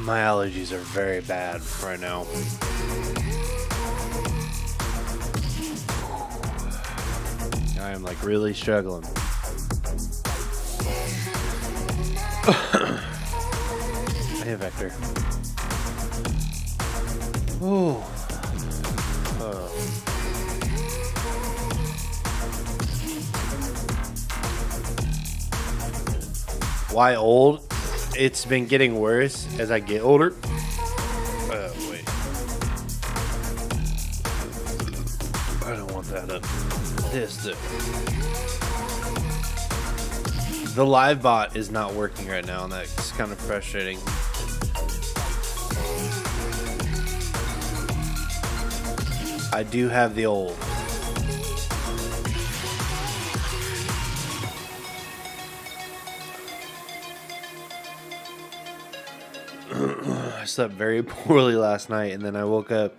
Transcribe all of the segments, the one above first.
My allergies are very bad right now. I am like really struggling. Hey, Vector. Ooh. Why old? It's been getting worse as I get older. Wait. I don't want that up. The live bot is not working right now, and that's kind of frustrating. I do have the old. I slept very poorly last night, and then I woke up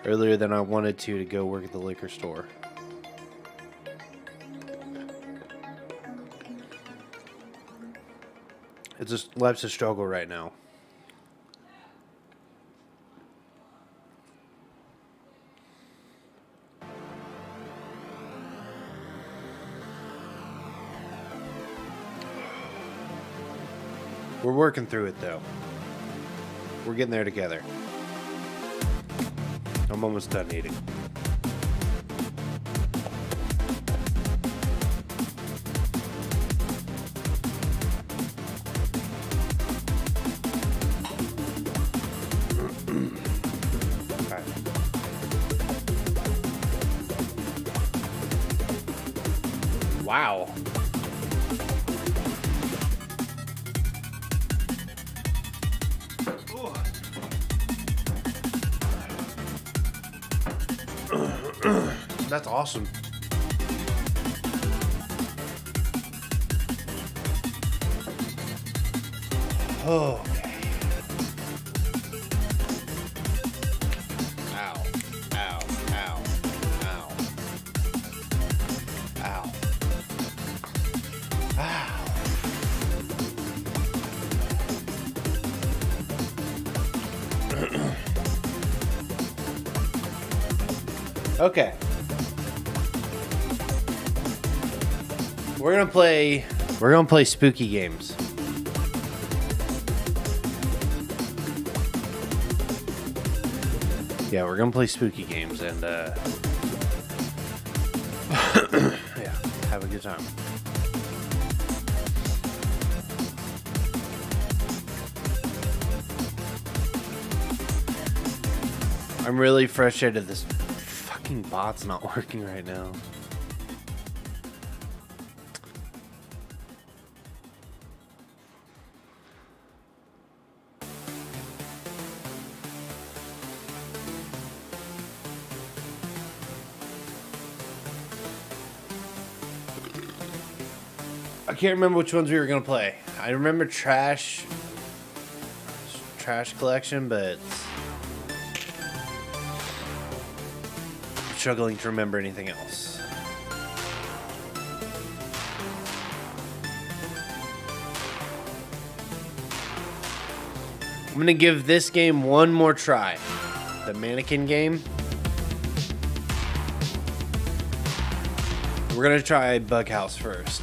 earlier than I wanted to go work at the liquor store. It's just life's a struggle right now. We're working through it, though. We're getting there together. I'm almost done eating. Wow. That's awesome. Oh. Ow. Ow. Ow. Ow. Ow. Ow. Okay. We're gonna play spooky games. Yeah, we're gonna play spooky games and yeah, have a good time. I'm really frustrated this fucking bot's not working right now. I can't remember which ones we were gonna play. I remember trash collection, but I'm struggling to remember anything else. I'm gonna give this game one more try. The mannequin game. We're gonna try Bug House first.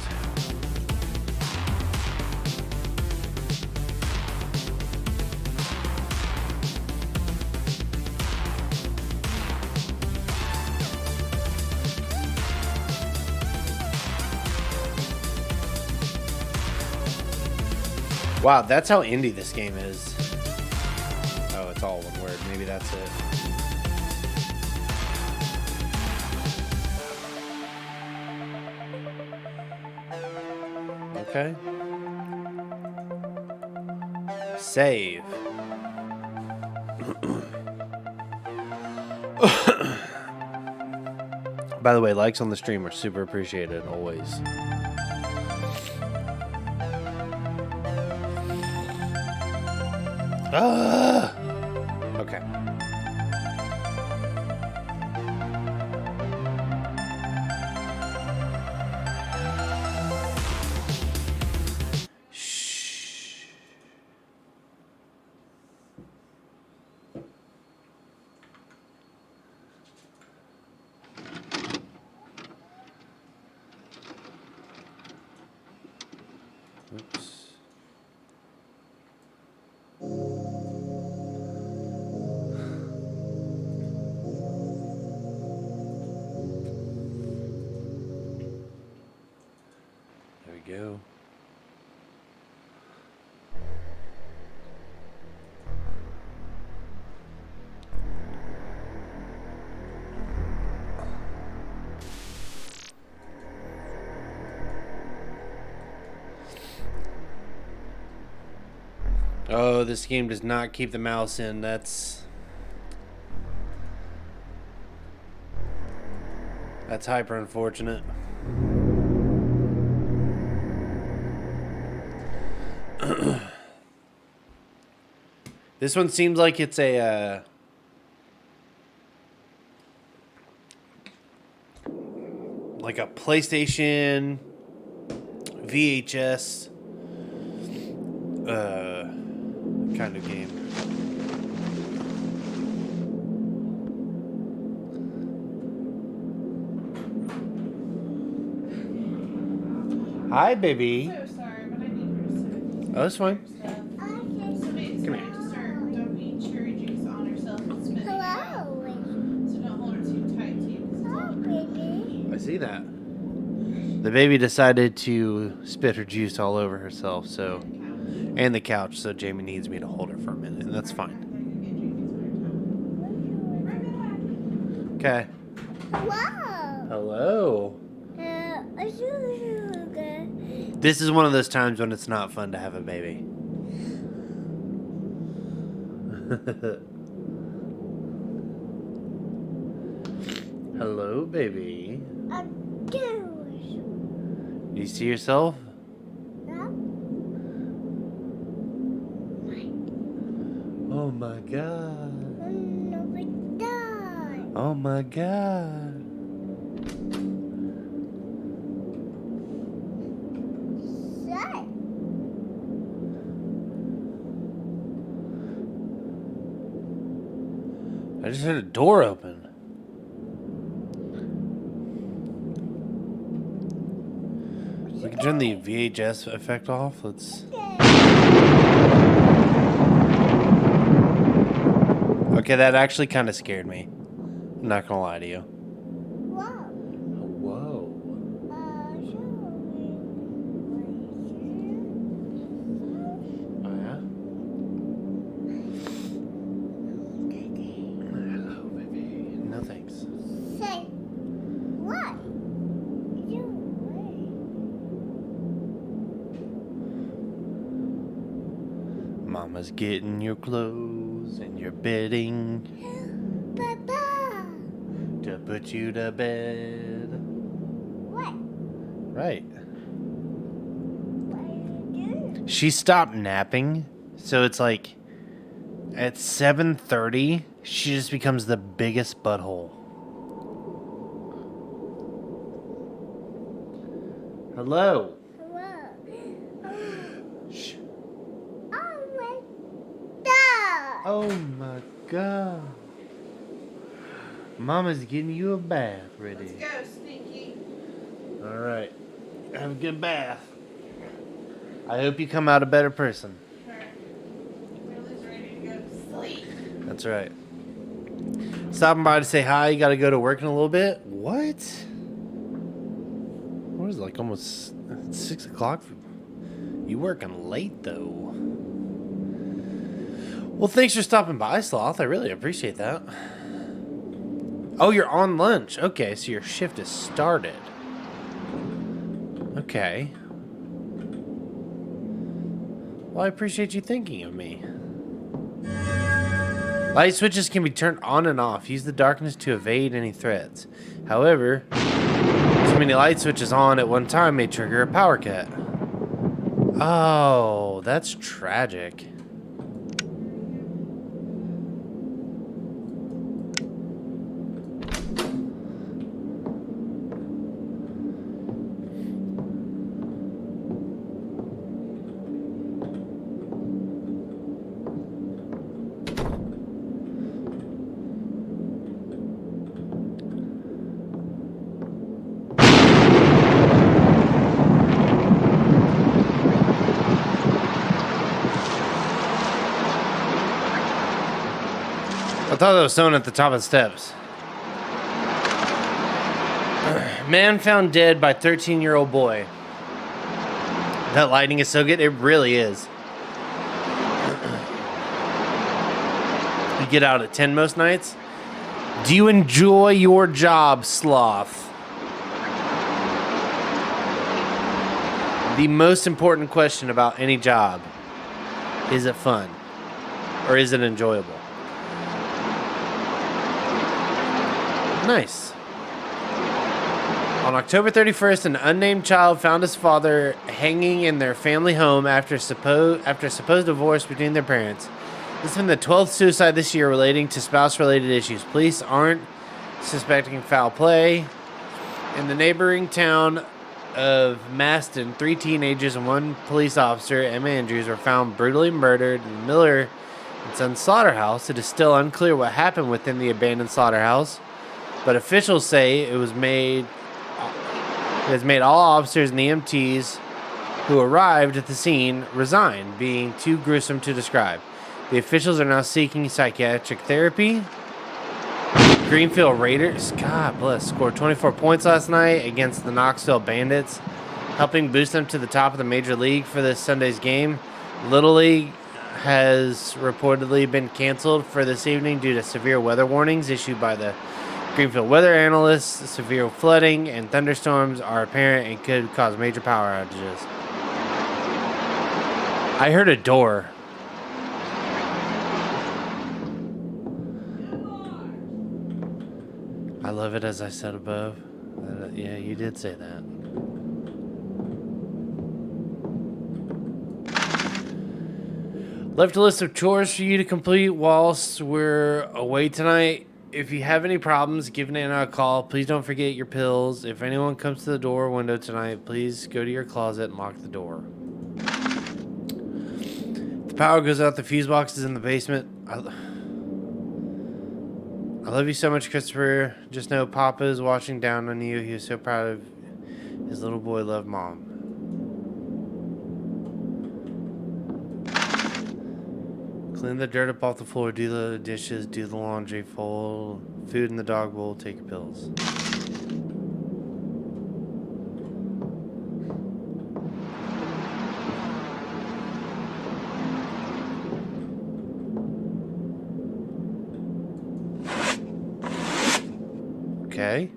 Wow, that's how indie this game is. Oh, it's all one word. Maybe that's it. Okay. Save. By the way, likes on the stream are super appreciated, always. Okay. Shh. Oops. Go. Oh, this game does not keep the mouse in. That's hyper unfortunate. This one seems like it's a like a PlayStation VHS kind of game. Hi, baby. So sorry, but I need her to sit. Oh, that's fine. Somebody's trying to start dumping cherry juice on herself and spitting it out. So don't hold her too tight to you. I see that. The baby decided to spit her juice all over herself, so and the couch, so Jamie needs me to hold her for a minute, and that's fine. Okay. Hello. This is one of those times when it's not fun to have a baby. Hello, baby. You see yourself? Oh my god. Oh my god. I just heard a door open. We can turn the VHS effect off. Let's. Okay, that actually kind of scared me. I'm not gonna lie to you. Whoa. Oh yeah? Hello, baby. No thanks. Say what? Mama's getting your clothes and your bedding Papa. to put you to bed. What? Right. What are you doing? She stopped napping, so it's like at 7:30, she just becomes the biggest butthole. Hello. Hello. Shh. Oh my God. Oh my god. Mama's getting you a bath ready. Let's go, Stinky. Alright. Have a good bath. I hope you come out a better person. Willie's ready to go to sleep. That's right. Stopping by to say hi. You got to go to work in a little bit. What? What is it, like almost 6 o'clock? You working late though. Well, thanks for stopping by, Sloth. I really appreciate that. Oh, you're on lunch. Okay, so your shift has started. Okay. Well, I appreciate you thinking of me. Light switches can be turned on and off. Use the darkness to evade any threats. However, too many light switches on at one time may trigger a power cut. Oh, that's tragic. I thought there was someone at the top of the steps. Man found dead by 13-year-old boy. That lighting is so good. It really is. You get out at 10 most nights. Do you enjoy your job, Sloth? The most important question about any job. Is it fun? Or is it enjoyable? Nice. On October 31st, an unnamed child found his father hanging in their family home after supposed divorce between their parents. This has been the 12th suicide this year relating to spouse-related issues. Police aren't suspecting foul play. In the neighboring town of Maston, 3 teenagers and 1 police officer, Emma Andrews, were found brutally murdered in the Miller and Sons slaughterhouse. It is still unclear what happened within the abandoned slaughterhouse, but officials say it has made all officers and EMTs who arrived at the scene resigned, being too gruesome to describe. The officials are now seeking psychiatric therapy. Greenfield Raiders, God bless, scored 24 points last night against the Knoxville Bandits, helping boost them to the top of the Major League for this Sunday's game. Little League has reportedly been canceled for this evening due to severe weather warnings issued by the Greenfield weather analysts. Severe flooding and thunderstorms are apparent and could cause major power outages. I heard a door. I love it as I said above. Yeah, you did say that. Left a list of chores for you to complete whilst we're away tonight. If you have any problems, give Nana a call. Please don't forget your pills. If anyone comes to the door or window tonight, please go to your closet and lock the door. If the power goes out, the fuse box is in the basement. I love you so much, Christopher. Just know Papa is watching down on you. He was so proud of his little boy loved Mom. Clean the dirt up off the floor, do the dishes, do the laundry, fold food in the dog bowl, take your pills. Okay.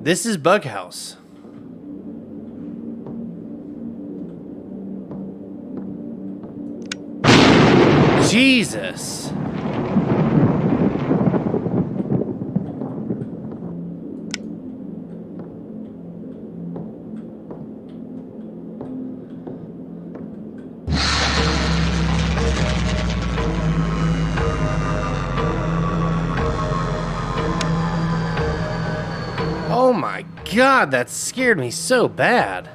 This is Bug House. Jesus. Oh my God, that scared me so bad.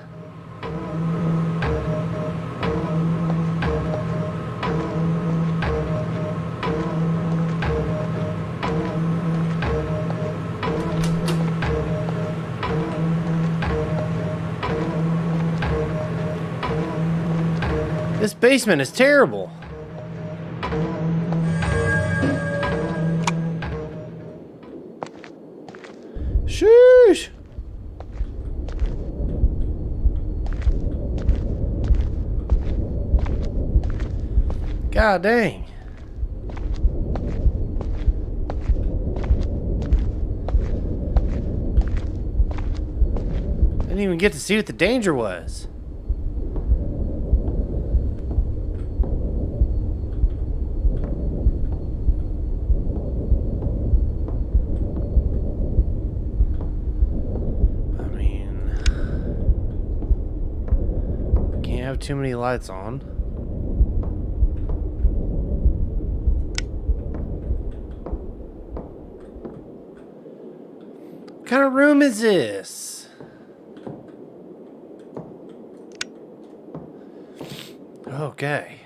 This basement is terrible. Sheesh. God dang. I didn't even get to see what the danger was. Have too many lights on. What kind of room is this? Okay.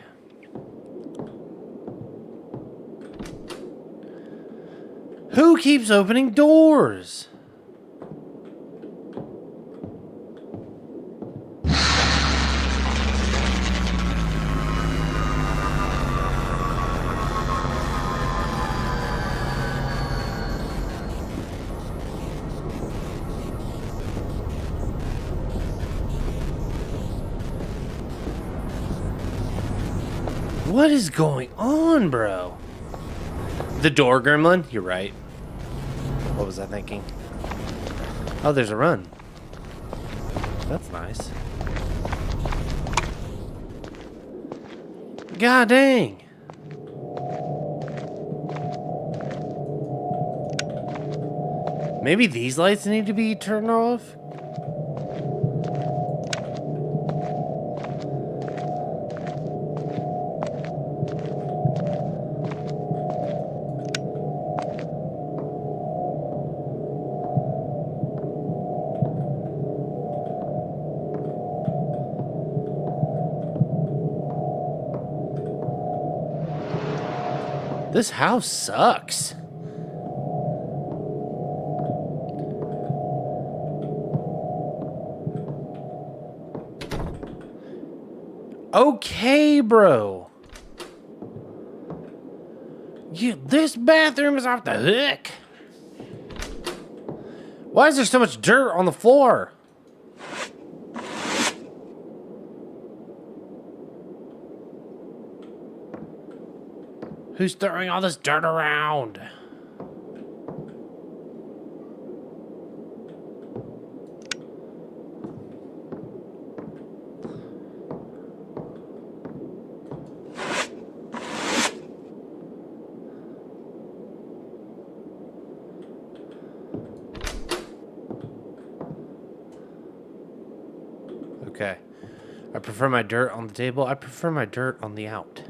Who keeps opening doors? What is going on, bro? The door gremlin? You're right. What was I thinking? Oh, there's a run. That's nice. God dang. Maybe these lights need to be turned off? This house sucks. Okay, bro. This bathroom is off the hook. Why is there so much dirt on the floor? Who's throwing all this dirt around? Okay. I prefer my dirt on the table. I prefer my dirt on the out.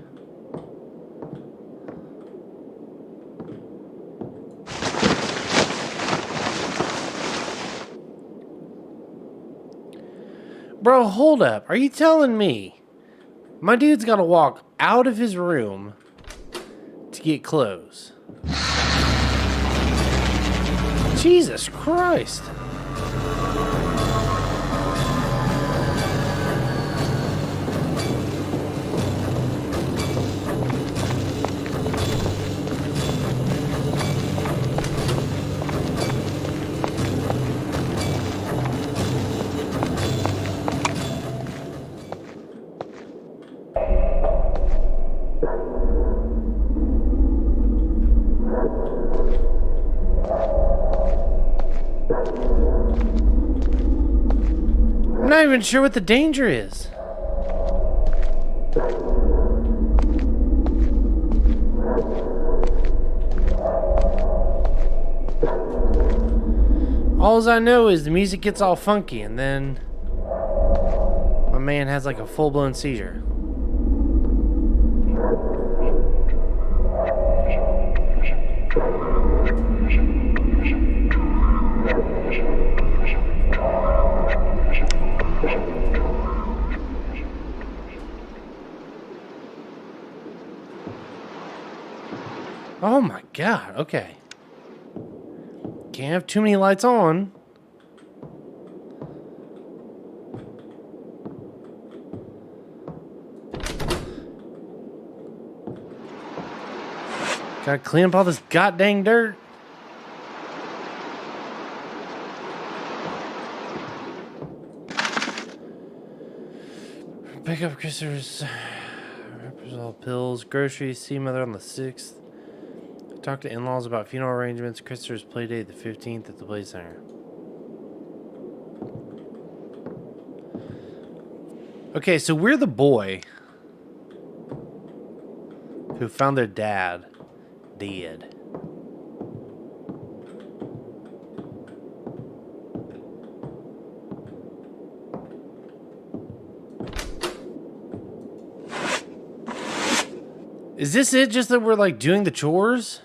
Bro, hold up. Are you telling me my dude's got to walk out of his room to get clothes? Jesus Christ. I'm not even sure what the danger is. All I know is the music gets all funky and then my man has like a full-blown seizure. Oh my God, okay. Can't have too many lights on. Gotta clean up all this goddamn dirt. Pick up Christopher's all pills, groceries, see mother on the 6th. Talk to in-laws about funeral arrangements. Christopher's play date the 15th at the play center. Okay, so we're the boy who found their dad dead. Is this it? Just that we're like doing the chores?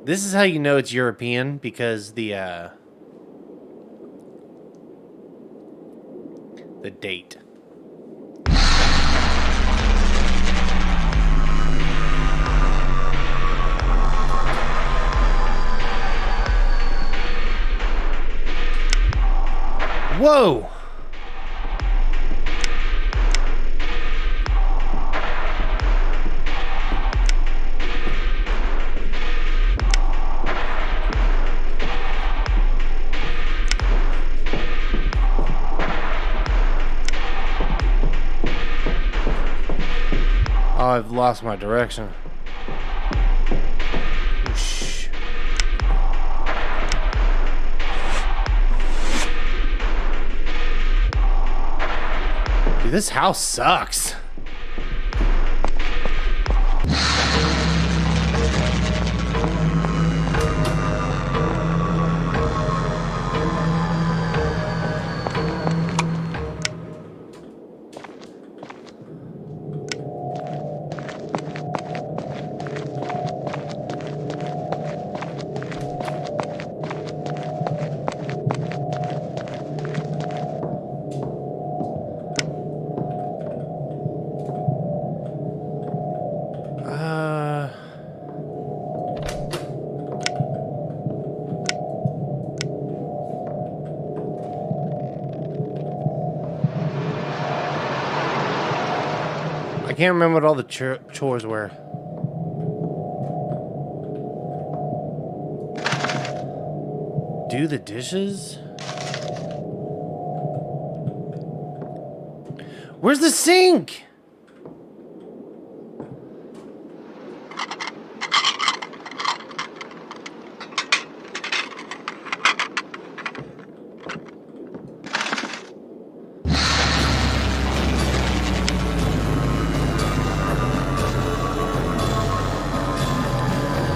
This is how you know it's European, because the date. Whoa! Oh, I've lost my direction. Whoosh. Dude, this house sucks. can't remember what all the chores were. Do the dishes? Where's the sink?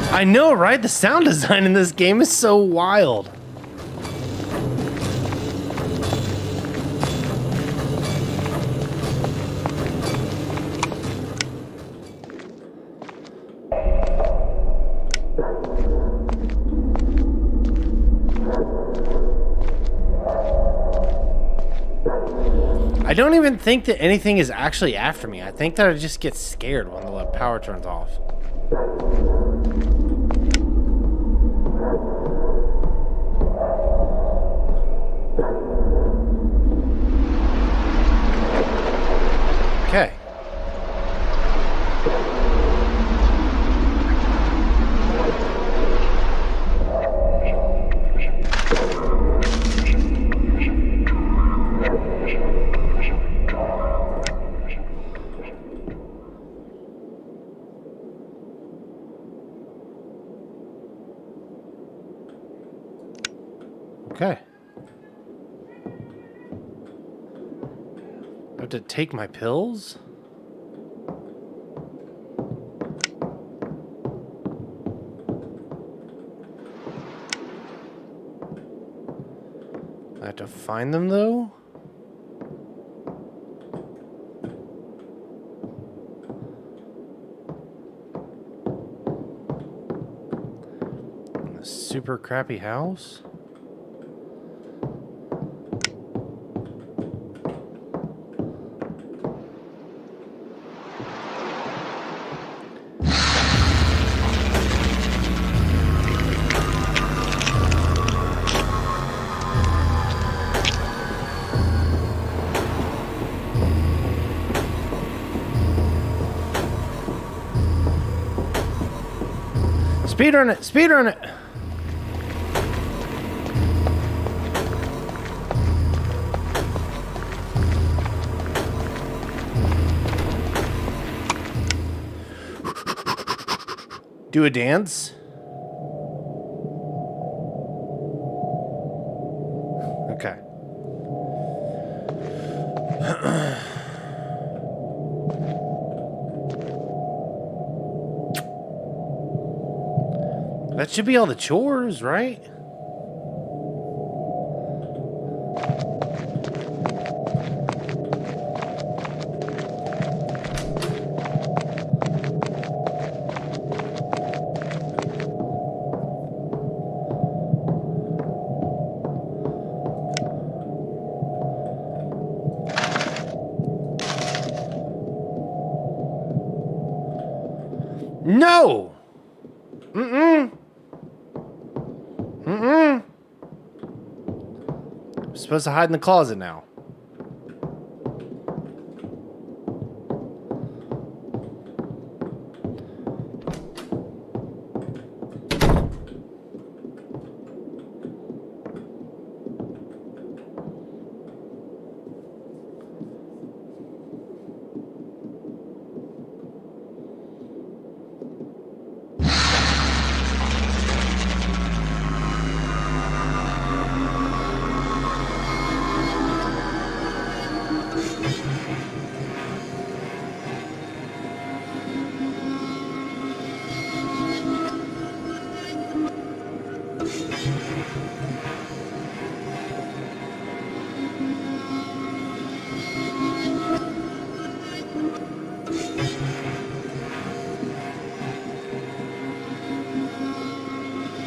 I know, right? The sound design in this game is so wild. I don't even think that anything is actually after me. I think that I just get scared when the power turns off. Okay. Okay. I have to take my pills? I have to find them though? In a super crappy house? Speedrun it! Speedrun it! Do a dance? Okay. That should be all the chores, right? No! Mm-mm. Mm-mm. I'm supposed to hide in the closet now.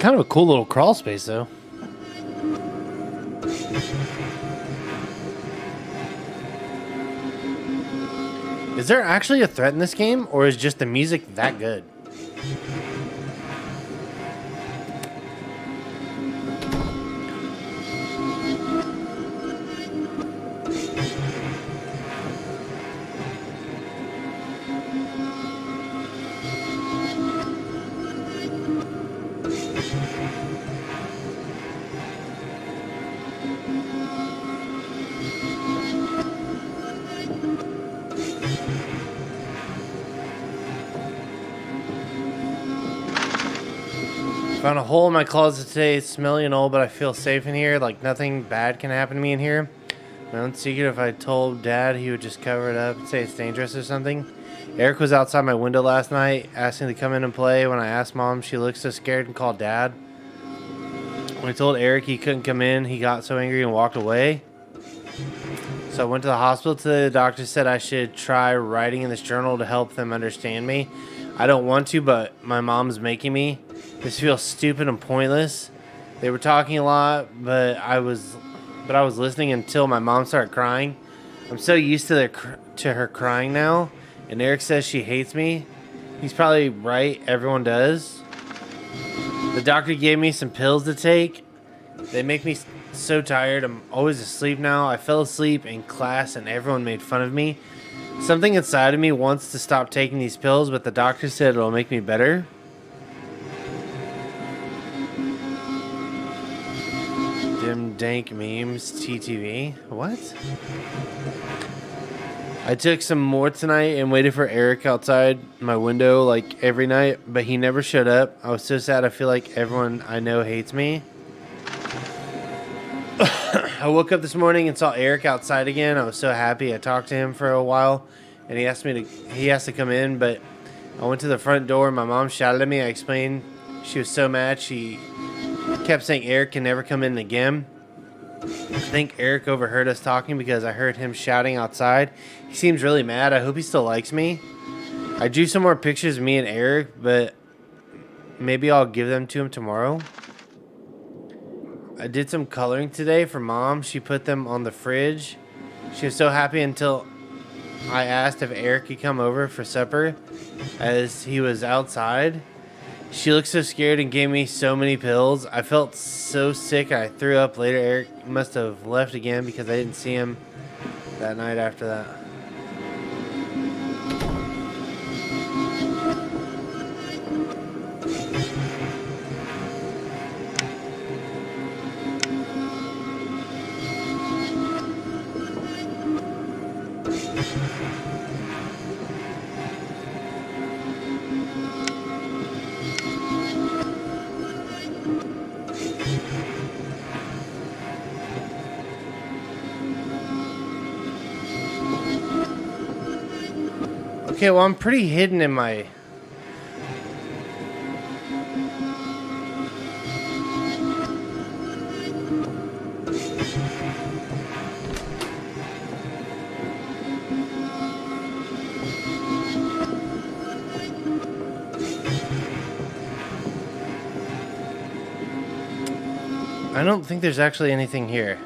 Kind of a cool little crawl space, though. Is there actually a threat in this game, or is just the music that good? Found a hole in my closet today. It's smelly and old, but I feel safe in here. Like nothing bad can happen to me in here. My own secret, if I told Dad, he would just cover it up and say it's dangerous or something. Eric was outside my window last night asking to come in and play. When I asked Mom, she looked so scared and called Dad. When I told Eric he couldn't come in, he got so angry and walked away. So I went to the hospital today. The doctor said I should try writing in this journal to help them understand me. I don't want to, but my mom's making me. This feels stupid and pointless. They were talking a lot, but I was listening until my mom started crying. I'm so used to her crying now. And Eric says she hates me. He's probably right. Everyone does. The doctor gave me some pills to take. They make me so tired. I'm always asleep now. I fell asleep in class and everyone made fun of me. Something inside of me wants to stop taking these pills, but the doctor said it'll make me better. Dim dank memes, TTV. What? I took some more tonight and waited for Eric outside my window like every night, but he never showed up. I was so sad. I feel like everyone I know hates me. I woke up this morning and saw Eric outside again. I was so happy. I talked to him for a while and he asked to come in, but I went to the front door. My mom shouted at me. I explained she was so mad. She kept saying Eric can never come in again. I think Eric overheard us talking because I heard him shouting outside. He seems really mad. I hope he still likes me. I drew some more pictures of me and Eric, but maybe I'll give them to him tomorrow. I did some coloring today for Mom. She put them on the fridge. She was so happy until I asked if Eric could come over for supper as he was outside. She looked so scared and gave me so many pills. I felt so sick I threw up later. Eric must have left again because I didn't see him that night after that. Okay, well, I'm pretty hidden in my... I don't think there's actually anything here.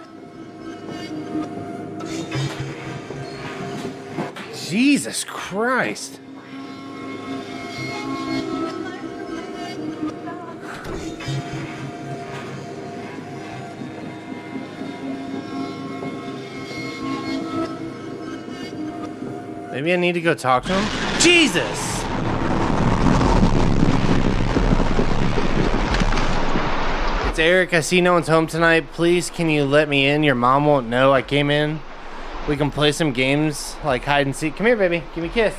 Jesus Christ. Maybe I need to go talk to him. Jesus! It's Eric. I see no one's home tonight. Please, can you let me in? Your mom won't know I came in. We can play some games like hide and seek. Come here, baby. Give me a kiss.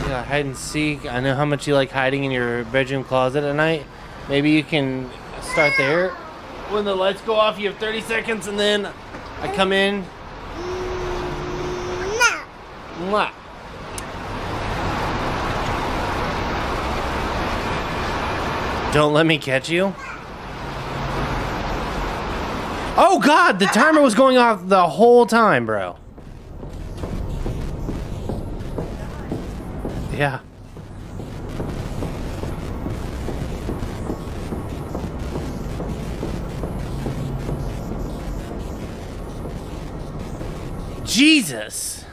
Yeah, hide and seek. I know how much you like hiding in your bedroom closet at night. Maybe you can start there. When the lights go off, you have 30 seconds, and then I come in. Mwah. Don't let me catch you. Oh God, the timer was going off the whole time, bro. Yeah. Jesus.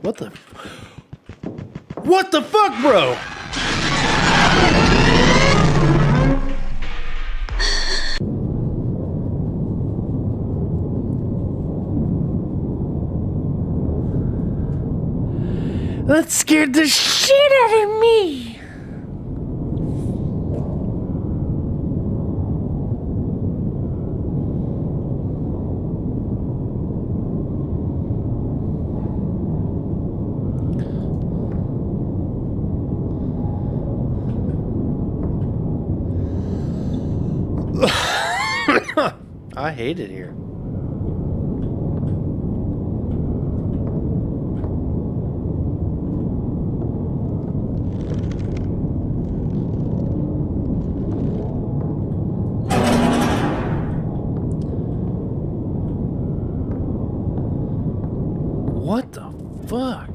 What the? What the fuck, bro? That scared the shit out of me. I hate it here. What the fuck?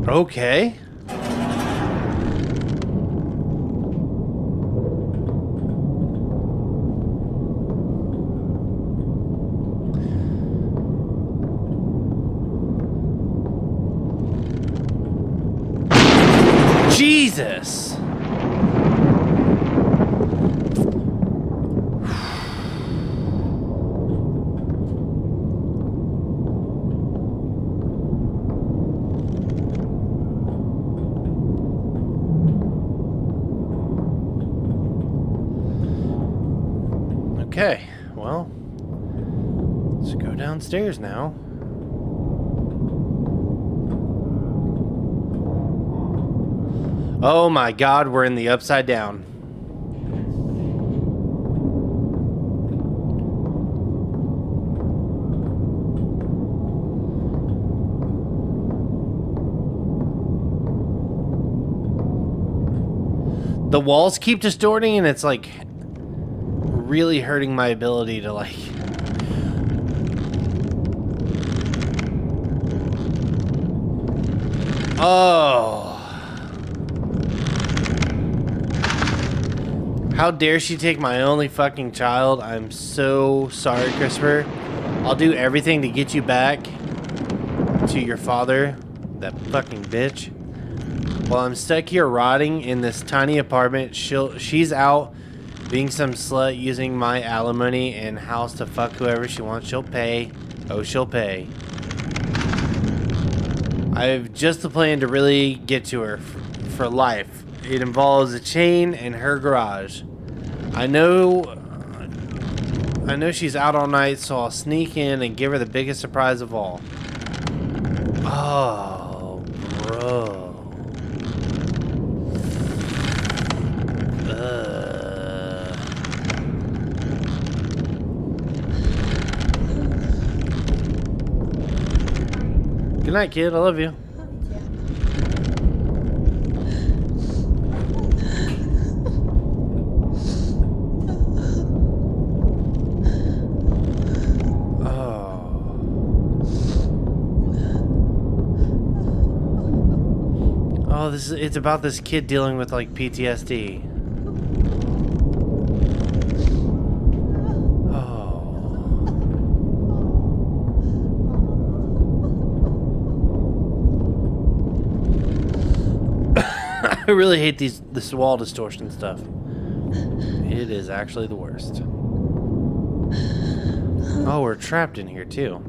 Okay. Jesus. Okay, well, let's go downstairs now. Oh my God, we're in the upside down. The walls keep distorting and it's like really hurting my ability to like... Oh. How dare she take my only fucking child? I'm so sorry, Christopher. I'll do everything to get you back to your father. That fucking bitch. While I'm stuck here rotting in this tiny apartment, she's out being some slut using my alimony and house to fuck whoever she wants. She'll pay. Oh, she'll pay. I have just the plan to really get to her for life. It involves a chain in her garage. I know she's out all night, so I'll sneak in and give her the biggest surprise of all. Oh, bro. Good night, kid. I love you. Oh, it's about this kid dealing with like PTSD. I really hate this wall distortion stuff. It is actually the worst. Oh, we're trapped in here too.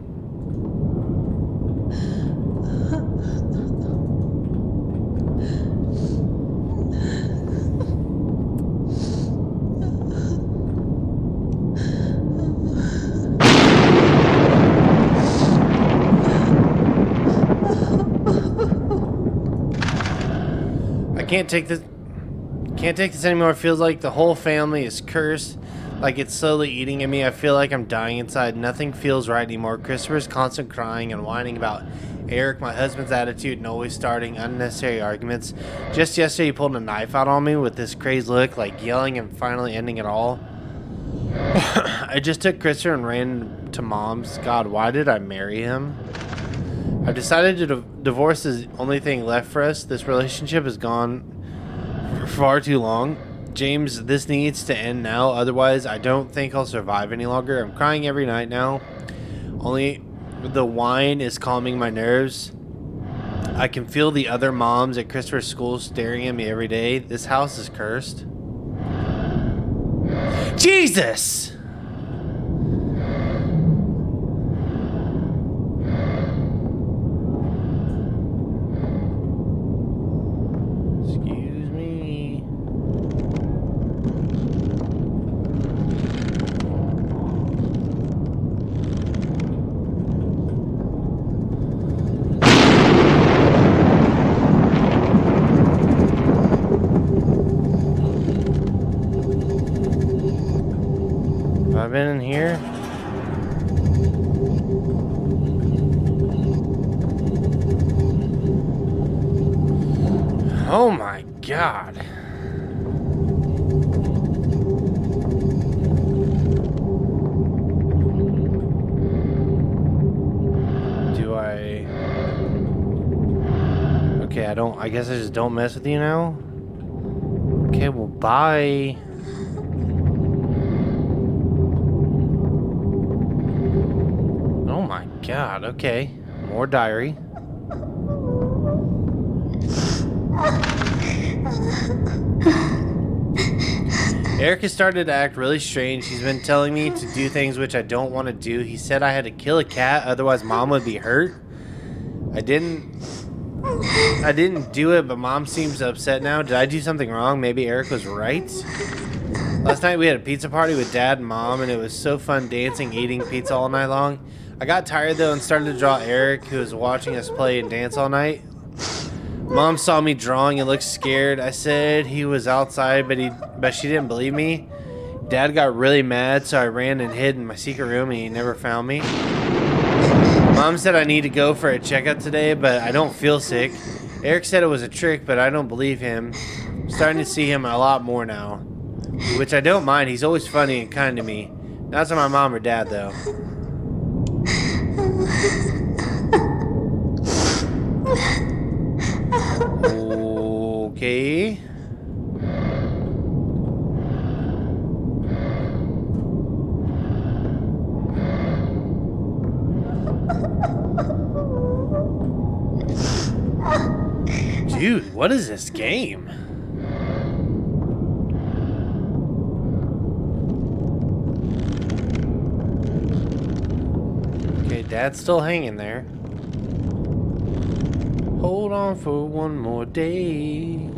Can't take this anymore. It feels like the whole family is cursed, like it's slowly eating at me. I feel like I'm dying inside. Nothing feels right anymore. Christopher's constant crying and whining about Eric, my husband's attitude and always starting unnecessary arguments. Just yesterday, he pulled a knife out on me with this crazed look, like yelling and finally ending it all. I just took Christopher and ran to Mom's. God, why did I marry him? I've decided to divorce is the only thing left for us. This relationship has gone for far too long. James, this needs to end now. Otherwise, I don't think I'll survive any longer. I'm crying every night now. Only the wine is calming my nerves. I can feel the other moms at Christopher's school staring at me every day. This house is cursed. Jesus! Excuse me. Have I been in here? Oh my God. Do I... Okay, I guess I just don't mess with you now? Okay, well, bye. Oh my God, okay. More diary. Eric has started to act really strange. He's been telling me to do things which I don't want to do. He said I had to kill a cat, otherwise Mom would be hurt. I didn't do it, but Mom seems upset now. Did I do something wrong? Maybe Eric was right. Last night we had a pizza party with Dad and Mom, and it was so fun dancing, eating pizza all night long. I got tired though and started to draw Eric, who was watching us play and dance all night. Mom saw me drawing and looked scared. I said he was outside, but she didn't believe me. Dad got really mad, so I ran and hid in my secret room, and he never found me. Mom said I need to go for a checkup today, but I don't feel sick. Eric said it was a trick, but I don't believe him. I'm starting to see him a lot more now, which I don't mind. He's always funny and kind to me. Not to my mom or dad, though. Okay. Dude, what is this game? Okay, Dad's still hanging there. Hold on for one more day.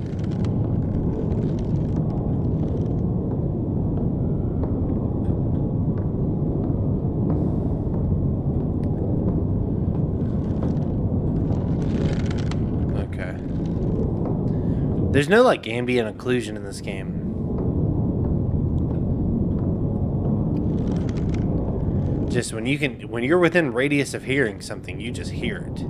Okay. There's no like ambient occlusion in this game. Just when you're within radius of hearing something, you just hear it.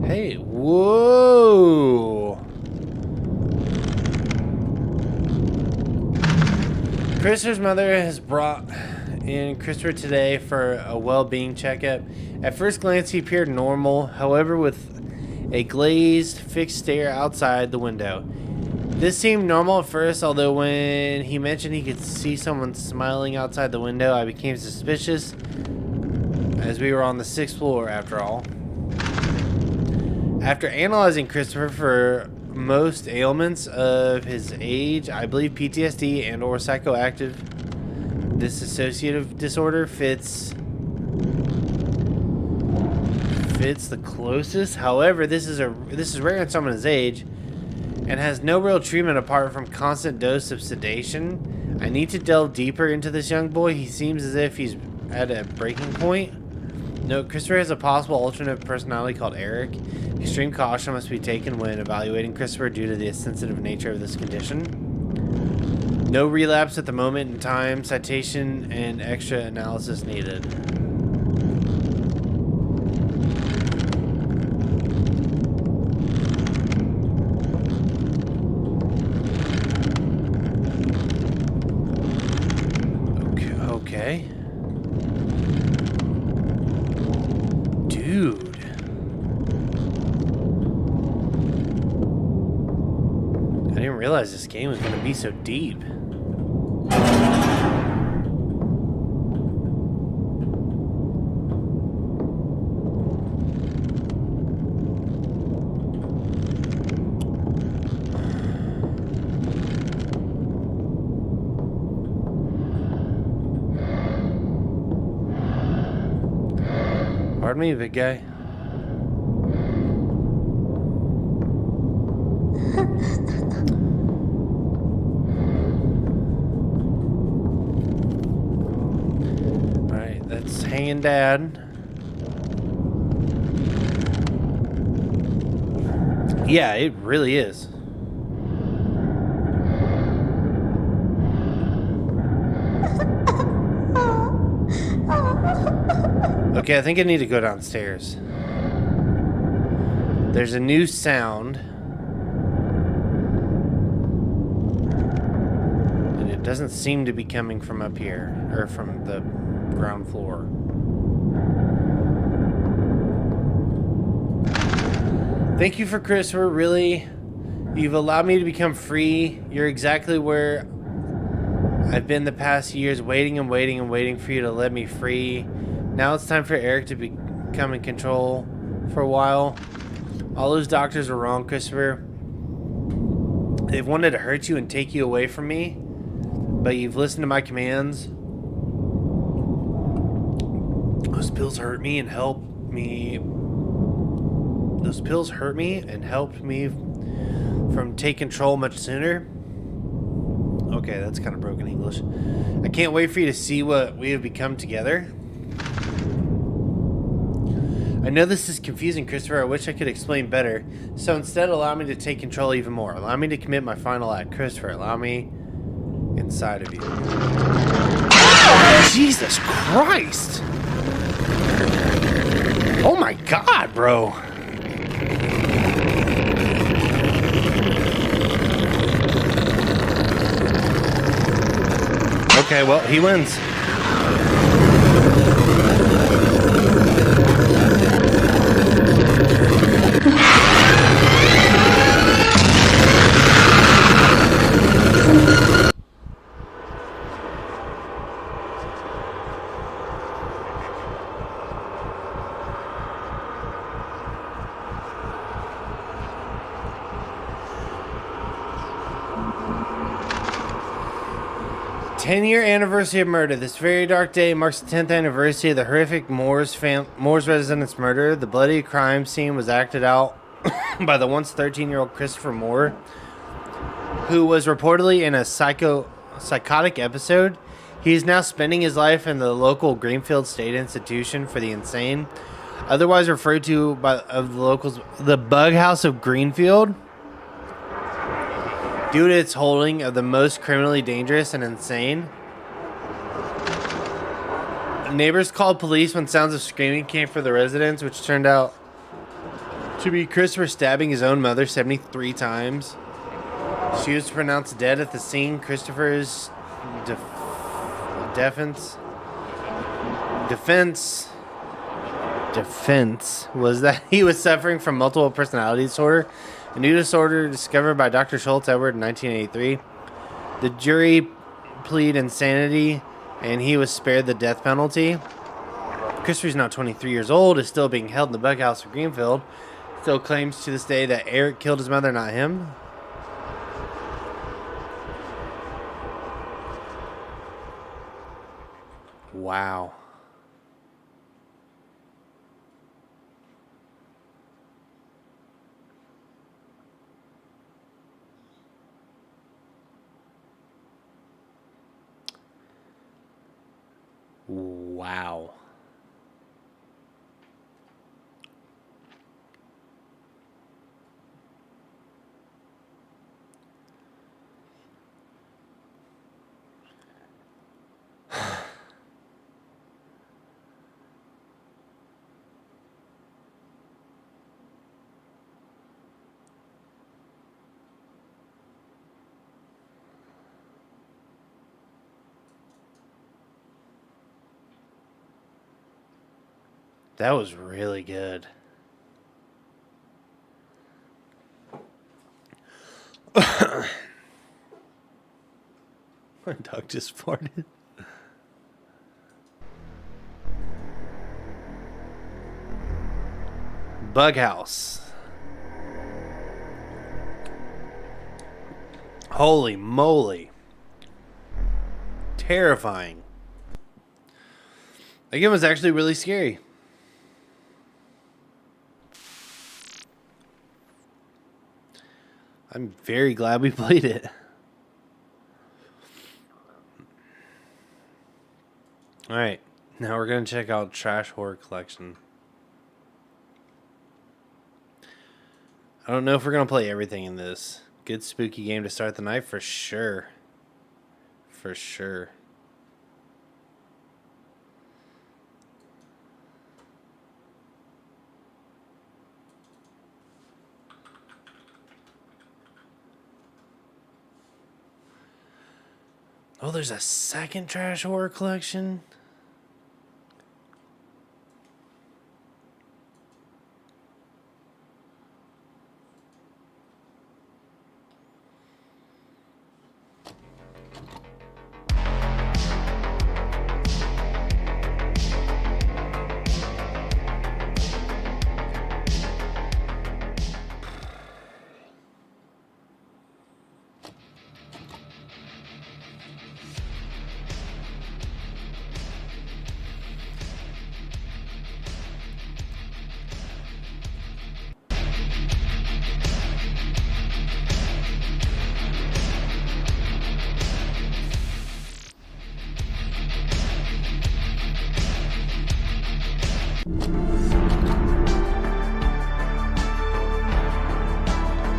Hey, whoa! Christopher's mother has brought in Christopher today for a well-being checkup. At first glance, he appeared normal, however, with a glazed, fixed stare outside the window. This seemed normal at first, although when he mentioned he could see someone smiling outside the window, I became suspicious, as we were on the 6th floor after all. After analyzing Christopher for most ailments of his age, I believe PTSD and or psychoactive dissociative disorder fits the closest. However, this is rare in someone his age. and has no real treatment apart from constant dose of sedation. I need to delve deeper into this young boy. He seems as if he's at a breaking point. Note, Christopher has a possible alternate personality called Eric. Extreme caution must be taken when evaluating Christopher due to the sensitive nature of this condition. No relapse at the moment in time. Citation and extra analysis needed. Okay. Dude. I didn't realize this game was going to be so deep. Pardon me, big guy. Alright, that's hanging dad. Yeah, it really is. Okay, I think I need to go downstairs. There's a new sound. And it doesn't seem to be coming from up here, or from the ground floor. Thank you for Christopher, really. You've allowed me to become free. You're exactly where I've been the past years, waiting and waiting and waiting for you to let me free. Now it's time for Eric to become in control for a while. All those doctors were wrong, Christopher. They've wanted to hurt you and take you away from me, but you've listened to my commands. Those pills hurt me and helped me. Those pills hurt me and helped me from take control much sooner. Okay, that's kind of broken English. I can't wait for you to see what we have become together. I know this is confusing, Christopher. I wish I could explain better. So instead, allow me to take control even more. Allow me to commit my final act. Christopher, allow me inside of you. Jesus Christ! Oh my God, bro! Okay, well, he wins. 10-year anniversary of murder. This very dark day marks the 10th anniversary of the horrific Moore's residence murder. The bloody crime scene was acted out by the once 13-year-old Christopher Moore, who was reportedly in a psychotic episode. He is now spending his life in the local Greenfield State Institution for the Insane, otherwise referred to by of the locals the Bug House of Greenfield, due to its holding of the most criminally dangerous and insane. Neighbors called police when sounds of screaming came from the residence, which turned out to be Christopher stabbing his own mother 73 times. She was pronounced dead at the scene. Christopher's defense was that he was suffering from multiple personality disorder, a new disorder discovered by Dr. Schultz Edward in 1983. The jury pleaded insanity, and he was spared the death penalty. Christopher's now 23 years old, is still being held in the Bug House of Greenfield. Still claims to this day that Eric killed his mother, not him. Wow. Wow. That was really good. My dog just farted. Bug House. Holy moly. Terrifying. That game was actually really scary. I'm very glad we played it. Alright, now we're going to check out Trash Horror Collection. I don't know if we're going to play everything in this. Good spooky game to start the night for sure. For sure. Oh, there's a second Trash Horror Collection?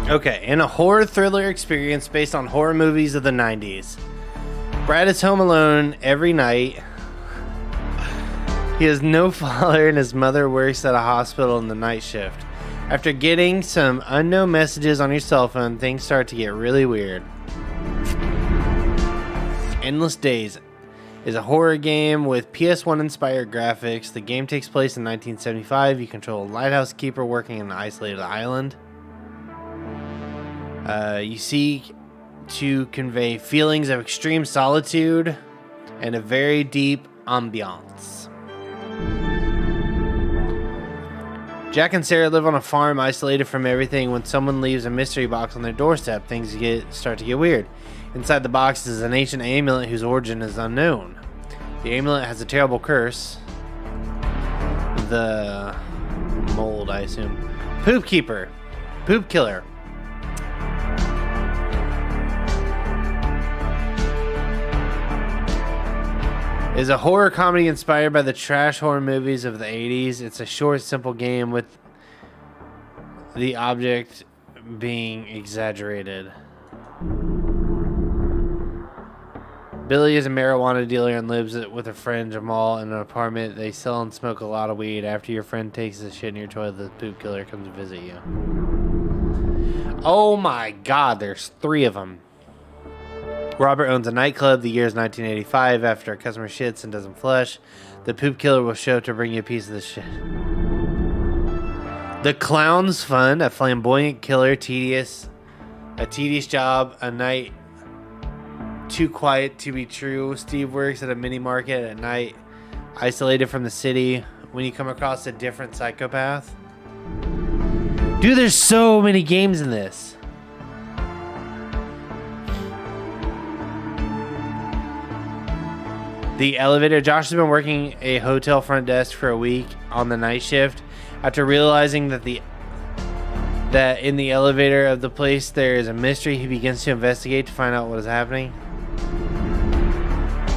Okay, in a horror thriller experience based on horror movies of the 90s, Brad is home alone every night. He has no father and his mother works at a hospital in the night shift. After getting some unknown messages on your cell phone, things start to get really weird. Endless Days is a horror game with PS1 inspired graphics. The game takes place in 1975. You control a lighthouse keeper working on an isolated island. You seek to convey feelings of extreme solitude and a very deep ambiance. Jack and Sarah live on a farm isolated from everything. When someone leaves a mystery box on their doorstep, things start to get weird. Inside the box is an ancient amulet whose origin is unknown. The amulet has a terrible curse. The mold, I assume. Poop Keeper. Poop Killer. Is a horror comedy inspired by the trash horror movies of the 80s. It's a short, simple game with the object being exaggerated. Billy is a marijuana dealer and lives with a friend Jamal in an apartment. They sell and smoke a lot of weed. After your friend takes a shit in your toilet, the poop killer comes to visit you. Oh my god, there's 3 of them. Robert owns a nightclub. The year is 1985. After a customer shits and doesn't flush, the poop killer will show up to bring you a piece of the shit. The clown's fun. A flamboyant killer. A tedious job. A night too quiet to be true. Steve works at a mini market at night, isolated from the city. When you come across a different psychopath. Dude, there's so many games in this. The elevator. Josh has been working a hotel front desk for a week on the night shift. After realizing that in the elevator of the place there is a mystery, he begins to investigate to find out what is happening.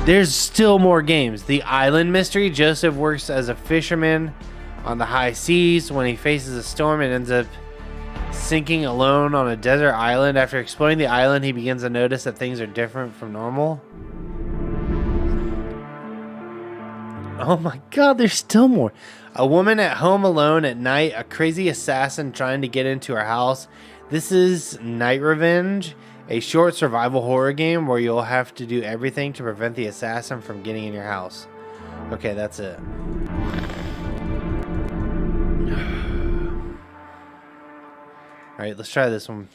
There's still more games. The Island Mystery. Joseph works as a fisherman on the high seas. When he faces a storm, it ends up sinking alone on a desert island. After exploring the island, he begins to notice that things are different from normal. Oh my god, there's still more. A woman at home alone at night, a crazy assassin trying to get into her house. This is Night Revenge, a short survival horror game where you'll have to do everything to prevent the assassin from getting in your house. Okay, that's it. Alright, let's try this one.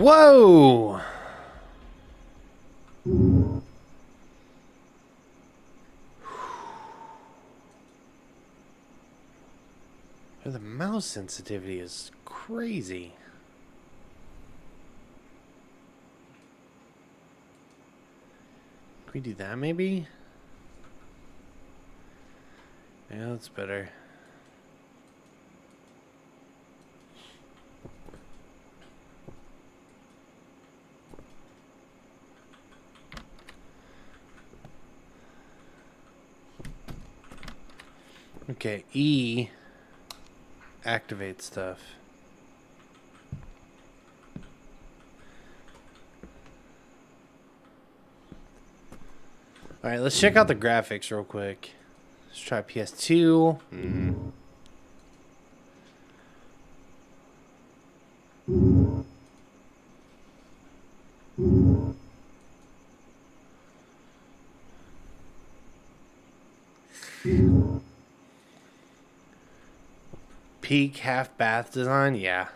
Whoa! The mouse sensitivity is crazy. Can we do that maybe? Yeah, that's better. Okay, E activate stuff. Alright, let's check out the graphics real quick. Let's try PS2. Peak half bath design, yeah.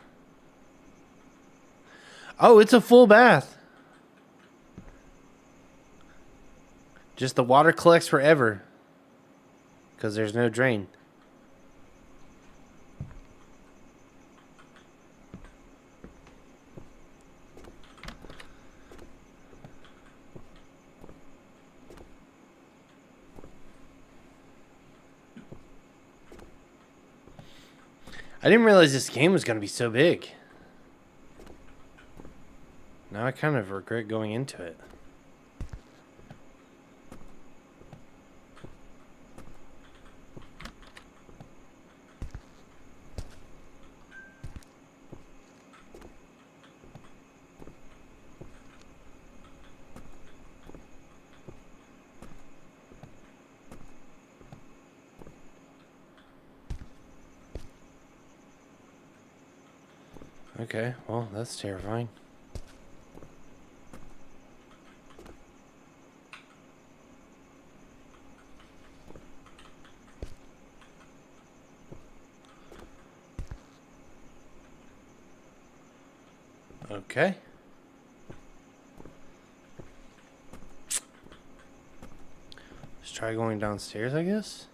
Oh, it's a full bath. Just the water collects forever because there's no drain. I didn't realize this game was going to be so big. Now I kind of regret going into it. Okay, well, that's terrifying. Okay. Let's try going downstairs, I guess.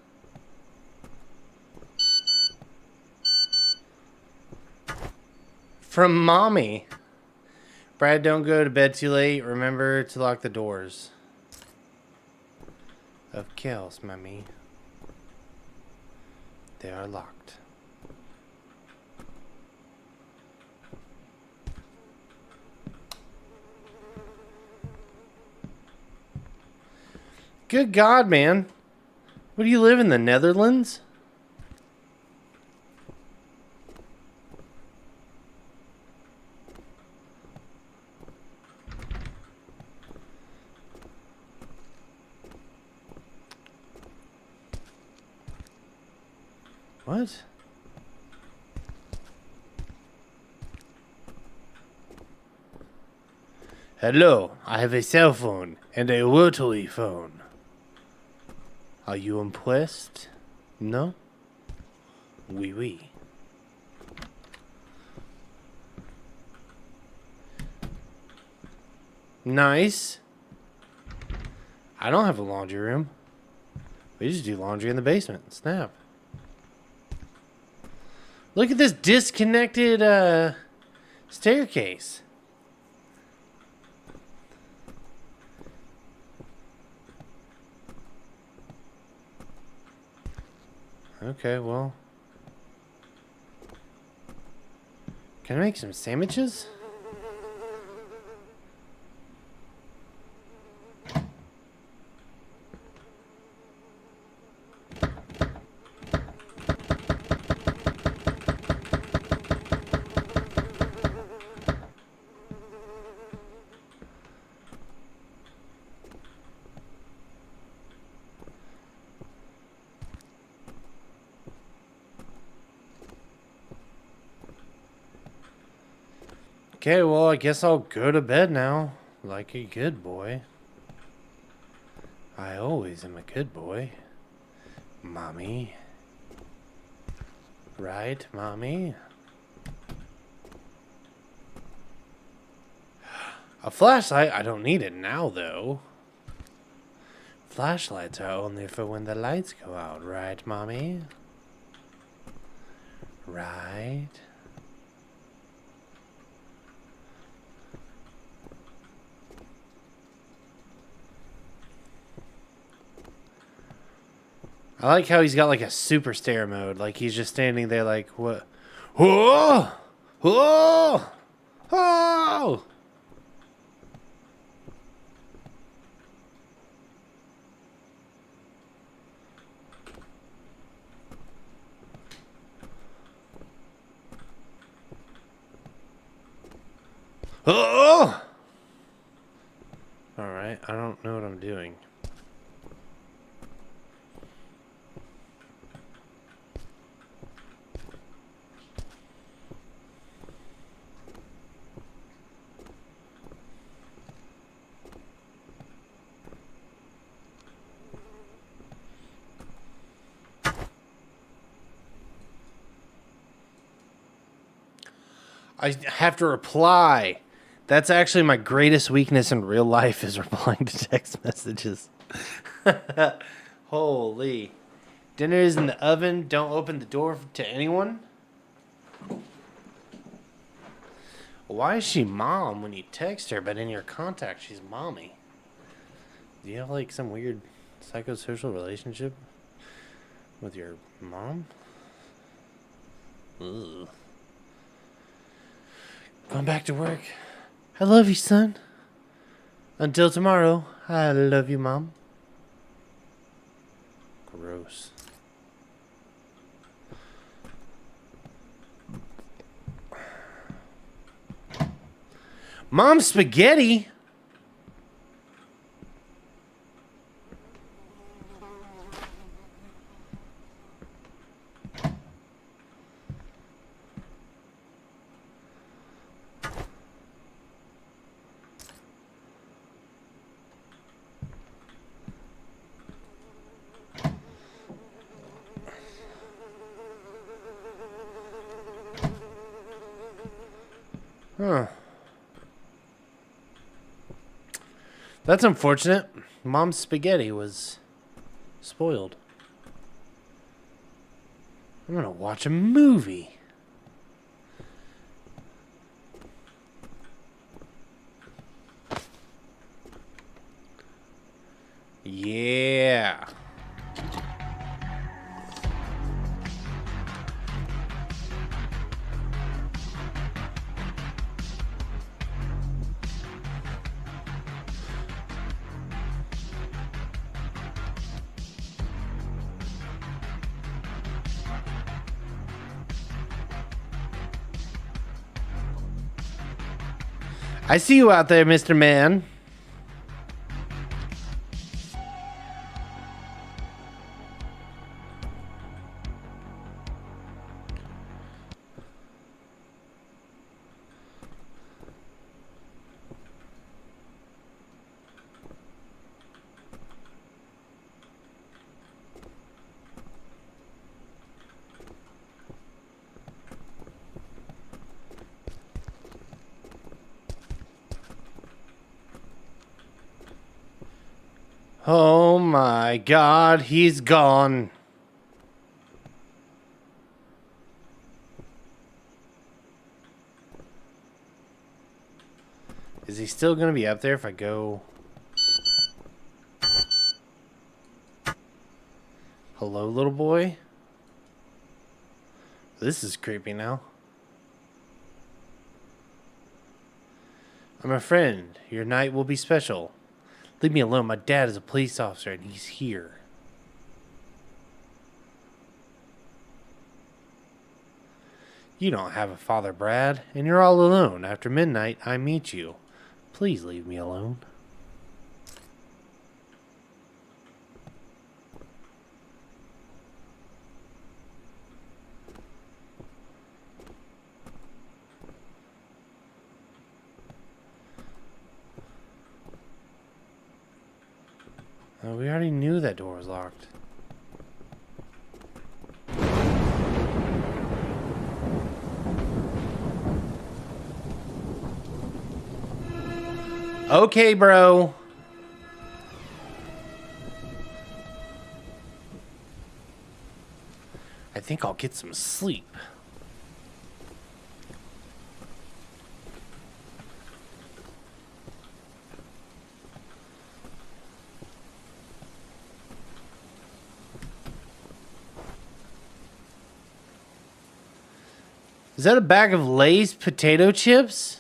From Mommy. Brad, don't go to bed too late. Remember to lock the doors. Of course, Mommy. They are locked. Good God, man. What do you live in the Netherlands? What? Hello, I have a cell phone and a rotary phone. Are you impressed? No? Oui, oui. Nice. I don't have a laundry room. We just do laundry in the basement. Snap. Look at this disconnected staircase. Okay, well. Can I make some sandwiches? Okay, well, I guess I'll go to bed now, like a good boy. I always am a good boy. Mommy. Right, Mommy? A flashlight? I don't need it now, though. Flashlights are only for when the lights go out, right, Mommy? Right? I like how he's got like a super stare mode. Like he's just standing there like, what? Whoa! Whoa! Oh! Oh! Alright, I don't know what I'm doing. I have to reply. That's actually my greatest weakness in real life is replying to text messages. Holy. Dinner is in the oven. Don't open the door to anyone. Why is she mom when you text her, but in your contact she's mommy? Do you have like some weird psychosocial relationship with your mom? Ugh. Going back to work. I love you, son. Until tomorrow, I love you, Mom. Gross. Mom spaghetti? Huh. That's unfortunate. Mom's spaghetti was spoiled. I'm gonna watch a movie. Yeah. I see you out there, Mr. Man. Oh my God, he's gone. Is he still gonna be up there if I go? Hello, little boy? This is creepy now. I'm a friend. Your night will be special. Leave me alone. My dad is a police officer and he's here. You don't have a father, Brad, and you're all alone. After midnight, I meet you. Please leave me alone. We already knew that door was locked. Okay, bro. I think I'll get some sleep. Is that a bag of Lay's potato chips?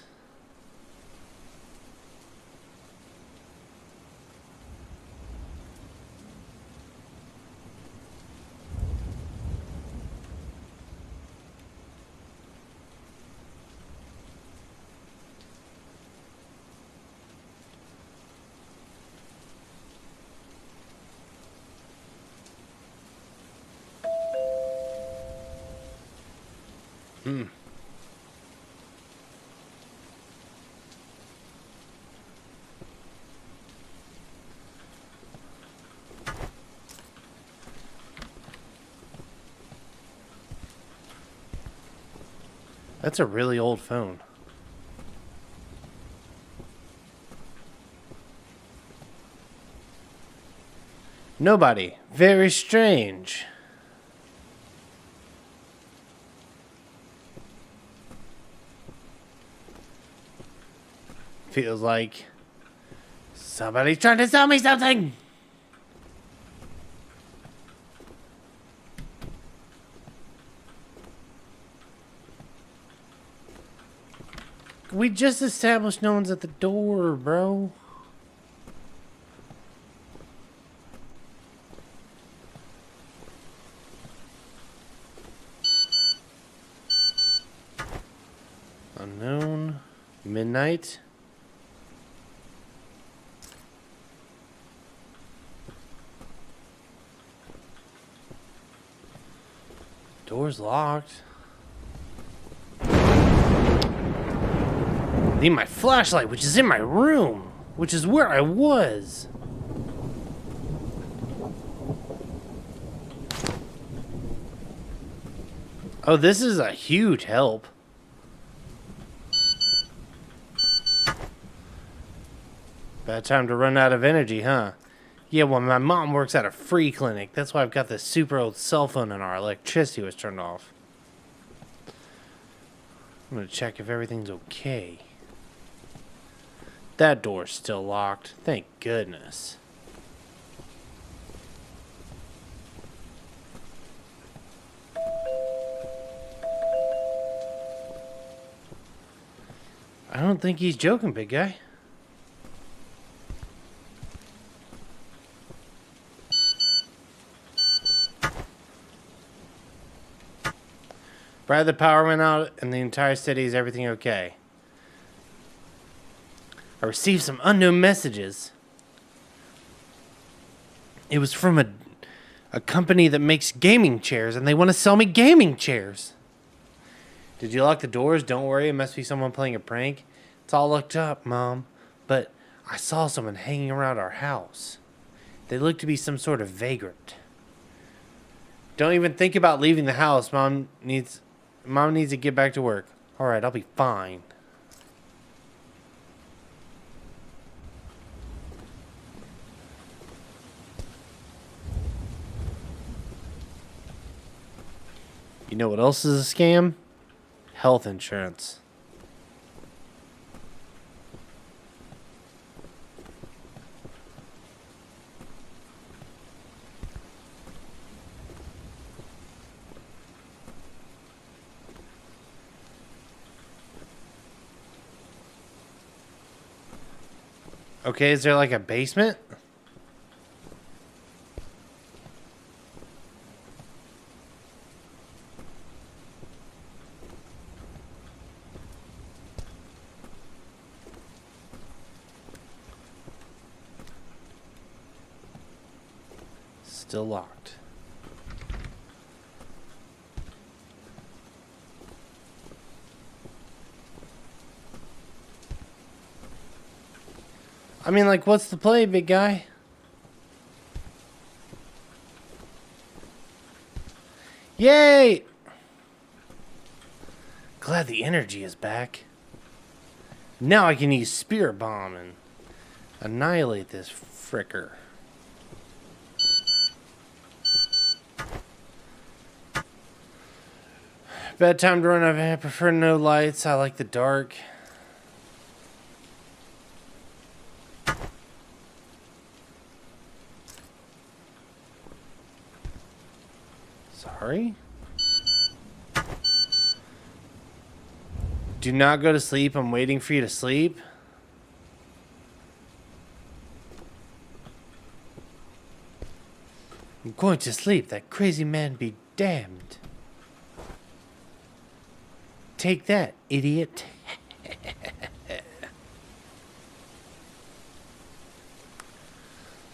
That's a really old phone. Nobody. Very strange. Feels like somebody's trying to sell me something. We just established no one's at the door, bro. Unknown. Midnight. Door's locked. I need my flashlight, which is in my room, which is where I was. Oh, this is a huge help. Bad time to run out of energy, huh? Yeah, well, my mom works at a free clinic. That's why I've got this super old cell phone and our electricity was turned off. I'm gonna check if everything's okay. That door's still locked. Thank goodness. I don't think he's joking, big guy. Brad, the power went out in the entire city. Is everything okay? I received some unknown messages. It was from a company that makes gaming chairs, and they want to sell me gaming chairs. Did you lock the doors? Don't worry, it must be someone playing a prank. It's all looked up, Mom. But I saw someone hanging around our house. They look to be some sort of vagrant. Don't even think about leaving the house. Mom needs to get back to work. All right, I'll be fine. You know what else is a scam? Health insurance. Okay, is there like a basement? Still locked. I mean, like, what's the play, big guy? Yay! Glad the energy is back. Now I can use Spirit Bomb and annihilate this fricker. Bedtime to run. I prefer no lights. I like the dark. Sorry? Do not go to sleep. I'm waiting for you to sleep. I'm going to sleep. That crazy man be damned. Take that, idiot.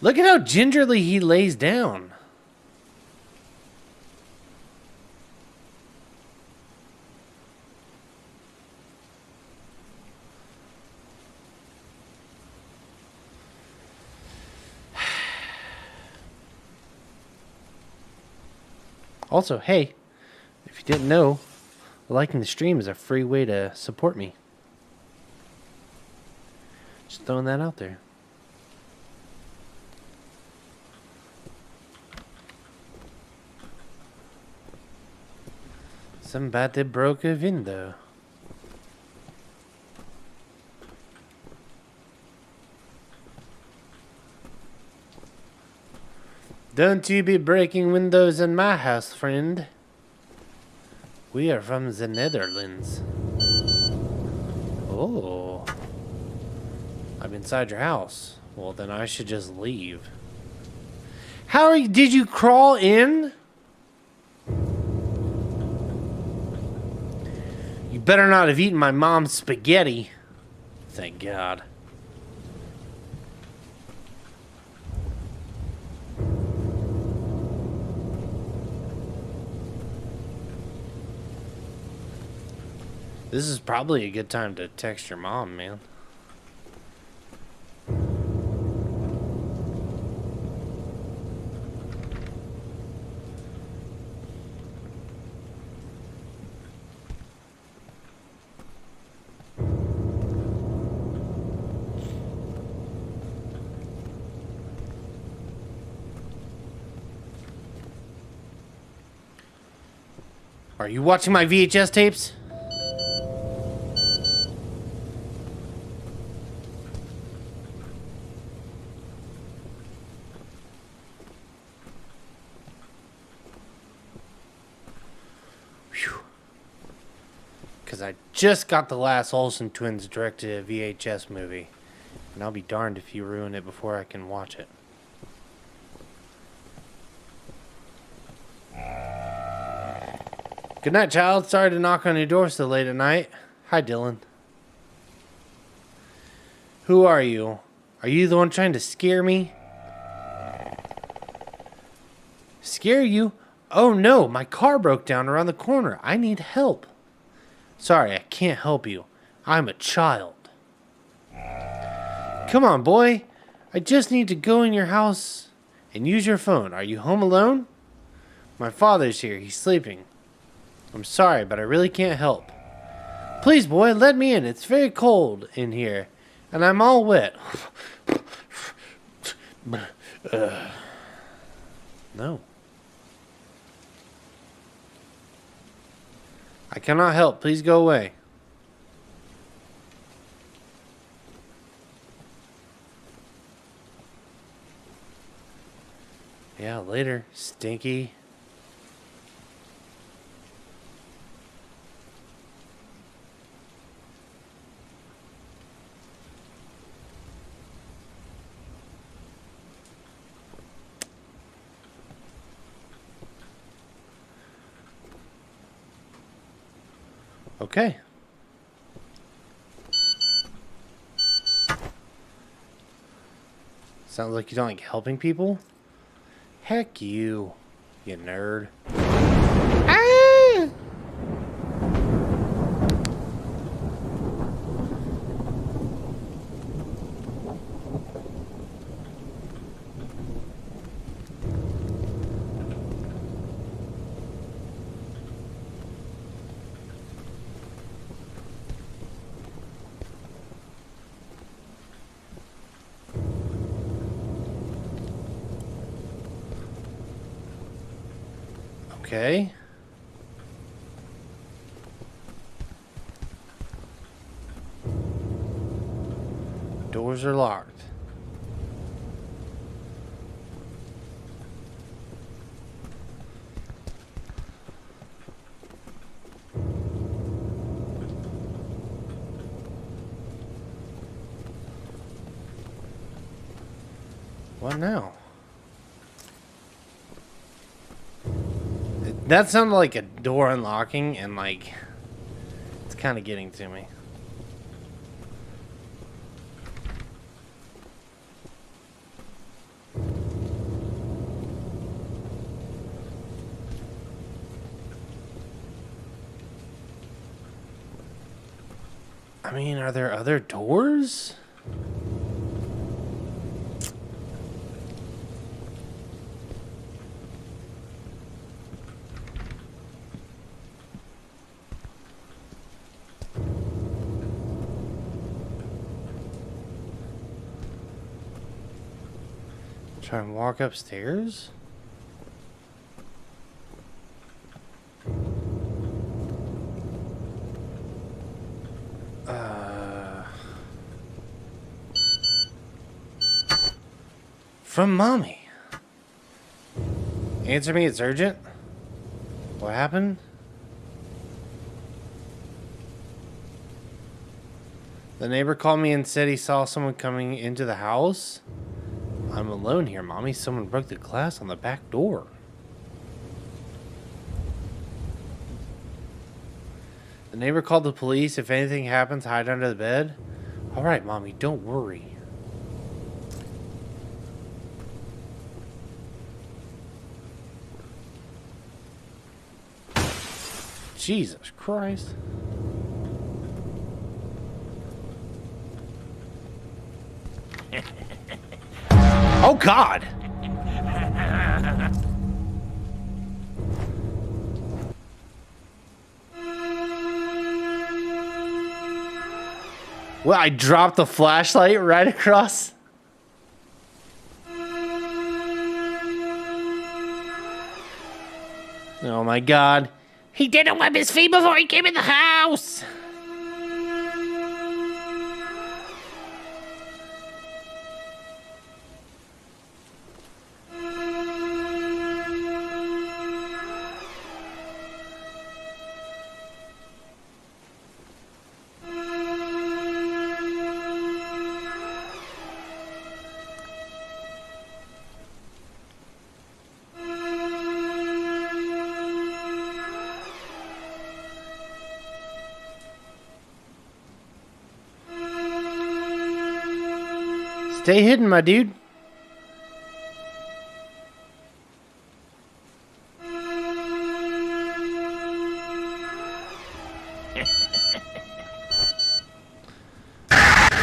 Look at how gingerly he lays down. Also, hey, if you didn't know, liking the stream is a free way to support me. Just throwing that out there. Somebody broke a window. Don't you be breaking windows in my house, friend. We are from the Netherlands. Oh. I'm inside your house. Well, then I should just leave. How are you? Did you crawl in? You better not have eaten my mom's spaghetti. Thank God. This is probably a good time to text your mom, man. Are you watching my VHS tapes? Because I just got the last Olsen twins directed VHS movie. And I'll be darned if you ruin it before I can watch it. Good night, child. Sorry to knock on your door so late at night. Hi, Dylan. Who are you? Are you the one trying to scare me? Scare you? Oh no, my car broke down around the corner. I need help. Sorry, I can't help you. I'm a child. Come on, boy. I just need to go in your house and use your phone. Are you home alone? My father's here. He's sleeping. I'm sorry, but I really can't help. Please, boy, let me in. It's very cold in here, and I'm all wet. No. I cannot help. Please go away. Yeah, later, Stinky. Okay. Sounds like you don't like helping people? Heck you nerd. Ah! Okay. Doors are locked. What now? That sounded like a door unlocking, and like it's kind of getting to me. I mean, are there other doors? Try and walk upstairs? From Mommy. Answer me, it's urgent. What happened? The neighbor called me and said he saw someone coming into the house. I'm alone here, Mommy. Someone broke the glass on the back door. The neighbor called the police. If anything happens, hide under the bed. All right, Mommy, don't worry. Jesus Christ. Oh, God. Well, I dropped the flashlight right across. Oh, my God. He didn't wipe his feet before he came in the house. Stay hidden, my dude.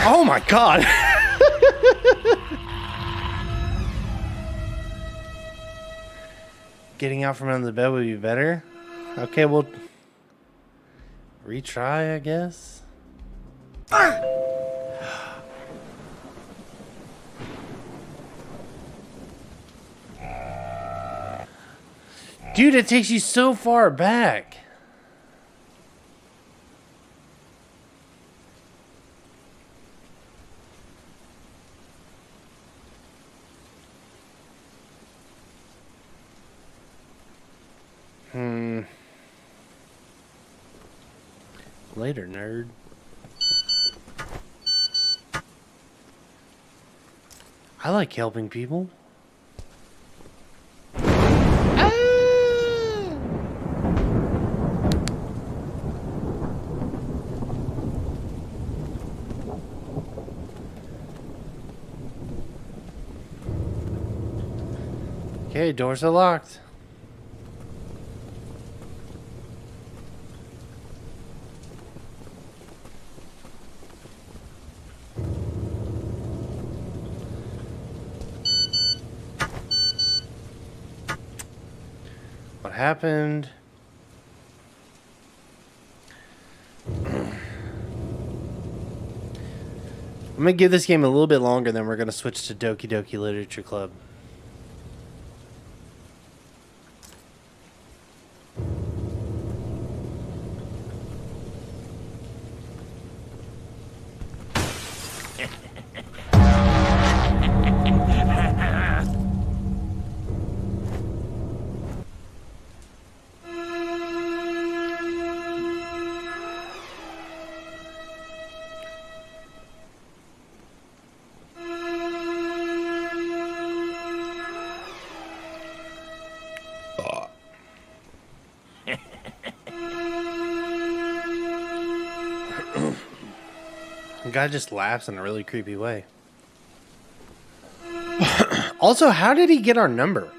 Oh my God. Getting out from under the bed would be better. Okay, we'll retry, I guess. Dude, it takes you so far back. Later, nerd. I like helping people. Okay, doors are locked. What happened? I'm gonna give this game a little bit longer, then we're gonna switch to Doki Doki Literature Club. The guy just laughs in a really creepy way. Also, how did he get our number?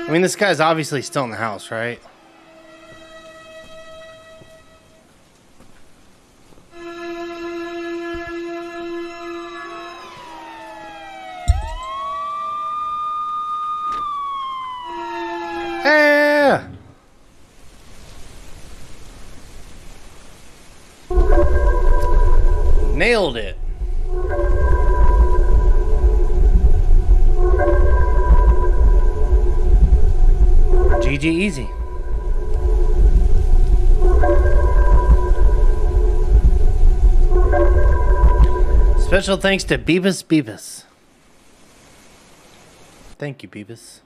I mean, this guy's obviously still in the house, right? Yeah! Nailed it. GG easy. Special thanks to Beavis. Thank you, Beavis.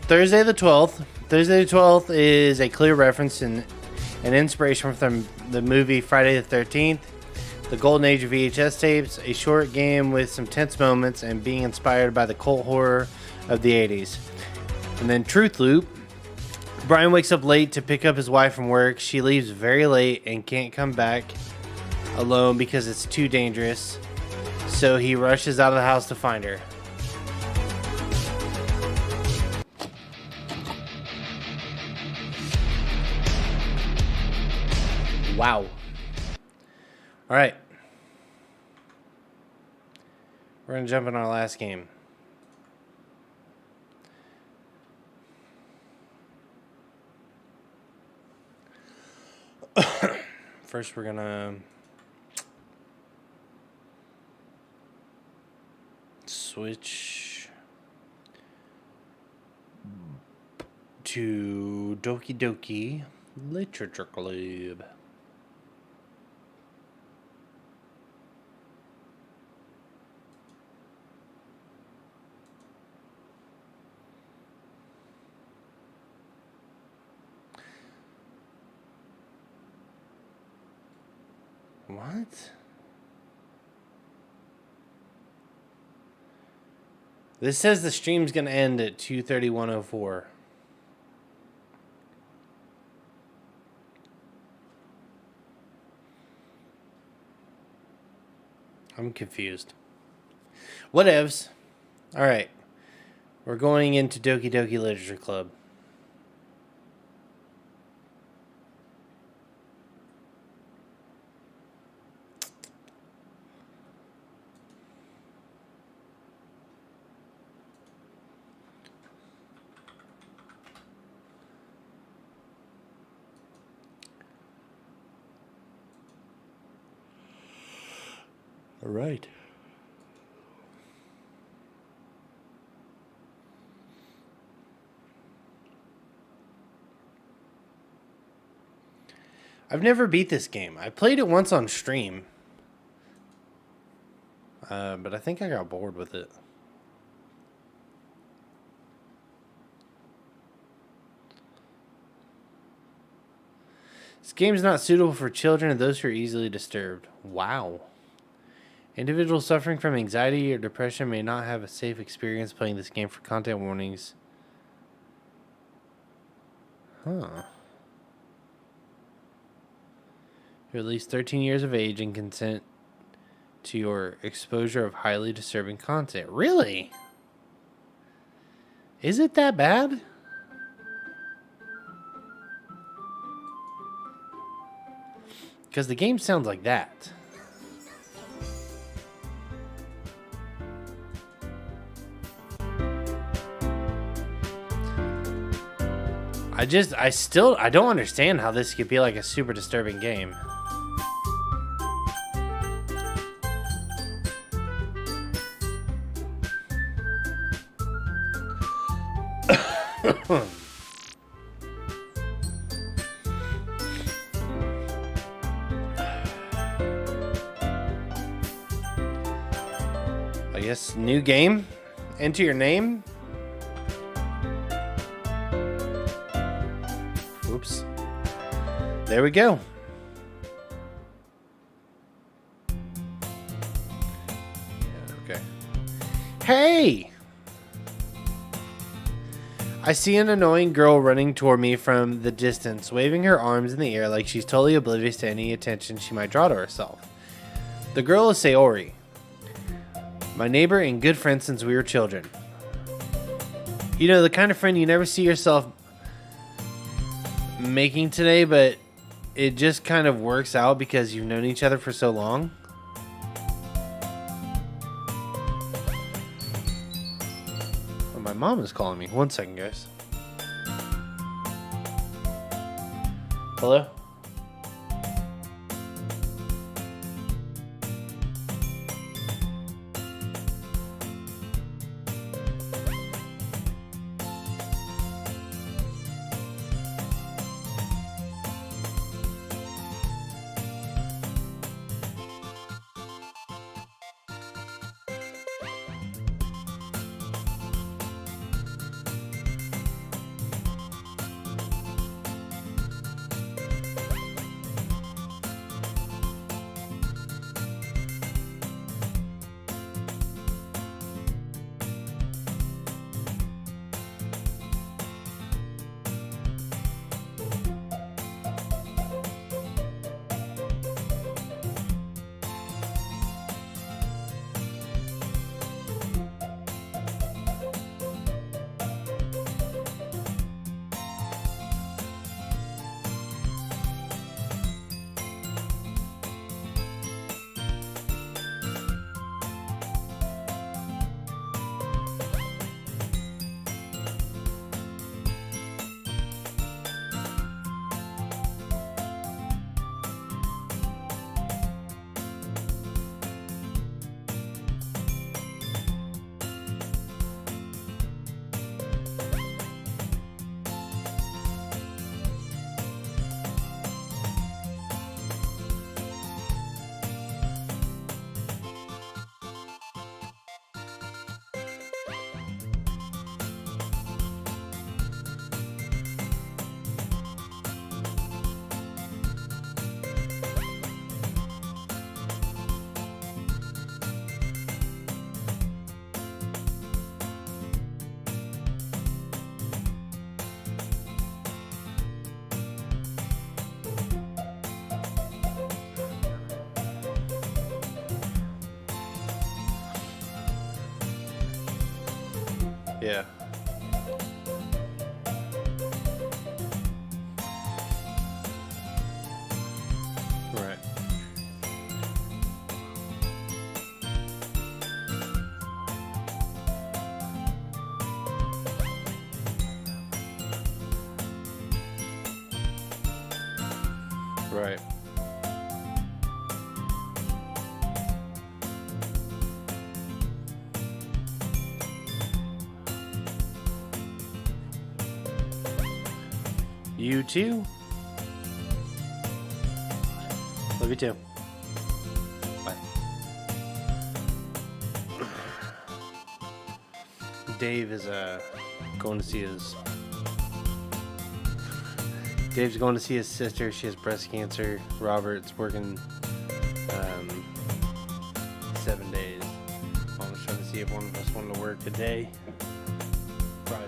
Thursday the 12th. Thursday the 12th is a clear reference and an inspiration from the movie Friday the 13th, the golden age of VHS tapes, a short game with some tense moments, and being inspired by the cult horror of the 80s. And then Truth Loop. Brian wakes up late to pick up his wife from work. She leaves very late and can't come back alone because it's too dangerous. So he rushes out of the house to find her. Wow. All right. We're going to jump in our last game. First, we're going to switch to Doki Doki Literature Club. What? This says the stream's gonna end at 2:31:04. I'm confused. Whatevs. Alright. We're going into Doki Doki Literature Club. All right. I've never beat this game. I played it once on stream. But I think I got bored with it. This game is not suitable for children and those who are easily disturbed. Wow. Individuals suffering from anxiety or depression may not have a safe experience playing this game for content warnings. Huh. You're at least 13 years of age and consent to your exposure of highly disturbing content. Really? Is it that bad? Because the game sounds like that. I don't understand how this could be like a super disturbing game. I guess new game? Enter your name? Oops. There we go. Yeah, okay. Hey! I see an annoying girl running toward me from the distance, waving her arms in the air like she's totally oblivious to any attention she might draw to herself. The girl is Sayori, my neighbor and good friend since we were children. You know, the kind of friend you never see yourself making today, but it just kind of works out because you've known each other for so long. Oh, my mom is calling me. 1 second, guys. Hello? Yeah. Right. Right. You too. Love you too. Bye. Dave is going to see his. Dave's going to see his sister. She has breast cancer. Robert's working 7 days. I was trying to see if one of us wanted to work today. Friday.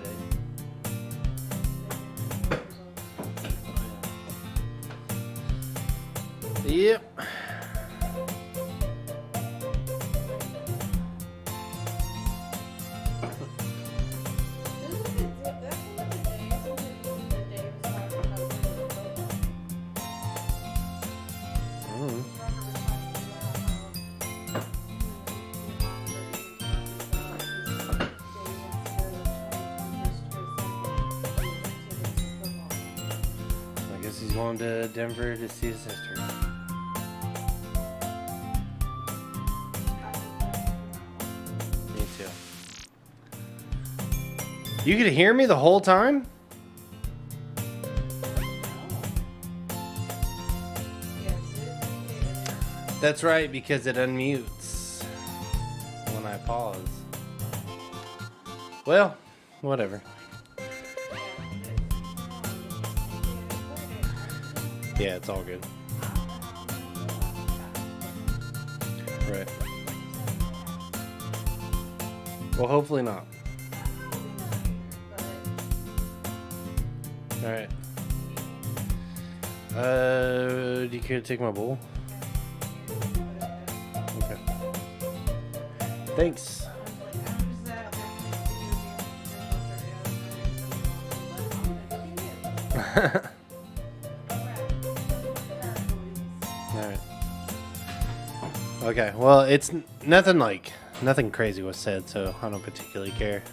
Yep. I guess he's going to Denver to see his sister. Me too. You could hear me the whole time? That's right, because it unmutes when I pause. Well, whatever. Yeah, it's all good. Right. Well, hopefully not. Alright. Do you care to take my bowl? Okay. Thanks. Alright. Okay, well, it's nothing crazy was said, so I don't particularly care.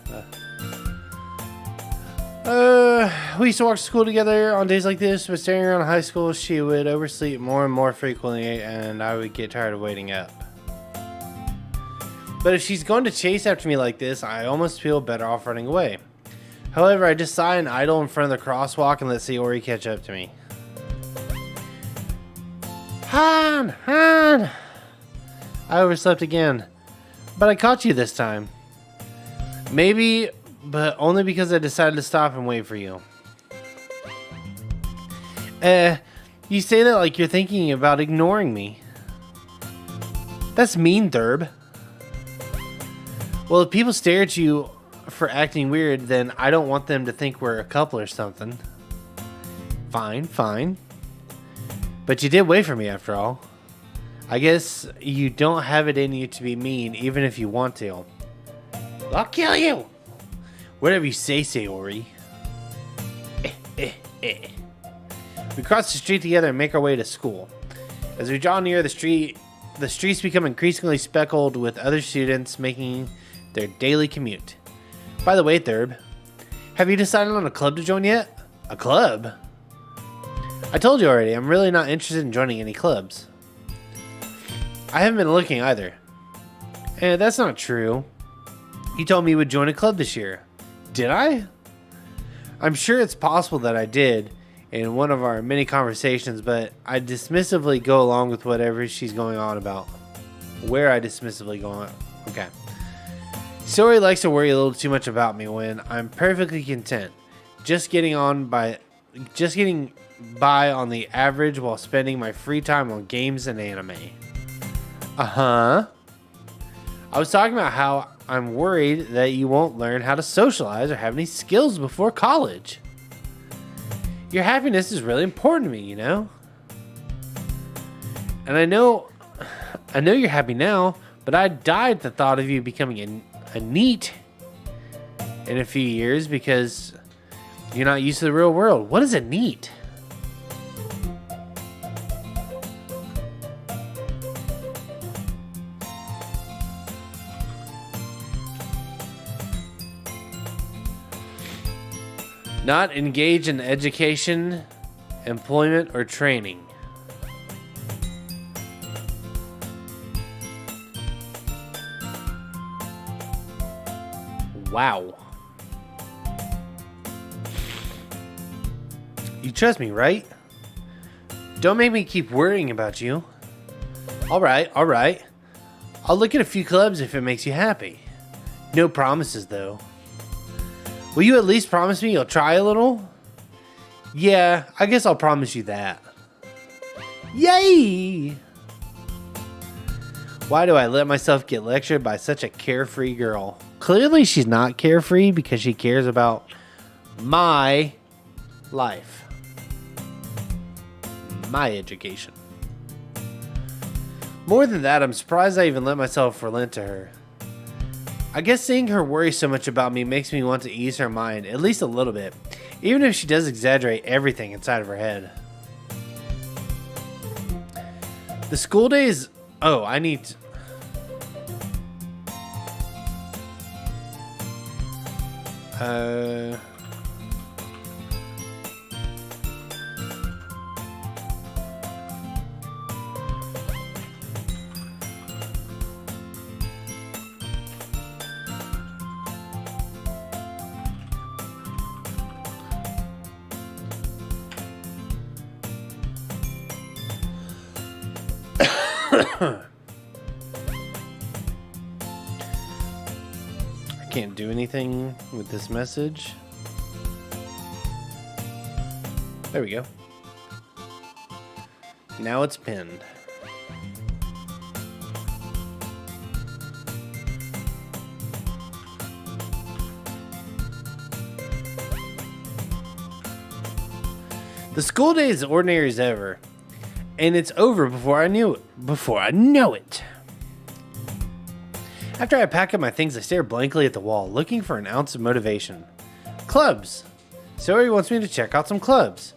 We used to walk to school together on days like this, but staring around high school, she would oversleep more and more frequently, and I would get tired of waiting up. But if she's going to chase after me like this, I almost feel better off running away. However, I just sigh and idle in front of the crosswalk and let Sayori catch up to me. Han! I overslept again. But I caught you this time. Maybe, but only because I decided to stop and wait for you. You say that like you're thinking about ignoring me. That's mean, Thurb. Well, if people stare at you for acting weird, then I don't want them to think we're a couple or something. Fine. But you did wait for me after all. I guess you don't have it in you to be mean, even if you want to. I'll kill you! Whatever you say, Sayori. We cross the street together and make our way to school. As we draw near the streets become increasingly speckled with other students making their daily commute. By the way, Thurb, have you decided on a club to join yet? A club? I told you already, I'm really not interested in joining any clubs. I haven't been looking either. That's not true. You told me you would join a club this year. Did I? I'm sure it's possible that I did in one of our many conversations, but I dismissively go along with whatever she's going on about. Where I dismissively go on. Okay. Sayori likes to worry a little too much about me when I'm perfectly content. Just getting by on the average while spending my free time on games and anime. I was talking about how I'm worried that you won't learn how to socialize or have any skills before college. Your happiness is really important to me, you know? And I know you're happy now, but I died at the thought of you becoming a NEET in a few years because you're not used to the real world. What does it need? Not engage in education, employment, or training. Wow. You trust me, right? Don't make me keep worrying about you. Alright. I'll look at a few clubs if it makes you happy. No promises, though. Will you at least promise me you'll try a little? Yeah, I guess I'll promise you that. Yay! Why do I let myself get lectured by such a carefree girl? Clearly she's not carefree because she cares about my life. My education. More than that, I'm surprised I even let myself relent to her. I guess seeing her worry so much about me makes me want to ease her mind, at least a little bit, even if she does exaggerate everything inside of her head. The school days... Oh, I need to... I can't do anything with this message. There we go. Now it's pinned. The school day is ordinary as ever. And it's over before I know it. After I pack up my things, I stare blankly at the wall, looking for an ounce of motivation. Clubs. Saori wants me to check out some clubs.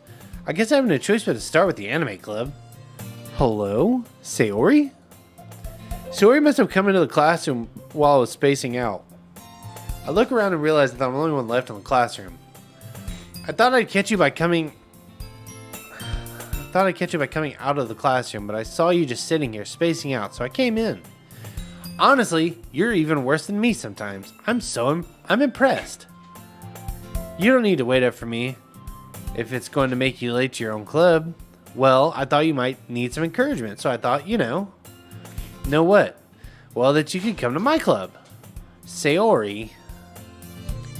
I guess I have no choice but to start with the anime club. Hello? Saori? Saori must have come into the classroom while I was spacing out. I look around and realize that I'm the only one left in the classroom. I thought I'd catch you by coming out of the classroom, but I saw you just sitting here spacing out, so I came in. Honestly, you're even worse than me sometimes. I'm impressed. You don't need to wait up for me if it's going to make you late to your own club. Well, I thought you might need some encouragement, so I thought, know what? Well, that you could come to my club. Saori.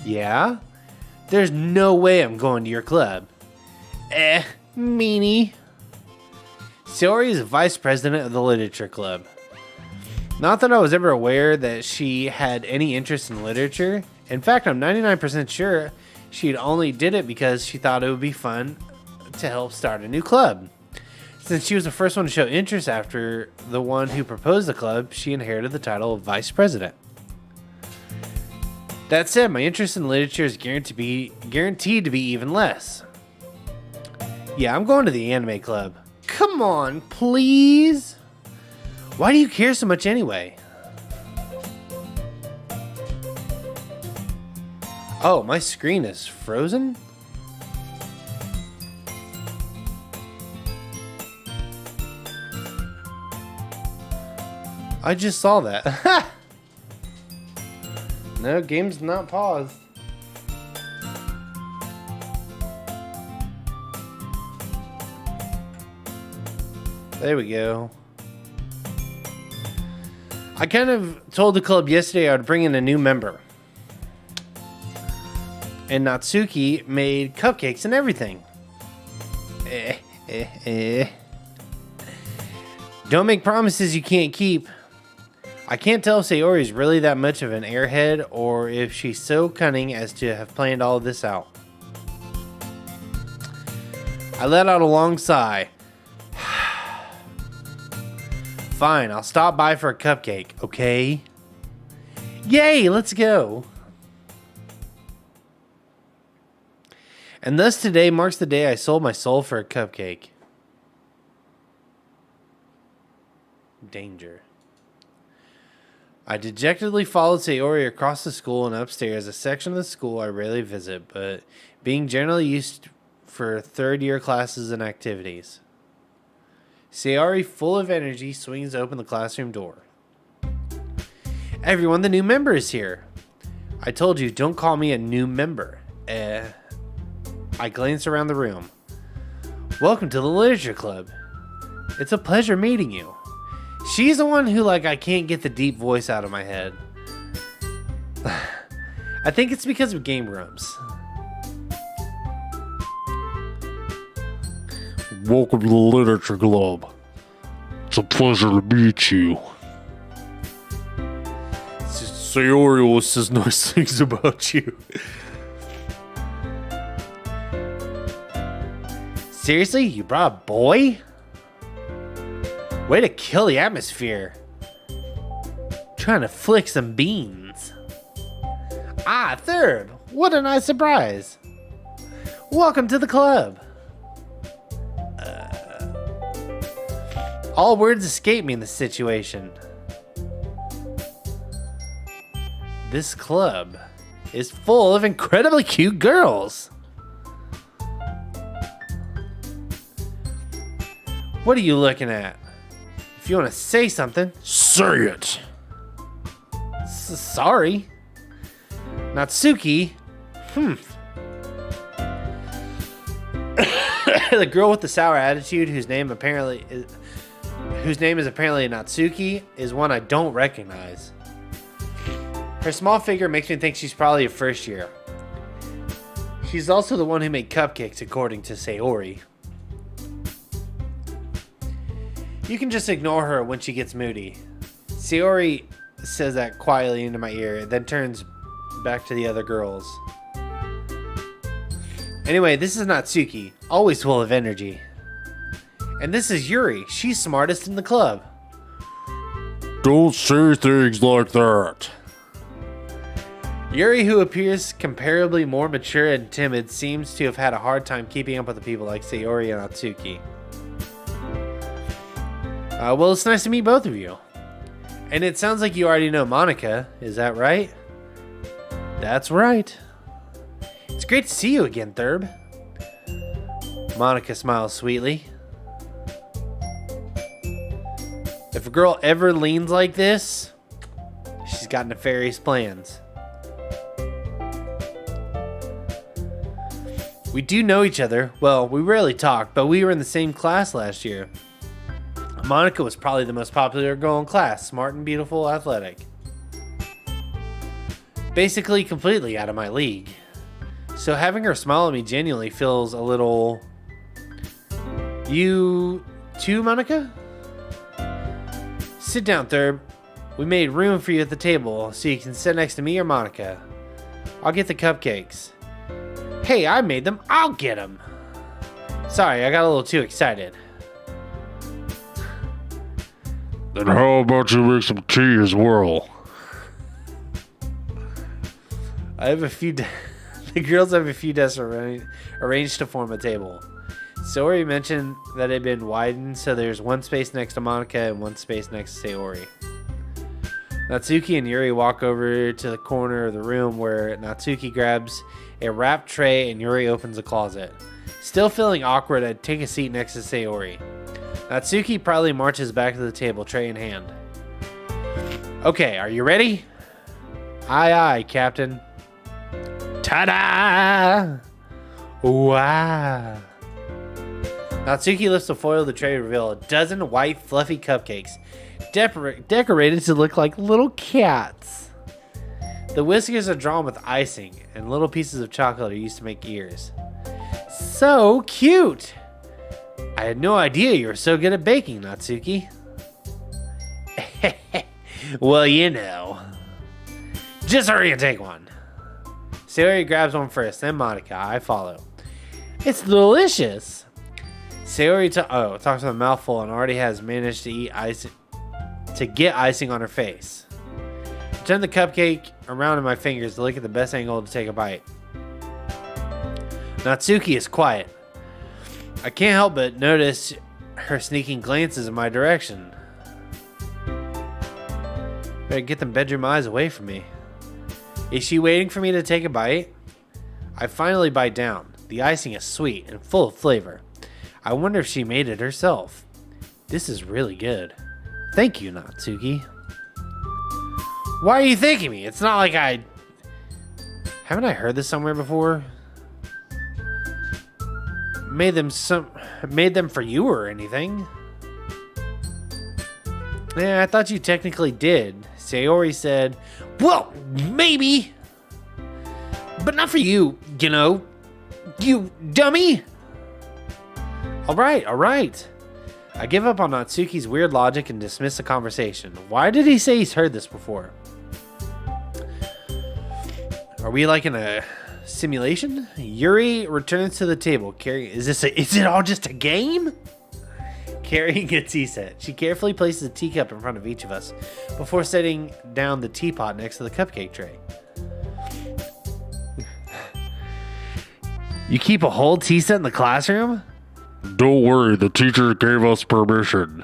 Yeah? There's no way I'm going to your club. Meanie. Saori is vice president of the literature club. Not that I was ever aware that she had any interest in literature. In fact, I'm 99% sure she only did it because she thought it would be fun to help start a new club. Since she was the first one to show interest after the one who proposed the club, she inherited the title of vice president. That said, my interest in literature is guaranteed to be even less. Yeah, I'm going to the anime club. Come on, please. Why do you care so much anyway? Oh, my screen is frozen? I just saw that. No, game's not paused. There we go. I kind of told the club yesterday I would bring in a new member. And Natsuki made cupcakes and everything. Don't make promises you can't keep. I can't tell if Saori is really that much of an airhead or if she's so cunning as to have planned all of this out. I let out a long sigh. Fine, I'll stop by for a cupcake, okay? Yay, let's go. And thus today marks the day I sold my soul for a cupcake. Danger. I dejectedly followed Sayori across the school and upstairs, a section of the school I rarely visit, but being generally used for third-year classes and activities. Sayori, full of energy, swings open the classroom door. Everyone, the new member is here. I told you, don't call me a new member. I glance around the room. Welcome to the Literature Club. It's a pleasure meeting you. She's the one who, I can't get the deep voice out of my head. I think it's because of Game Grumps. Welcome to the Literature Club. It's a pleasure to meet you. Sayori says nice things about you. Seriously? You brought a boy? Way to kill the atmosphere. Trying to flick some beans. Ah, Thurb. What a nice surprise. Welcome to the club. All words escape me in this situation. This club is full of incredibly cute girls. What are you looking at? If you want to say something, Say it. sorry. Natsuki. The girl with the sour attitude whose name is apparently Natsuki is one I don't recognize. Her small figure makes me think she's probably a first year. She's also the one who made cupcakes, according to Sayori. You can just ignore her when she gets moody. Sayori says that quietly into my ear, then turns back to the other girls. Anyway, this is Natsuki, always full of energy. And this is Yuri, she's smartest in the club. Don't say things like that. Yuri, who appears comparably more mature and timid, seems to have had a hard time keeping up with the people like Sayori and Natsuki. Well, it's nice to meet both of you. And it sounds like you already know Monica, is that right? That's right. It's great to see you again, Thurb. Monica smiles sweetly. If a girl ever leans like this, she's got nefarious plans. We do know each other. Well, we rarely talk, but we were in the same class last year. Monica was probably the most popular girl in class, smart and beautiful, athletic. Basically completely out of my league. So having her smile at me genuinely feels a little... You too, Monica? Sit down, Thurb. We made room for you at the table so you can sit next to me or Monica. I'll get the cupcakes. Hey, I made them. I'll get them. Sorry, I got a little too excited. Then how about you make some tea as well? I have a few... The girls have a few desks arranged to form a table. Sayori mentioned that it had been widened, so there's one space next to Monica and one space next to Sayori. Natsuki and Yuri walk over to the corner of the room where Natsuki grabs a wrapped tray and Yuri opens a closet. Still feeling awkward, I take a seat next to Sayori. Natsuki proudly marches back to the table, tray in hand. Okay, are you ready? Aye, aye, Captain. Ta-da! Wow. Natsuki lifts the foil of the tray to reveal a dozen white, fluffy cupcakes, decorated to look like little cats. The whiskers are drawn with icing, and little pieces of chocolate are used to make ears. So cute! I had no idea you were so good at baking, Natsuki. Well, you know. Just hurry and take one. Sayori grabs one first, then Monica. I follow. It's delicious. Sayori talks with a mouthful and already has managed to get icing on her face. I turn the cupcake around in my fingers to look at the best angle to take a bite. Natsuki is quiet. I can't help but notice her sneaking glances in my direction. Better get them bedroom eyes away from me. Is she waiting for me to take a bite? I finally bite down. The icing is sweet and full of flavor. I wonder if she made it herself. This is really good. Thank you, Natsuki. Why are you thanking me? It's not like I... Haven't I heard this somewhere before? Made them for you or anything? Yeah, I thought you technically did. Sayori said, well, maybe. But not for you, you know. You dummy. All right. I give up on Natsuki's weird logic and dismiss the conversation. Why did he say he's heard this before? Are we like in a simulation? Yuri returns to the table. Is it all just a game? Carrying a tea set. She carefully places a teacup in front of each of us before setting down the teapot next to the cupcake tray. You keep a whole tea set in the classroom? Don't worry, the teacher gave us permission.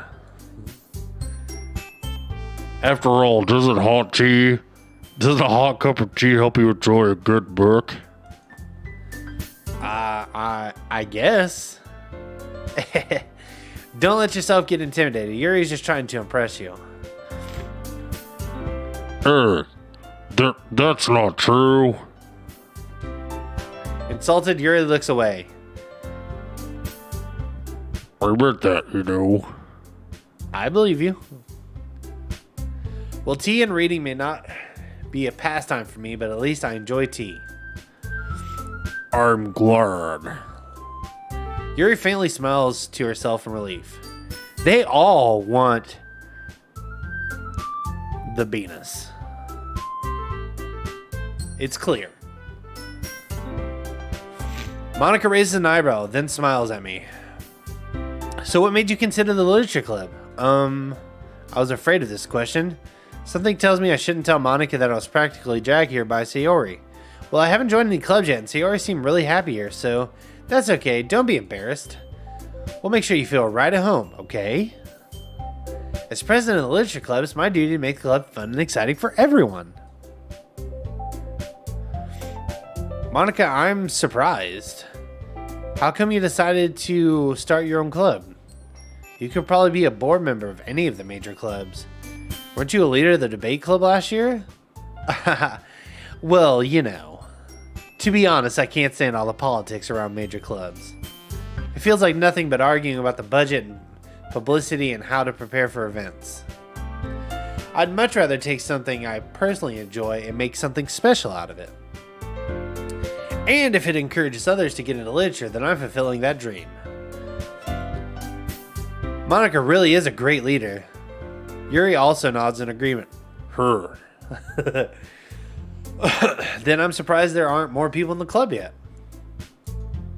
After all, doesn't a hot cup of tea help you enjoy a good book? I guess. Don't let yourself get intimidated. Yuri's just trying to impress you. That's not true. Insulted, Yuri looks away. I meant that, you know. I believe you. Well, tea and reading may not be a pastime for me, but at least I enjoy tea. I'm glad. Yuri faintly smiles to herself in relief. They all want the Venus. It's clear. Monica raises an eyebrow, then smiles at me. So what made you consider the literature club? I was afraid of this question. Something tells me I shouldn't tell Monica that I was practically dragged here by Sayori. Well, I haven't joined any clubs yet, and Sayori seemed really happy here, so that's okay. Don't be embarrassed. We'll make sure you feel right at home, okay? As president of the literature club, it's my duty to make the club fun and exciting for everyone. Monica, I'm surprised. How come you decided to start your own club? You could probably be a board member of any of the major clubs. Weren't you a leader of the debate club last year? Well, you know. To be honest, I can't stand all the politics around major clubs. It feels like nothing but arguing about the budget and publicity and how to prepare for events. I'd much rather take something I personally enjoy and make something special out of it. And if it encourages others to get into literature, then I'm fulfilling that dream. Monica really is a great leader. Yuri also nods in agreement. Her. Then I'm surprised there aren't more people in the club yet.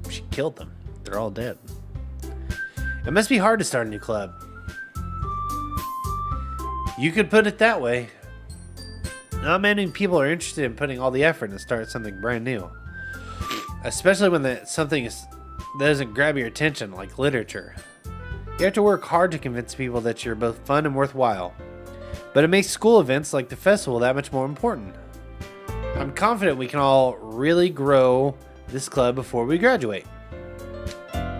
She killed them. They're all dead. It must be hard to start a new club. You could put it that way. Not many people are interested in putting all the effort to start something brand new. Especially when something doesn't grab your attention, like literature. You have to work hard to convince people that you're both fun and worthwhile. But it makes school events like the festival that much more important. I'm confident we can all really grow this club before we graduate.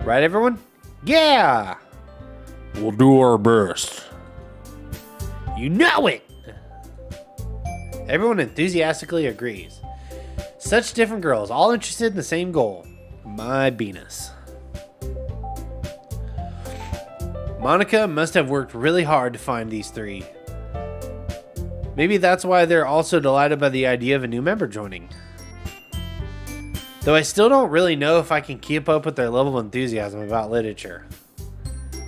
Right, everyone? Yeah! We'll do our best. You know it! Everyone enthusiastically agrees. Such different girls, all interested in the same goal. My Venus. Monica must have worked really hard to find these three. Maybe that's why they're also delighted by the idea of a new member joining. Though I still don't really know if I can keep up with their level of enthusiasm about literature.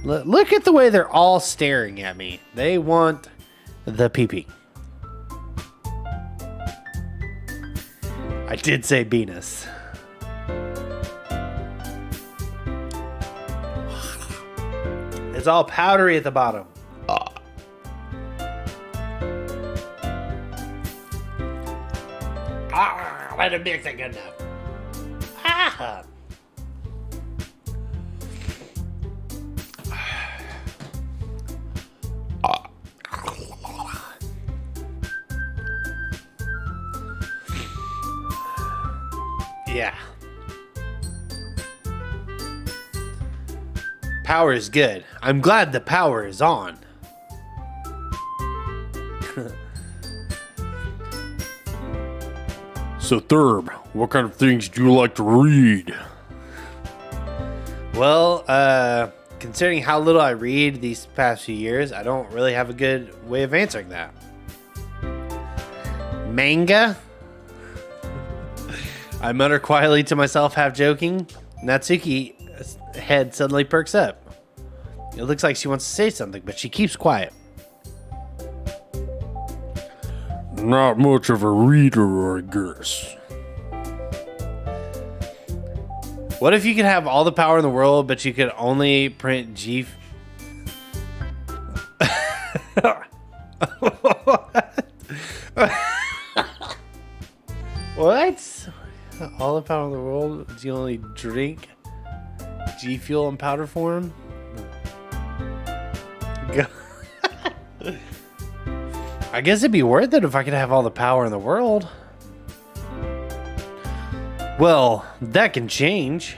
Look at the way they're all staring at me. They want the pee-pee. I did say Venus. It's all powdery at the bottom. I didn't mix it good enough. Yeah. Power is good. I'm glad the power is on. So, Thurb, what kind of things do you like to read? Well, considering how little I read these past few years, I don't really have a good way of answering that. Manga? I mutter quietly to myself, half joking. Natsuki's head suddenly perks up. It looks like she wants to say something, but she keeps quiet. Not much of a reader, I guess. What if you could have all the power in the world, but you could only print G... What? All the power in the world, but you only drink G Fuel in powder form? I guess it'd be worth it if I could have all the power in the world. Well, that can change.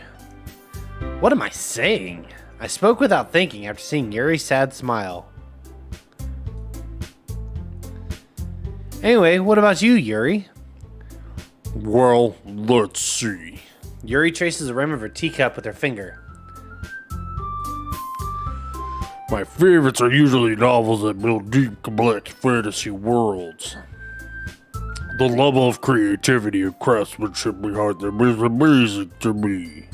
What am I saying? I spoke without thinking after seeing Yuri's sad smile. Anyway, what about you, Yuri? Well, let's see. Yuri traces the rim of her teacup with her finger. My favorites are usually novels that build deep, complex fantasy worlds. The level of creativity and craftsmanship behind them is amazing to me.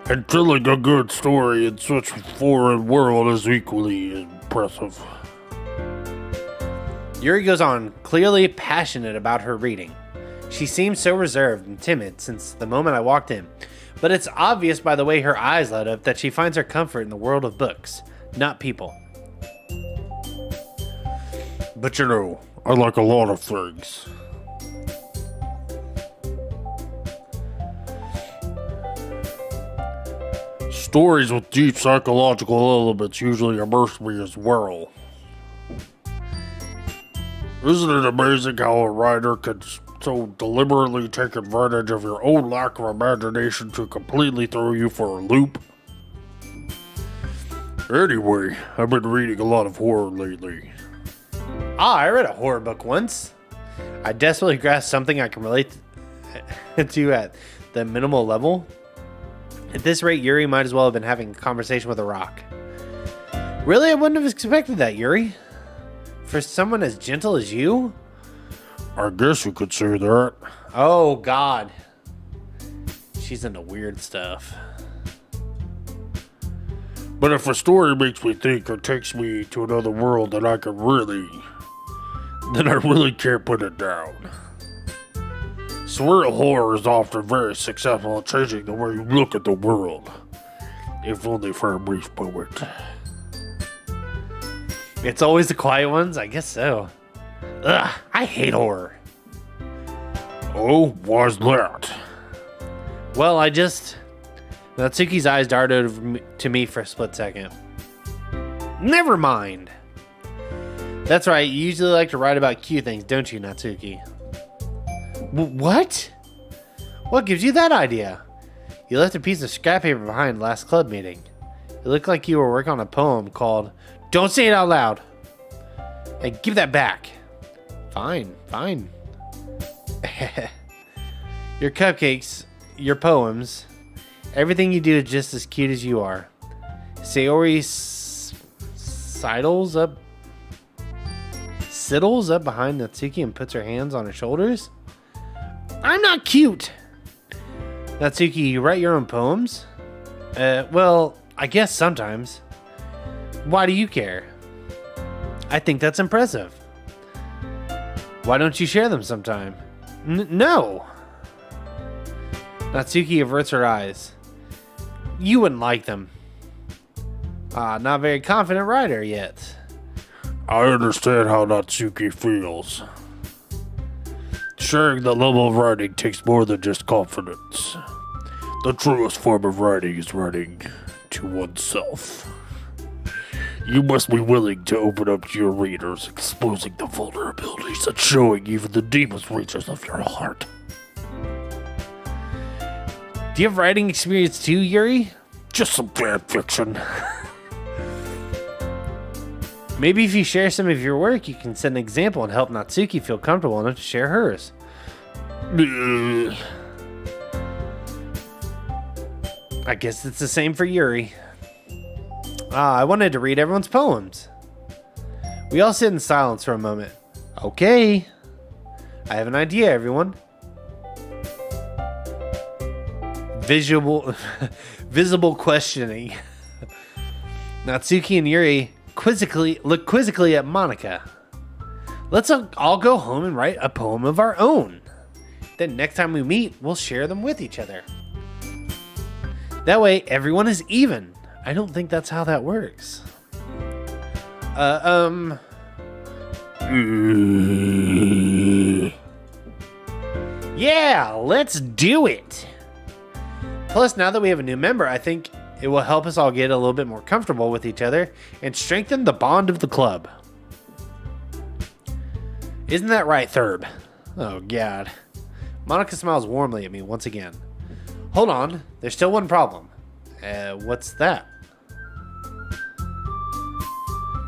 And telling a good story in such a foreign world is equally impressive. Yuri goes on, clearly passionate about her reading. She seems so reserved and timid since the moment I walked in, but it's obvious by the way her eyes light up that she finds her comfort in the world of books, not people. But you know, I like a lot of things. Stories with deep psychological elements usually immerse me as well. Isn't it amazing how a writer can so deliberately take advantage of your own lack of imagination to completely throw you for a loop? Anyway, I've been reading a lot of horror lately. I read a horror book once. I desperately grasped something I can relate to at the minimal level. At this rate, Yuri might as well have been having a conversation with a rock. Really? I wouldn't have expected that, Yuri. For someone as gentle as you? I guess you could say that. Oh, God. She's into weird stuff. But if a story makes me think or takes me to another world, then I really can't put it down. Surreal horror is often very successful at changing the way you look at the world, if only for a brief moment. It's always the quiet ones? I guess so. Ugh, I hate horror. Oh, why's that? Well, Natsuki's eyes darted over to me for a split second. Never mind. That's right, you usually like to write about cute things, don't you, Natsuki? What? What gives you that idea? You left a piece of scrap paper behind last club meeting. It looked like you were working on a poem called Don't Say It Out Loud. Hey, give that back. Fine. Your cupcakes, your poems, everything you do is just as cute as you are. Sayori sidles up behind Natsuki and puts her hands on her shoulders. I'm not cute. Natsuki, you write your own poems? Well, I guess sometimes. Why do you care? I think that's impressive. Why don't you share them sometime? No. Natsuki averts her eyes. You wouldn't like them. Not very confident writer yet. I understand how Natsuki feels. Sharing the level of writing takes more than just confidence. The truest form of writing is writing to oneself. You must be willing to open up to your readers, exposing the vulnerabilities and showing even the deepest reaches of your heart. Do you have writing experience too, Yuri? Just some fan fiction. Maybe if you share some of your work, you can set an example and help Natsuki feel comfortable enough to share hers. I guess it's the same for Yuri. I wanted to read everyone's poems. We all sit in silence for a moment. Okay. I have an idea, everyone. Visible questioning. Natsuki and Yuri look quizzically at Monica. Let's all go home and write a poem of our own. Then next time we meet, we'll share them with each other. That way, everyone is even. I don't think that's how that works. Yeah, let's do it. Plus, now that we have a new member, I think it will help us all get a little bit more comfortable with each other and strengthen the bond of the club. Isn't that right, Thurb? Oh, God. Monica smiles warmly at me once again. Hold on, there's still one problem. What's that?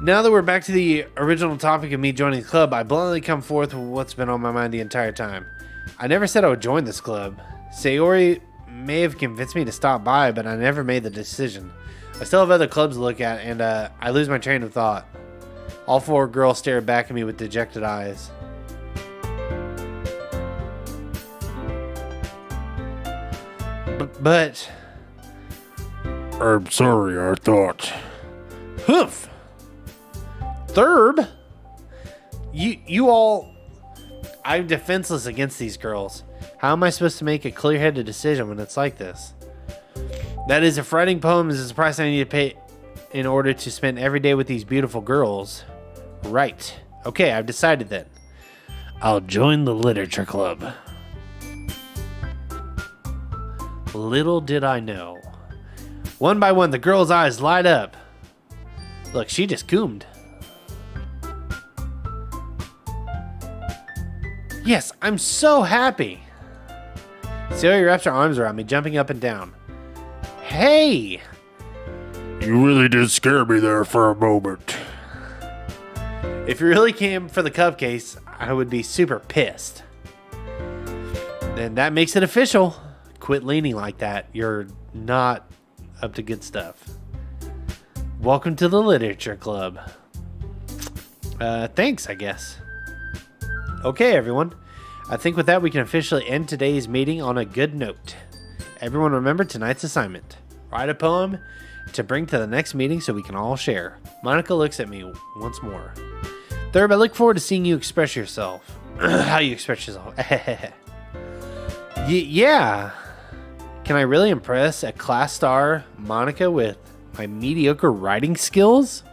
Now that we're back to the original topic of me joining the club, I bluntly come forth with what's been on my mind the entire time. I never said I would join this club. Sayori may have convinced me to stop by, but I never made the decision. I still have other clubs to look at, and I lose my train of thought. All four girls stare back at me with dejected eyes. But I'm sorry, I thought. Hoof! Thurb? You all... I'm defenseless against these girls. How am I supposed to make a clear-headed decision when it's like this? That is, if writing poems is the price I need to pay in order to spend every day with these beautiful girls. Right. Okay, I've decided then. I'll join the literature club. Little did I know. One by one, the girl's eyes light up. Look, she just coomed. Yes, I'm so happy. Sayori wraps her arms around me, jumping up and down. Hey! You really did scare me there for a moment. If you really came for the cupcakes, I would be super pissed. And that makes it official. Quit leaning like that. You're not up to good stuff. Welcome to the literature club. Thanks, I guess. Okay, everyone. I think with that, we can officially end today's meeting on a good note. Everyone remember tonight's assignment. Write a poem to bring to the next meeting so we can all share. Monica looks at me once more. Thurb, I look forward to seeing you express yourself. How you express yourself. Yeah. Can I really impress a class star Monica with my mediocre writing skills?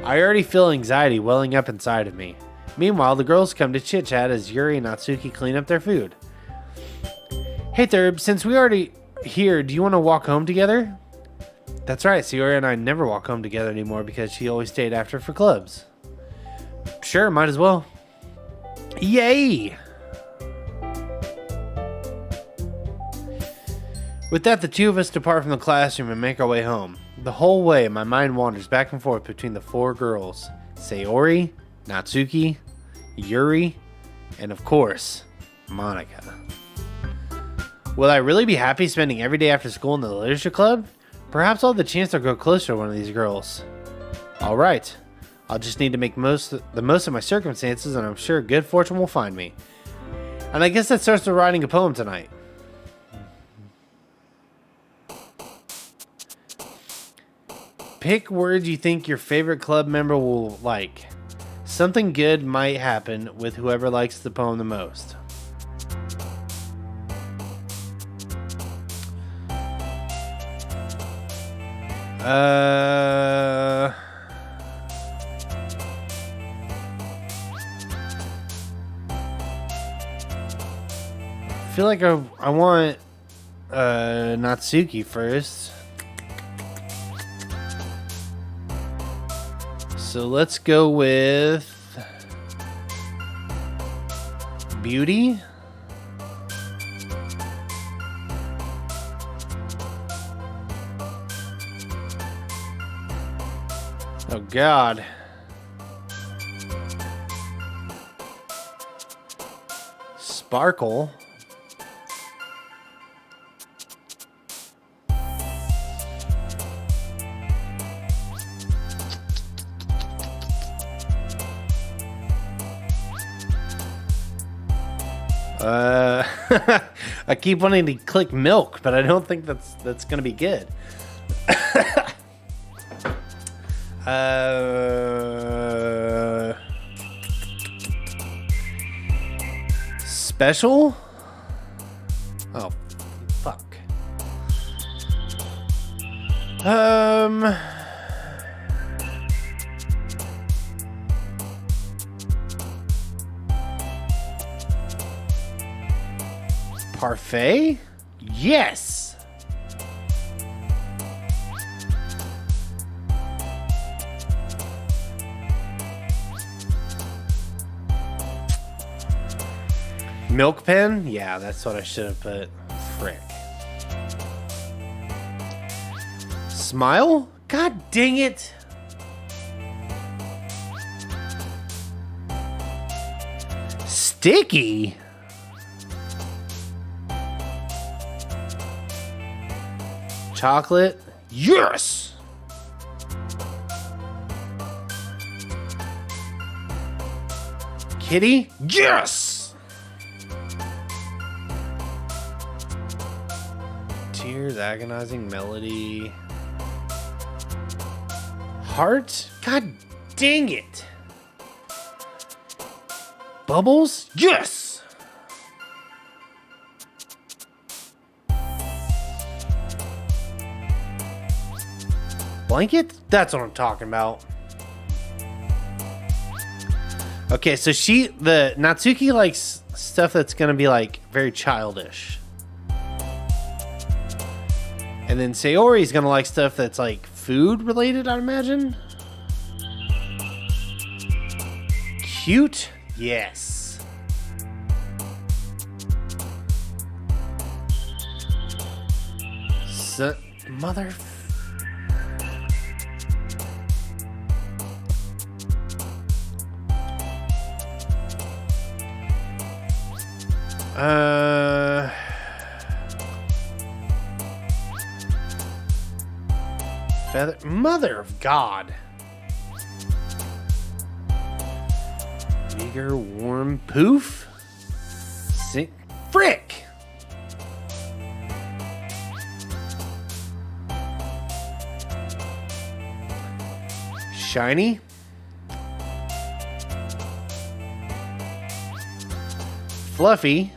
I already feel anxiety welling up inside of me. Meanwhile, the girls come to chit-chat as Yuri and Natsuki clean up their food. Hey Thurb, since we already here, do you want to walk home together? That's right, Sayori and I never walk home together anymore because she always stayed after for clubs. Sure, might as well. Yay! With that, the two of us depart from the classroom and make our way home. The whole way, my mind wanders back and forth between the four girls. Sayori, Natsuki, Yuri, and of course, Monica. Will I really be happy spending every day after school in the literature club? Perhaps I'll have the chance to grow closer to one of these girls. Alright, I'll just need to make the most of my circumstances, and I'm sure good fortune will find me. And I guess that starts with writing a poem tonight. Pick words you think your favorite club member will like. Something good might happen with whoever likes the poem the most. I feel like I want Natsuki first. So let's go with Beauty. Oh, God. Sparkle. I keep wanting to click milk, but I don't think that's gonna be good. Special? Oh, fuck. Parfait? Yes! Milk pen? Yeah, that's what I should have put. Frick. Smile? God dang it! Sticky? Chocolate? Yes! Kitty? Yes! Tears, agonizing melody. Heart? God dang it! Bubbles? Yes! Blanket? That's what I'm talking about. Okay, so the Natsuki likes stuff that's gonna be like very childish. And then Sayori's gonna like stuff that's like food related, I'd imagine. Cute? Yes. Mother. Feather. Mother of God. Meager, warm, poof. Frick. Shiny. Fluffy.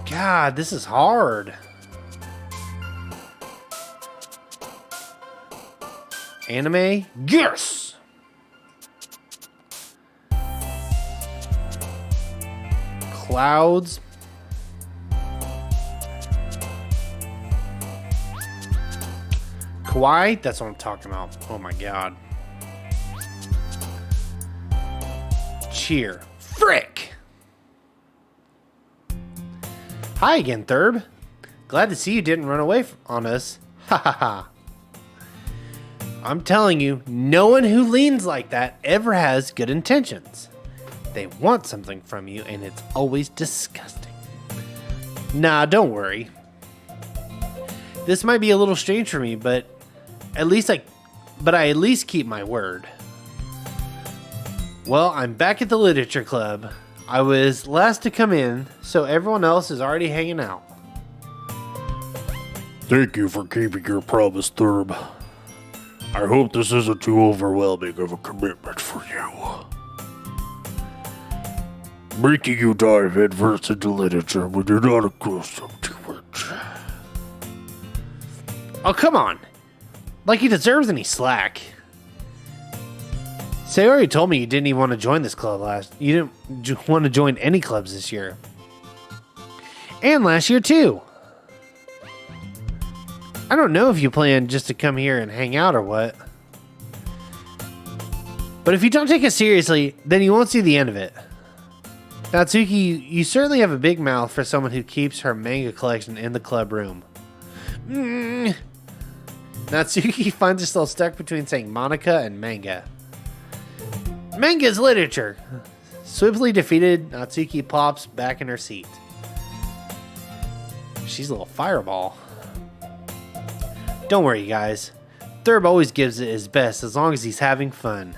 God, this is hard. Anime? Yes! Clouds. Kawaii? That's what I'm talking about. Oh my God. Cheer. Frick! Hi again, Thurb. Glad to see you didn't run away on us. Ha ha ha. I'm telling you, no one who leans like that ever has good intentions. They want something from you, and it's always disgusting. Nah, don't worry. This might be a little strange for me, but I at least keep my word. Well, I'm back at the literature club. I was last to come in, so everyone else is already hanging out. Thank you for keeping your promise, Thurb. I hope this isn't too overwhelming of a commitment for you. Making you dive headfirst into literature when you're not accustomed to it. Oh, come on. Like he deserves any slack. Sayori told me you didn't even want to join this club You didn't want to join any clubs this year. And last year, too. I don't know if you plan just to come here and hang out or what. But if you don't take it seriously, then you won't see the end of it. Natsuki, you certainly have a big mouth for someone who keeps her manga collection in the club room. Natsuki finds herself stuck between saying Monica and manga. Manga is literature. Swiftly defeated, Natsuki plops back in her seat. She's a little fireball. Don't worry, guys. Thurb always gives it his best as long as he's having fun.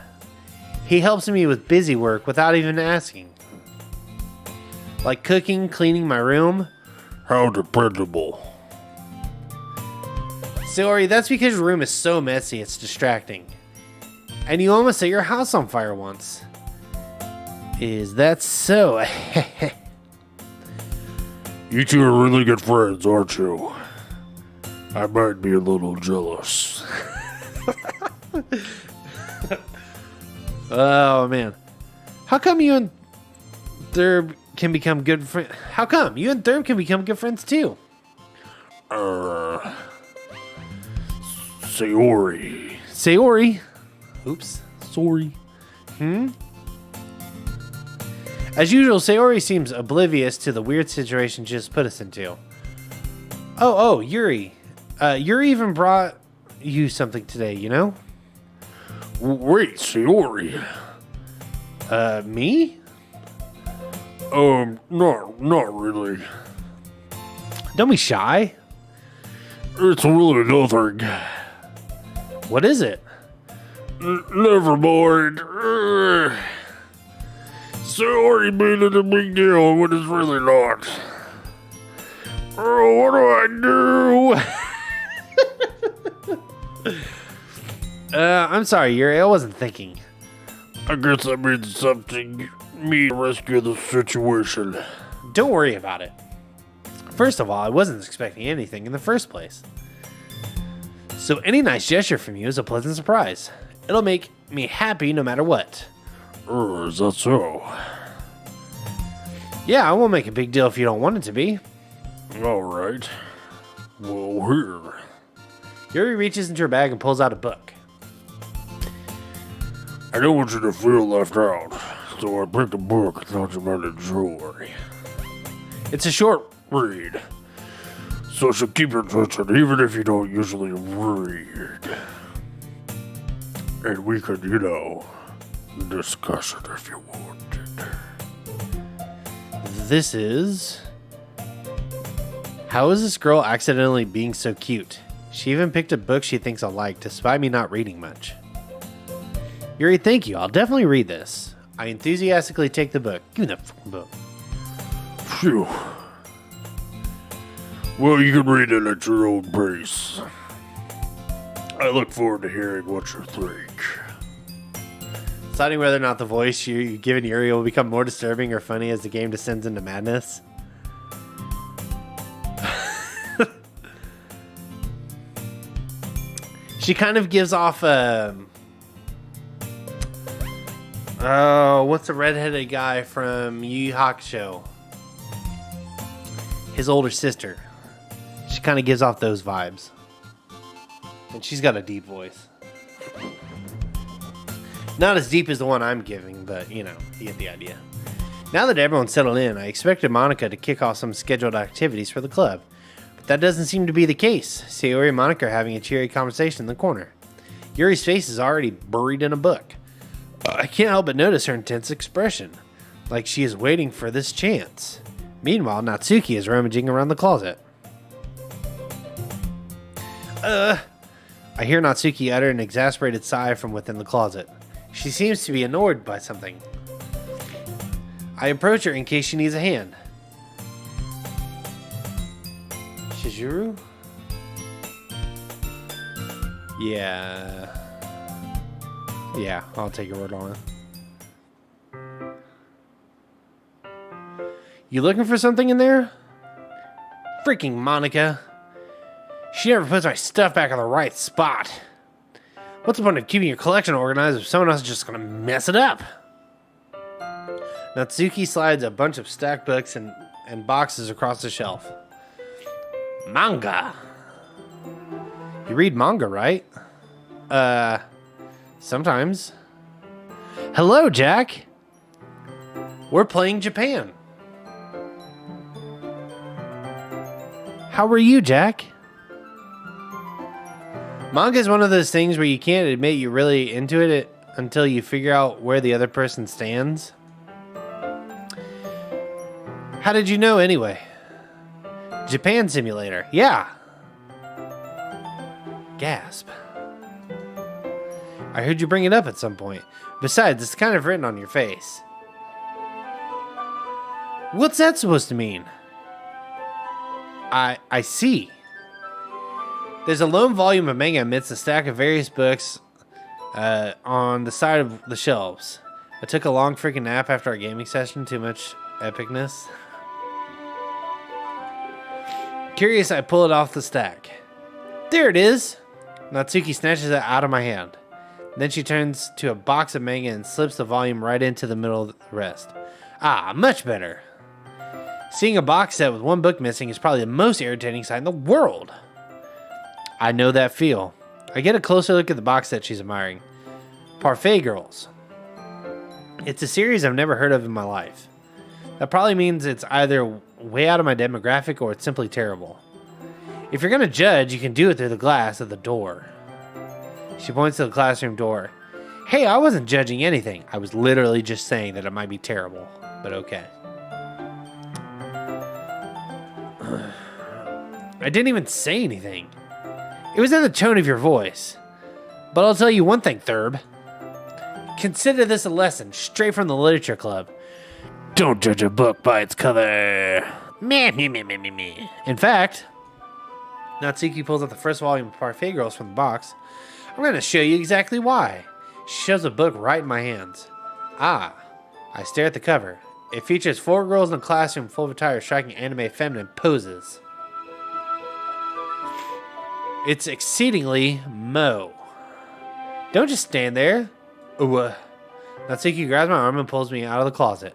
He helps me with busy work without even asking. Like cooking, cleaning my room. How dependable. Sayori, that's because your room is so messy it's distracting. And you almost set your house on fire once. Is that so? You two are really good friends, aren't you? I might be a little jealous. Oh, man. How come you and Thurb can become good friends? How come you and Thurb can become good friends too? Sayori. Sayori? Oops. Sorry. As usual, Sayori seems oblivious to the weird situation she just put us into. Oh, Yuri. Yuri even brought you something today, you know? Wait, Sayori. Me? Not really. Don't be shy. It's really nothing. What is it? Never mind. Sayori made it a big deal when it's really not. Oh, what do I do? I'm sorry, Yuri. I wasn't thinking. I guess that means something. Me to rescue the situation. Don't worry about it. First of all, I wasn't expecting anything in the first place. So any nice gesture from you is a pleasant surprise. It'll make me happy no matter what. Is that so? Yeah, I won't make a big deal if you don't want it to be. Alright. Well, here. Yuri reaches into her bag and pulls out a book. I don't want you to feel left out, so I picked a book I thought you might enjoy. It's a short Read. So she'll keep your attention even if you don't usually read. And we could, discuss it if you wanted. This is... How is this girl accidentally being so cute? She even picked a book she thinks I'll like, despite me not reading much. Yuri, thank you. I'll definitely read this. I enthusiastically take the book. Give me that fucking book. Phew. Well, you can read it at your own pace. I look forward to hearing what you think. Deciding whether or not the voice you're giving Yuri will become more disturbing or funny as the game descends into madness. She kind of gives off what's the redheaded guy from Yu Yu Hakusho? His older sister. She kind of gives off those vibes. And she's got a deep voice. Not as deep as the one I'm giving, but, you get the idea. Now that everyone's settled in, I expected Monica to kick off some scheduled activities for the club. But that doesn't seem to be the case. Sayori and Monica are having a cheery conversation in the corner. Yuri's face is already buried in a book. I can't help but notice her intense expression, like she is waiting for this chance. Meanwhile, Natsuki is rummaging around the closet. I hear Natsuki utter an exasperated sigh from within the closet. She seems to be annoyed by something. I approach her in case she needs a hand. Shizuru? Yeah, I'll take your word on it. You looking for something in there? Freaking Monica. She never puts my stuff back on the right spot. What's the point of keeping your collection organized if someone else is just gonna mess it up? Natsuki slides a bunch of stacked books and boxes across the shelf. Manga. You read manga, right? Sometimes. Hello, Jack. We're playing Japan. How are you, Jack? Manga is one of those things where you can't admit you're really into it until you figure out where the other person stands. How did you know anyway? Japan Simulator. Yeah. Gasp. I heard you bring it up at some point. Besides, it's kind of written on your face. What's that supposed to mean? I see. There's a lone volume of manga amidst a stack of various books on the side of the shelves. I took a long freaking nap after our gaming session. Too much epicness. Curious, I pull it off the stack. There it is. Natsuki snatches it out of my hand. Then she turns to a box of manga and slips the volume right into the middle of the rest. Ah, much better. Seeing a box set with one book missing is probably the most irritating sight in the world. I know that feel. I get a closer look at the box set she's admiring. Parfait Girls. It's a series I've never heard of in my life. That probably means it's either way out of my demographic or it's simply terrible. If you're going to judge, you can do it through the glass of the door. She points to the classroom door. Hey, I wasn't judging anything. I was literally just saying that it might be terrible, but okay. I didn't even say anything. It was in the tone of your voice. But I'll tell you one thing, Thurb. Consider this a lesson straight from the literature club. Don't judge a book by its cover. Meh, meh, meh, meh, meh, meh. In fact, Natsuki pulls out the first volume of Parfait Girls from the box. I'm going to show you exactly why. She shoves a book right in my hands. Ah, I stare at the cover. It features 4 girls in a classroom full of attire striking anime feminine poses. It's exceedingly Mo. Don't just stand there. Ooh. Natsuki grabs my arm and pulls me out of the closet.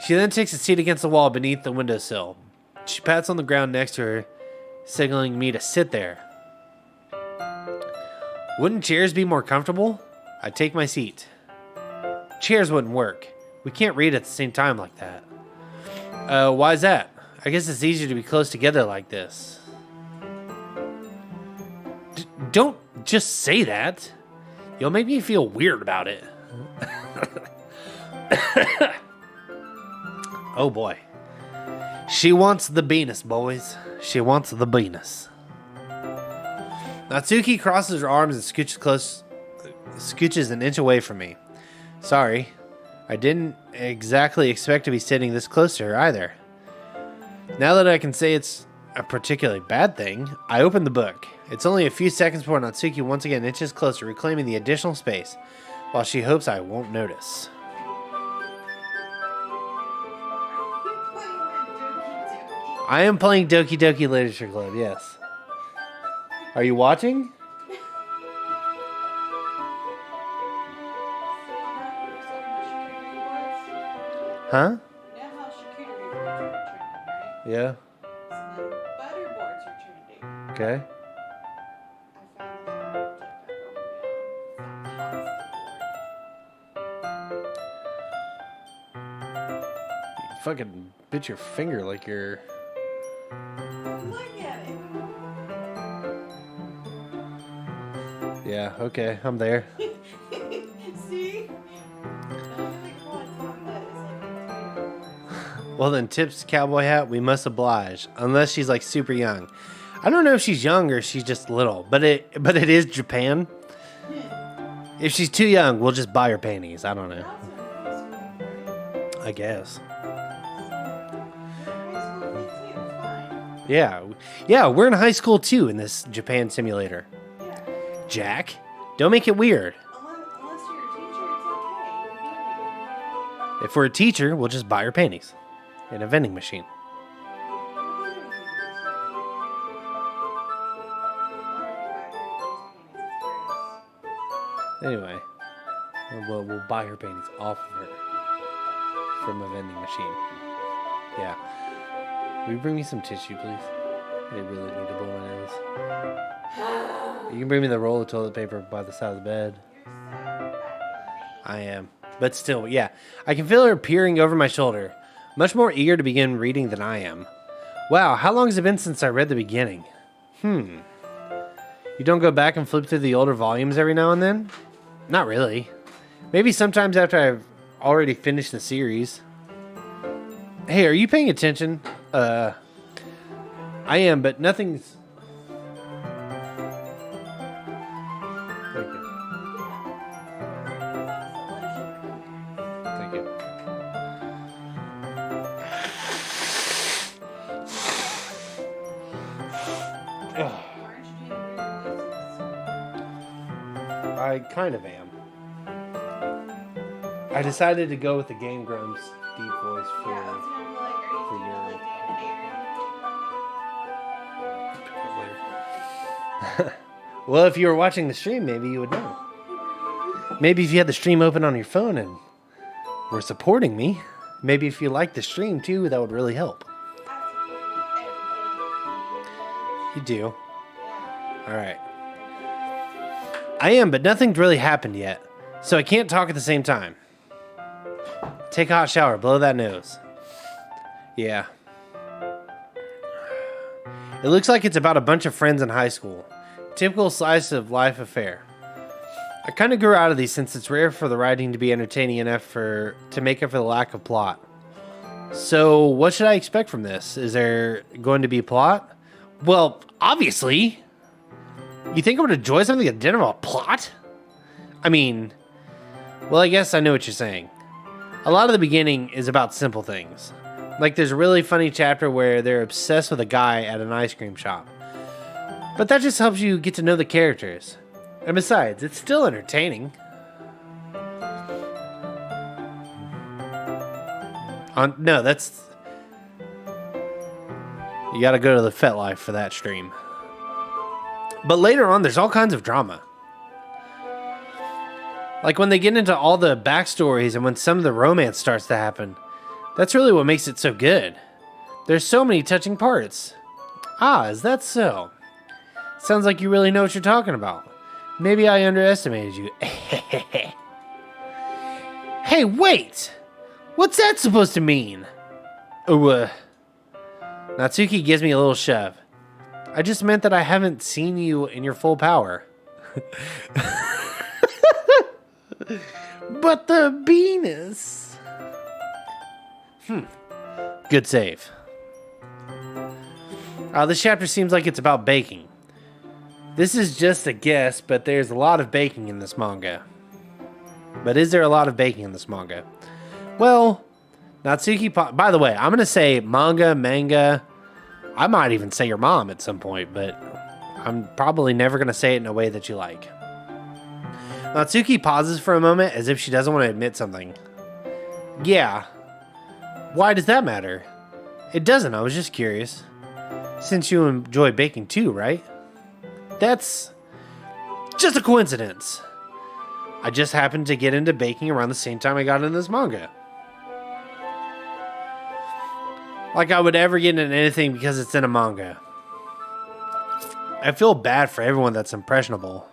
She then takes a seat against the wall beneath the windowsill. She pats on the ground next to her, signaling me to sit there. Wouldn't chairs be more comfortable? I take my seat. Chairs wouldn't work. We can't read at the same time like that. Why's that? I guess it's easier to be close together like this. Don't just say that. You'll make me feel weird about it. Oh boy. She wants the penis, boys. She wants the penis. Natsuki crosses her arms and scooches an inch away from me. Sorry. I didn't exactly expect to be sitting this close to her either. Now that I can say it's a particularly bad thing, I open the book. It's only a few seconds before Natsuki once again inches closer, reclaiming the additional space, while she hopes I won't notice. I am playing Doki Doki Literature Club, yes. Are you watching? Huh? Now how charcuterie boards are trending, right? Yeah. So then butter boards are trending. Okay. I found this one. You fucking bit your finger like you're... Look at it. Yeah, okay, I'm there. See? Well then, tips cowboy hat, we must oblige. Unless she's like super young. I don't know if she's young or she's just little, but it is Japan. If she's too young, we'll just buy her panties. I don't know. I guess. Yeah, we're in high school too in this Japan simulator. Yeah. Jack, don't make it weird. Unless you're a teacher, it's okay. If we're a teacher, we'll just buy her panties in a vending machine. Anyway, we'll buy her panties off of her from a vending machine. Yeah. Will you bring me some tissue, please? I really need to blow my nose. You can bring me the roll of toilet paper by the side of the bed. I am. But still, yeah. I can feel her peering over my shoulder, much more eager to begin reading than I am. Wow, how long has it been since I read the beginning? You don't go back and flip through the older volumes every now and then? Not really. Maybe sometimes after I've already finished the series. Hey, are you paying attention? I am, but nothing's... Thank you. Thank you. I kind of am. I decided to go with the Game Grumps deep voice for your... Well, if you were watching the stream, maybe you would know. Maybe if you had the stream open on your phone and were supporting me, maybe if you liked the stream too, that would really help. You do? Alright. I am, but nothing's really happened yet, so I can't talk at the same time. Take a hot shower, blow that nose. Yeah. It looks like it's about a bunch of friends in high school. Typical slice of life affair. I kind of grew out of these since it's rare for the writing to be entertaining enough to make up for the lack of plot. So, what should I expect from this? Is there going to be plot? Well, obviously. You think I'm going to enjoy something that didn't have a plot? I mean, well, I guess I know what you're saying. A lot of the beginning is about simple things. Like there's a really funny chapter where they're obsessed with a guy at an ice cream shop. But that just helps you get to know the characters. And besides, it's still entertaining. No, that's... You gotta go to the FetLife for that stream. But later on, there's all kinds of drama. Like when they get into all the backstories and when some of the romance starts to happen. That's really what makes it so good. There's so many touching parts. Ah, is that so? Sounds like you really know what you're talking about. Maybe I underestimated you. Hey, wait! What's that supposed to mean? Oh, Natsuki gives me a little shove. I just meant that I haven't seen you in your full power. But the penis. Good save. This chapter seems like it's about baking. This is just a guess, but there's a lot of baking in this manga. But is there a lot of baking in this manga? Well, Natsuki... By the way, I'm going to say manga. I might even say your mom at some point, but I'm probably never going to say it in a way that you like. Natsuki pauses for a moment as if she doesn't want to admit something. Yeah. Why does that matter? It doesn't, I was just curious. Since you enjoy baking too, right? That's just a coincidence. I just happened to get into baking around the same time I got into this manga. Like I would ever get into anything because it's in a manga. I feel bad for everyone that's impressionable.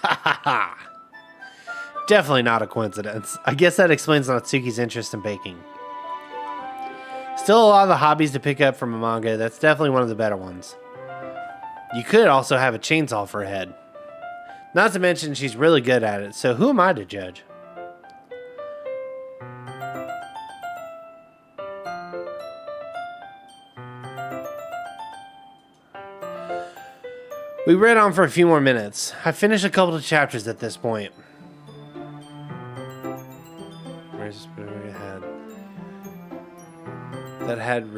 Ha ha ha. Definitely not a coincidence. I guess that explains Natsuki's interest in baking. Still a lot of the hobbies to pick up from a manga. That's definitely one of the better ones. You could also have a chainsaw for a head. Not to mention she's really good at it, so who am I to judge? We read on for a few more minutes. I finished a couple of chapters at this point. Where's what we had? That had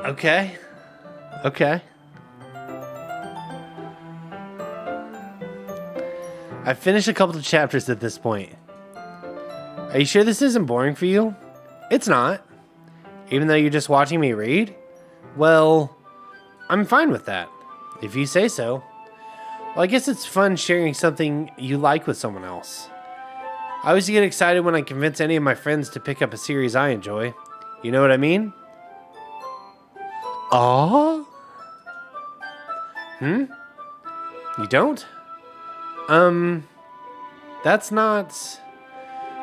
Okay. I finished a couple of chapters at this point. Are you sure this isn't boring for you? It's not. Even though you're just watching me read? Well, I'm fine with that. If you say so. Well, I guess it's fun sharing something you like with someone else. I always get excited when I convince any of my friends to pick up a series I enjoy. You know what I mean? Aw? You don't? That's not...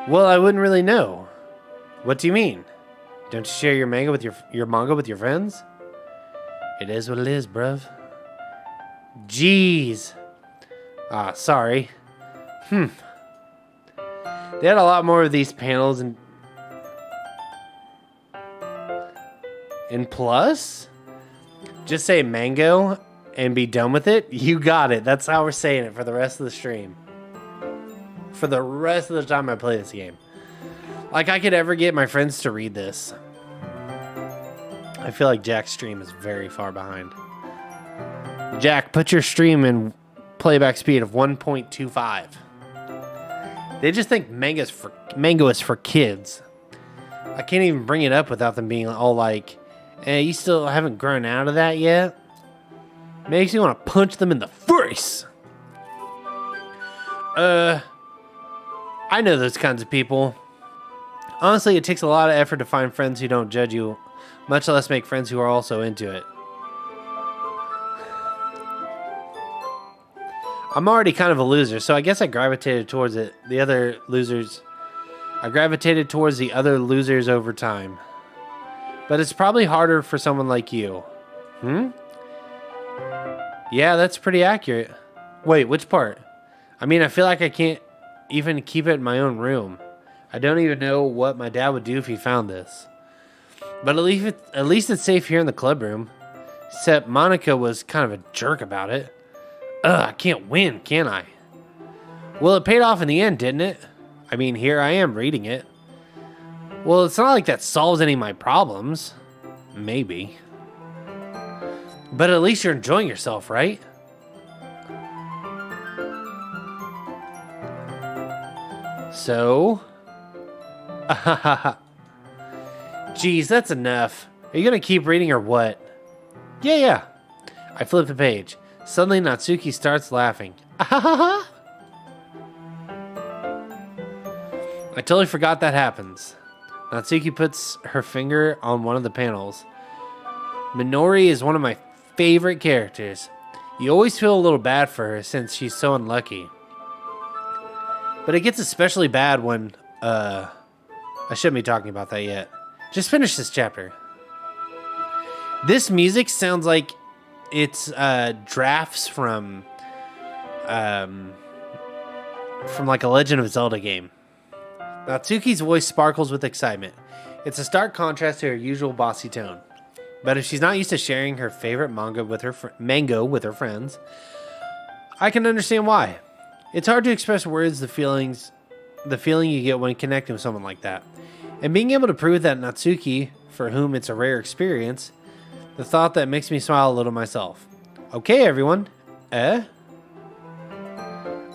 Well, I wouldn't really know. What do you mean? Don't you share your manga with your manga with your friends? It is what it is, bruv. Jeez. Ah, sorry. They had a lot more of these panels in Plus? Just say mango and be done with it? You got it. That's how we're saying it for the rest of the stream. For the rest of the time I play this game. Like I could ever get my friends to read this. I feel like Jack's stream is very far behind. Jack, put your stream in playback speed of 1.25. They just think mango is for kids. I can't even bring it up without them being all like, "Hey, you still haven't grown out of that yet?" Makes me want to punch them in the face. I know those kinds of people. Honestly, it takes a lot of effort to find friends who don't judge you, much less make friends who are also into it. I'm already kind of a loser, so I guess I gravitated towards it. I gravitated towards the other losers over time. But it's probably harder for someone like you. Yeah, that's pretty accurate. Wait, which part? I mean, I feel like I can't even keep it in my own room. I don't even know what my dad would do if he found this. But at least it's safe here in the club room. Except Monica was kind of a jerk about it. I can't win, can I? Well, it paid off in the end, didn't it? I mean, here I am reading it. Well, it's not like that solves any of my problems. Maybe. But at least you're enjoying yourself, right? So? Geez, that's enough. Are you gonna keep reading or what? Yeah. I flipped the page. Suddenly, Natsuki starts laughing. I totally forgot that happens. Natsuki puts her finger on one of the panels. Minori is one of my favorite characters. You always feel a little bad for her since she's so unlucky. But it gets especially bad when, I shouldn't be talking about that yet. Just finish this chapter. This music sounds like it's drafts from like a Legend of Zelda game. Natsuki's voice sparkles with excitement. It's a stark contrast to her usual bossy tone. But if she's not used to sharing her favorite manga with her friends, I can understand why. It's hard to express words the feeling you get when connecting with someone like that. And being able to prove that Natsuki, for whom it's a rare experience, the thought that makes me smile a little myself. Okay, everyone. Are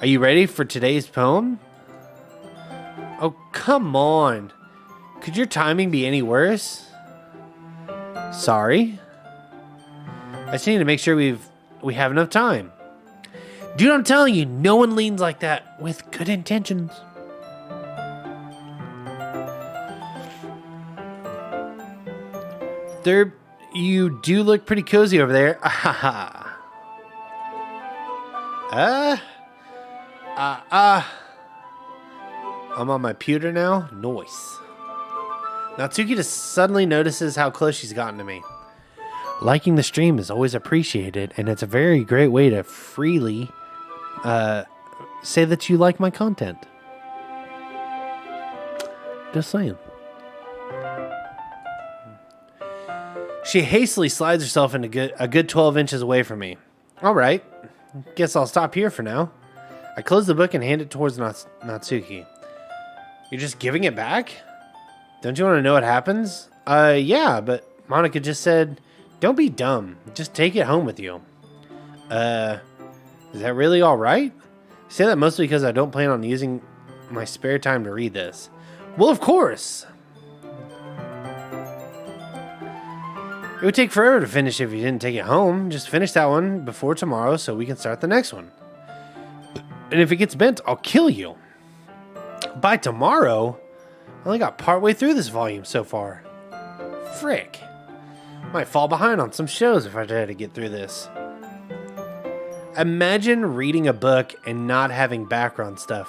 you ready for today's poem? Oh, come on. Could your timing be any worse? Sorry. I just need to make sure we have enough time. Dude, I'm telling you, no one leans like that with good intentions. You do look pretty cozy over there. I'm on my pewter now. Nice. Natsuki just suddenly notices how close she's gotten to me. Liking the stream is always appreciated, and it's a very great way to freely say that you like my content. Just saying. She hastily slides herself into a good 12 inches away from me. All right. Guess I'll stop here for now. I close the book and hand it towards Natsuki. You're just giving it back? Don't you want to know what happens? Yeah, but Monica just said, don't be dumb. Just take it home with you. Is that really all right? I say that mostly because I don't plan on using my spare time to read this. Well, of course. It would take forever to finish if you didn't take it home. Just finish that one before tomorrow so we can start the next one. And if it gets bent, I'll kill you. by tomorrow? I only got partway through this volume so far. Frick. Might fall behind on some shows if I try to get through this. Imagine reading a book and not having background stuff.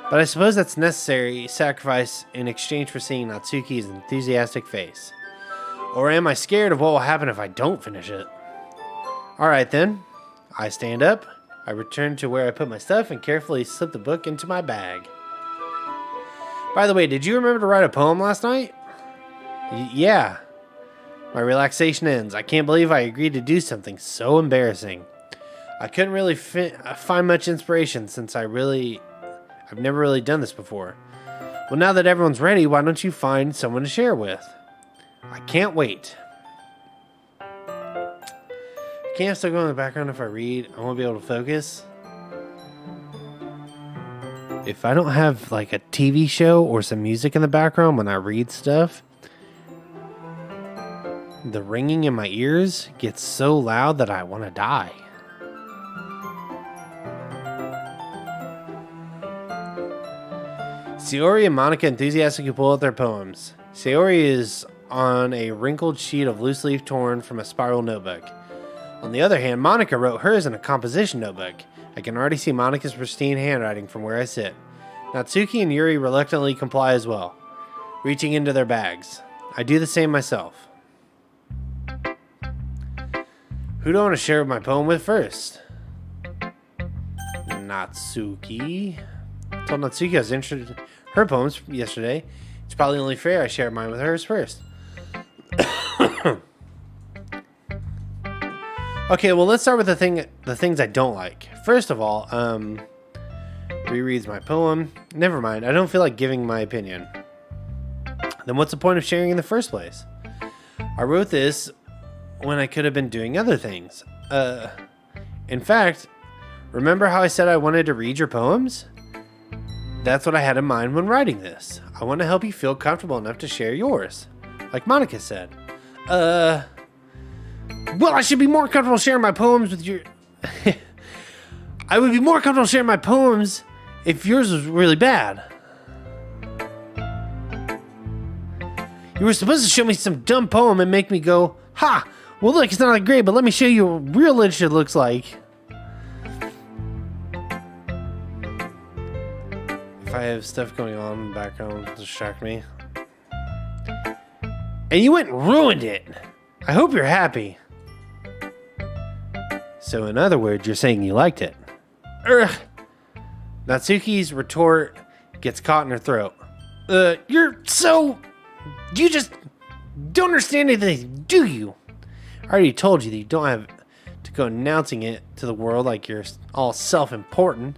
But I suppose that's necessary sacrifice in exchange for seeing Natsuki's enthusiastic face. Or am I scared of what will happen if I don't finish it? Alright then. I stand up. I return to where I put my stuff and carefully slip the book into my bag. By the way, did you remember to write a poem last night? Yeah. My relaxation ends. I can't believe I agreed to do something so embarrassing. I couldn't really find much inspiration since I've never really done this before. Well, now that everyone's ready, why don't you find someone to share with? I can't wait. Can't I still go in the background if I read? I won't be able to focus. If I don't have like a TV show or some music in the background when I read stuff, the ringing in my ears gets so loud that I want to die. Sayori and Monica enthusiastically pull out their poems. Sayori is on a wrinkled sheet of loose leaf torn from a spiral notebook. On the other hand, Monica wrote hers in a composition notebook. I can already see Monica's pristine handwriting from where I sit. Natsuki and Yuri reluctantly comply as well, reaching into their bags. I do the same myself. Who do I want to share my poem with first? Natsuki. I told Natsuki I was interested in her poems yesterday. It's probably only fair I share mine with hers first. Okay, well, let's start with the things I don't like. First of all, rereads my poem. Never mind, I don't feel like giving my opinion. Then what's the point of sharing in the first place? I wrote this when I could have been doing other things. In fact, remember how I said I wanted to read your poems? That's what I had in mind when writing this. I want to help you feel comfortable enough to share yours. Like Monica said. Well, I should be more comfortable sharing my poems with your... I would be more comfortable sharing my poems if yours was really bad. You were supposed to show me some dumb poem and make me go, ha! Well, look, it's not that great, but let me show you what real literature looks like. If I have stuff going on in the background to distract me. And you went and ruined it. I hope you're happy. So in other words, you're saying you liked it. Ugh. Natsuki's retort gets caught in her throat. You just don't understand anything, do you? I already told you that you don't have to go announcing it to the world like you're all self-important.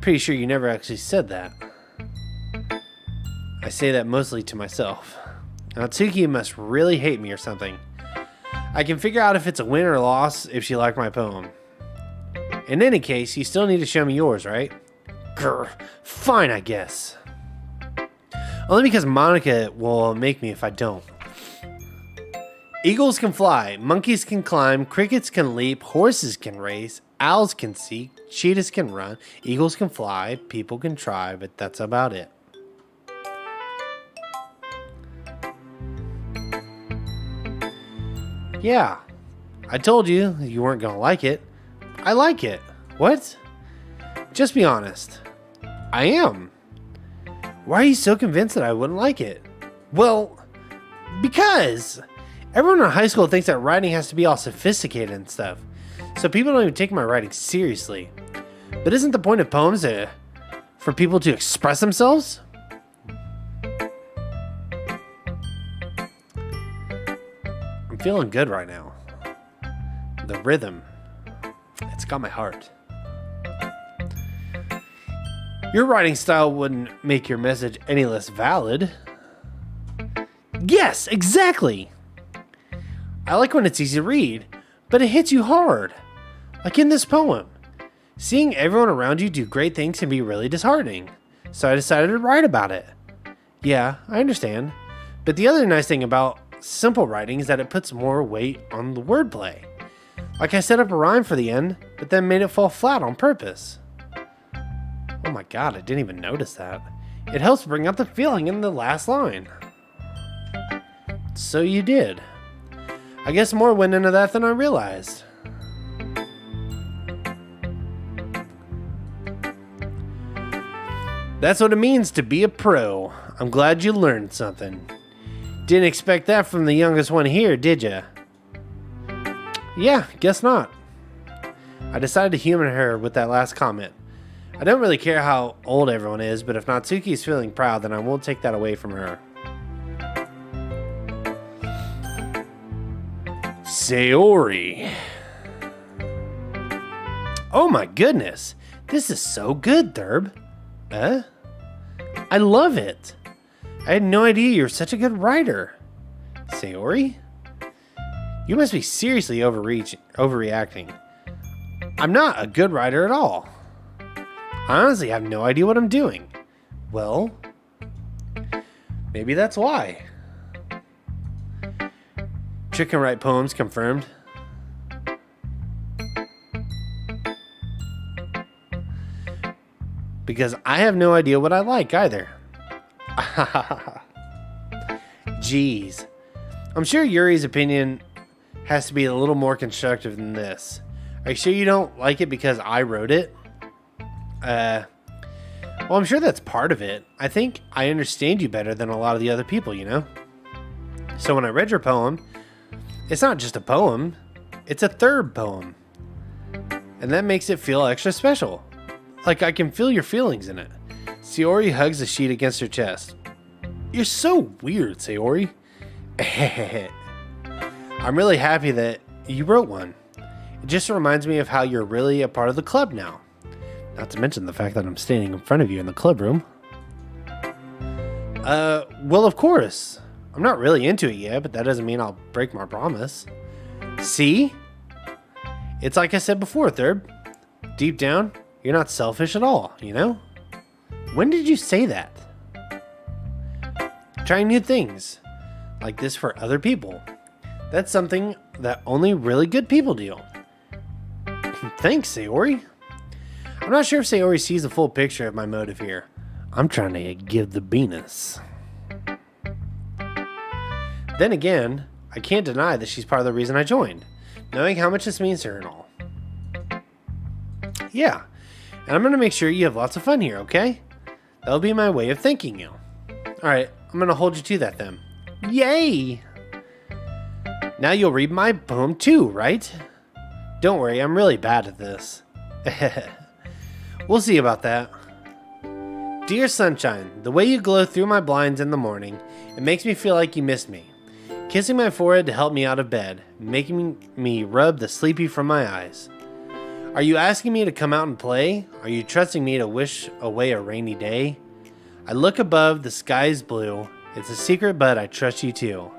Pretty sure you never actually said that. I say that mostly to myself. Natsuki must really hate me or something. I can figure out if it's a win or a loss if she liked my poem. In any case, you still need to show me yours, right? Grr, fine, I guess. Only because Monica will make me if I don't. Eagles can fly, monkeys can climb, crickets can leap, horses can race, owls can seek, cheetahs can run, eagles can fly, people can try, but that's about it. Yeah, I told you you weren't gonna like it. I like it. What? Just be honest. I am. Why are you so convinced that I wouldn't like it? Well, because everyone in high school thinks that writing has to be all sophisticated and stuff. So people don't even take my writing seriously. But isn't the point of poems for people to express themselves? I'm feeling good right now. The rhythm, it's got my heart. Your writing style wouldn't make your message any less valid. Yes, exactly. I like when it's easy to read, but it hits you hard. Like in this poem. Seeing everyone around you do great things can be really disheartening. So I decided to write about it. Yeah, I understand. But the other nice thing about simple writing is that it puts more weight on the wordplay. Like I set up a rhyme for the end, but then made it fall flat on purpose. Oh my god, I didn't even notice that. It helps bring out the feeling in the last line. So you did. I guess more went into that than I realized. That's what it means to be a pro. I'm glad you learned something. Didn't expect that from the youngest one here, did ya? Yeah, guess not. I decided to humor her with that last comment. I don't really care how old everyone is, but if Natsuki's feeling proud, then I won't take that away from her. Sayori. Oh my goodness. This is so good, Thurb. I love it. I had no idea you're such a good writer. Sayori? You must be seriously overreacting. I'm not a good writer at all. I honestly have no idea what I'm doing. Well, maybe that's why. Chick can write poems, confirmed. Because I have no idea what I like either. Jeez. I'm sure Yuri's opinion has to be a little more constructive than this. Are you sure you don't like it because I wrote it? Well, I'm sure that's part of it. I think I understand you better than a lot of the other people, you know? So when I read your poem, it's not just a poem, it's a third poem. And that makes it feel extra special. Like I can feel your feelings in it. Sayori hugs the sheet against her chest. You're so weird, Sayori. I'm really happy that you wrote one. It just reminds me of how you're really a part of the club now. Not to mention the fact that I'm standing in front of you in the club room. Well, of course. I'm not really into it yet, but that doesn't mean I'll break my promise. See? It's like I said before, Thurb. Deep down, you're not selfish at all, you know? When did you say that? Trying new things like this for other people. That's something that only really good people do. Thanks, Sayori. I'm not sure if Sayori sees the full picture of my motive here. I'm trying to give the Venus. Then again, I can't deny that she's part of the reason I joined, knowing how much this means to her and all. Yeah, and I'm going to make sure you have lots of fun here, okay? That'll be my way of thanking you. Alright, I'm going to hold you to that then. Yay! Now you'll read my poem too, right? Don't worry, I'm really bad at this. We'll see about that. Dear sunshine, the way you glow through my blinds in the morning, it makes me feel like you missed me. Kissing my forehead to help me out of bed, making me rub the sleepy from my eyes. Are you asking me to come out and play? Are you trusting me to wish away a rainy day? I look above, the sky's blue. It's a secret, but I trust you too.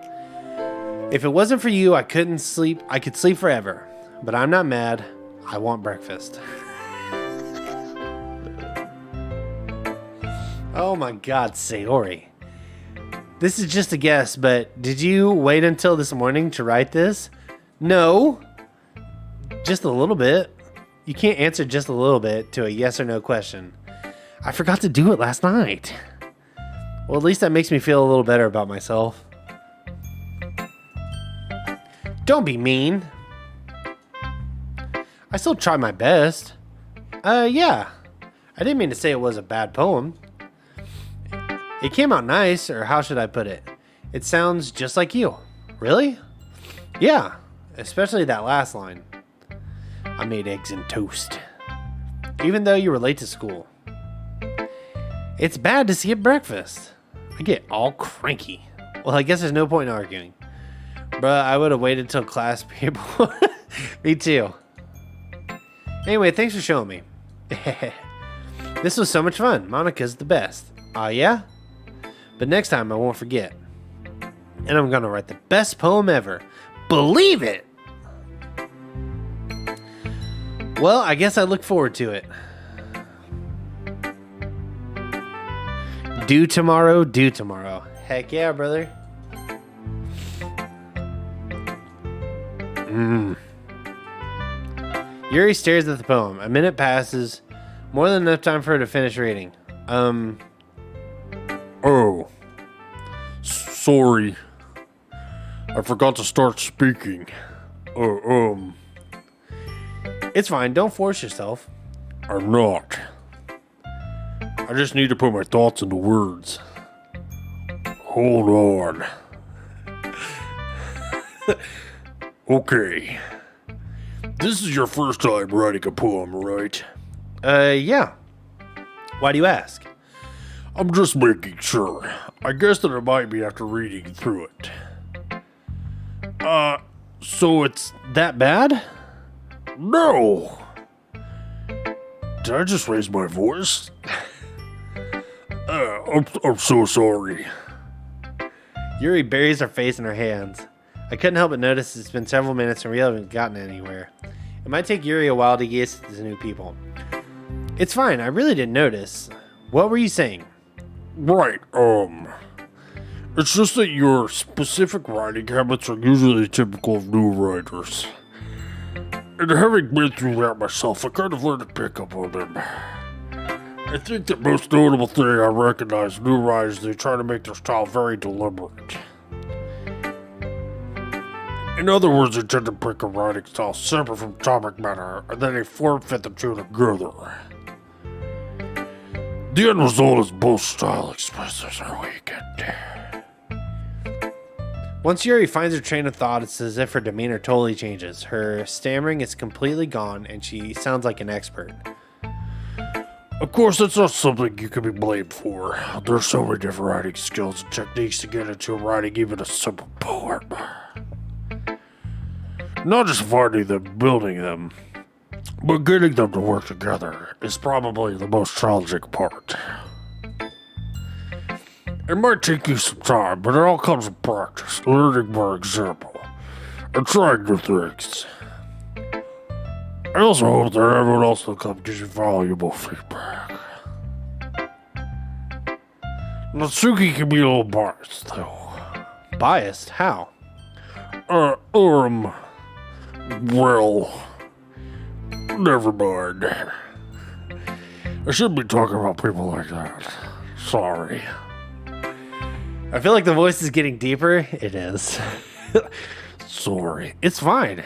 If it wasn't for you, I couldn't sleep. I could sleep forever. But I'm not mad. I want breakfast. Oh my god, Sayori. This is just a guess, but did you wait until this morning to write this? No. Just a little bit. You can't answer just a little bit to a yes or no question. I forgot to do it last night. Well, at least that makes me feel a little better about myself. Don't be mean. I still tried my best. Yeah. I didn't mean to say it was a bad poem. It came out nice, or how should I put it? It sounds just like you. Really? Yeah, especially that last line. I made eggs and toast. Even though you were late to school. It's bad to skip breakfast. I get all cranky. Well, I guess there's no point in arguing. Bruh, I would have waited till class period. Me too. Anyway, thanks for showing me. This was so much fun. Monica's the best. Yeah? But next time I won't forget. And I'm gonna write the best poem ever. Believe it! Well, I guess I look forward to it. Do tomorrow, do tomorrow. Heck yeah, brother. Yuri stares at the poem. A minute passes More than enough time for her to finish reading. Oh. Sorry. I forgot to start speaking. It's fine. Don't force yourself. I'm not. I just need to put my thoughts into words. Hold on. Okay. This is your first time writing a poem, right? Yeah. Why do you ask? I'm just making sure. I guess that it might be after reading through it. So it's that bad? No! Did I just raise my voice? I'm so sorry. Yuri buries her face in her hands. I couldn't help but notice it's been several minutes and we haven't gotten anywhere. It might take Yuri a while to get used to new people. It's fine, I really didn't notice. What were you saying? Right, it's just that your specific writing habits are usually typical of new writers. And having been through that myself, I kind of learned to pick up on them. I think the most notable thing I recognize in new writers is they try to make their style very deliberate. In other words, they tend to pick a writing style separate from topic matter, and then they form-fit the two together. The end result is both style expressives are weakened. Once Yuri finds her train of thought, it's as if her demeanor totally changes. Her stammering is completely gone, and she sounds like an expert. Of course, that's not something you can be blamed for. There's so many different writing skills and techniques to get into writing even a simple poem. Not just finding them, building them, but getting them to work together is probably the most challenging part. It might take you some time, but it all comes with practice, learning by example, and trying new things. I also hope that everyone else will come gives you valuable feedback. Natsuki can be a little biased, though. Biased? How? Well, never mind. I shouldn't be talking about people like that. Sorry. I feel like the voice is getting deeper. It is. Sorry. It's fine.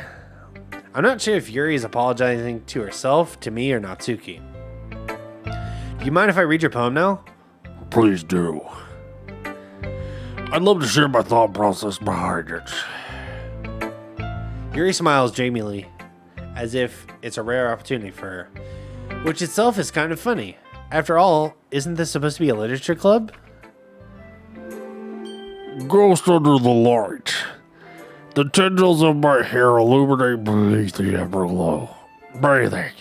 I'm not sure if Yuri is apologizing to herself, to me, or Natsuki. Do you mind if I read your poem now? Please do. I'd love to share my thought process behind it. Yuri smiles dreamily, as if it's a rare opportunity for her, which itself is kind of funny. After all, isn't this supposed to be a literature club? Ghost under the light. The tendrils of my hair illuminate beneath the amber glow. Breathing.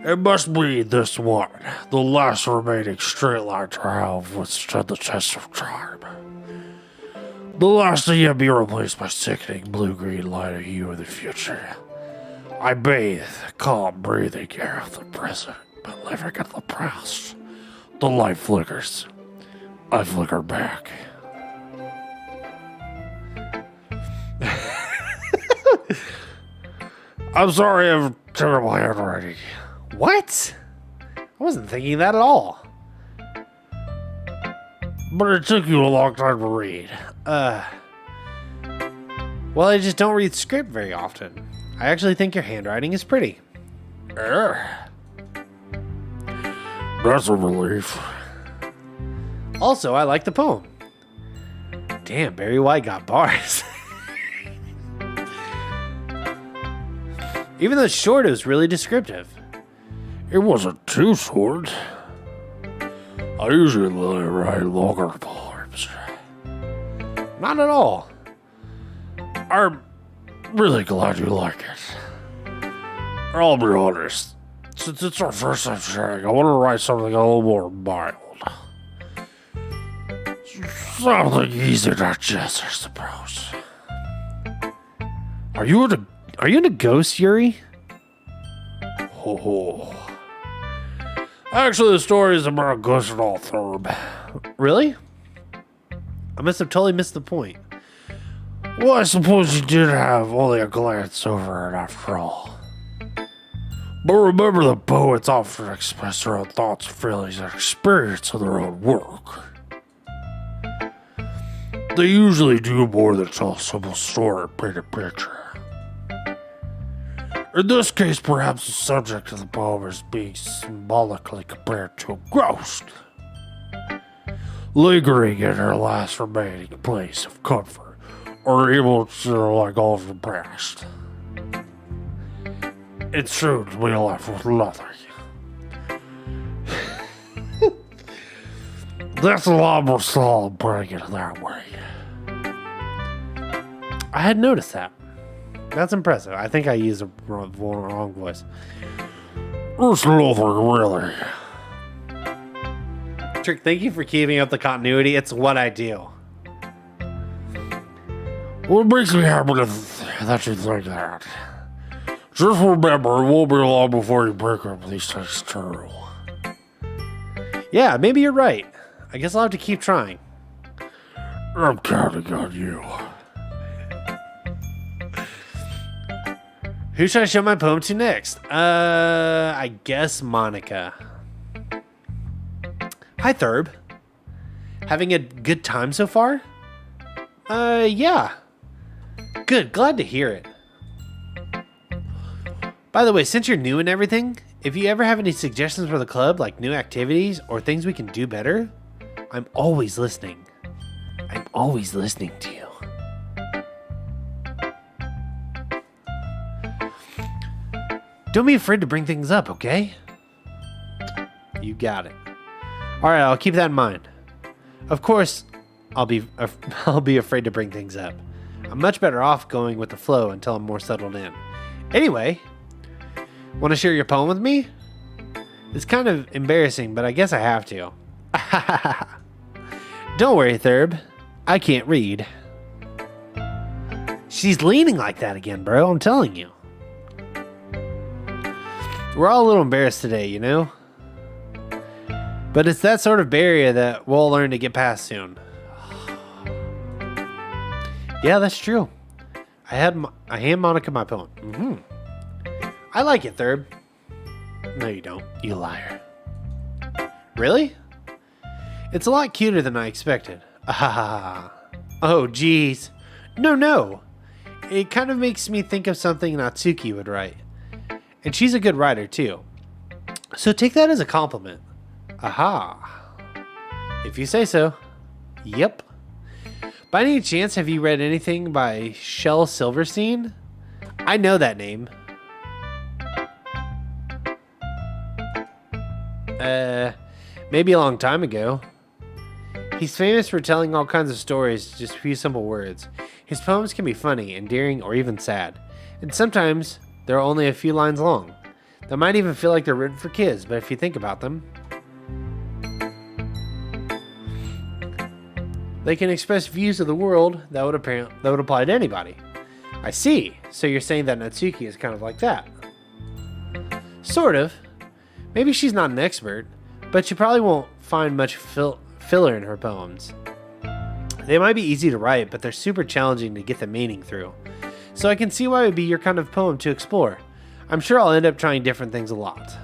It must be this one, the last remaining straight line to have withstood the test of time. The last to yet be replaced by sickening blue-green light of you in the future. I bathe, calm breathing air of the present, but living in the past. The light flickers. I flicker back. I'm sorry, I have terrible handwriting. What? I wasn't thinking that at all. But it took you a long time to read. Well, I just don't read script very often. I actually think your handwriting is pretty. That's a relief. Also, I like the poem. Damn, Barry White got bars. Even though it's short, it was really descriptive. It wasn't too short. I usually write longer poems. Not at all. I'm really glad you like it. I'll be honest. Since it's our first time sharing, I want to write something a little more mild. Something easy to digest, I suppose. Are you into ghosts, Yuri? Oh. Actually, the story is about a ghost and all third. Really? I must have totally missed the point. Well, I suppose you did have only a glance over it after all. But remember, the poets often express their own thoughts, feelings, and experience in their own work. They usually do more than tell a simple story or paint a picture. In this case, perhaps the subject of the poem is being symbolically compared to a ghost, lingering in her last remaining place of comfort, or able to like all of the past. It's true to be left with nothing. That's a lot more solid putting it that way. I had noticed that. That's impressive. I think I used the wrong voice. There's nothing really. Trick, thank you for keeping up the continuity. It's what I do. Well, it makes me happy that you think that. Just remember, it won't be long before you break up with these things too. Yeah, maybe you're right. I guess I'll have to keep trying. I'm counting on you. Who should I show my poem to next? I guess Monica. Hi, Thurb. Having a good time so far? Yeah. Good, glad to hear it. By the way, since you're new and everything, if you ever have any suggestions for the club, like new activities or things we can do better, I'm always listening. I'm always listening to you. Don't be afraid to bring things up, okay? You got it. All right, I'll keep that in mind. Of course, I'll be afraid to bring things up. I'm much better off going with the flow until I'm more settled in. Anyway, want to share your poem with me? It's kind of embarrassing, but I guess I have to. Don't worry, Thurb. I can't read. She's leaning like that again, bro. I'm telling you. We're all a little embarrassed today, you know? But it's that sort of barrier that we'll learn to get past soon. Yeah, that's true. I hand Monica my poem. I like it, Thurb. No, you don't. You liar. Really? It's a lot cuter than I expected. Oh, geez. No. It kind of makes me think of something Natsuki would write. And she's a good writer, too. So take that as a compliment. Aha. If you say so. Yep. By any chance, have you read anything by Shel Silverstein? I know that name. Maybe a long time ago. He's famous for telling all kinds of stories, just a few simple words. His poems can be funny, endearing, or even sad. And sometimes they're only a few lines long. They might even feel like they're written for kids, but if you think about them, they can express views of the world that would apply to anybody. I see. So you're saying that Natsuki is kind of like that. Sort of. Maybe she's not an expert, but you probably won't find much filler in her poems. They might be easy to write, but they're super challenging to get the meaning through. So I can see why it would be your kind of poem to explore. I'm sure I'll end up trying different things a lot.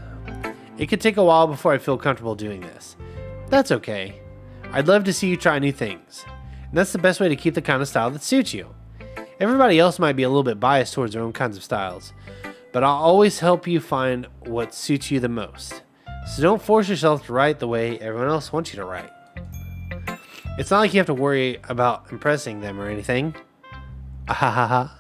It could take a while before I feel comfortable doing this. That's okay. I'd love to see you try new things. And that's the best way to keep the kind of style that suits you. Everybody else might be a little bit biased towards their own kinds of styles, but I'll always help you find what suits you the most. So don't force yourself to write the way everyone else wants you to write. It's not like you have to worry about impressing them or anything. Ahahaha.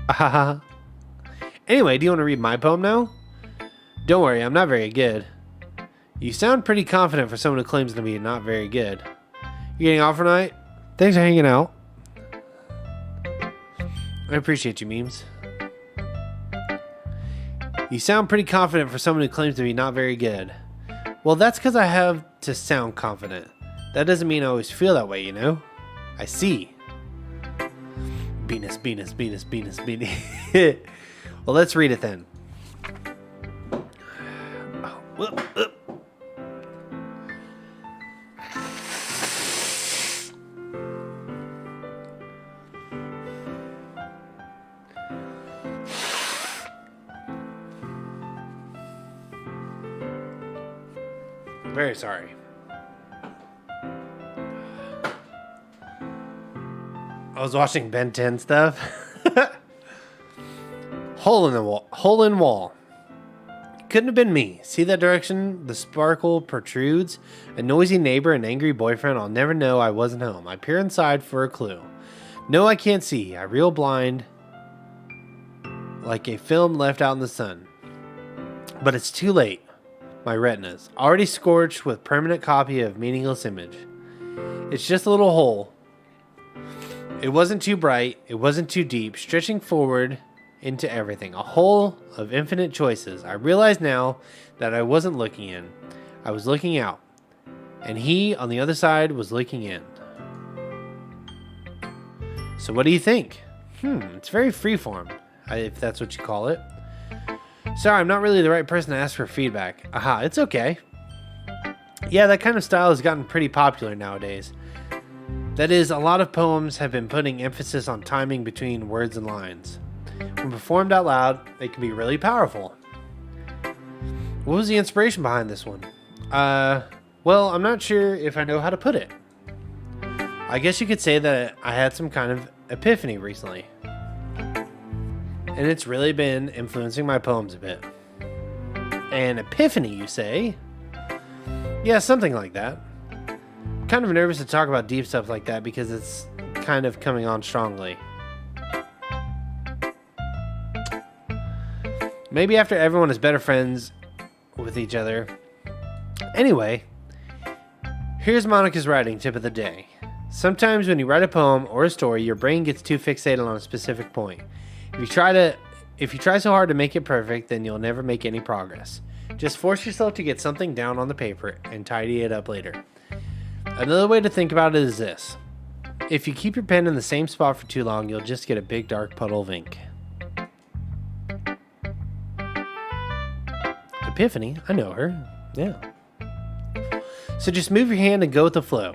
Ahaha. Anyway, do you want to read my poem now? Don't worry, I'm not very good. You sound pretty confident for someone who claims to be not very good. You getting off tonight? Thanks for hanging out. I appreciate you, memes. You sound pretty confident for someone who claims to be not very good. Well, that's because I have to sound confident. That doesn't mean I always feel that way, you know? I see. Venus. Well, let's read it then. I'm very sorry. I was watching Ben 10 stuff. Hole in the wall. Hole in wall. Couldn't have been me. See that direction? The sparkle protrudes. A noisy neighbor, an angry boyfriend. I'll never know I wasn't home. I peer inside for a clue. No, I can't see. I reel blind like a film left out in the sun. But it's too late. My retinas. Already scorched with permanent copy of meaningless image. It's just a little hole. It wasn't too bright. It wasn't too deep. Stretching forward into everything. A hole of infinite choices. I realize now that I wasn't looking in. I was looking out. And he, on the other side, was looking in. So what do you think? It's very freeform, if that's what you call it. Sorry, I'm not really the right person to ask for feedback. Aha, it's okay. Yeah, that kind of style has gotten pretty popular nowadays. That is, a lot of poems have been putting emphasis on timing between words and lines. When performed out loud, they can be really powerful. What was the inspiration behind this one? Well, I'm not sure if I know how to put it. I guess you could say that I had some kind of epiphany recently. And it's really been influencing my poems a bit. An epiphany, you say? Yeah, something like that. I'm kind of nervous to talk about deep stuff like that because it's kind of coming on strongly. Maybe after everyone is better friends with each other. Anyway, here's Monica's writing tip of the day. Sometimes when you write a poem or a story, your brain gets too fixated on a specific point. If you try so hard to make it perfect, then you'll never make any progress. Just force yourself to get something down on the paper and tidy it up later. Another way to think about it is this. If you keep your pen in the same spot for too long, you'll just get a big dark puddle of ink. Epiphany, I know her. Yeah. So just move your hand and go with the flow.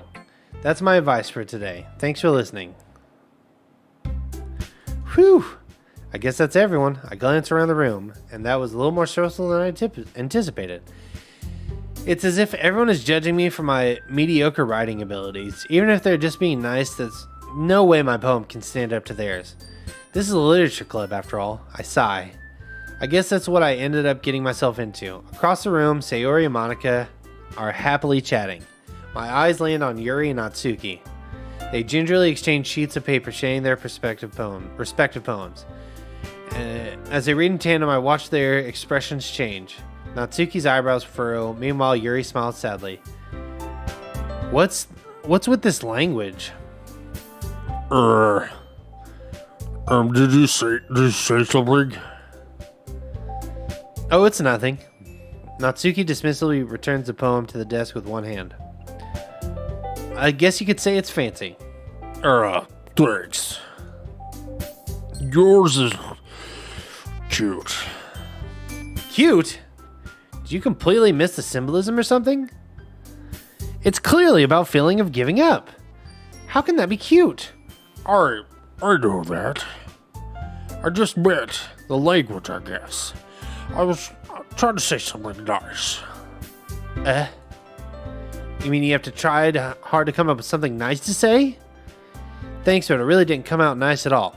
That's my advice for today. Thanks for listening. Whew. I guess that's everyone. I glanced around the room, and that was a little more stressful than I anticipated. It's as if everyone is judging me for my mediocre writing abilities. Even if they're just being nice, there's no way my poem can stand up to theirs. This is a literature club, after all. I sigh. I guess that's what I ended up getting myself into. Across the room, Sayori and Monica are happily chatting. My eyes land on Yuri and Natsuki. They gingerly exchange sheets of paper sharing their respective poems. As they read in tandem, I watch their expressions change. Natsuki's eyebrows furrow. Meanwhile, Yuri smiles sadly. What's with this language? Did you say something? Oh, it's nothing. Natsuki dismissively returns the poem to the desk with one hand. I guess you could say it's fancy. Thanks. Yours is cute. Cute? Did you completely miss the symbolism or something? It's clearly about feeling of giving up. How can that be cute? I know that. I just meant the language, I guess. I was trying to say something nice. You mean you have to try hard to come up with something nice to say? Thanks, but it really didn't come out nice at all.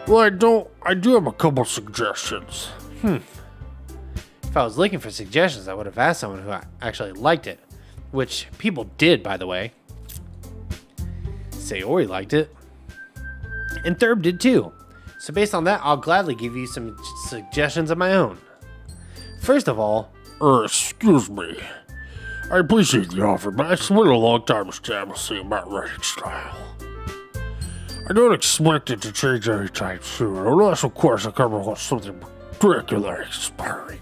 Well, I do have a couple suggestions. If I was looking for suggestions, I would have asked someone who actually liked it. Which people did, by the way. Sayori liked it. And Thurb did too. So based on that, I'll gladly give you some suggestions of my own. First of all... excuse me. I appreciate the offer, but I spent a long time establishing my writing style. I don't expect it to change anytime soon, unless of course I come across something particularly inspiring.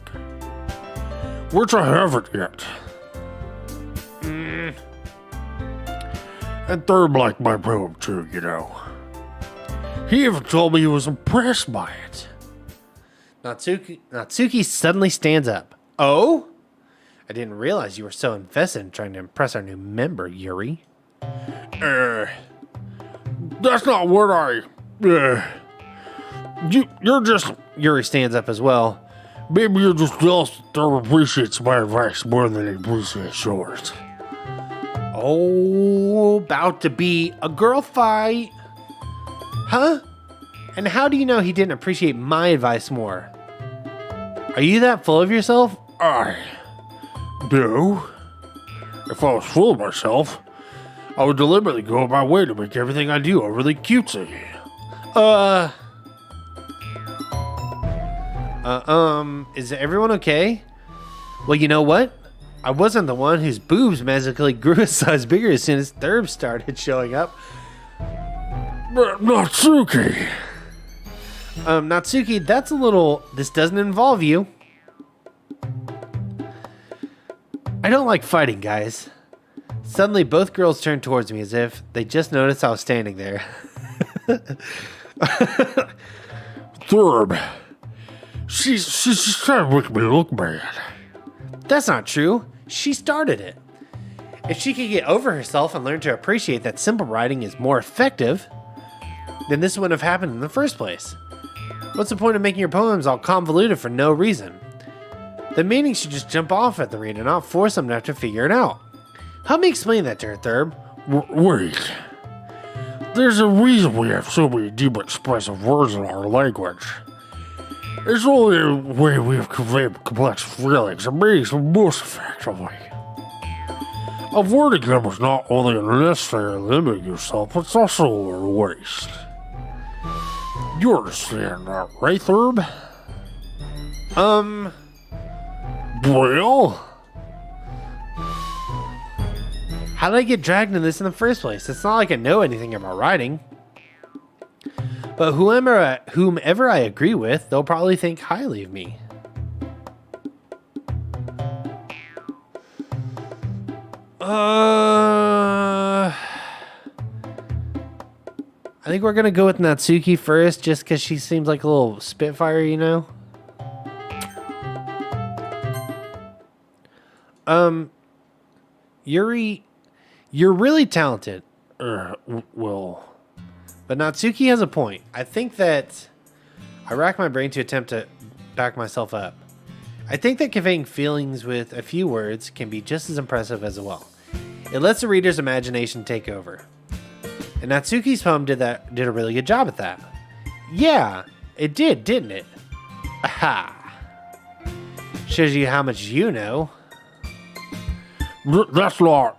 Which I haven't yet. And Thurb liked my poem too, you know. He even told me he was impressed by it. Natsuki suddenly stands up. Oh? I didn't realize you were so invested in trying to impress our new member, Yuri. That's not what you're just... Yuri stands up as well. Maybe you're just jealous that Thurb appreciates my advice more than he appreciates yours. Oh, about to be a girl fight. Huh? And how do you know he didn't appreciate my advice more? Are you that full of yourself? No. If I was full of myself, I would deliberately go my way to make everything I do overly cutesy. Is everyone okay? Well, you know what? I wasn't the one whose boobs magically grew a size bigger as soon as Thurb started showing up. But Natsuki! Natsuki, that's a little... This doesn't involve you. I don't like fighting, guys. Suddenly, both girls turned towards me as if they just noticed I was standing there. Thurb. She's just trying to make me look bad. That's not true. She started it. If she could get over herself and learn to appreciate that simple writing is more effective, then this wouldn't have happened in the first place. What's the point of making your poems all convoluted for no reason? The meaning should just jump off at the reader, not force them to have to figure it out. Help me explain that to her, Thurb. Wait. There's a reason we have so many deep expressive words in our language. It's only a way we have conveyed complex feelings and meanings most effectively. Avoiding them is not only unnecessary in limiting yourself, it's also a waste. You understand that, right, Thurb? Well? How did I get dragged into this in the first place? It's not like I know anything about writing. But whomever I agree with, they'll probably think highly of me. I think we're gonna go with Natsuki first, just because she seems like a little spitfire, you know? Yuri, you're really talented. Well... But Natsuki has a point. I think that... I rack my brain to attempt to back myself up. I think that conveying feelings with a few words can be just as impressive as well. It lets the reader's imagination take over. And Natsuki's poem did a really good job at that. Yeah, it did, didn't it? Aha! Shows you how much you know. That's not...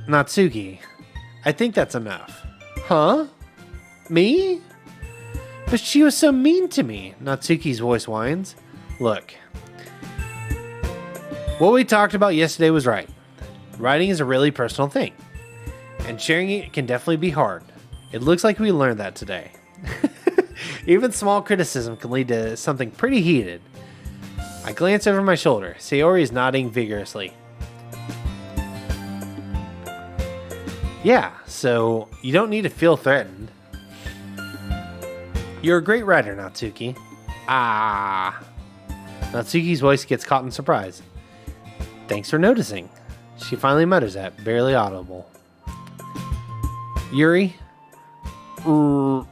Natsuki, I think that's enough. Huh? Me? But she was so mean to me, Natsuki's voice whines. Look. What we talked about yesterday was right. Writing is a really personal thing. And sharing it can definitely be hard. It looks like we learned that today. Even small criticism can lead to something pretty heated. I glance over my shoulder. Sayori is nodding vigorously. Yeah, so you don't need to feel threatened. You're a great writer, Natsuki. Ah. Natsuki's voice gets caught in surprise. Thanks for noticing. She finally mutters that, barely audible. Yuri? Yuri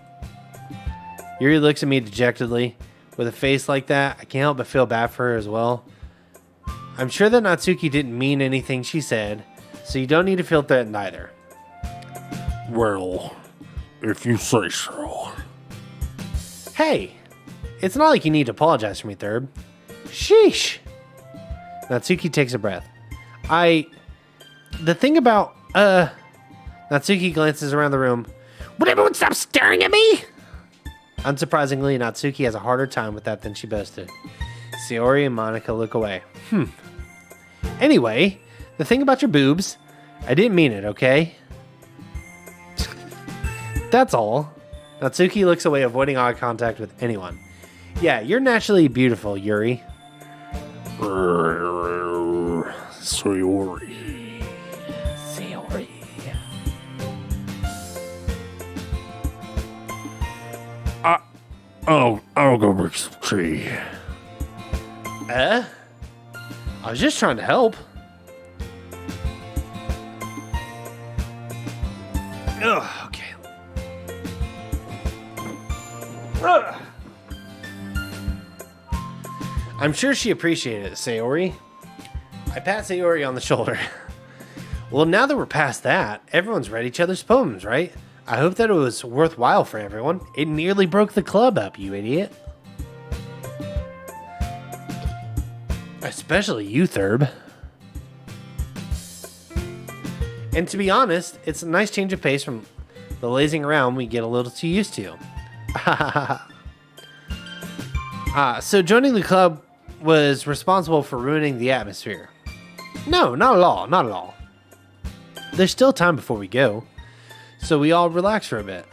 looks at me dejectedly. With a face like that, I can't help but feel bad for her as well. I'm sure that Natsuki didn't mean anything she said, so you don't need to feel threatened either. Well, if you say so. Hey, it's not like you need to apologize for me, Thurb. Sheesh. Natsuki takes a breath. The thing about, Natsuki glances around the room. Would everyone stop staring at me? Unsurprisingly, Natsuki has a harder time with that than she boasted. Sayori and Monica look away. Anyway, the thing about your boobs, I didn't mean it, okay? That's all. Natsuki looks away, avoiding eye contact with anyone. Yeah, you're naturally beautiful, Yuri. Sayori. I'll go make some tea. I was just trying to help. Ugh, okay. I'm sure she appreciated it, Sayori. I pat Sayori on the shoulder. Well, now that we're past that, everyone's read each other's poems, right? I hope that it was worthwhile for everyone. It nearly broke the club up, you idiot. Especially you, Thurb. And to be honest, it's a nice change of pace from the lazing around we get a little too used to. So joining the club was responsible for ruining the atmosphere. No, not at all, not at all. There's still time before we go, so we all relax for a bit.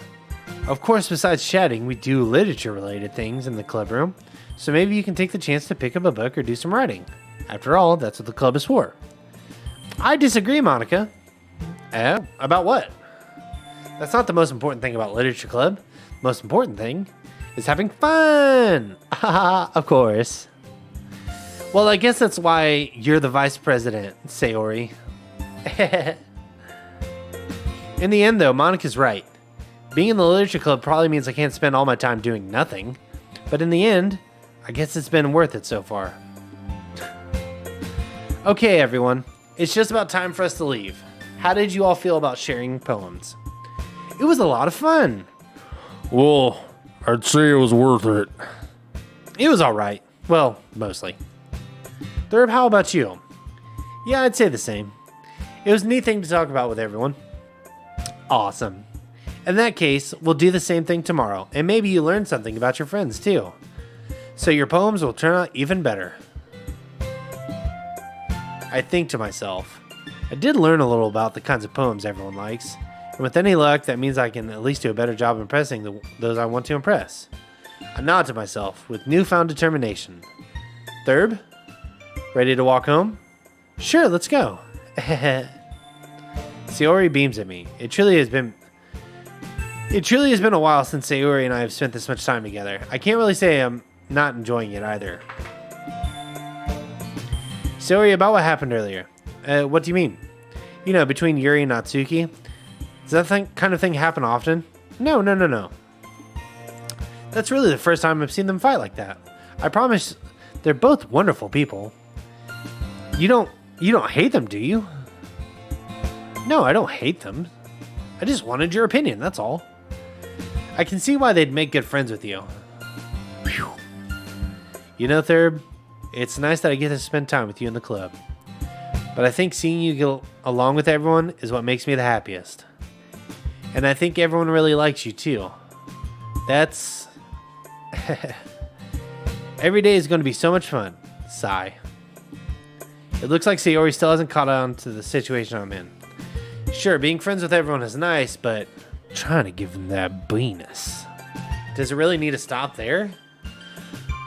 Of course, besides chatting, we do literature-related things in the club room, so maybe you can take the chance to pick up a book or do some writing. After all, that's what the club is for. I disagree, Monica. About what? That's not the most important thing about Literature Club. The most important thing is having fun! Of course. Well, I guess that's why you're the vice president, Sayori. In the end, though, Monica's right. Being in the Literature Club probably means I can't spend all my time doing nothing. But in the end, I guess it's been worth it so far. Okay, everyone. It's just about time for us to leave. How did you all feel about sharing poems? It was a lot of fun. Well, I'd say it was worth it. It was alright. Well, mostly. Thurb, how about you? Yeah, I'd say the same. It was a neat thing to talk about with everyone. Awesome. In that case, we'll do the same thing tomorrow, and maybe you learn something about your friends too. So your poems will turn out even better. I think to myself, I did learn a little about the kinds of poems everyone likes, and with any luck, that means I can at least do a better job impressing those I want to impress. I nod to myself with newfound determination. Thurb, ready to walk home? Sure, let's go. Sayori beams at me. It truly has been a while since Sayori and I have spent this much time together. I can't really say I'm not enjoying it either. Sayori, about what happened earlier. What do you mean? You know, between Yuri and Natsuki? Does that kind of thing happen often? No. That's really the first time I've seen them fight like that. I promise they're both wonderful people. You don't hate them, do you? No, I don't hate them. I just wanted your opinion, that's all. I can see why they'd make good friends with you. Whew. You know, Thurb, it's nice that I get to spend time with you in the club. But I think seeing you get along with everyone is what makes me the happiest. And I think everyone really likes you too. That's... Every day is going to be so much fun. Sigh. It looks like Sayori still hasn't caught on to the situation I'm in. Sure, being friends with everyone is nice, but trying to give them that bonus. Does it really need to stop there?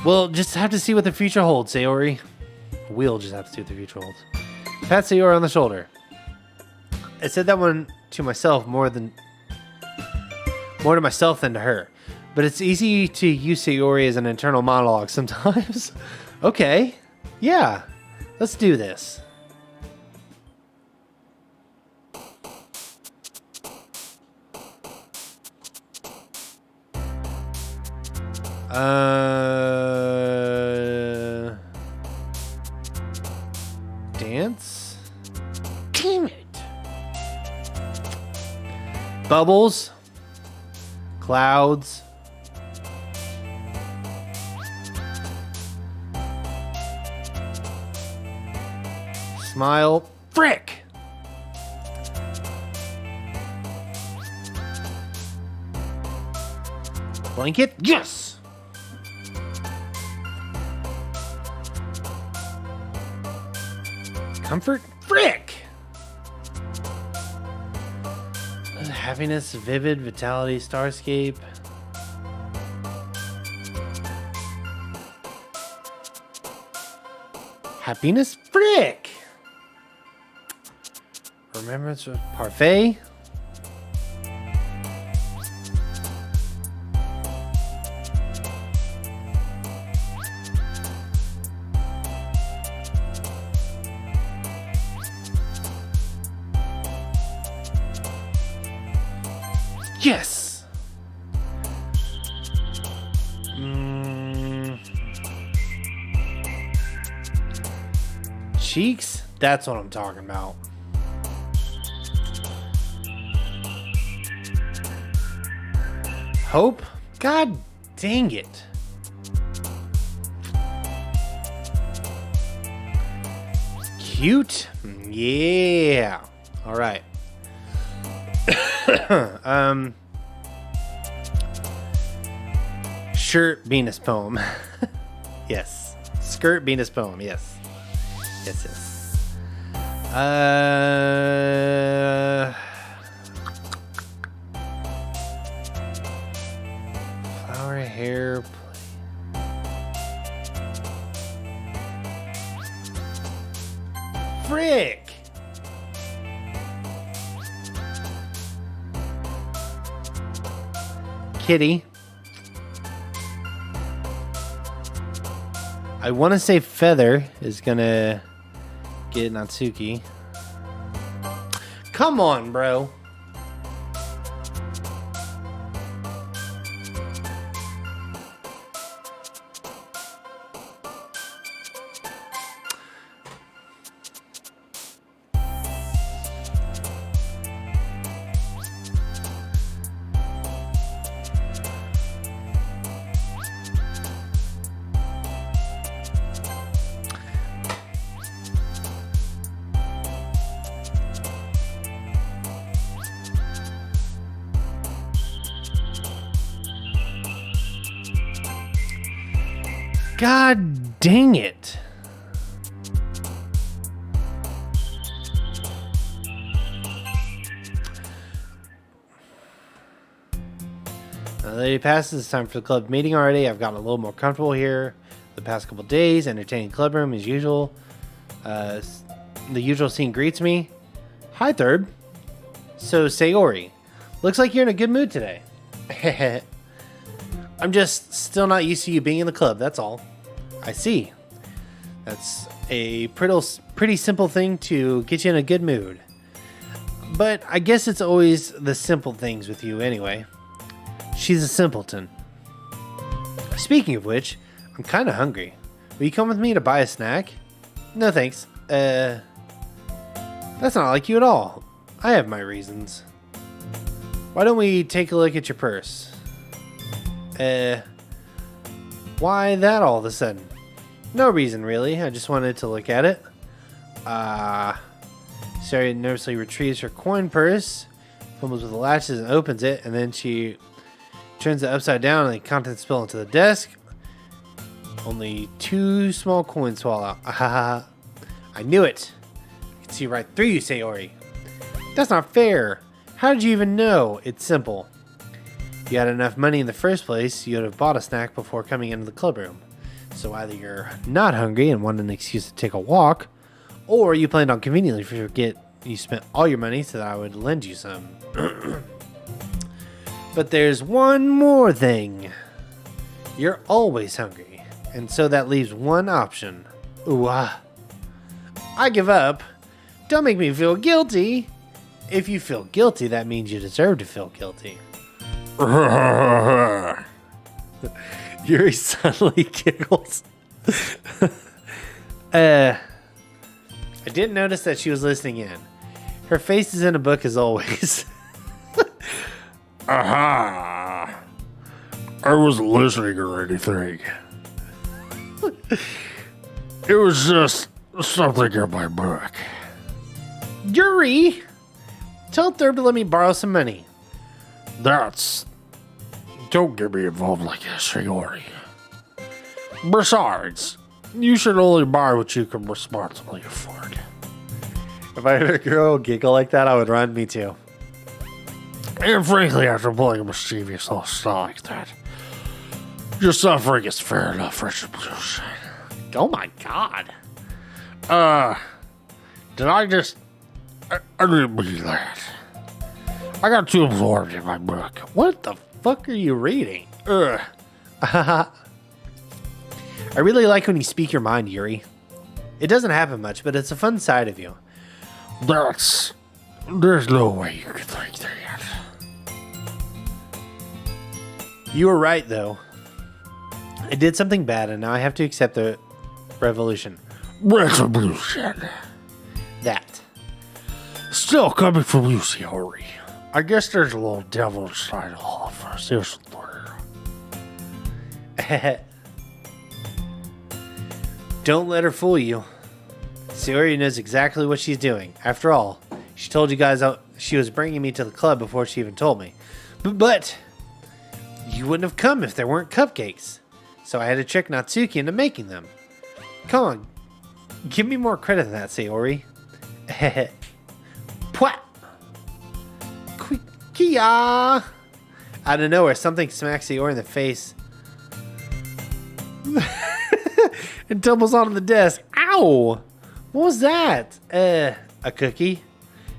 We'll just have to see what the future holds, Sayori. We'll just have to see what the future holds. Pat Sayori on the shoulder. I said that one to myself more to myself than to her. But it's easy to use Sayori as an internal monologue sometimes. Okay. Yeah. Let's do this. Dance? Damn it. Bubbles. Clouds. Smile. Frick! Blanket. Yes! Comfort. Frick! Happiness. Vivid. Vitality. Starscape. Happiness. Frick! Remembrance of Parfait. Yes! cheeks? That's what I'm talking about. Hope? God dang it. Cute? Yeah. All right. Shirt Venus poem. Yes. Skirt Venus poem. Yes. Yes, yes. Flower hair. Frick. Kitty. I want to say Feather is gonna get Natsuki. Come on, bro. God dang it. Now that it passes, it's time for the club meeting already. I've gotten a little more comfortable here the past couple days. Entertaining club room as usual. The usual scene greets me. Hi, Third. So, Sayori, looks like you're in a good mood today. I'm just still not used to you being in the club, that's all. I see. That's a pretty simple thing to get you in a good mood. But I guess it's always the simple things with you anyway. She's a simpleton. Speaking of which, I'm kind of hungry. Will you come with me to buy a snack? No thanks. That's not like you at all. I have my reasons. Why don't we take a look at your purse? Why that all of a sudden? No reason, really. I just wanted to look at it. Sarah nervously retrieves her coin purse, fumbles with the latches and opens it, and then she turns it upside down and the contents spill into the desk. Only 2 small coins fall out. I knew it. I can see right through you, Sayori. That's not fair. How did you even know? It's simple. If you had enough money in the first place, you would have bought a snack before coming into the club room. So either you're not hungry and want an excuse to take a walk, or you planned on conveniently forget you spent all your money so that I would lend you some. But there's one more thing. You're always hungry, and so that leaves one option. Ooh, I give up. Don't make me feel guilty. If you feel guilty, that means you deserve to feel guilty. Yuri suddenly giggles. I didn't notice that she was listening in. Her face is in a book as always. Aha! I wasn't listening or anything. It was just something in my book. Yuri! Tell Thurb to let me borrow some money. Don't get me involved like this, Sayori. Besides, you should only buy what you can responsibly afford. If I heard a girl giggle like that, I would run. Me too. And frankly, after playing a mischievous little style like that, your suffering is fair enough, retribution. Oh my god. Did I just... I didn't mean that. I got too absorbed in my book. What the fuck are you reading? Ugh. I really like when you speak your mind, Yuri. It doesn't happen much, but it's a fun side of you. There's no way you could think that. You were right, though. I did something bad, and now I have to accept the revolution. Retribution. That. Still coming from you, Sayori. I guess there's a little devil inside all of us, isn't there? Don't let her fool you. Sayori knows exactly what she's doing. After all, she told you guys she was bringing me to the club before she even told me. But you wouldn't have come if there weren't cupcakes. So I had to trick Natsuki into making them. Come on. Give me more credit than that, Sayori. Pwat! Kia! Out of nowhere, something smacks Sayori in the face. And tumbles onto the desk. Ow! What was that? A cookie?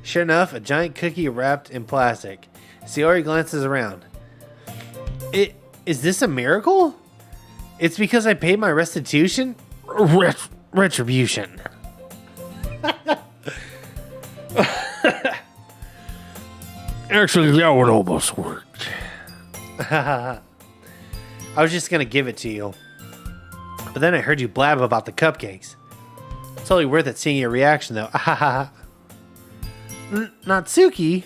Sure enough, a giant cookie wrapped in plastic. Sayori glances around. Is this a miracle? It's because I paid my restitution? Retribution. Actually, that would almost work. I was just gonna give it to you. But then I heard you blab about the cupcakes. It's totally worth it seeing your reaction, though. Natsuki?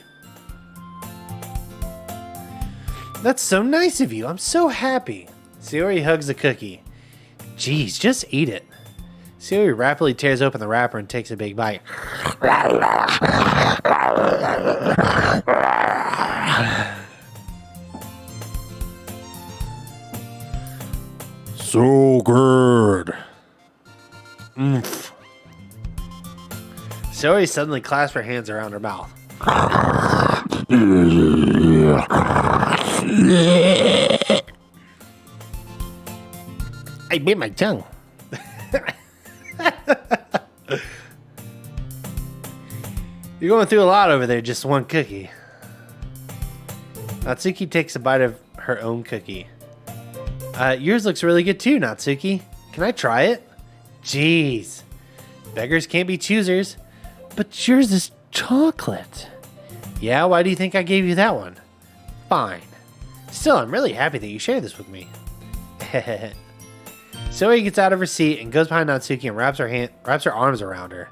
That's so nice of you. I'm so happy. Sayori hugs the cookie. Jeez, just eat it. Sayori rapidly tears open the wrapper and takes a big bite. So good. Sayori suddenly clasps her hands around her mouth. I bit my tongue. You're going through a lot over there, just one cookie. Natsuki takes a bite of her own cookie. Yours looks really good too, Natsuki. Can I try it? Jeez. Beggars can't be choosers. But yours is chocolate. Yeah, why do you think I gave you that one? Fine. Still, I'm really happy that you shared this with me. Zoe gets out of her seat and goes behind Natsuki and wraps her arms around her.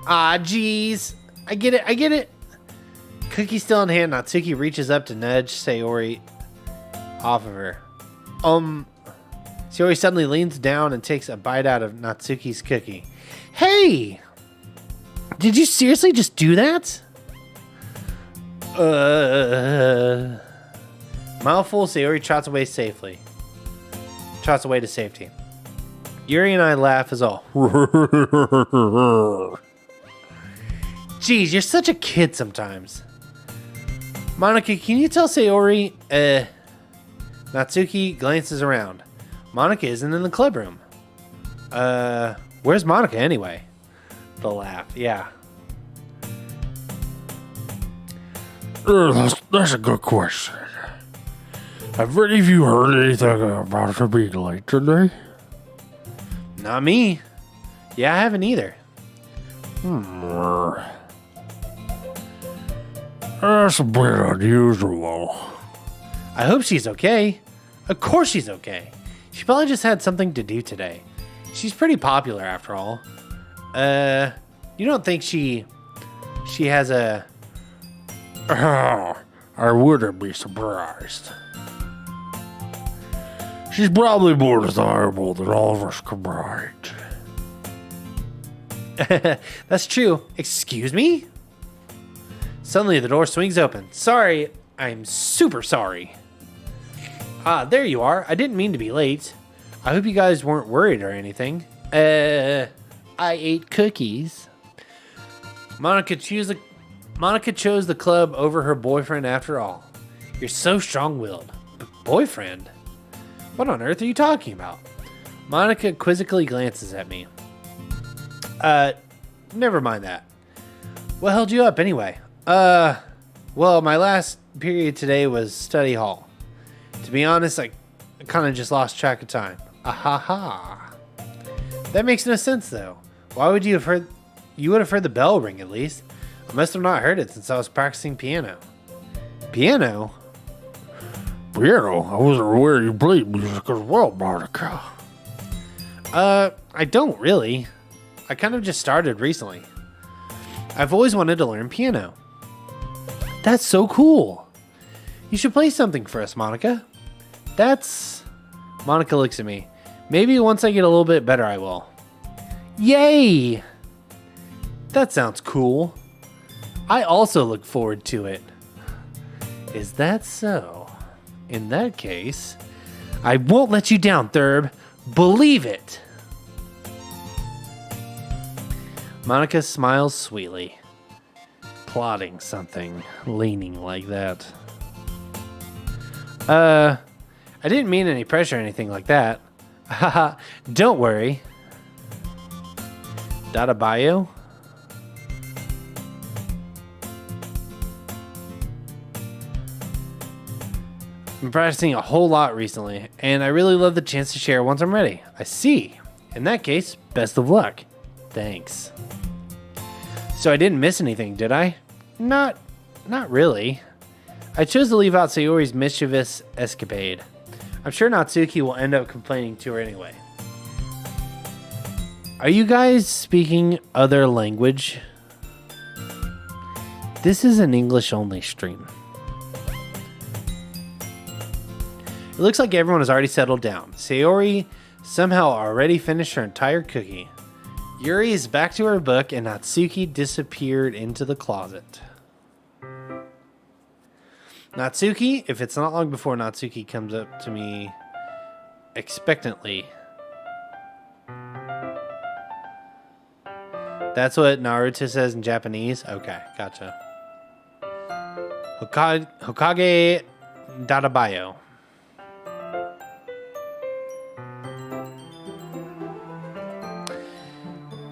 Ah, jeez. I get it. Cookie still in hand, Natsuki reaches up to nudge Sayori off of her. Sayori suddenly leans down and takes a bite out of Natsuki's cookie. Hey! Did you seriously just do that? Mouthful, Sayori trots away to safety. Yuri and I laugh as all. Jeez, you're such a kid sometimes. Monica, can you tell Sayori? Natsuki glances around. Monica isn't in the club room. Where's Monica anyway? The laugh, yeah. That's a good question. Have any of you heard anything about her being late today? Not me. Yeah, I haven't either. That's a bit unusual. I hope she's okay. Of course she's okay. She probably just had something to do today. She's pretty popular after all. You don't think she has a... I wouldn't be surprised. She's probably more desirable than all of us combined. That's true. Excuse me? Suddenly the door swings open. Sorry, I'm super sorry. Ah, there you are. I didn't mean to be late. I hope you guys weren't worried or anything. I ate cookies. Monica chose the club over her boyfriend after all. You're so strong-willed. Boyfriend? What on earth are you talking about? Monica quizzically glances at me. Never mind that. What held you up anyway? Well, my last period today was study hall. To be honest, I kind of just lost track of time. Ahaha. That makes no sense though. Why would you have heard? You would have heard the bell ring at least. I must have not heard it since I was practicing piano. Piano? Piano? I wasn't aware you played music as well, Monica. I don't really. I kind of just started recently. I've always wanted to learn piano. That's so cool. You should play something for us, Monica. Monica looks at me. Maybe once I get a little bit better, I will. Yay! That sounds cool. I also look forward to it. Is that so? In that case, I won't let you down, Thurb. Believe it. Monica smiles sweetly, plotting something, leaning like that. I didn't mean any pressure or anything like that. Haha, don't worry. Data bio? I'm practicing a whole lot recently, and I really love the chance to share once I'm ready. I see. In that case, best of luck. Thanks. So I didn't miss anything, did I? Not really. I chose to leave out Sayori's mischievous escapade. I'm sure Natsuki will end up complaining to her anyway. Are you guys speaking other language? This is an English-only stream. It looks like everyone has already settled down. Sayori somehow already finished her entire cookie. Yuri is back to her book, and Natsuki disappeared into the closet. Natsuki, if it's not long before Natsuki comes up to me expectantly. That's what Naruto says in Japanese? Okay, gotcha. Hokage Dadabayo.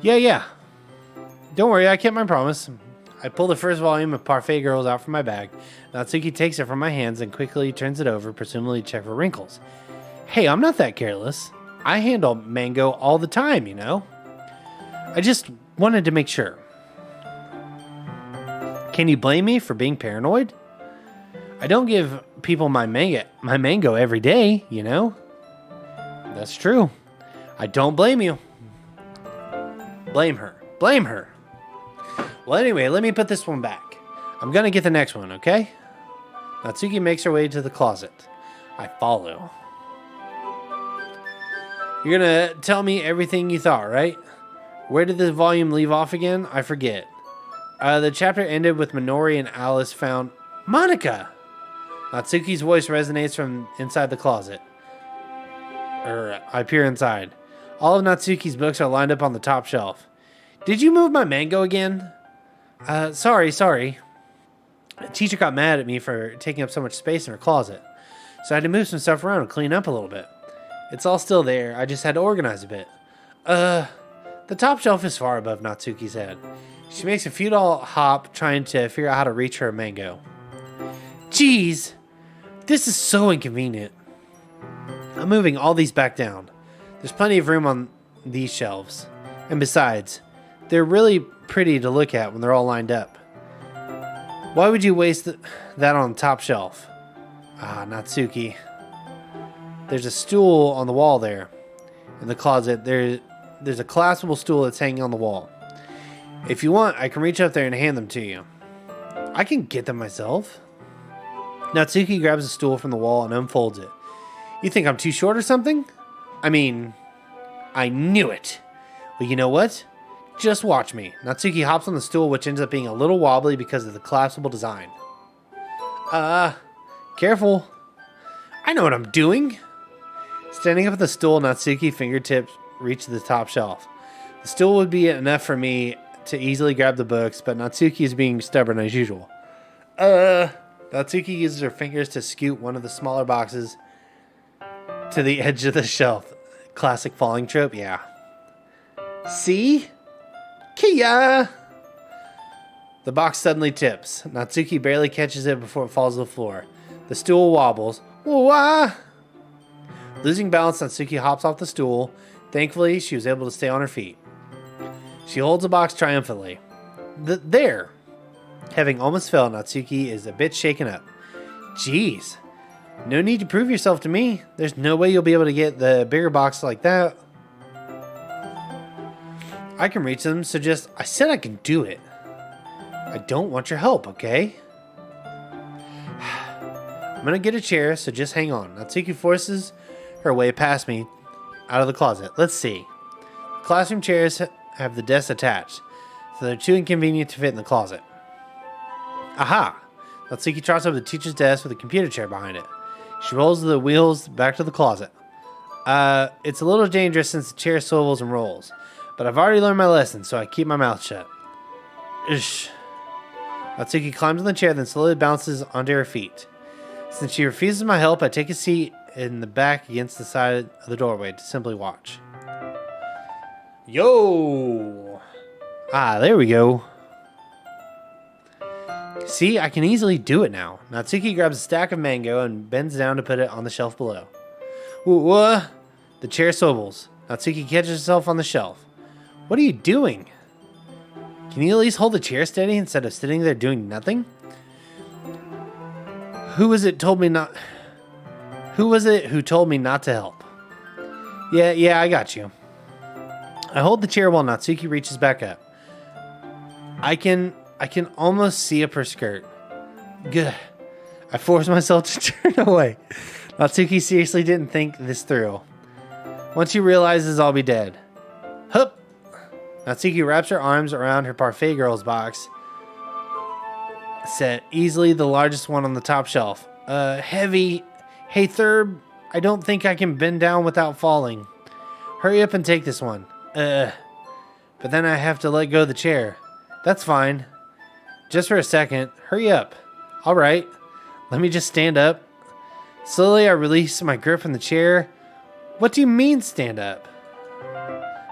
Yeah. Don't worry, I kept my promise. I pull the first volume of Parfait Girls out from my bag. Natsuki takes it from my hands and quickly turns it over, presumably to check for wrinkles. Hey, I'm not that careless. I handle mango all the time, you know? I just wanted to make sure. Can you blame me for being paranoid? I don't give people my mango every day, you know? That's true. I don't blame you. Blame her. Well, anyway, let me put this one back. I'm gonna get the next one, okay? Natsuki makes her way to the closet. I follow. You're gonna tell me everything you thought, right? Where did the volume leave off again? I forget. The chapter ended with Minori and Alice found Monica! Natsuki's voice resonates from inside the closet. I peer inside. All of Natsuki's books are lined up on the top shelf. Did you move my mango again? Sorry. The teacher got mad at me for taking up so much space in her closet. So I had to move some stuff around and clean up a little bit. It's all still there. I just had to organize a bit. The top shelf is far above Natsuki's head. She makes a futile hop trying to figure out how to reach her mango. Jeez, this is so inconvenient. I'm moving all these back down. There's plenty of room on these shelves. And besides, they're really pretty to look at when they're all lined up. Why would you waste that on the top shelf? Natsuki. There's a stool on the wall there. In the closet, there's a collapsible stool that's hanging on the wall. If you want, I can reach up there and hand them to you. I can get them myself. Natsuki grabs a stool from the wall and unfolds it. You think I'm too short or something? I mean, I knew it. Well, you know what? Just watch me. Natsuki hops on the stool, which ends up being a little wobbly because of the collapsible design. Careful. I know what I'm doing. Standing up at the stool, Natsuki fingertips reach the top shelf. The stool would be enough for me to easily grab the books, but Natsuki is being stubborn as usual. Natsuki uses her fingers to scoot one of the smaller boxes to the edge of the shelf. Classic falling trope, yeah. See? Kia! The box suddenly tips. Natsuki barely catches it before it falls to the floor. The stool wobbles. Wah! Losing balance, Natsuki hops off the stool. Thankfully, she was able to stay on her feet. She holds the box triumphantly. There! Having almost fell, Natsuki is a bit shaken up. Jeez. No need to prove yourself to me. There's no way you'll be able to get the bigger box like that. I can reach them, so I said I can do it. I don't want your help, okay? I'm gonna get a chair, so just hang on. Natsuki forces her way past me out of the closet. Let's see. Classroom chairs have the desks attached, so they're too inconvenient to fit in the closet. Aha! Natsuki trots over the teacher's desk with a computer chair behind it. She rolls the wheels back to the closet. It's a little dangerous since the chair swivels and rolls, but I've already learned my lesson, so I keep my mouth shut. Ish. Natsuki climbs on the chair, then slowly bounces onto her feet. Since she refuses my help, I take a seat in the back against the side of the doorway to simply watch. Yo! Ah, there we go. See, I can easily do it now. Natsuki grabs a stack of mango and bends down to put it on the shelf below. What? The chair swivels. Natsuki catches herself on the shelf. What are you doing? Can you at least hold the chair steady instead of sitting there doing nothing? Who was it who told me not to help? Yeah, I got you. I hold the chair while Natsuki reaches back up. I can almost see up her skirt. Good. I force myself to turn away. Natsuki seriously didn't think this through. Once she realizes I'll be dead. Hup! Natsuki wraps her arms around her Parfait Girls box. Set easily the largest one on the top shelf. Heavy. Hey, Thurb, I don't think I can bend down without falling. Hurry up and take this one. But then I have to let go of the chair. That's fine. Just for a second. Hurry up. All right. Let me just stand up. Slowly, I release my grip from the chair. What do you mean, stand up?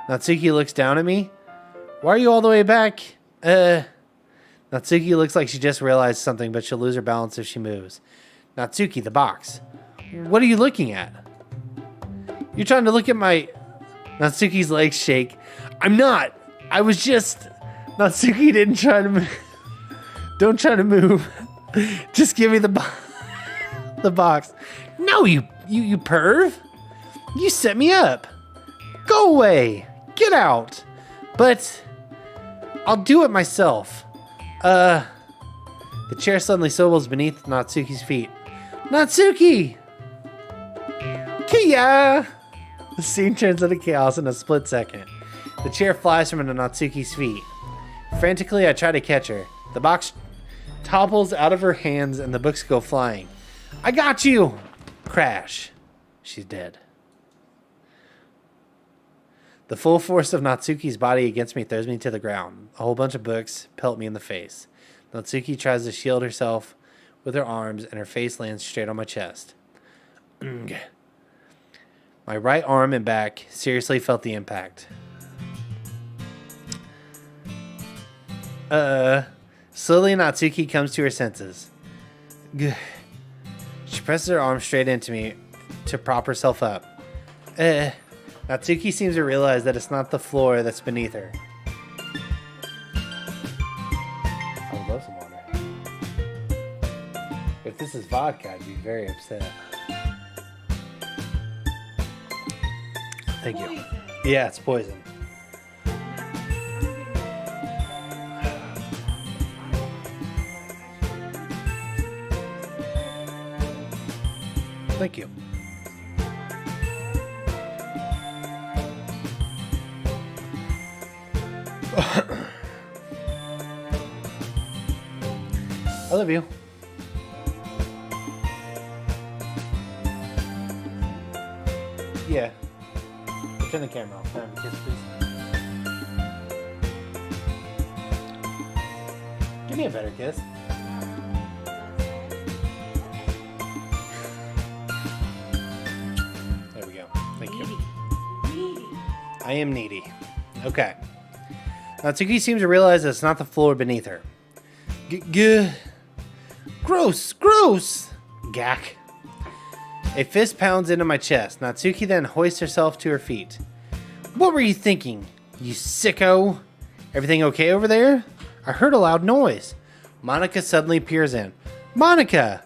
Natsuki looks down at me. Why are you all the way back? Natsuki looks like she just realized something, but she'll lose her balance if she moves. Natsuki, the box. What are you looking at? You're trying to look at my... Natsuki's legs shake. I'm not. I was just... Natsuki didn't try to move. Don't try to move. Just give me the box. No, you perv. You set me up. Go away. Get out. But I'll do it myself. The chair suddenly swivels beneath Natsuki's feet. Natsuki! Kia! The scene turns into chaos in a split second. The chair flies from under Natsuki's feet. Frantically, I try to catch her. The box topples out of her hands and the books go flying. I got you! Crash. She's dead. The full force of Natsuki's body against me throws me to the ground. A whole bunch of books pelt me in the face. Natsuki tries to shield herself with her arms, and her face lands straight on my chest. My right arm and back seriously felt the impact. Slowly, Natsuki comes to her senses. She presses her arm straight into me to prop herself up. Natsuki seems to realize that it's not the floor that's beneath her. I would love some water. If this is vodka, I'd be very upset. Thank you. Yeah, it's poison. Thank you. I love you. Yeah. Turn the camera off. Can I have a kiss, please? Give me a better kiss. There we go. Thank you. I am needy. Okay. Natsuki seems to realize that it's not the floor beneath her. Gross! Gak. A fist pounds into my chest. Natsuki then hoists herself to her feet. What were you thinking, you sicko? Everything okay over there? I heard a loud noise. Monica suddenly peers in. Monica!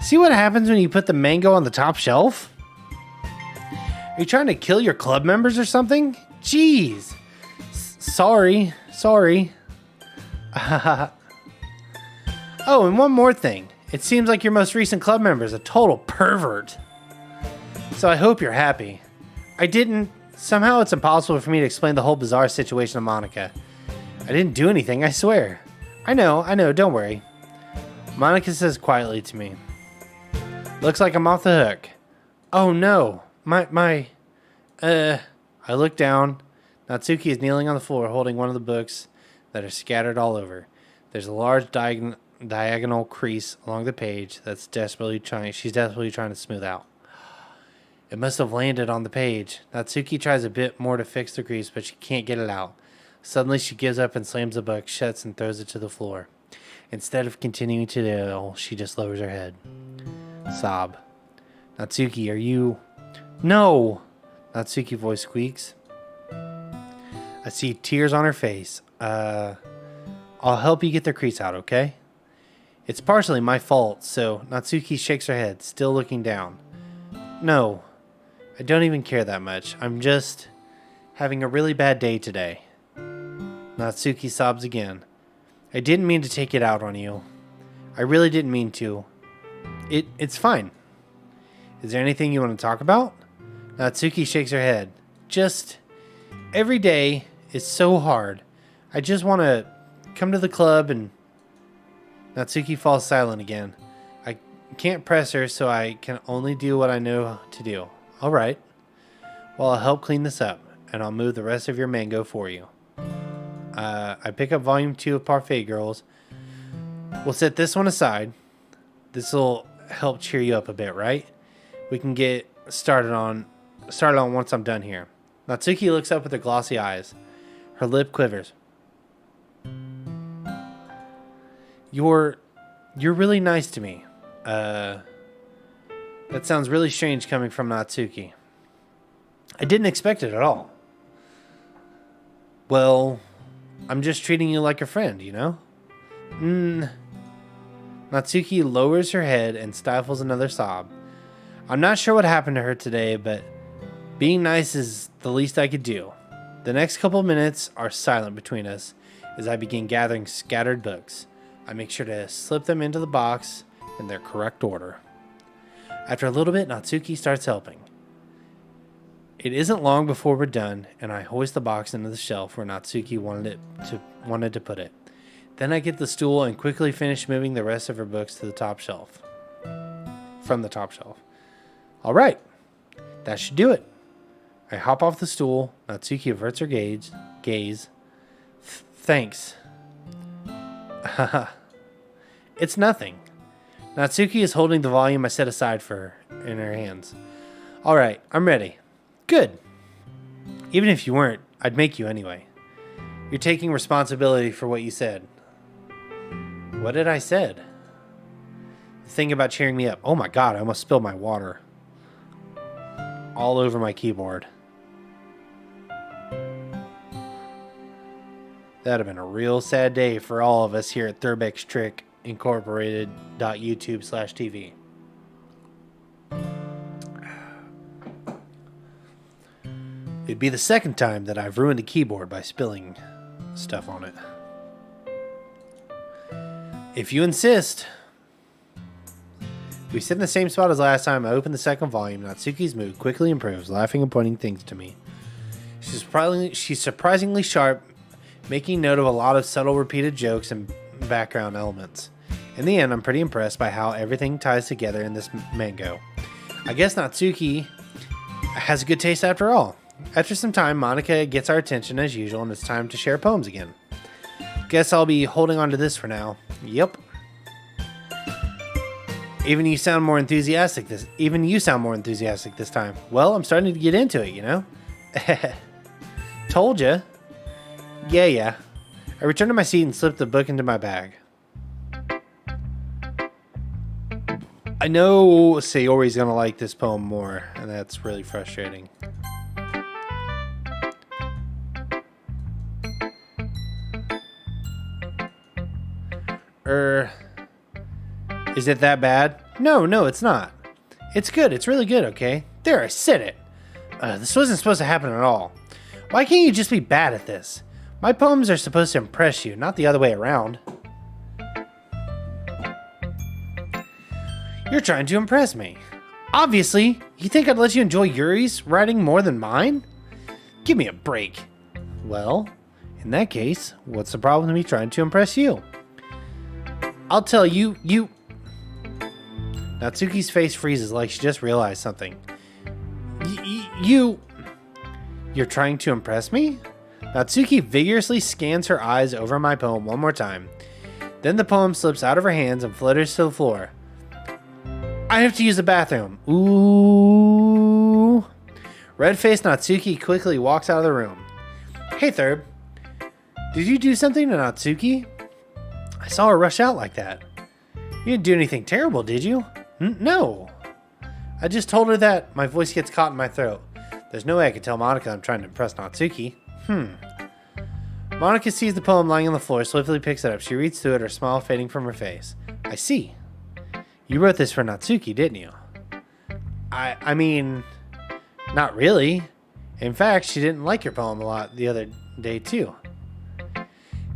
See what happens when you put the mango on the top shelf? Are you trying to kill your club members or something? Jeez. Sorry. Oh, and one more thing. It seems like your most recent club member is a total pervert. So I hope you're happy. Somehow it's impossible for me to explain the whole bizarre situation to Monica. I didn't do anything, I swear. I know, don't worry. Monica says quietly to me. Looks like I'm off the hook. Oh no, I look down. Natsuki is kneeling on the floor holding one of the books that are scattered all over. There's a large diagonal crease along the page she's desperately trying to smooth out. It must have landed on the page. Natsuki tries a bit more to fix the crease, but she can't get it out. Suddenly she gives up and slams the book, shuts, and throws it to the floor. Instead of continuing to kneel, she just lowers her head. Sob. Natsuki, are you... No! Natsuki voice squeaks. I see tears on her face. I'll help you get the crease out, okay? It's partially my fault, so Natsuki shakes her head, still looking down. No, I don't even care that much. I'm just having a really bad day today. Natsuki sobs again. I didn't mean to take it out on you. I really didn't mean to. It's fine. Is there anything you want to talk about? Natsuki shakes her head. Just every day is so hard. I just want to come to the club and... Natsuki falls silent again. I can't press her, so I can only do what I know to do. All right. Well, I'll help clean this up, and I'll move the rest of your mango for you. I pick up volume 2 of Parfait Girls. We'll set this one aside. This will help cheer you up a bit, right? We can get started on once I'm done here. Natsuki looks up with her glossy eyes. Her lip quivers. You're really nice to me. That sounds really strange coming from Natsuki. I didn't expect it at all. Well, I'm just treating you like a friend, you know? Natsuki lowers her head and stifles another sob. I'm not sure what happened to her today, but being nice is the least I could do. The next couple of minutes are silent between us as I begin gathering scattered books. I make sure to slip them into the box in their correct order. After a little bit, Natsuki starts helping. It isn't long before we're done, and I hoist the box into the shelf where Natsuki wanted to put it. Then I get the stool and quickly finish moving the rest of her books to the top shelf. From the top shelf. All right, that should do it. I hop off the stool. Natsuki averts her gaze. Thanks. It's nothing. Natsuki is holding the volume I set aside for her in her hands. All right, I'm ready. Good. Even if you weren't, I'd make you anyway. You're taking responsibility for what you said. What did I said? The thing about cheering me up. Oh my god, I almost spilled my water. All over my keyboard. That'd have been a real sad day for all of us here at Thurbeck's Trick Incorporated.youtube/TV. It'd be the second time that I've ruined a keyboard by spilling stuff on it. If you insist. We sit in the same spot as last time. I open the second volume. Natsuki's mood quickly improves, laughing and pointing things to me. She's surprisingly sharp, making note of a lot of subtle repeated jokes and background elements. In the end, I'm pretty impressed by how everything ties together in this mango. I guess Natsuki has a good taste after all. After some time, Monica gets our attention as usual, and it's time to share poems again. Guess I'll be holding on to this for now. Yep. Even you sound more enthusiastic this time. Well, I'm starting to get into it, you know? Told ya. Yeah. I returned to my seat and slipped the book into my bag. I know Sayori's gonna like this poem more, and that's really frustrating. Is it that bad? No, it's not. It's good. It's really good, okay? There, I said it. This wasn't supposed to happen at all. Why can't you just be bad at this? My poems are supposed to impress you, not the other way around. You're trying to impress me. Obviously, you think I'd let you enjoy Yuri's writing more than mine? Give me a break. Well, in that case, what's the problem with me trying to impress you? I'll tell you, Natsuki's face freezes like she just realized something. You're trying to impress me? Natsuki vigorously scans her eyes over my poem one more time. Then the poem slips out of her hands and flutters to the floor. I have to use the bathroom. Ooh. Red-faced Natsuki quickly walks out of the room. Hey, Thurb. Did you do something to Natsuki? I saw her rush out like that. You didn't do anything terrible, did you? No. I just told her that. My voice gets caught in my throat. There's no way I could tell Monica I'm trying to impress Natsuki. Monica sees the poem lying on the floor, swiftly picks it up. She reads through it, her smile fading from her face. I see. You wrote this for Natsuki, didn't you? I mean, not really. In fact, she didn't like your poem a lot the other day, too.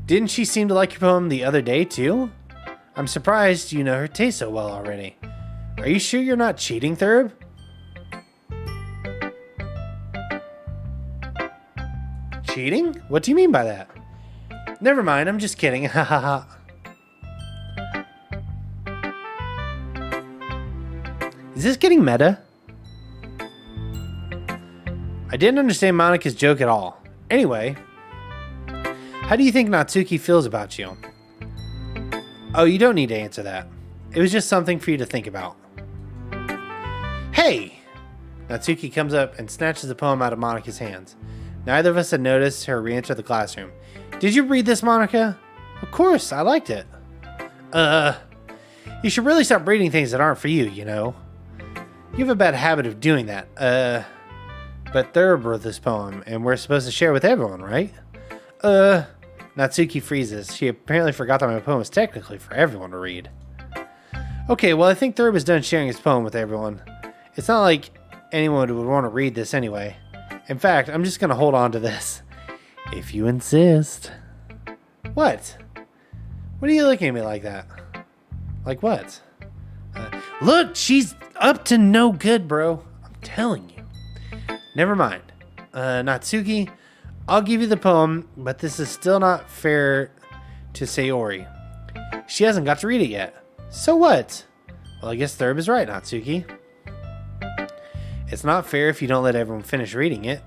Didn't she seem to like your poem the other day, too? I'm surprised you know her taste so well already. Are you sure you're not cheating, Thurb? Cheating? What do you mean by that? Never mind, I'm just kidding. Ha ha ha. Is this getting meta? I didn't understand Monica's joke at all. Anyway, how do you think Natsuki feels about you? Oh, you don't need to answer that. It was just something for you to think about. Hey! Natsuki comes up and snatches the poem out of Monica's hands. Neither of us had noticed her re-enter the classroom. Did you read this, Monica? Of course, I liked it. You should really stop reading things that aren't for you, you know. You have a bad habit of doing that. But Thurb wrote this poem, and we're supposed to share with everyone, right? Natsuki freezes. She apparently forgot that my poem was technically for everyone to read. Okay, well, I think Thurb is done sharing his poem with everyone. It's not like anyone would want to read this anyway. In fact, I'm just going to hold on to this. If you insist. What? What are you looking at me like that? Like what? Look, she's up to no good, bro. I'm telling you. Never mind. Natsuki, I'll give you the poem, but this is still not fair to Sayori. She hasn't got to read it yet. So what? Well, I guess Thurb is right, Natsuki. It's not fair if you don't let everyone finish reading it.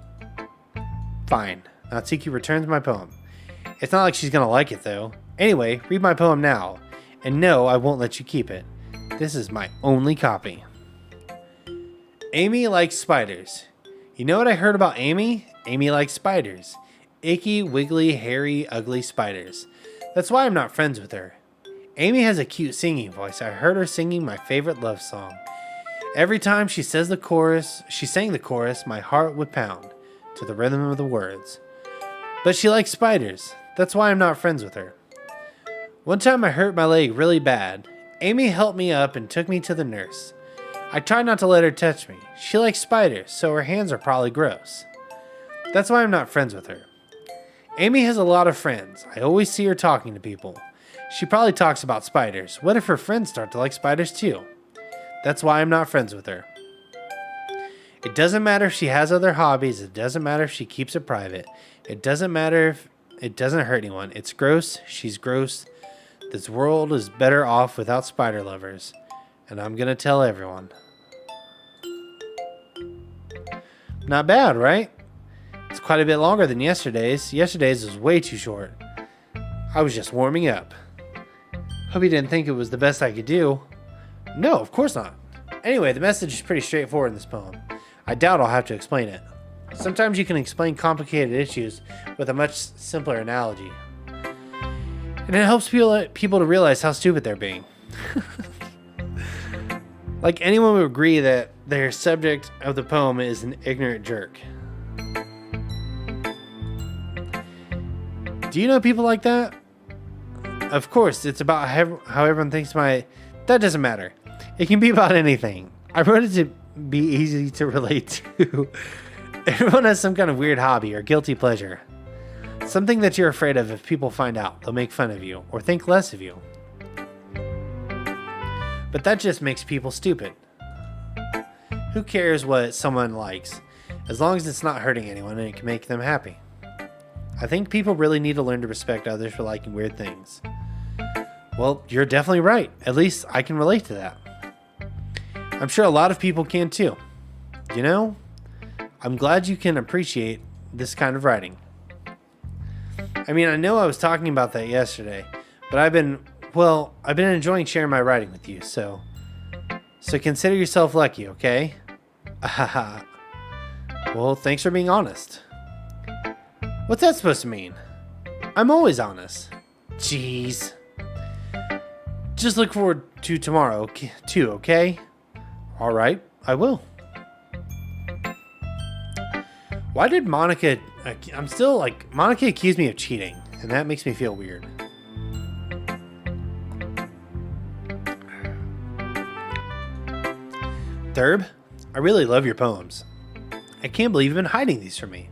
Fine. Natsuki returns my poem. It's not like she's gonna like it, though. Anyway, read my poem now. And no, I won't let you keep it. This is my only copy. Amy likes spiders. You know what I heard about Amy? Amy likes spiders. Icky, wiggly, hairy, ugly spiders. That's why I'm not friends with her. Amy has a cute singing voice. I heard her singing my favorite love song. Every time she sang the chorus, my heart would pound to the rhythm of the words. But she likes spiders. That's why I'm not friends with her. One time I hurt my leg really bad. Amy helped me up and took me to the nurse. I tried not to let her touch me. She likes spiders, so her hands are probably gross. That's why I'm not friends with her. Amy has a lot of friends. I always see her talking to people. She probably talks about spiders. What if her friends start to like spiders too? That's why I'm not friends with her. It doesn't matter if she has other hobbies. It doesn't matter if she keeps it private. It doesn't matter if it doesn't hurt anyone. It's gross. She's gross. This world is better off without spider lovers. And I'm gonna tell everyone. Not bad, right? It's quite a bit longer than yesterday's. Yesterday's was way too short. I was just warming up. Hope you didn't think it was the best I could do. No, of course not. Anyway, the message is pretty straightforward in this poem. I doubt I'll have to explain it. Sometimes you can explain complicated issues with a much simpler analogy. And it helps people to realize how stupid they're being. Like anyone would agree that their subject of the poem is an ignorant jerk. Do you know people like that? Of course, it's about how everyone thinks That doesn't matter. It can be about anything. I wrote it to be easy to relate to. Everyone has some kind of weird hobby or guilty pleasure. Something that you're afraid of if people find out. They'll make fun of you or think less of you. But that just makes people stupid. Who cares what someone likes, as long as it's not hurting anyone and it can make them happy? I think people really need to learn to respect others for liking weird things. Well, you're definitely right. At least I can relate to that. I'm sure a lot of people can too. You know, I'm glad you can appreciate this kind of writing. I mean, I know I was talking about that yesterday, but I've been enjoying sharing my writing with you, so consider yourself lucky, okay? Well, thanks for being honest. What's that supposed to mean? I'm always honest. Jeez. Just look forward to tomorrow, too, okay? All right, I will. Why did Monica... Monica accused me of cheating, and that makes me feel weird. Thurb, I really love your poems. I can't believe you've been hiding these from me.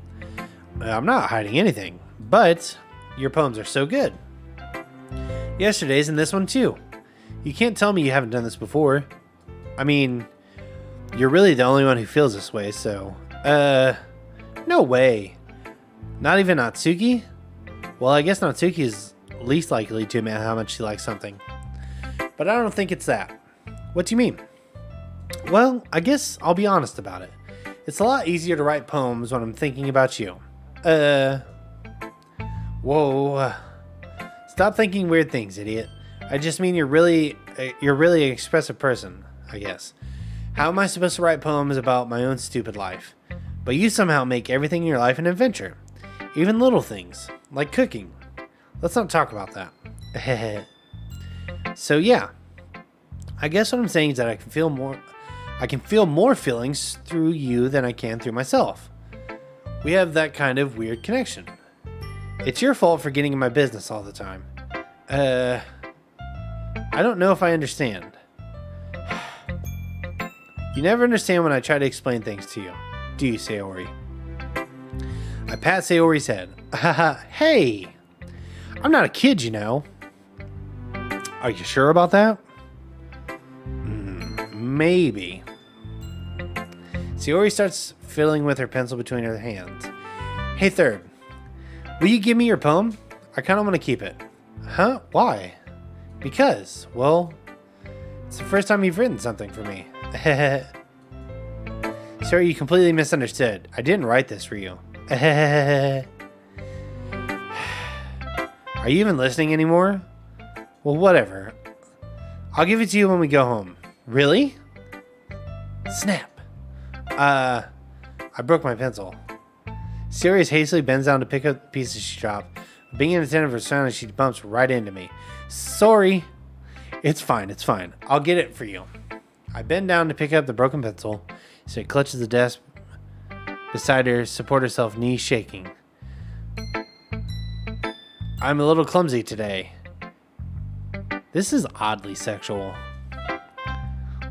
I'm not hiding anything, but your poems are so good. Yesterday's and this one too. You can't tell me you haven't done this before. I mean, you're really the only one who feels this way, so... No way. Not even Natsuki? Well, I guess Natsuki is least likely to admit how much she likes something. But I don't think it's that. What do you mean? Well, I guess I'll be honest about it. It's a lot easier to write poems when I'm thinking about you. Whoa. Stop thinking weird things, idiot. I just mean you're really an expressive person, I guess. How am I supposed to write poems about my own stupid life? But you somehow make everything in your life an adventure. Even little things, like cooking. Let's not talk about that. So yeah, I guess what I'm saying is that I can feel more feelings through you than I can through myself. We have that kind of weird connection. It's your fault for getting in my business all the time. I don't know if I understand. You never understand when I try to explain things to you, do you, Sayori? I pat Sayori's head. Hey! I'm not a kid, you know. Are you sure about that? Maybe. Sayori starts fiddling with her pencil between her hands. Hey, Thurb. Will you give me your poem? I kind of want to keep it. Huh? Why? Because, well, it's the first time you've written something for me. Sorry, you completely misunderstood. I didn't write this for you. Are you even listening anymore? Well, whatever. I'll give it to you when we go home. Really? Snap. I broke my pencil. Sirius hastily bends down to pick up the pieces she dropped. Being inattentive or silent, she bumps right into me. Sorry. It's fine. I'll get it for you. I bend down to pick up the broken pencil, so it clutches the desk beside her, support herself, knees shaking. I'm a little clumsy today. This is oddly sexual.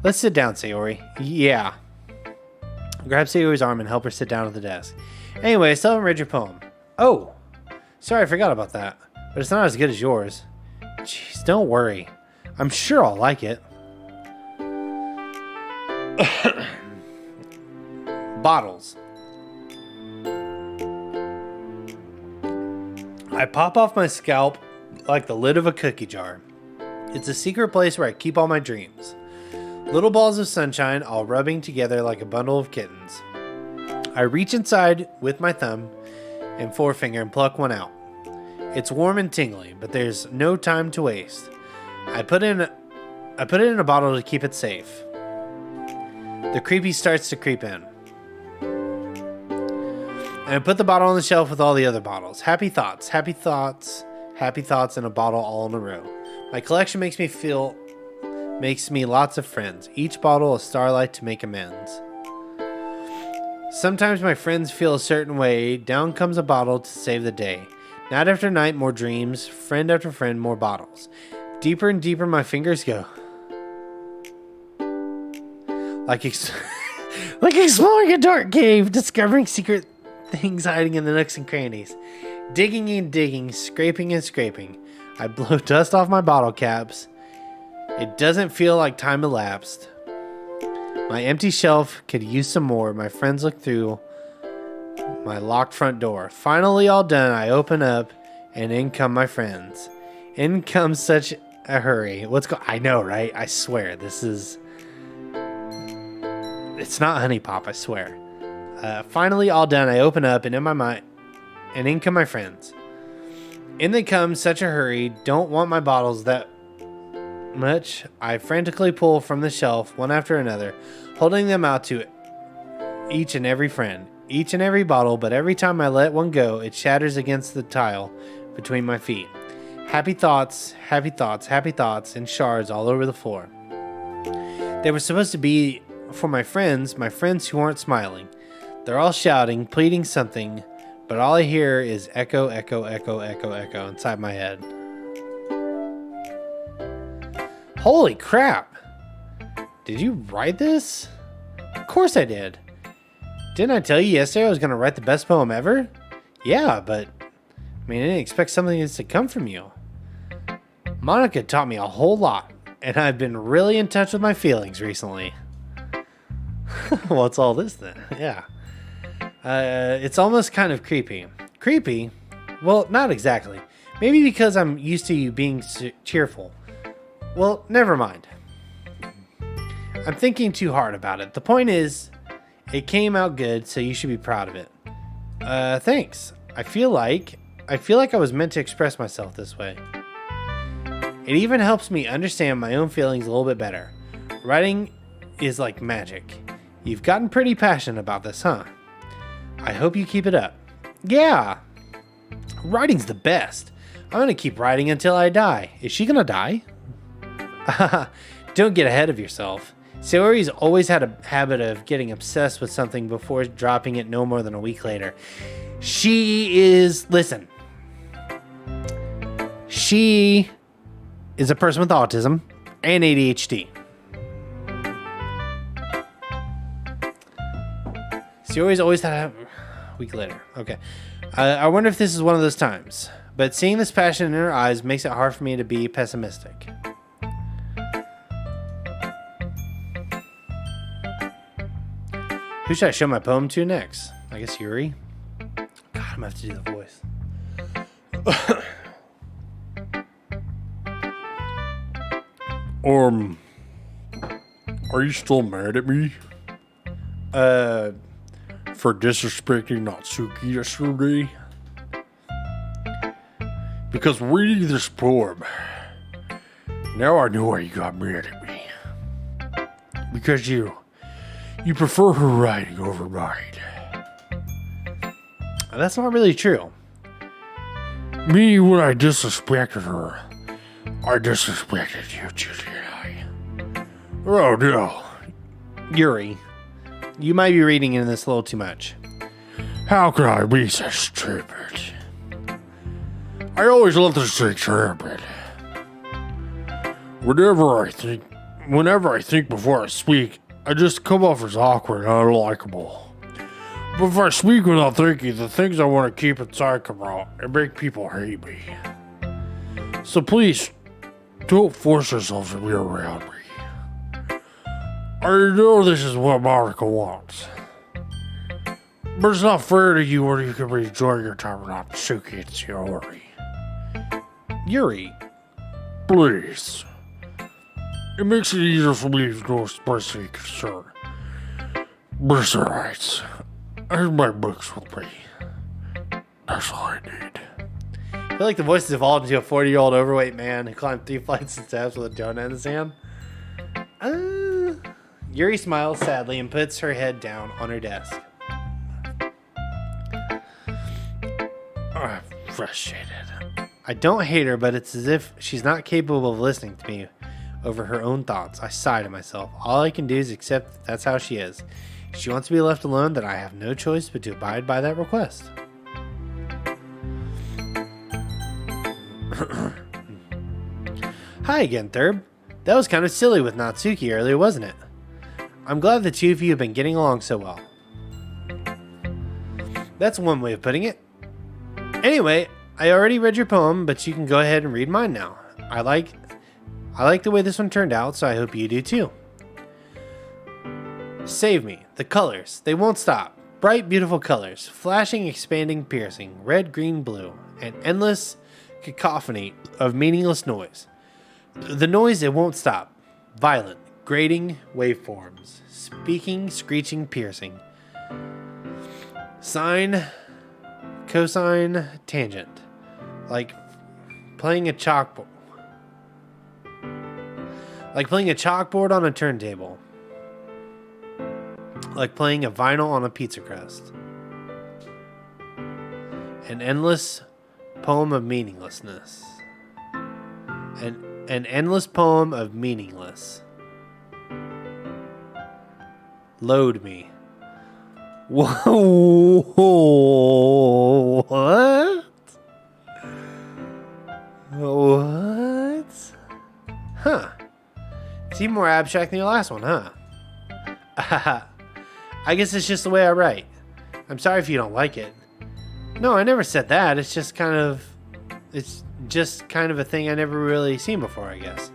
Let's sit down, Sayori. Yeah. Grab Sayori's arm and help her sit down at the desk. Anyway, I still haven't read your poem. Oh, sorry, I forgot about that. But it's not as good as yours. Jeez, don't worry. I'm sure I'll like it. Bottles. I pop off my scalp like the lid of a cookie jar. It's a secret place where I keep all my dreams. Little balls of sunshine all rubbing together like a bundle of kittens. I reach inside with my thumb and forefinger and pluck one out. It's warm and tingly, but there's no time to waste. I put it in a bottle to keep it safe. The creepy starts to creep in. And I put the bottle on the shelf with all the other bottles. Happy thoughts in a bottle all in a row. My collection makes me lots of friends. Each bottle a starlight to make amends. Sometimes my friends feel a certain way. Down comes a bottle to save the day. Night after night, more dreams. Friend after friend, more bottles. Deeper and deeper my fingers go. Like exploring a dark cave, discovering secret things hiding in the nooks and crannies. Digging and digging, scraping and scraping. I blow dust off my bottle caps. It doesn't feel like time elapsed. My empty shelf could use some more. My friends look through my locked front door. Finally all done, I open up, and in come my friends. In comes such a hurry. I know, right? I swear, this is... It's not Honey Pop, I swear. Finally all done, I open up, and in come my friends. In they come, such a hurry. Don't want my bottles that much. I frantically pull from the shelf, one after another, holding them out to each and every friend. Each and every bottle, but every time I let one go, it shatters against the tile between my feet. Happy thoughts, happy thoughts, happy thoughts, and shards all over the floor. They were supposed to be for my friends who aren't smiling. They're all shouting, pleading something, but all I hear is echo, echo, echo, echo, echo inside my head. Holy crap! Did you write this? Of course I did. Didn't I tell you yesterday I was going to write the best poem ever? Yeah, but I didn't expect something that's to come from you. Monica taught me a whole lot, and I've been really in touch with my feelings recently. What's all this then? Yeah. It's almost kind of creepy. Creepy? Well, not exactly. Maybe because I'm used to you being cheerful. Well, never mind. I'm thinking too hard about it. The point is, it came out good, so you should be proud of it. Thanks. I feel like I was meant to express myself this way. It even helps me understand my own feelings a little bit better. Writing is like magic. You've gotten pretty passionate about this, huh? I hope you keep it up. Yeah. Writing's the best. I'm gonna keep writing until I die. Is she gonna die? Don't get ahead of yourself. Sayori's always had a habit of getting obsessed with something before dropping it no more than a week later. She is a person with autism and ADHD. Sayori's always had a week later. Okay. I wonder if this is one of those times. But seeing this passion in her eyes makes it hard for me to be pessimistic. Who should I show my poem to next? I guess Yuri. God, I'm gonna have to do the voice. Are you still mad at me? For disrespecting Natsuki yesterday? Because reading this poem, now I know why you got mad at me. Because you prefer her writing over mine. That's not really true. Me, when I disrespected her, I disrespected you too, did I? Oh no. Yuri, you might be reading into this a little too much. How could I be so stupid? I always let this thing happen. Whenever I think before I speak, I just come off as awkward and unlikable. But if I speak without thinking, the things I want to keep inside come out and make people hate me. So please, don't force yourself to be around me. I know this is what Monica wants. But it's not fair to you when you can be enjoying your time with Natsuki and Sayori. Yuri. Please. It makes it easier for me to express any concern. But it's alright. I have my books with me. That's all I need. I feel like the voice has evolved into a 40-year-old overweight man who climbed 3 flights of steps with a donut in his hand. Yuri smiles sadly and puts her head down on her desk. I'm frustrated. I don't hate her, but it's as if she's not capable of listening to me over her own thoughts. I sigh to myself. All I can do is accept that that's how she is. If she wants to be left alone, then I have no choice but to abide by that request. Hi again, Thurb. That was kind of silly with Natsuki earlier, wasn't it? I'm glad the two of you have been getting along so well. That's one way of putting it. Anyway, I already read your poem, but you can go ahead and read mine now. I like the way this one turned out, so I hope you do too. Save me. The colors. They won't stop. Bright, beautiful colors. Flashing, expanding, piercing. Red, green, blue. An endless cacophony of meaningless noise. The noise, it won't stop. Violent, grating waveforms. Speaking, screeching, piercing. Sine, cosine, tangent. Like playing a chalkboard. Like playing a chalkboard on a turntable. Like playing a vinyl on a pizza crust. An endless poem of meaninglessness. An endless poem of meaningless. Load me. Whoa. What? What? Huh. Seemed more abstract than your last one, huh? I guess it's just the way I write. I'm sorry if you don't like it. No, I never said that. It's just kind of a thing I never really seen before, I guess.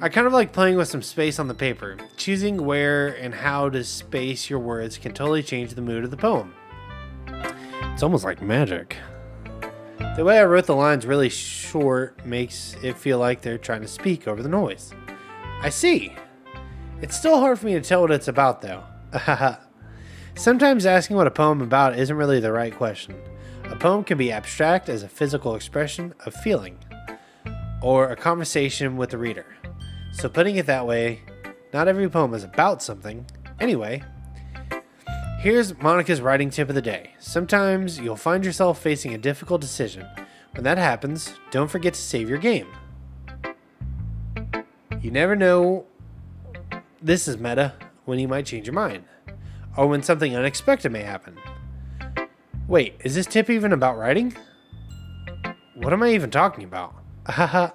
I kind of like playing with some space on the paper. Choosing where and how to space your words can totally change the mood of the poem. It's almost like magic. The way I wrote the lines really short makes it feel like they're trying to speak over the noise. I see. It's still hard for me to tell what it's about, though. Sometimes asking what a poem about isn't really the right question. A poem can be abstract as a physical expression of feeling, or a conversation with the reader. So putting it that way, not every poem is about something. Anyway, here's Monica's writing tip of the day. Sometimes you'll find yourself facing a difficult decision. When that happens, don't forget to save your game. You never know, this is meta, when you might change your mind. Or when something unexpected may happen. Wait, is this tip even about writing? What am I even talking about? Haha.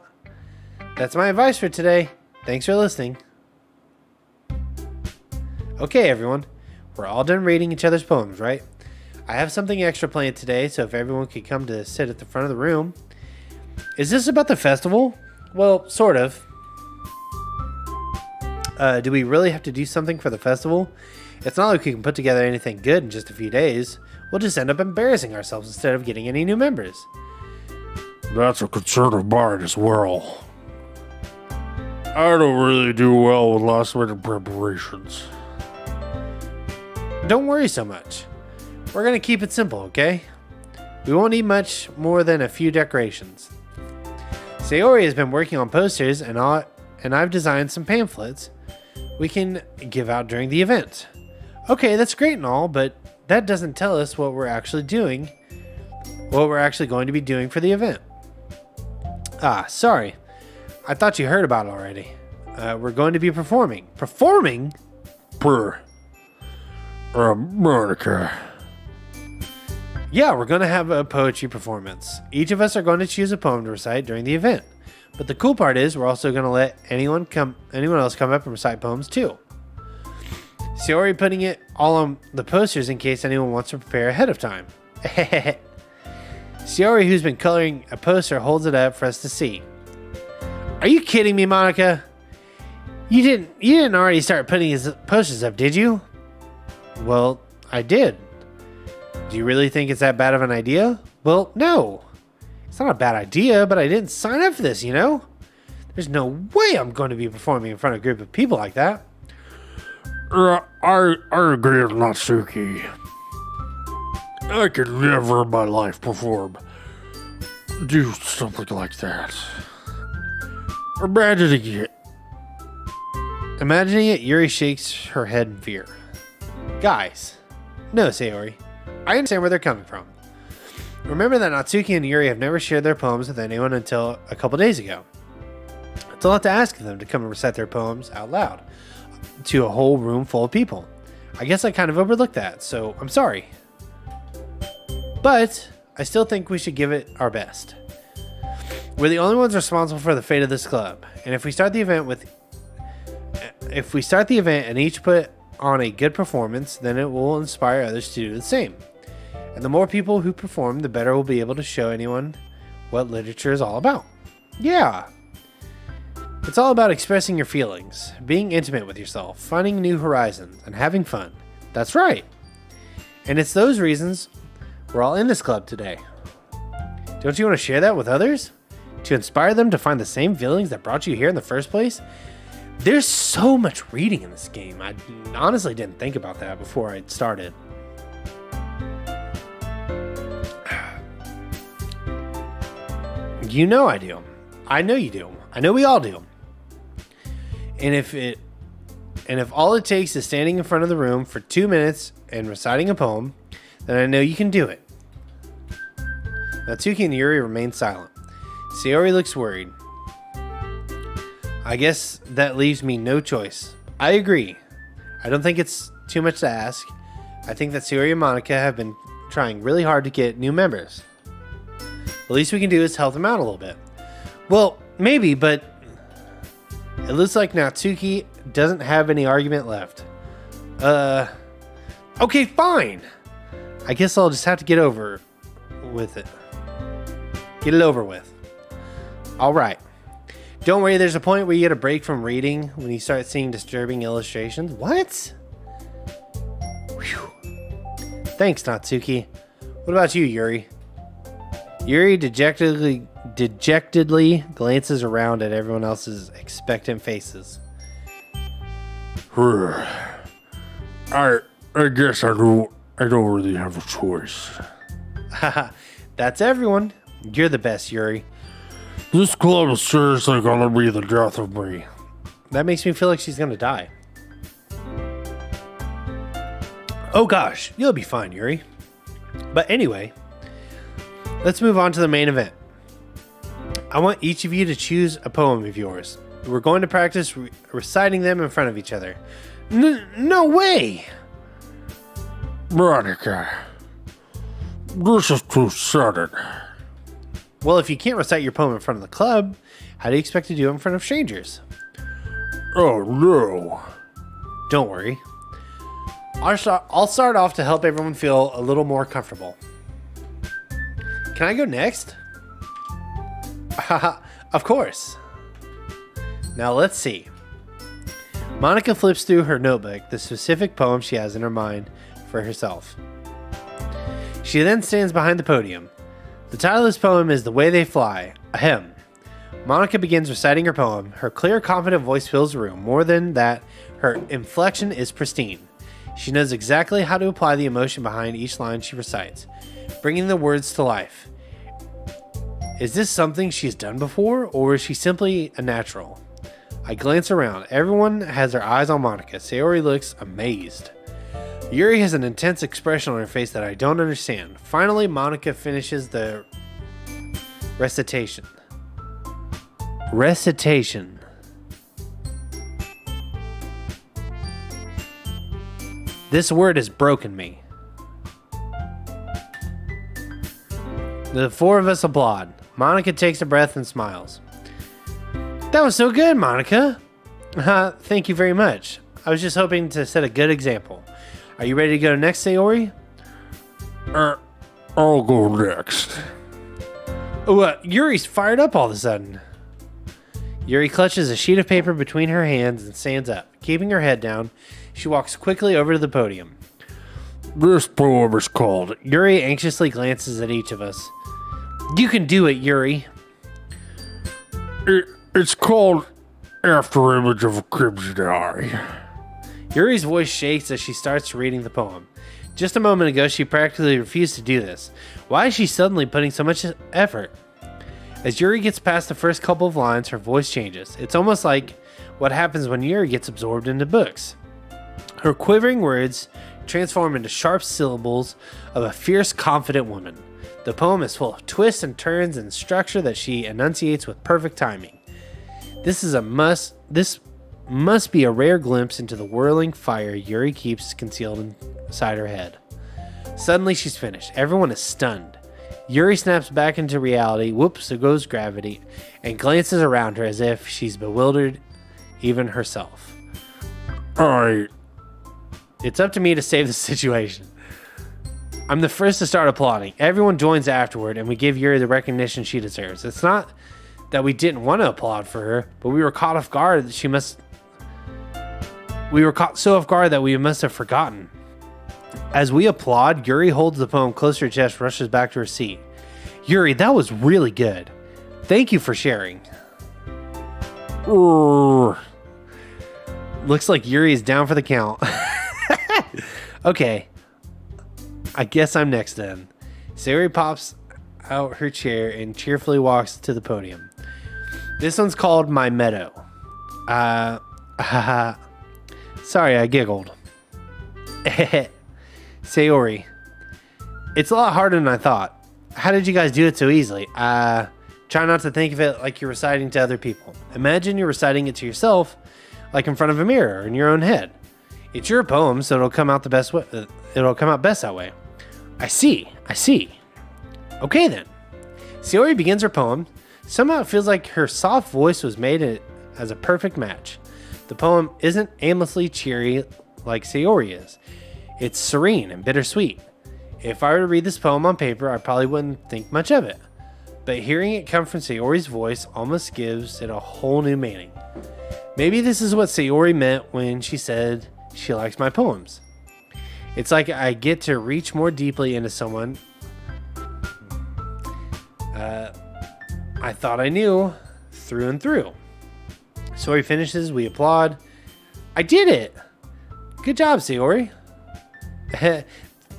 That's my advice for today. Thanks for listening. Okay, everyone. We're all done reading each other's poems, right? I have something extra planned today, so if everyone could come to sit at the front of the room. Is this about the festival? Well, sort of. Do we really have to do something for the festival? It's not like we can put together anything good in just a few days. We'll just end up embarrassing ourselves instead of getting any new members. That's a concern of mine as well. I don't really do well with last-minute preparations. Don't worry so much. We're going to keep it simple, okay? We won't need much more than a few decorations. Sayori has been working on posters, and I've designed some pamphlets we can give out during the event. Okay, that's great and all, but that doesn't tell us what we're actually going to be doing for the event. Ah, sorry. I thought you heard about it already. We're going to be performing. Performing? Monica. Yeah, we're going to have a poetry performance. Each of us are going to choose a poem to recite during the event. But the cool part is we're also going to let anyone else come up and recite poems too. Sayori putting it all on the posters in case anyone wants to prepare ahead of time. Sayori, who's been coloring a poster, holds it up for us to see. Are you kidding me, Monica? You didn't already start putting his posters up, did you? Well, I did. Do you really think it's that bad of an idea? Well, no. It's not a bad idea, but I didn't sign up for this, you know? There's no way I'm going to be performing in front of a group of people like that. I agree with Natsuki. I could never in my life do something like that. Imagining it, Yuri shakes her head in fear. Guys. No, Sayori. I understand where they're coming from. Remember that Natsuki and Yuri have never shared their poems with anyone until a couple days ago. It's a lot to ask of them to come and recite their poems out loud to a whole room full of people. I guess I kind of overlooked that, so I'm sorry. But I still think we should give it our best. We're the only ones responsible for the fate of this club, and if we start the event and each put on a good performance, then it will inspire others to do the same. And the more people who perform, the better we'll be able to show anyone what literature is all about. Yeah. It's all about expressing your feelings, being intimate with yourself, finding new horizons, and having fun. That's right. And it's those reasons we're all in this club today. Don't you want to share that with others? To inspire them to find the same feelings that brought you here in the first place? There's so much reading in this game. I honestly didn't think about that before I started. You know I do. I know you do. I know we all do. And if all it takes is standing in front of the room for 2 minutes and reciting a poem, then I know you can do it. Natsuki and Yuri remain silent. Sayori looks worried. I guess that leaves me no choice. I agree. I don't think it's too much to ask. I think that Sayori and Monica have been trying really hard to get new members. The least we can do is help them out a little bit. Well, maybe, but it looks like Natsuki doesn't have any argument left. Okay, fine. I guess I'll just have to get over with it. Get it over with. All right. Don't worry, there's a point where you get a break from reading when you start seeing disturbing illustrations. What? Whew. Thanks, Natsuki. What about you, Yuri? Yuri dejectedly glances around at everyone else's expectant faces. I guess I don't really have a choice. Haha, that's everyone. You're the best, Yuri. This club is seriously gonna be the death of me. That makes me feel like she's gonna die. Oh gosh, you'll be fine, Yuri. But anyway, let's move on to the main event. I want each of you to choose a poem of yours. We're going to practice reciting them in front of each other. No way! Monica, this is too sudden. Well, if you can't recite your poem in front of the club, how do you expect to do it in front of strangers? Oh no. Don't worry. I'll start off to help everyone feel a little more comfortable. Can I go next? Of course. Now let's see. Monica flips through her notebook the specific poem she has in her mind for herself. She then stands behind the podium. The title of this poem is The Way They Fly, Ahem. Monica begins reciting her poem. Her clear, confident voice fills the room. More than that, her inflection is pristine. She knows exactly how to apply the emotion behind each line she recites, bringing the words to life. Is this something she's done before, or is she simply a natural? I glance around. Everyone has their eyes on Monica. Sayori looks amazed. Yuri has an intense expression on her face that I don't understand. Finally, Monica finishes the recitation. Recitation. This word has broken me. The four of us applaud. Monica takes a breath and smiles. That was so good, Monica. Thank you very much. I was just hoping to set a good example. Are you ready to go next, Sayori? I'll go next. Oh, Yuri's fired up all of a sudden. Yuri clutches a sheet of paper between her hands and stands up. Keeping her head down, she walks quickly over to the podium. This poem is called... Yuri anxiously glances at each of us. You can do it, Yuri. It's called After Image of a Crimson Eye. Yuri's voice shakes as she starts reading the poem. Just a moment ago, she practically refused to do this. Why is she suddenly putting so much effort? As Yuri gets past the first couple of lines, her voice changes. It's almost like what happens when Yuri gets absorbed into books. Her quivering words transform into sharp syllables of a fierce, confident woman. The poem is full of twists and turns and structure that she enunciates with perfect timing. This must be a rare glimpse into the whirling fire Yuri keeps concealed inside her head. Suddenly she's finished. Everyone is stunned. Yuri snaps back into reality. Whoops, there goes gravity, and glances around her as if she's bewildered even herself. It's up to me to save the situation. I'm the first to start applauding. Everyone joins afterward, and we give Yuri the recognition she deserves. It's not that we didn't want to applaud for her, but we were caught off guard. We were caught so off guard that we must have forgotten. As we applaud, Yuri holds the poem close to her chest, rushes back to her seat. Yuri, that was really good. Thank you for sharing. Looks like Yuri is down for the count. Okay. I guess I'm next then. Sayori pops out her chair and cheerfully walks to the podium. This one's called My Meadow. Sorry, I giggled. Sayori, it's a lot harder than I thought. How did you guys do it so easily? Try not to think of it like you're reciting to other people. Imagine you're reciting it to yourself, like in front of a mirror in your own head. It's your poem, so it'll come out the best way. It'll come out best that way. I see. Okay then. Sayori begins her poem. Somehow it feels like her soft voice was made as a perfect match. The poem isn't aimlessly cheery like Sayori is. It's serene and bittersweet. If I were to read this poem on paper, I probably wouldn't think much of it. But hearing it come from Sayori's voice almost gives it a whole new meaning. Maybe this is what Sayori meant when she said she likes my poems. It's like I get to reach more deeply into someone I thought I knew through and through. Sayori finishes, we applaud. I did it! Good job, Sayori.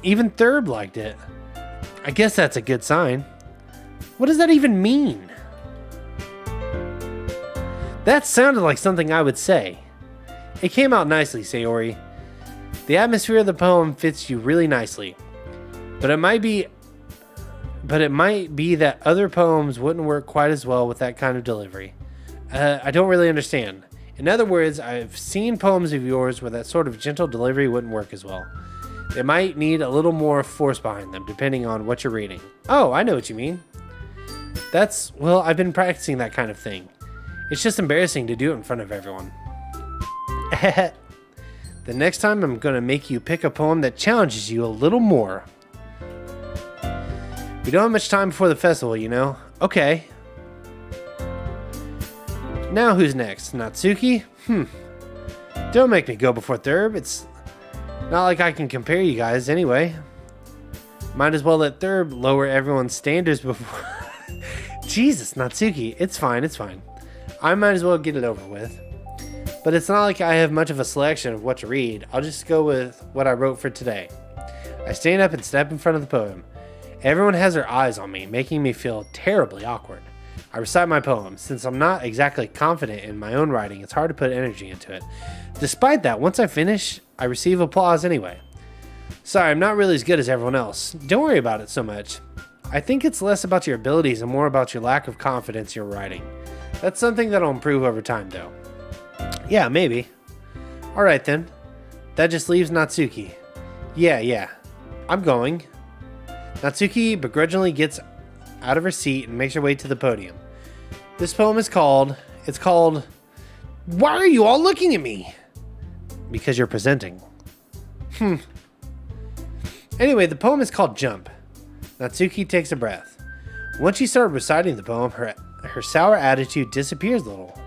Even Thurb liked it. I guess that's a good sign. What does that even mean? That sounded like something I would say. It came out nicely, Sayori. The atmosphere of the poem fits you really nicely. But it might be that other poems wouldn't work quite as well with that kind of delivery. I don't really understand. In other words, I've seen poems of yours where that sort of gentle delivery wouldn't work as well. They might need a little more force behind them, depending on what you're reading. Oh, I know what you mean. I've been practicing that kind of thing. It's just embarrassing to do it in front of everyone. The next time I'm going to make you pick a poem that challenges you a little more. We don't have much time before the festival, you know? Okay. Now who's next? Natsuki? Don't make me go before Thurb. It's not like I can compare you guys anyway. Might as well let Thurb lower everyone's standards before... Jesus, Natsuki. It's fine. I might as well get it over with. But it's not like I have much of a selection of what to read. I'll just go with what I wrote for today. I stand up and step in front of the poem. Everyone has their eyes on me, making me feel terribly awkward. I recite my poem. Since I'm not exactly confident in my own writing, it's hard to put energy into it. Despite that, once I finish, I receive applause anyway. Sorry, I'm not really as good as everyone else. Don't worry about it so much. I think it's less about your abilities and more about your lack of confidence in your writing. That's something that'll improve over time, though. Yeah, maybe. Alright then. That just leaves Natsuki. Yeah. I'm going. Natsuki begrudgingly gets out of her seat and makes her way to the podium. This poem is called... Why are you all looking at me? Because you're presenting. Anyway, the poem is called Jump. Natsuki takes a breath. Once she started reciting the poem, her sour attitude disappears a little.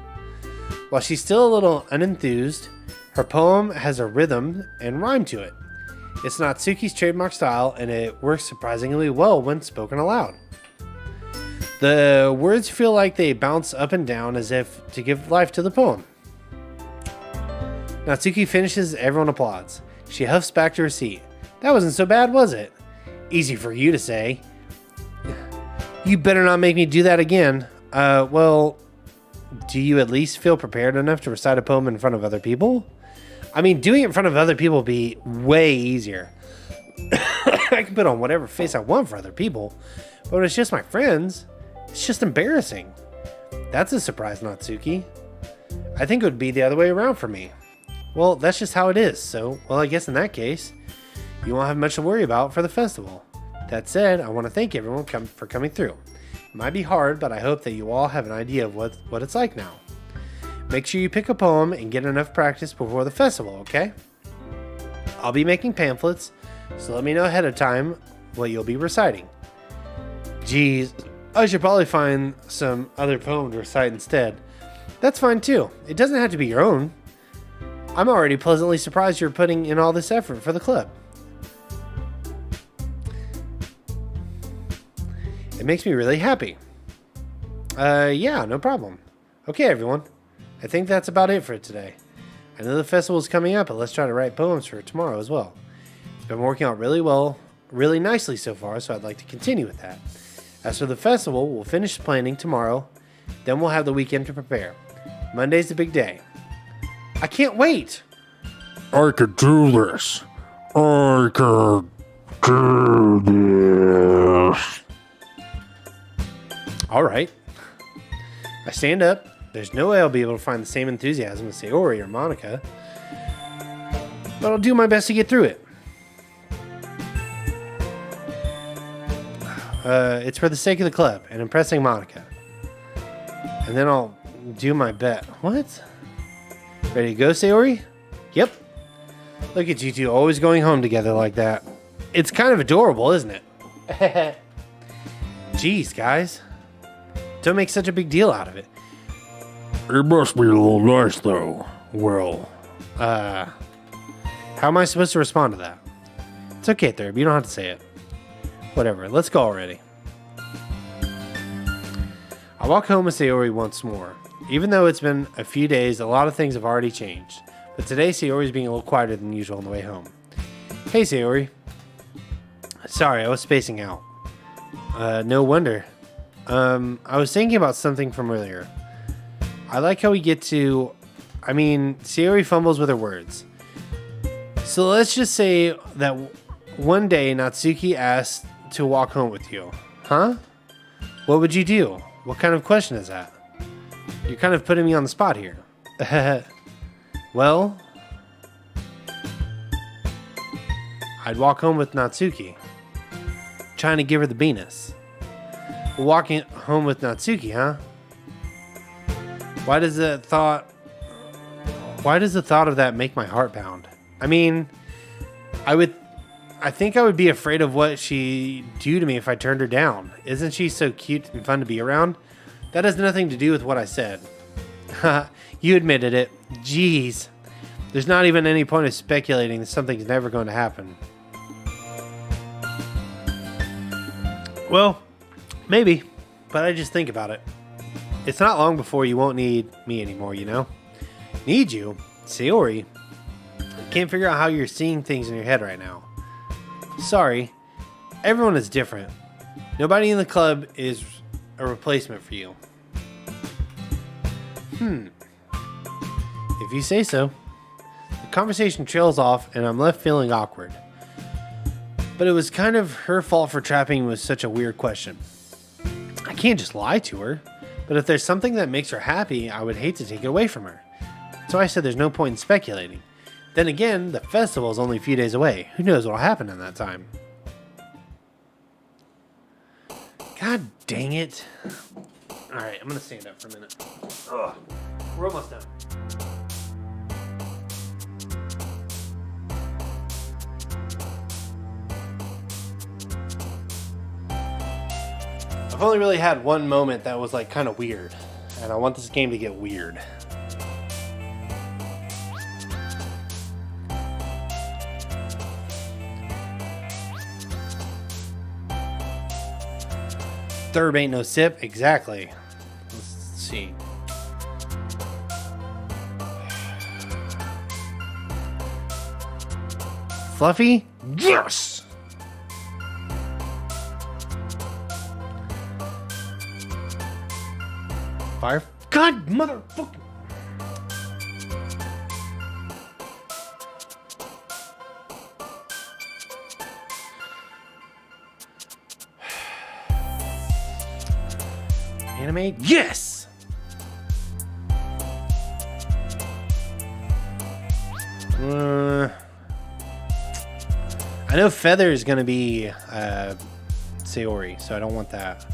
While she's still a little unenthused, her poem has a rhythm and rhyme to it. It's Natsuki's trademark style, and it works surprisingly well when spoken aloud. The words feel like they bounce up and down as if to give life to the poem. Natsuki finishes, everyone applauds. She huffs back to her seat. That wasn't so bad, was it? Easy for you to say. You better not make me do that again. Do you at least feel prepared enough to recite a poem in front of other people? I mean, doing it in front of other people would be way easier. I can put on whatever face I want for other people, but when it's just my friends, it's just embarrassing. That's a surprise, Natsuki. I think it would be the other way around for me. Well, that's just how it is, so, I guess in that case, you won't have much to worry about for the festival. That said, I want to thank everyone for coming through. It might be hard, but I hope that you all have an idea of what it's like now. Make sure you pick a poem and get enough practice before the festival, okay? I'll be making pamphlets, So let me know ahead of time what you'll be reciting. Geez, I should probably find some other poem to recite instead. That's fine too. It doesn't have to be your own. I'm already pleasantly surprised you're putting in all this effort for the club. It makes me really happy. Yeah, no problem. Okay, everyone. I think that's about it for today. I know the festival's coming up, but let's try to write poems for tomorrow as well. It's been working out really nicely so far, so I'd like to continue with that. As for the festival, we'll finish planning tomorrow, then we'll have the weekend to prepare. Monday's the big day. I can't wait! I could do this. I could do this. Alright. I stand up. There's no way I'll be able to find the same enthusiasm as Sayori or Monica, but I'll do my best to get through it. It's for the sake of the club and impressing Monica. And then I'll do my bet. What? Ready to go, Sayori? Yep. Look at you two always going home together like that. It's kind of adorable, isn't it? Jeez, guys. Don't make such a big deal out of it. It must be a little nice, though. Well, how am I supposed to respond to that? It's okay, Thurb. You don't have to say it. Whatever. Let's go already. I walk home with Sayori once more. Even though it's been a few days, a lot of things have already changed. But today, Sayori's being a little quieter than usual on the way home. Hey, Sayori. Sorry, I was spacing out. No wonder. I was thinking about something from earlier. I like how we get to... Sayori fumbles with her words. So let's just say that one day Natsuki asked to walk home with you. Huh? What would you do? What kind of question is that? You're kind of putting me on the spot here. Well... I'd walk home with Natsuki. Trying to give her the Venus. Walking home with Natsuki, huh? Why does the thought of that make my heart pound? I think I would be afraid of what she'd do to me if I turned her down. Isn't she so cute and fun to be around? That has nothing to do with what I said. You admitted it. Jeez. There's not even any point of speculating that something's never going to happen. Well, maybe, but I just think about it. It's not long before you won't need me anymore, you know? Need you? Sayori? I can't figure out how you're seeing things in your head right now. Sorry. Everyone is different. Nobody in the club is a replacement for you. If you say so. The conversation trails off and I'm left feeling awkward. But it was kind of her fault for trapping me with such a weird question. I can't just lie to her. But if there's something that makes her happy, I would hate to take it away from her. So I said there's no point in speculating. Then again, the festival is only a few days away. Who knows what'll happen in that time? God dang it. Alright, I'm gonna stand up for a minute. Ugh. We're almost done. I've only really had one moment that was like kind of weird, and I want this game to get weird. Thurb ain't no sip, exactly. Let's see. Fluffy? Yes! Fire. God, motherfucker. Animate? Yes! I know Feather is going to be Sayori, so I don't want that.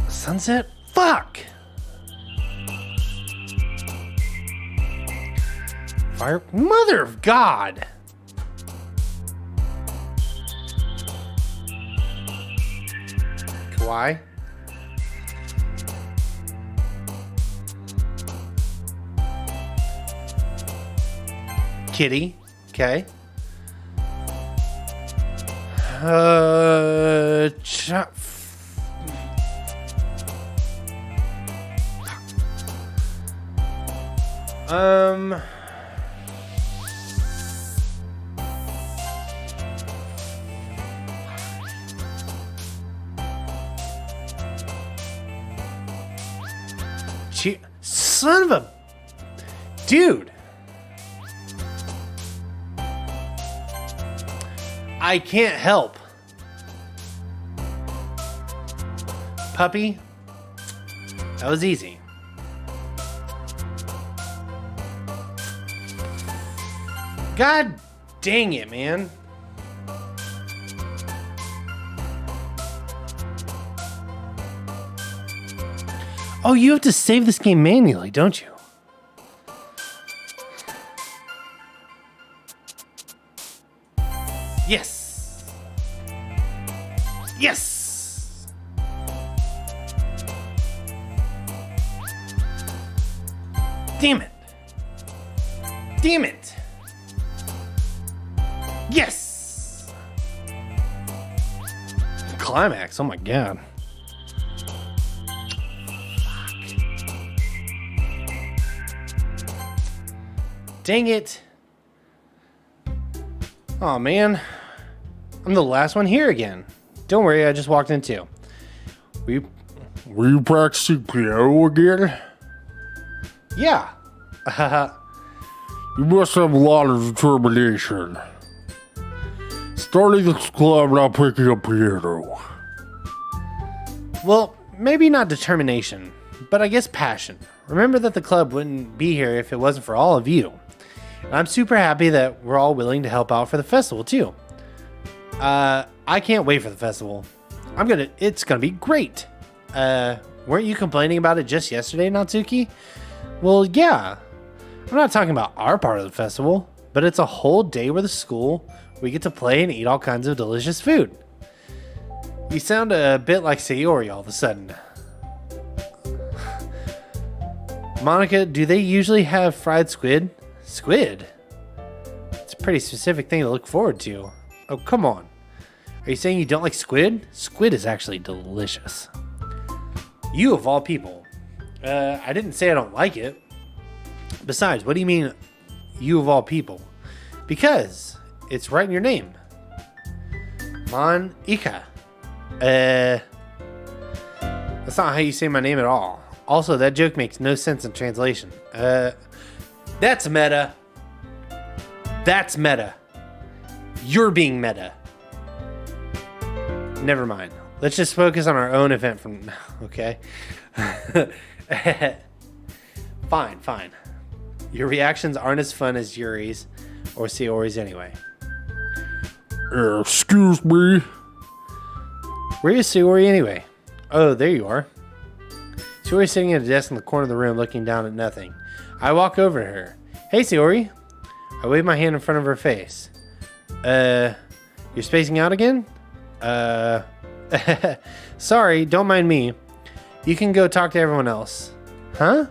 Sunset? Fuck! Fire. Mother of God. Why? Kitty. Okay. Son of a dude. I can't help. Puppy. That was easy. God dang it, man. Oh, you have to save this game manually, don't you? Yes. Yes. Damn it. Damn it. Yes. Climax. Oh my God. Dang it. Oh man. I'm the last one here again. Don't worry, I just walked in too. Were you practicing piano again? Yeah. You must have a lot of determination. Starting this club, not picking up piano. Well, maybe not determination, but I guess passion. Remember that the club wouldn't be here if it wasn't for all of you. And I'm super happy that we're all willing to help out for the festival too. I can't wait for the festival. It's gonna be great. Weren't you complaining about it just yesterday, Natsuki? Well, yeah. I'm not talking about our part of the festival, but it's a whole day where the school, we get to play and eat all kinds of delicious food. You sound a bit like Sayori all of a sudden. Monica, do they usually have fried squid? Squid? It's a pretty specific thing to look forward to. Oh, come on. Are you saying you don't like squid? Squid is actually delicious. You of all people. I didn't say I don't like it. Besides, what do you mean, you of all people? Because it's right in your name. Monica. That's not how you say my name at all. Also, that joke makes no sense in translation. That's meta. That's meta. You're being meta. Never mind. Let's just focus on our own event from now, okay? Fine. Your reactions aren't as fun as Yuri's or Sayori's anyway. Excuse me? Where is Sayori anyway? Oh, there you are. Sayori's sitting at a desk in the corner of the room looking down at nothing. I walk over to her. Hey, Sayori. I wave my hand in front of her face. You're spacing out again? Sorry, don't mind me. You can go talk to everyone else. Huh?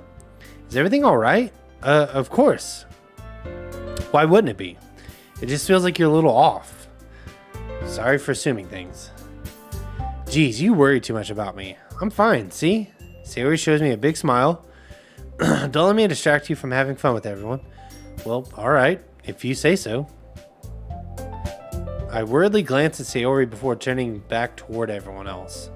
Is everything alright? Of course. Why wouldn't it be? It just feels like you're a little off. Sorry for assuming things. Geez, you worry too much about me. I'm fine, see? Sayori shows me a big smile. Don't let me distract you from having fun with everyone. Well, alright, if you say so. I worriedly glance at Sayori before turning back toward everyone else.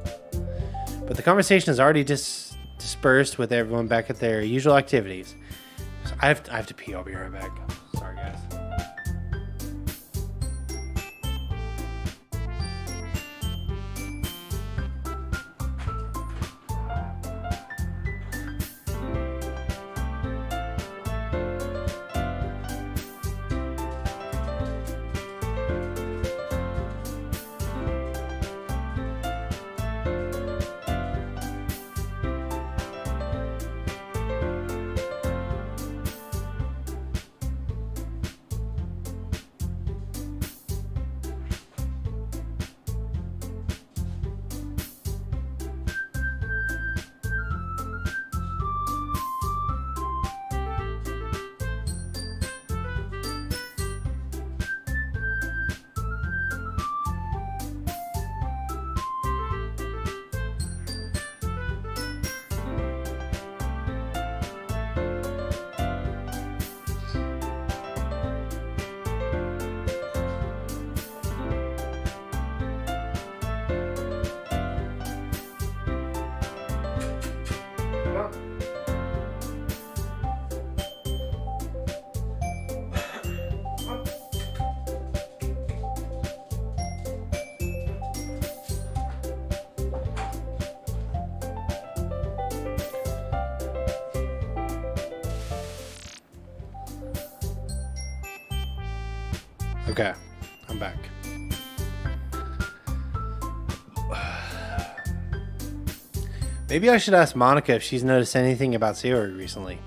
But the conversation is already dispersed with everyone back at their usual activities. So I have to pee. I'll be right back. Sorry, guys. Okay, I'm back. Maybe I should ask Monica if she's noticed anything about Sayori recently.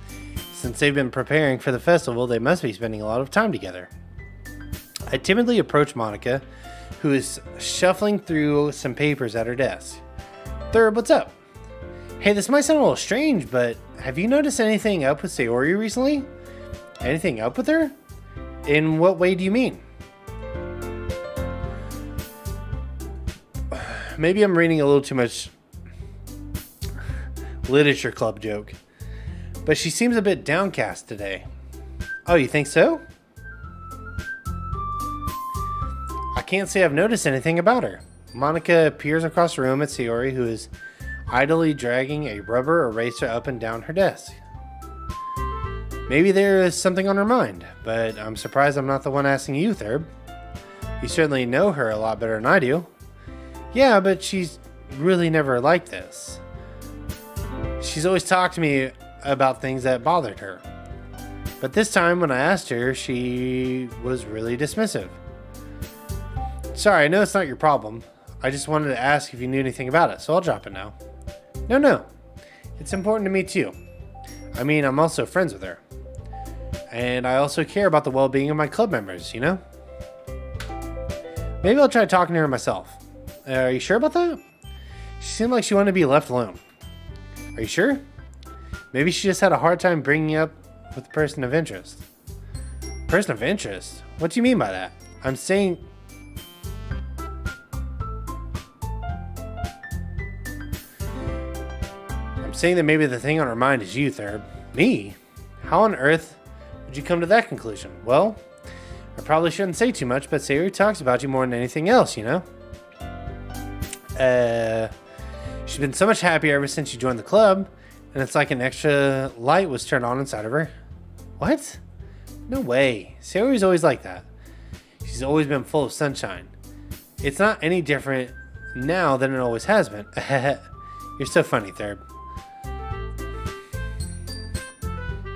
Since they've been preparing for the festival, they must be spending a lot of time together. I timidly approach Monica, who is shuffling through some papers at her desk. Thurb, what's up? Hey, this might sound a little strange, but have you noticed anything up with Sayori recently? Anything up with her? In what way do you mean? Maybe I'm reading a little too much literature club joke, but she seems a bit downcast today. Oh, you think so? I can't say I've noticed anything about her. Monica peers across the room at Sayori, who is idly dragging a rubber eraser up and down her desk. Maybe there is something on her mind, but I'm surprised I'm not the one asking you, Thurb. You certainly know her a lot better than I do. Yeah, but she's really never like this. She's always talked to me about things that bothered her. But this time when I asked her, she was really dismissive. Sorry, I know it's not your problem. I just wanted to ask if you knew anything about it, so I'll drop it now. No. It's important to me too. I mean, I'm also friends with her. And I also care about the well-being of my club members, you know? Maybe I'll try talking to her myself. Are you sure about that? She seemed like she wanted to be left alone. Are you sure? Maybe she just had a hard time bringing up with a person of interest. Person of interest? What do you mean by that? I'm saying that maybe the thing on her mind is you, Thurb. Me? How on earth would you come to that conclusion? Well, I probably shouldn't say too much, but Sayori talks about you more than anything else, you know? She's been so much happier ever since you joined the club, and it's like an extra light was turned on inside of her. What? No way. Sayori's always like that. She's always been full of sunshine. It's not any different now than it always has been. You're so funny, Thurb.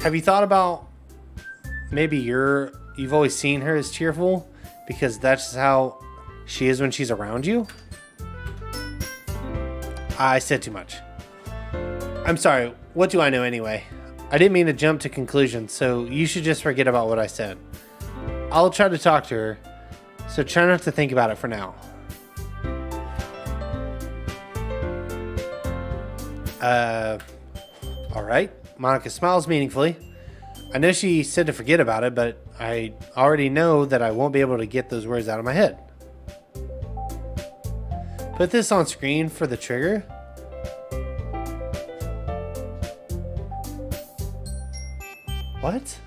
Have you thought about maybe you've always seen her as cheerful because that's just how she is when she's around you? I said too much. I'm sorry, what do I know anyway? I didn't mean to jump to conclusions, so you should just forget about what I said. I'll try to talk to her, so try not to think about it for now. Alright. Monica smiles meaningfully. I know she said to forget about it, but I already know that I won't be able to get those words out of my head. Put this on screen for the trigger. What?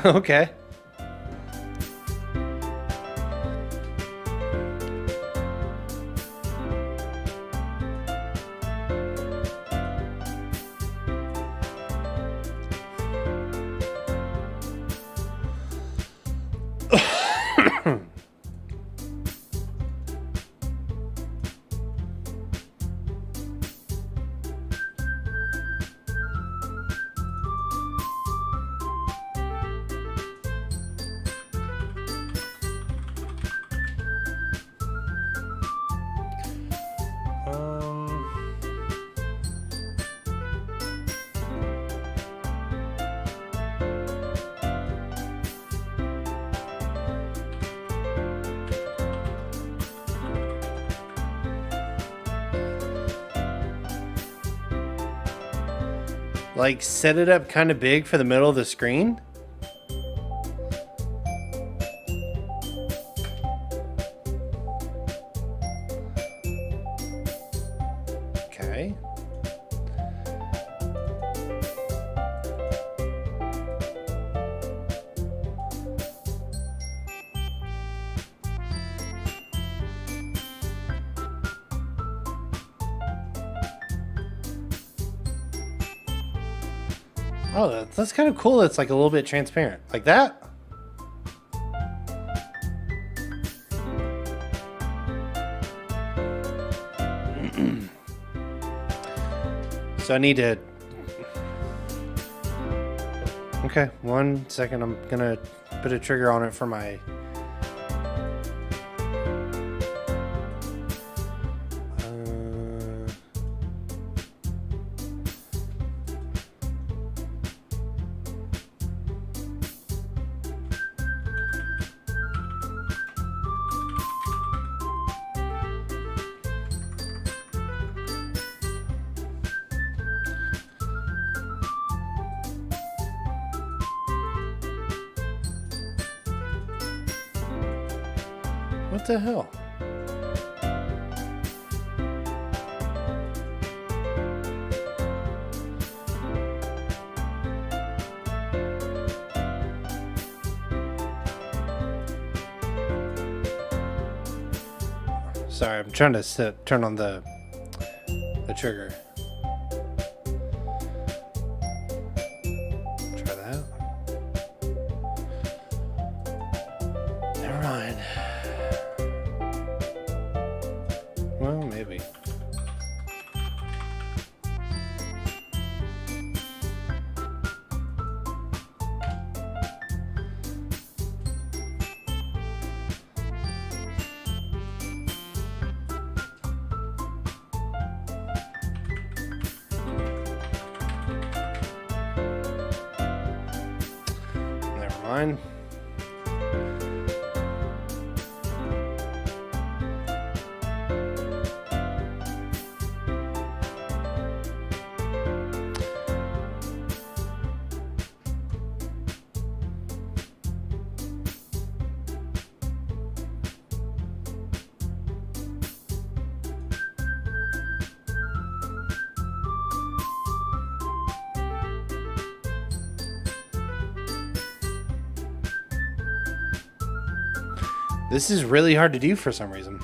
Okay. Like, set it up kind of big for the middle of the screen? Okay. Oh, that's kind of cool. It's like a little bit transparent. Like that? So I need to... Okay, 1 second. I'm gonna put a trigger on it for my... What the hell? Sorry, I'm trying to turn on the trigger. Try that. Never mind. Well, maybe. Never mind. This is really hard to do for some reason.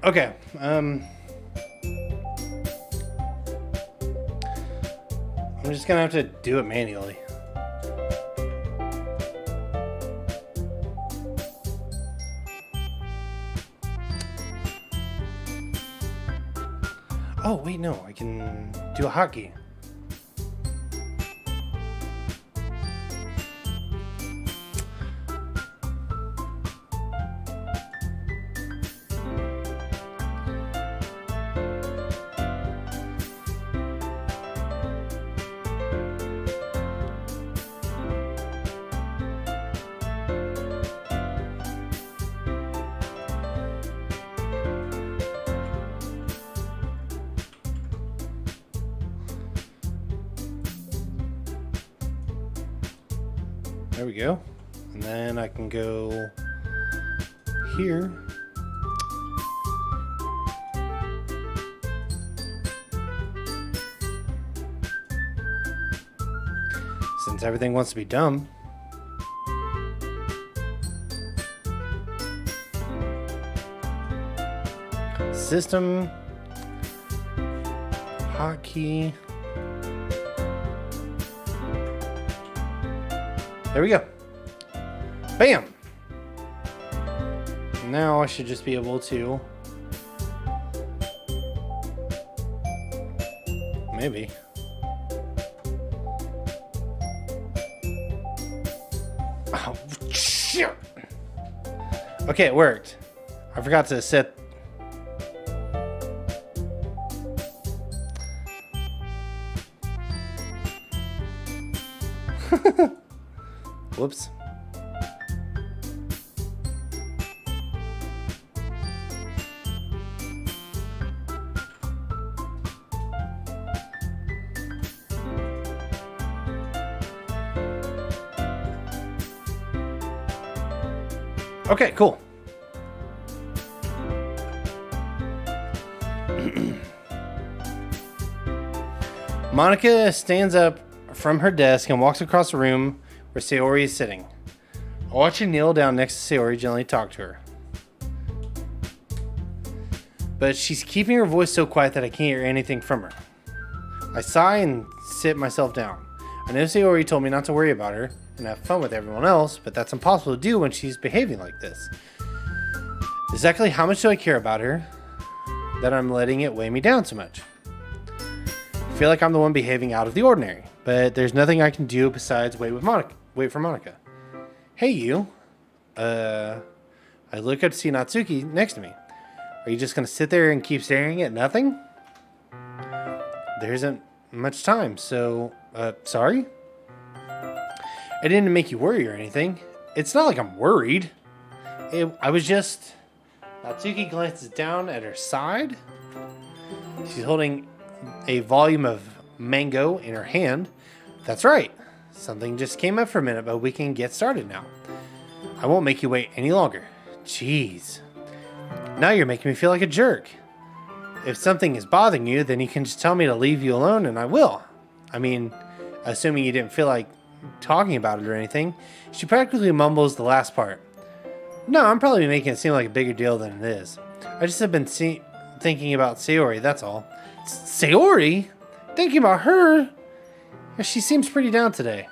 Okay, I'm just gonna have to do it manually. Oh, wait, no, I can do a hotkey. There we go. And then I can go here. Since everything wants to be dumb. System. Hotkey. There we go. Bam! Now I should just be able to... Maybe. Oh, shit! Okay, it worked. I forgot to set... Whoops. Okay, cool. Monica stands up from her desk and walks across the room where Sayori is sitting. I watch her kneel down next to Sayori, gently talk to her. But she's keeping her voice so quiet that I can't hear anything from her. I sigh and sit myself down. I know Sayori told me not to worry about her and have fun with everyone else, but that's impossible to do when she's behaving like this. Exactly how much do I care about her that I'm letting it weigh me down so much? I feel like I'm the one behaving out of the ordinary, but there's nothing I can do besides wait for Monica. Hey, you. I look up to see Natsuki next to me. Are you just going to sit there and keep staring at nothing? There isn't much time, so, sorry? I didn't make you worry or anything. It's not like I'm worried. I was just... Natsuki glances down at her side. She's holding a volume of mango in her hand. That's right. Something just came up for a minute, but we can get started now. I won't make you wait any longer. Jeez. Now you're making me feel like a jerk. If something is bothering you, then you can just tell me to leave you alone and I will. I mean, assuming you didn't feel like talking about it or anything. She practically mumbles the last part. No, I'm probably making it seem like a bigger deal than it is. I just have been thinking about Sayori, that's all. Sayori? Thinking about her? She seems pretty down today.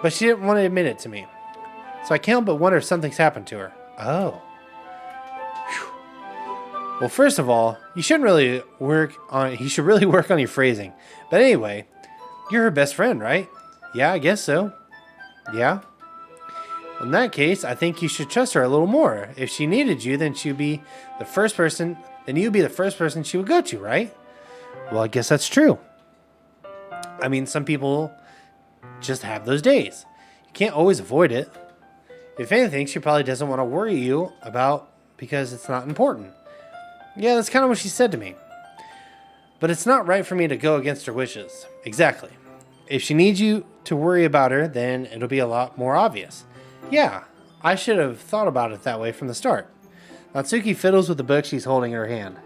But she didn't want to admit it to me. So I can't but wonder if something's happened to her. Oh. Whew. Well, first of all, you should really work on your phrasing. But anyway, you're her best friend, right? Yeah, I guess so. Yeah? Well, in that case, I think you should trust her a little more. If she needed you, then you'd be the first person she would go to, right? Well, I guess that's true. I mean, some people just have those days. You can't always avoid it. If anything, she probably doesn't want to worry you about because it's not important. Yeah, that's kind of what she said to me. But it's not right for me to go against her wishes. Exactly. If she needs you to worry about her, then it'll be a lot more obvious. Yeah, I should have thought about it that way from the start. Natsuki fiddles with the book she's holding in her hand.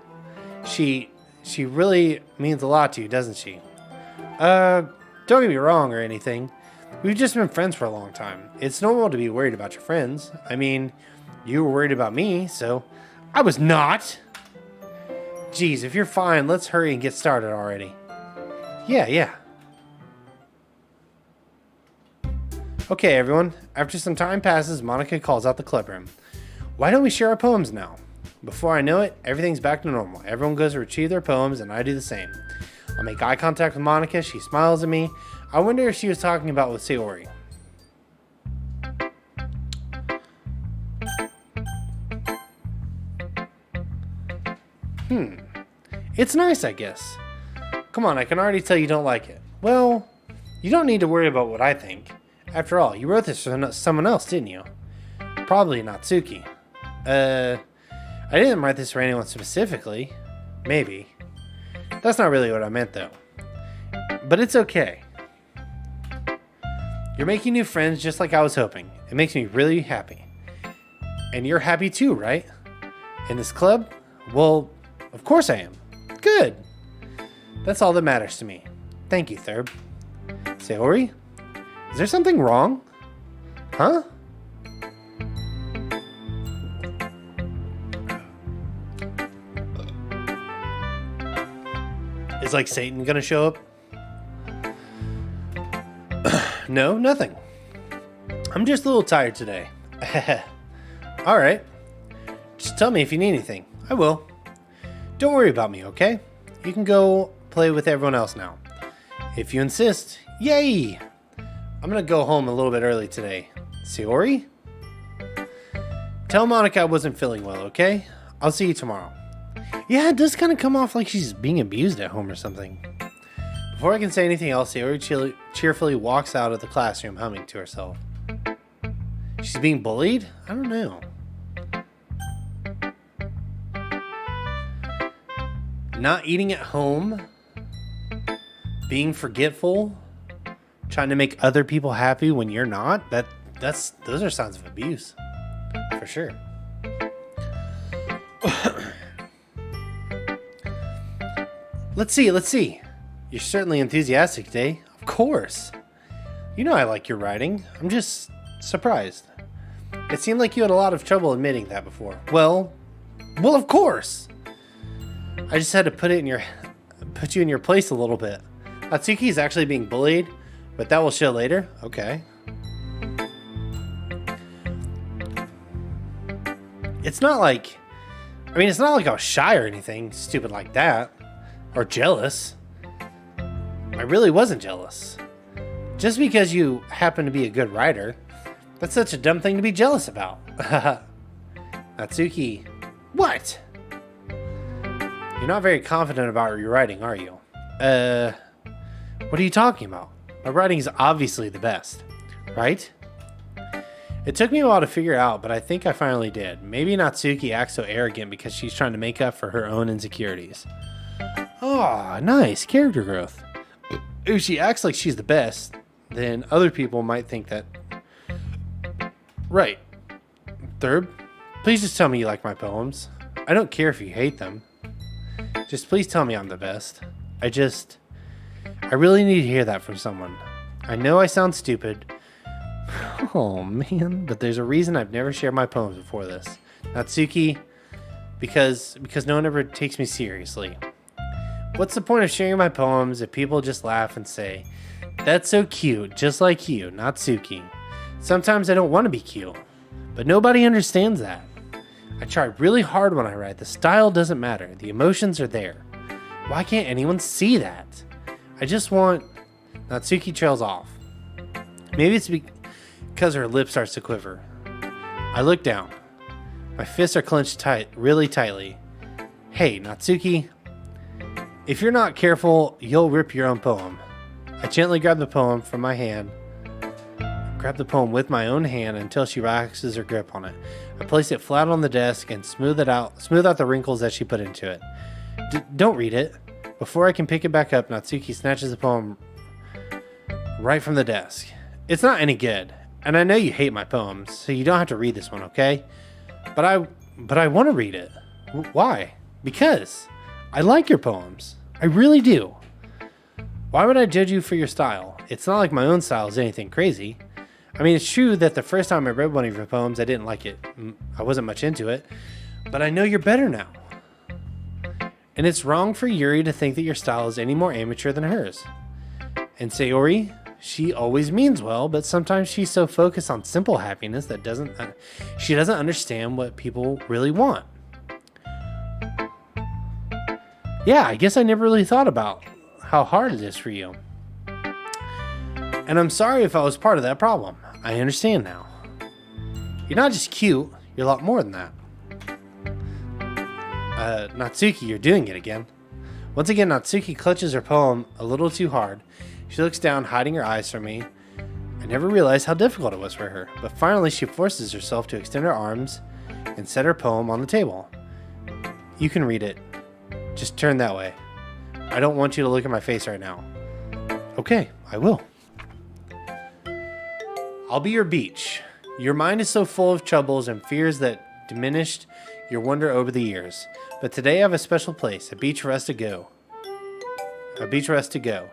She really means a lot to you, doesn't she? Don't get me wrong or anything. We've just been friends for a long time. It's normal to be worried about your friends. I mean, you were worried about me, so I was not. Geez, if you're fine, let's hurry and get started already. Yeah. Okay, everyone. After some time passes, Monica calls out the clubroom. Why don't we share our poems now? Before I know it, everything's back to normal. Everyone goes to retrieve their poems, and I do the same. I make eye contact with Monica. She smiles at me. I wonder if she was talking about with Sayori. It's nice, I guess. Come on, I can already tell you don't like it. Well, you don't need to worry about what I think. After all, you wrote this for someone else, didn't you? Probably Natsuki. I didn't write this for anyone specifically. Maybe. That's not really what I meant, though. But it's okay. You're making new friends just like I was hoping. It makes me really happy. And you're happy too, right? In this club? Well, of course I am. Good. That's all that matters to me. Thank you, Thurb. Sayori? Is there something wrong? Huh? Is like Satan gonna show up? No, nothing. I'm just a little tired today. Alright. Just tell me if you need anything. I will. Don't worry about me, okay? You can go play with everyone else now. If you insist. Yay! I'm gonna go home a little bit early today. Sayori? Tell Monica I wasn't feeling well, okay? I'll see you tomorrow. Yeah, it does kind of come off like she's being abused at home or something. Before I can say anything else, Sayori cheerfully walks out of the classroom humming to herself. She's being bullied? I don't know. Not eating at home? Being forgetful? Trying to make other people happy when you're not? Those are signs of abuse. For sure. Let's see. You're certainly enthusiastic today. Of course. You know I like your writing. I'm just surprised. It seemed like you had a lot of trouble admitting that before. Well, of course. I just had to put you in your place a little bit. Natsuki is actually being bullied, but that will show later. Okay. It's not like I was shy or anything stupid like that. Or jealous. I really wasn't jealous. Just because you happen to be a good writer, that's such a dumb thing to be jealous about. Natsuki, what? You're not very confident about your writing, are you? What are you talking about? My writing is obviously the best, right? It took me a while to figure out, but I think I finally did. Maybe Natsuki acts so arrogant because she's trying to make up for her own insecurities. Oh, nice character growth. If she acts like she's the best, then other people might think that. Right. Third, please just tell me you like my poems. I don't care if you hate them. Just please tell me I'm the best. I really need to hear that from someone. I know I sound stupid. Oh man, but there's a reason I've never shared my poems before this. Natsuki, because no one ever takes me seriously. What's the point of sharing my poems if people just laugh and say, "That's so cute, just like you, Natsuki." Sometimes I don't want to be cute, but nobody understands that. I try really hard when I write. The style doesn't matter. The emotions are there. Why can't anyone see that? I just want... Natsuki trails off. Maybe it's because her lip starts to quiver. I look down. My fists are clenched tight, really tightly. Hey, Natsuki. If you're not careful, you'll rip your own poem. I gently grab the poem from my hand. Grab the poem with my own hand until she relaxes her grip on it. I place it flat on the desk and smooth out the wrinkles that she put into it. Don't read it. Before I can pick it back up, Natsuki snatches the poem right from the desk. It's not any good, and I know you hate my poems, so you don't have to read this one, okay? But I want to read it. Why? Because I like your poems. I really do. Why would I judge you for your style? It's not like my own style is anything crazy. I mean, it's true that the first time I read one of your poems, I didn't like it. I wasn't much into it. But I know you're better now. And it's wrong for Yuri to think that your style is any more amateur than hers. And Sayori, she always means well, but sometimes she's so focused on simple happiness that she doesn't understand what people really want. Yeah, I guess I never really thought about how hard it is for you. And I'm sorry if I was part of that problem. I understand now. You're not just cute, you're a lot more than that. Natsuki, you're doing it again. Once again, Natsuki clutches her poem a little too hard. She looks down, hiding her eyes from me. I never realized how difficult it was for her, but finally she forces herself to extend her arms and set her poem on the table. You can read it. Just turn that way. I don't want you to look at my face right now. Okay, I will. I'll be your beach. Your mind is so full of troubles and fears that diminished your wonder over the years. But today I have a special place, a beach for us to go. A beach for us to go.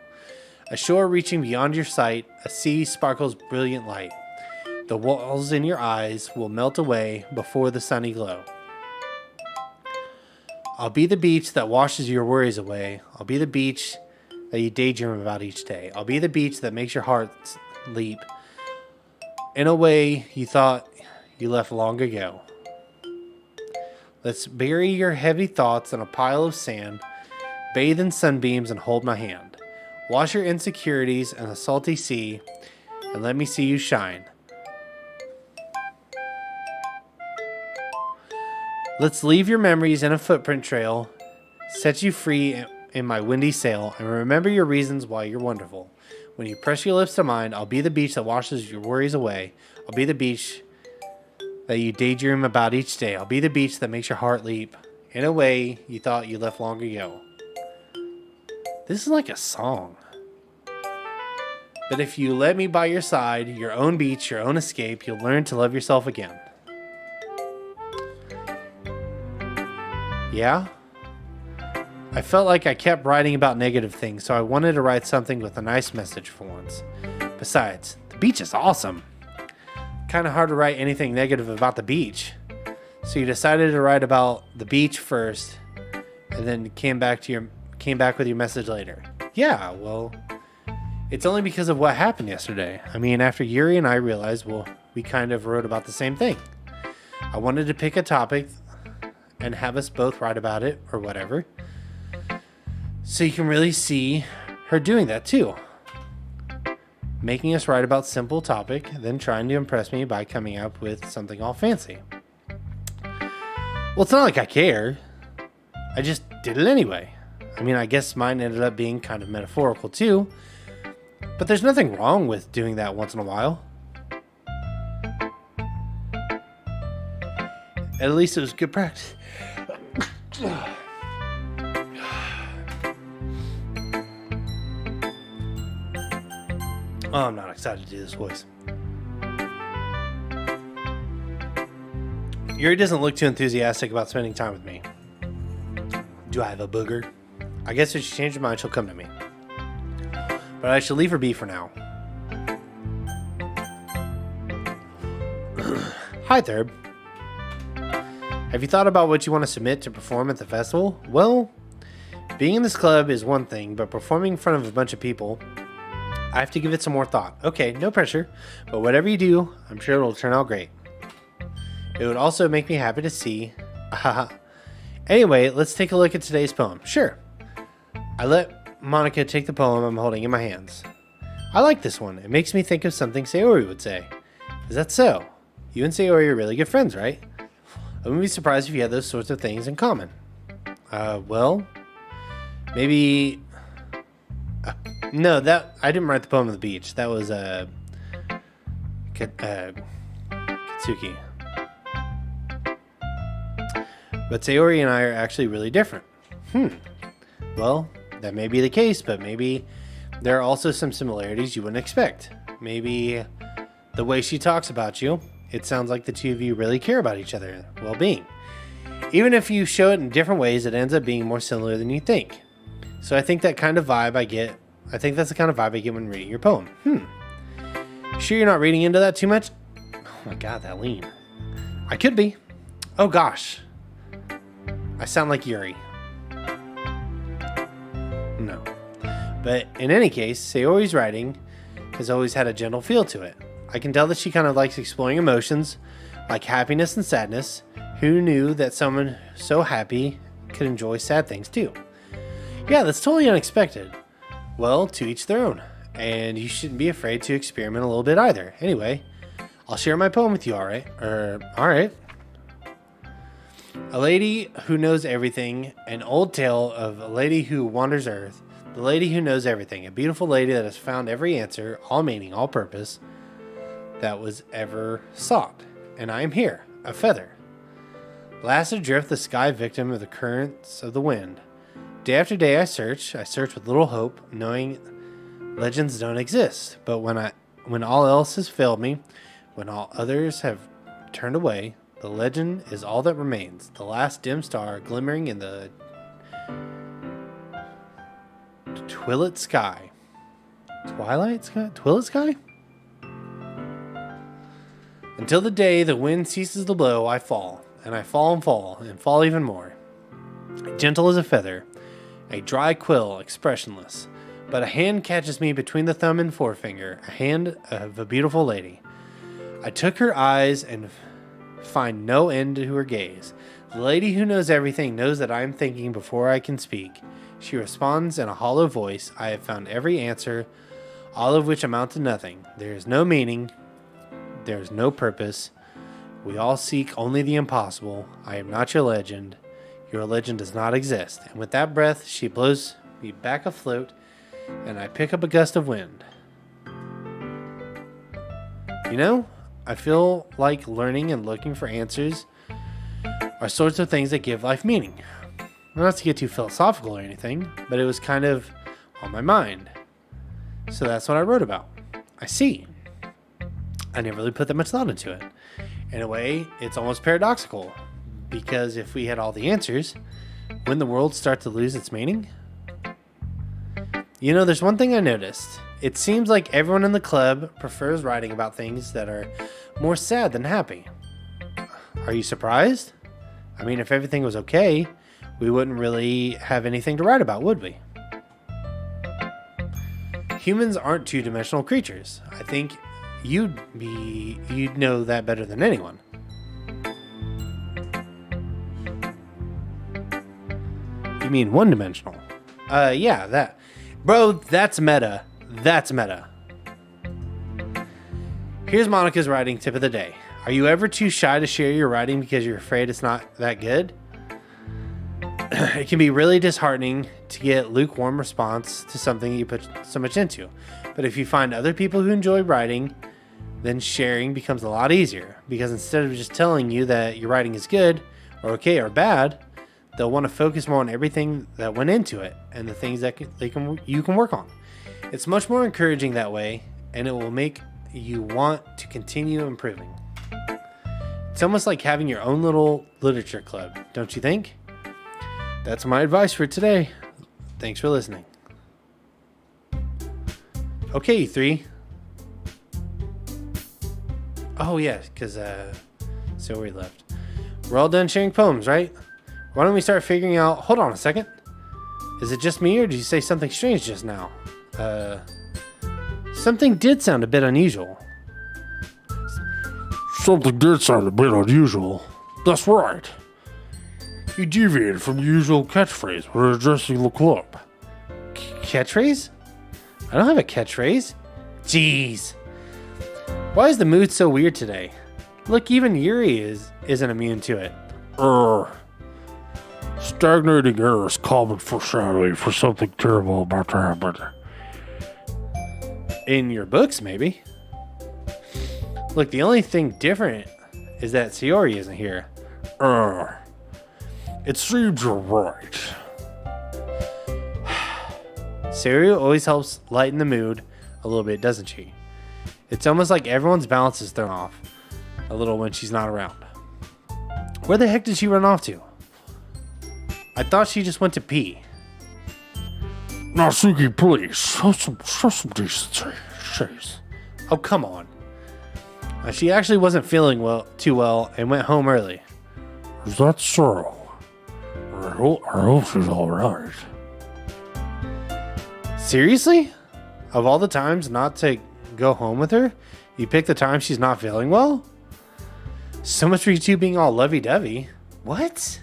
A shore reaching beyond your sight, a sea sparkles brilliant light. The walls in your eyes will melt away before the sunny glow. I'll be the beach that washes your worries away. I'll be the beach that you daydream about each day. I'll be the beach that makes your heart leap in a way you thought you left long ago. Let's bury your heavy thoughts in a pile of sand, bathe in sunbeams and hold my hand. Wash your insecurities in a salty sea and let me see you shine. Let's leave your memories in a footprint trail, set you free in my windy sail, and remember your reasons why you're wonderful. When you press your lips to mine, I'll be the beach that washes your worries away. I'll be the beach that you daydream about each day. I'll be the beach that makes your heart leap in a way you thought you left long ago. This is like a song. But if you let me by your side, your own beach, your own escape, you'll learn to love yourself again. Yeah? I felt like I kept writing about negative things, so I wanted to write something with a nice message for once. Besides, the beach is awesome. Kind of hard to write anything negative about the beach. So you decided to write about the beach first, and then came back with your message later. Yeah, well, it's only because of what happened yesterday. I mean, after Yuri and I realized, well, we kind of wrote about the same thing. I wanted to pick a topic and have us both write about it or whatever. So you can really see her doing that too. Making us write about simple topic, then trying to impress me by coming up with something all fancy. Well, it's not like I care. I just did it anyway. I mean, I guess mine ended up being kind of metaphorical too. But there's nothing wrong with doing that once in a while. At least it was good practice. Oh, I'm not excited to do this voice. Yuri doesn't look too enthusiastic about spending time with me. Do I have a booger? I guess if she changes her mind, she'll come to me. But I should leave her be for now. Hi, Thurb. Have you thought about what you want to submit to perform at the festival? Well, being in this club is one thing, but performing in front of a bunch of people, I have to give it some more thought. Okay, no pressure, but whatever you do, I'm sure it'll turn out great. It would also make me happy to see. Anyway, let's take a look at today's poem. Sure. I let Monica take the poem I'm holding in my hands. I like this one. It makes me think of something Sayori would say. Is that so? You and Sayori are really good friends, right? I wouldn't be surprised if you had those sorts of things in common. Well, maybe... no, that I didn't write the poem on the beach. That was Katsuki. But Sayori and I are actually really different. Well, that may be the case, but maybe there are also some similarities you wouldn't expect. Maybe the way she talks about you, it sounds like the two of you really care about each other's well-being. Even if you show it in different ways, it ends up being more similar than you think. So I think that's the kind of vibe I get when reading your poem. Sure you're not reading into that too much? Oh my god, that lean. I could be. Oh gosh. I sound like Yuri. No. But in any case, Sayori's writing has always had a gentle feel to it. I can tell that she kind of likes exploring emotions, like happiness and sadness. Who knew that someone so happy could enjoy sad things too? Yeah, that's totally unexpected. Well, to each their own. And you shouldn't be afraid to experiment a little bit either. Anyway, I'll share my poem with you, alright? Alright. A lady who knows everything. An old tale of a lady who wanders earth. The lady who knows everything. A beautiful lady that has found every answer, all meaning, all purpose, that was ever sought. And I am here, a feather. Last adrift, the sky victim of the currents of the wind. Day after day I search with little hope, knowing legends don't exist. But when all else has failed me, when all others have turned away, the legend is all that remains. The last dim star glimmering in the twilight sky. Twilight sky? Twilight sky? Until the day the wind ceases to blow, I fall. And I fall and fall, and fall even more. Gentle as a feather, a dry quill, expressionless. But a hand catches me between the thumb and forefinger, a hand of a beautiful lady. I took her eyes and find no end to her gaze. The lady who knows everything knows that I am thinking before I can speak. She responds in a hollow voice. I have found every answer, all of which amount to nothing. There is no meaning. There is no purpose. We all seek only the impossible. I am not your legend. Your legend does not exist. And with that breath, she blows me back afloat, and I pick up a gust of wind. You know, I feel like learning and looking for answers are sorts of things that give life meaning. Not to get too philosophical or anything, but it was kind of on my mind. So that's what I wrote about. I see. I never really put that much thought into it. In a way, it's almost paradoxical, because if we had all the answers, When the world starts to lose its meaning? You know, there's one thing I noticed. It seems like everyone in the club prefers writing about things that are more sad than happy. Are you surprised? I mean, if everything was okay, we wouldn't really have anything to write about, would we? Humans aren't two-dimensional creatures. I think you'd know that better than anyone. You mean one-dimensional? Yeah, that. Bro, that's meta. That's meta. Here's Monica's writing tip of the day. Are you ever too shy to share your writing because you're afraid it's not that good? It can be really disheartening to get lukewarm response to something you put so much into. But if you find other people who enjoy writing, then sharing becomes a lot easier. Because instead of just telling you that your writing is good, or okay, or bad, they'll want to focus more on everything that went into it and the things that you can work on. It's much more encouraging that way, and it will make you want to continue improving. It's almost like having your own little literature club, don't you think? That's my advice for today. Thanks for listening. Okay, you three. Oh, yeah, because, so we left. We're all done sharing poems, right? Why don't we start figuring out... Hold on a second. Is it just me, or did you say something strange just now? Something did sound a bit unusual. Something did sound a bit unusual. That's right. You deviated from the usual catchphrase when addressing the club. Catchphrase? I don't have a catchphrase. Jeez. Why is the mood so weird today? Look, even Yuri isn't immune to it. Stagnating air is common foreshadowing for something terrible about to happen. In your books, maybe. Look, the only thing different is that Sayori isn't here. It seems you're right. Sayori always helps lighten the mood a little bit, doesn't she? It's almost like everyone's balance is thrown off a little when she's not around. Where the heck did she run off to? I thought she just went to pee. Natsuki, please. Show some decency. Jeez. Oh, come on. She actually wasn't feeling too well and went home early. Is that so? I hope she's alright. Seriously? Of all the times not to go home with her, you pick the time she's not feeling well? So much for you two being all lovey-dovey. What?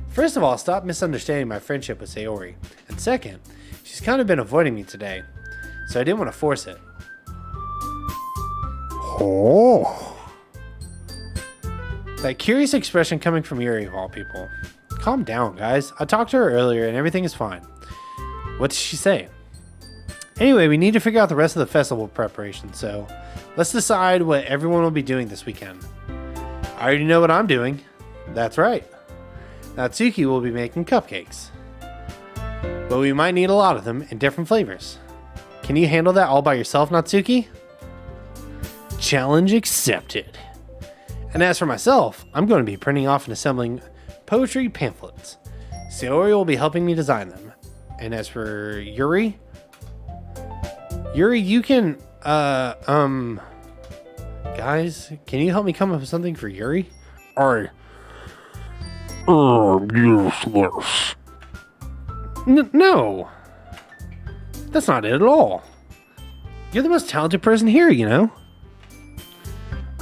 First of all, stop misunderstanding my friendship with Sayori. And second, she's kind of been avoiding me today, so I didn't want to force it. Oh. That curious expression coming from Yuri of all people. Calm down, guys. I talked to her earlier and everything is fine. What did she say? Anyway, we need to figure out the rest of the festival preparation, so let's decide what everyone will be doing this weekend. I already know what I'm doing. That's right. Natsuki will be making cupcakes. But we might need a lot of them in different flavors. Can you handle that all by yourself, Natsuki? Challenge accepted. And as for myself, I'm going to be printing off and assembling poetry pamphlets. Sayori will be helping me design them. And as for Yuri, you can, guys, can you help me come up with something for Yuri? Useless. No. That's not it at all. You're the most talented person here, you know?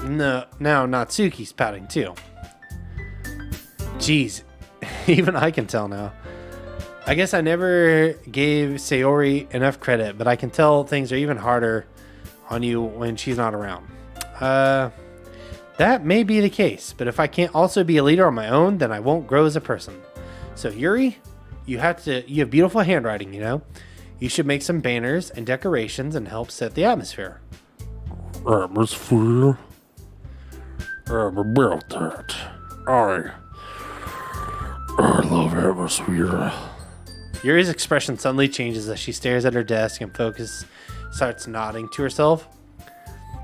No, now Natsuki's pouting too. Jeez, even I can tell now. I guess I never gave Sayori enough credit, but I can tell things are even harder on you when she's not around. That may be the case, but if I can't also be a leader on my own, then I won't grow as a person. So Yuri, you have beautiful handwriting, you know? You should make some banners and decorations and help set the atmosphere. Atmosphere? About that. I love atmosphere. Yuri's expression suddenly changes as she stares at her desk and starts nodding to herself.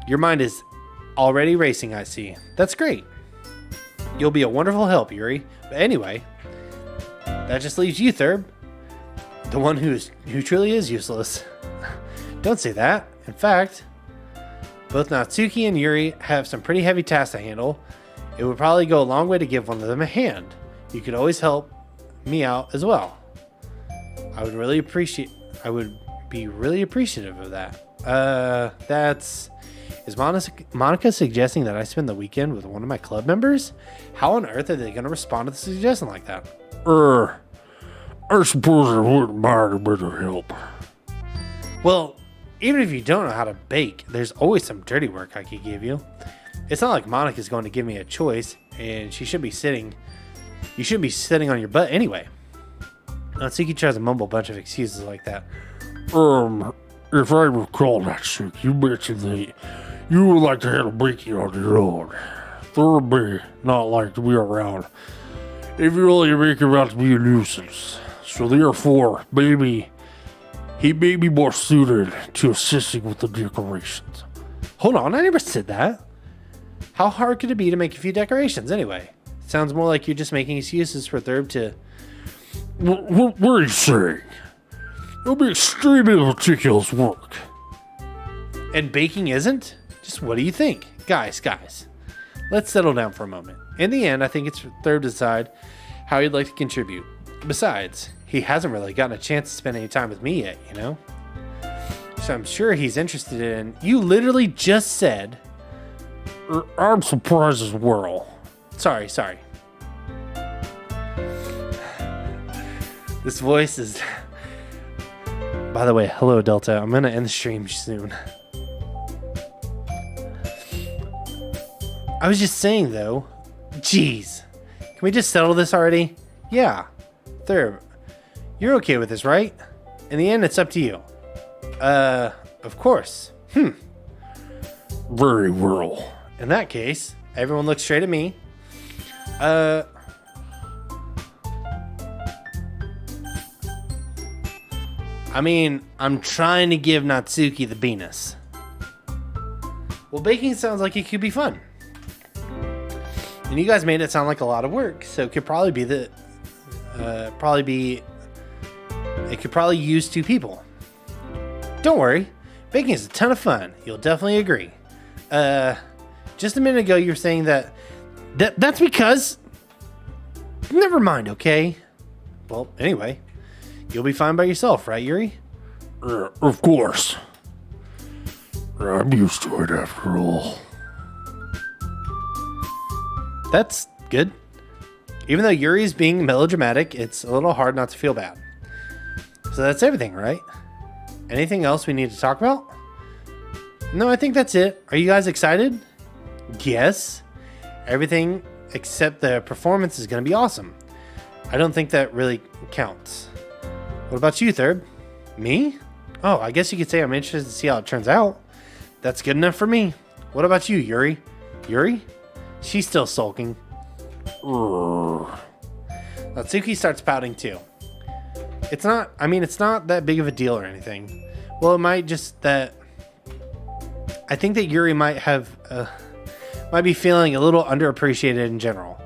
Your mind is already racing, I see. That's great. You'll be a wonderful help, Yuri. But anyway, That just leaves you, Thurb. The one who truly is useless. Don't say that. In fact, both Natsuki and Yuri have some pretty heavy tasks to handle. It would probably go a long way to give one of them a hand. You could always help me out as well. I would be really appreciative of that. Is Monica suggesting that I spend the weekend with one of my club members? How on earth are they going to respond to the suggestion like that? I suppose I wouldn't mind a bit of help. Well, even if you don't know how to bake, there's always some dirty work I could give you. It's not like Monica's going to give me a choice, and you shouldn't be sitting on your butt anyway. Natsuki tries to mumble a bunch of excuses like that. If I recall, Natsuki, you mentioned that you would like to handle baking on your own. Thurb may not like to be around if you only make him out to be a nuisance. So therefore, maybe he may be more suited to assisting with the decorations. Hold on, I never said that. How hard could it be to make a few decorations anyway? Sounds more like you're just making excuses for Thurb to... What are you saying? It'll be extremely meticulous work. And baking isn't? Just what do you think? Guys, let's settle down for a moment. In the end, I think it's for Thurb to decide how he'd like to contribute. Besides, he hasn't really gotten a chance to spend any time with me yet, you know? So I'm sure he's interested in... You literally just said... I'm surprised as well. Sorry. This voice is... By the way, hello, Delta. I'm going to end the stream soon. I was just saying, though. Jeez. Can we just settle this already? Yeah. Thurb, you're okay with this, right? In the end, it's up to you. Of course. Very well. In that case, everyone looks straight at me. I mean, I'm trying to give Natsuki the Venus. Well, baking sounds like it could be fun. And you guys made it sound like a lot of work, so it could probably be it could probably use 2 people. Don't worry, baking is a ton of fun. You'll definitely agree. Just a minute ago you were saying that's because... Never mind, okay? Well, anyway, you'll be fine by yourself, right, Yuri? Of course. I'm used to it after all. That's good. Even though Yuri's being melodramatic, it's a little hard not to feel bad. So that's everything, right? Anything else we need to talk about? No, I think that's it. Are you guys excited? Yes. Everything except the performance is going to be awesome. I don't think that really counts. What about you, Thurb? Me? Oh, I guess you could say I'm interested to see how it turns out. That's good enough for me. What about you, Yuri? Yuri? She's still sulking. Natsuki starts pouting too. It's not that big of a deal or anything. Well, it might just that... I think that Yuri might be feeling a little underappreciated in general.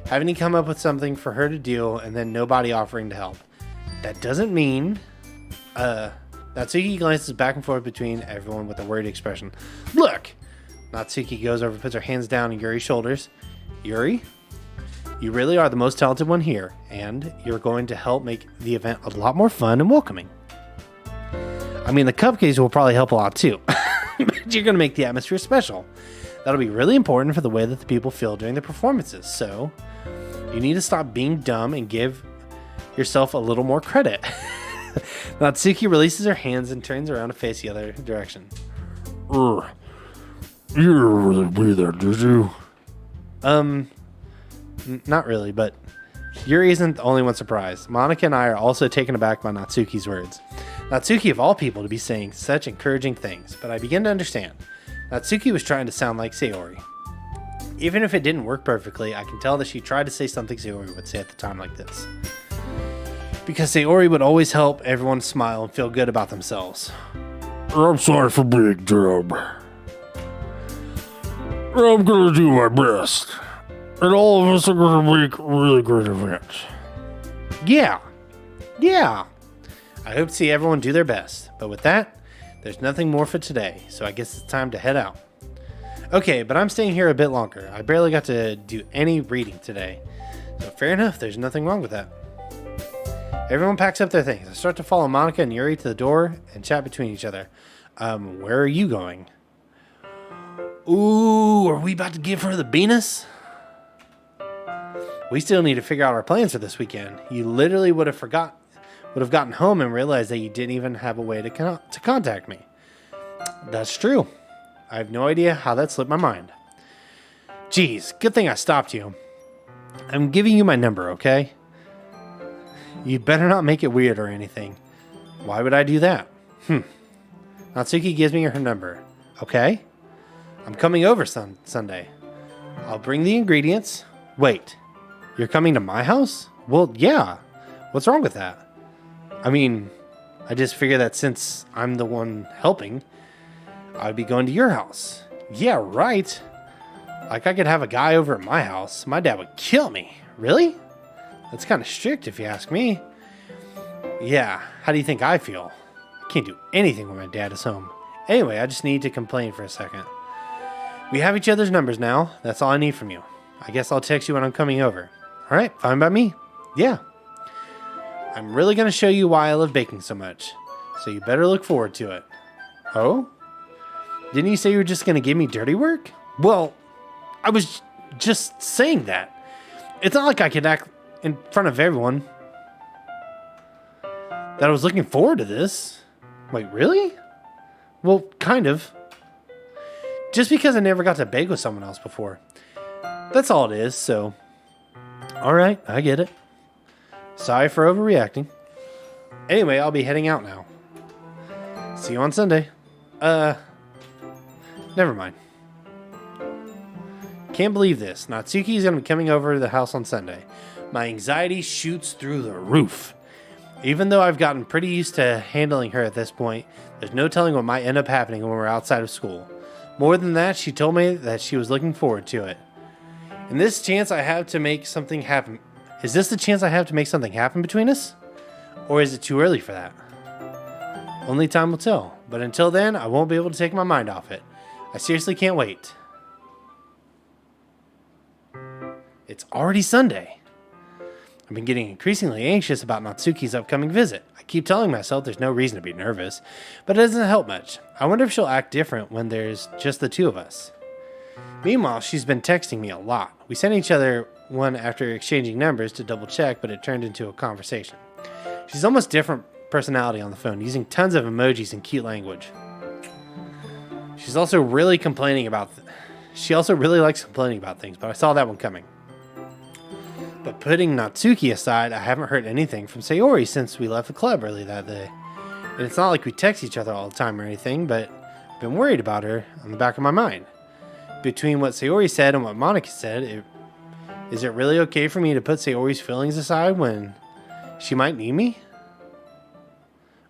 Having to come up with something for her to do and then nobody offering to help. That doesn't mean... Natsuki glances back and forth between everyone with a worried expression. Look! Natsuki goes over and puts her hands down on Yuri's shoulders. Yuri, you really are the most talented one here, and you're going to help make the event a lot more fun and welcoming. I mean, the cupcakes will probably help a lot too, but you're going to make the atmosphere special. That'll be really important for the way that the people feel during the performances, so you need to stop being dumb and give yourself a little more credit. Natsuki releases her hands and turns around to face the other direction. You didn't really be there, did you? Not really, but Yuri isn't the only one surprised. Monica and I are also taken aback by Natsuki's words. Natsuki, of all people, to be saying such encouraging things, but I begin to understand. Natsuki was trying to sound like Sayori. Even if it didn't work perfectly, I can tell that she tried to say something Sayori would say at the time like this. Because Sayori would always help everyone smile and feel good about themselves. I'm sorry for being dumb. I'm gonna do my best. And all of us are gonna make a really great event. Yeah. Yeah. I hope to see everyone do their best. But with that, there's nothing more for today, so I guess it's time to head out. Okay, but I'm staying here a bit longer. I barely got to do any reading today. So fair enough, there's nothing wrong with that. Everyone packs up their things. I start to follow Monica and Yuri to the door and chat between each other. Where are you going? Ooh, are we about to give her the Venus? We still need to figure out our plans for this weekend. You literally would have gotten home and realized that you didn't even have a way to contact me. That's true. I have no idea how that slipped my mind. Geez, good thing I stopped you. I'm giving you my number, okay? You better not make it weird or anything. Why would I do that? Natsuki gives me her number. Okay? I'm coming over Sunday. I'll bring the ingredients. Wait, you're coming to my house? Well, yeah. What's wrong with that? I mean, I just figured that since I'm the one helping, I'd be going to your house. Yeah, right. Like I could have a guy over at my house. My dad would kill me. Really? That's kind of strict if you ask me. Yeah, how do you think I feel? I can't do anything when my dad is home. Anyway, I just need to complain for a second. We have each other's numbers now. That's all I need from you. I guess I'll text you when I'm coming over. All right, fine by me. Yeah. I'm really going to show you why I love baking so much. So you better look forward to it. Oh? Didn't you say you were just going to give me dirty work? Well, I was just saying that. It's not like I could act in front of everyone that I was looking forward to this. Wait, really? Well, kind of. Just because I never got to bake with someone else before. That's all it is, so... Alright, I get it. Sorry for overreacting. Anyway, I'll be heading out now. See you on Sunday. Never mind. Can't believe this. Natsuki's gonna be coming over to the house on Sunday. My anxiety shoots through the roof. Even though I've gotten pretty used to handling her at this point, there's no telling what might end up happening when we're outside of school. More than that, she told me that she was looking forward to it. And this chance I have to make something happen. Is this the chance I have to make something happen between us? Or is it too early for that? Only time will tell. But until then, I won't be able to take my mind off it. I seriously can't wait. It's already Sunday. I've been getting increasingly anxious about Natsuki's upcoming visit. I keep telling myself there's no reason to be nervous, but it doesn't help much. I wonder if she'll act different when there's just the two of us. Meanwhile, she's been texting me a lot. We sent each other one after exchanging numbers to double check, but it turned into a conversation. She's almost different personality on the phone, using tons of emojis and cute language. She also really likes complaining about things, but I saw that one coming. But putting Natsuki aside, I haven't heard anything from Sayori since we left the club early that day. And it's not like we text each other all the time or anything, but I've been worried about her on the back of my mind. Between what Sayori said and what Monica said, is it really okay for me to put Sayori's feelings aside when she might need me?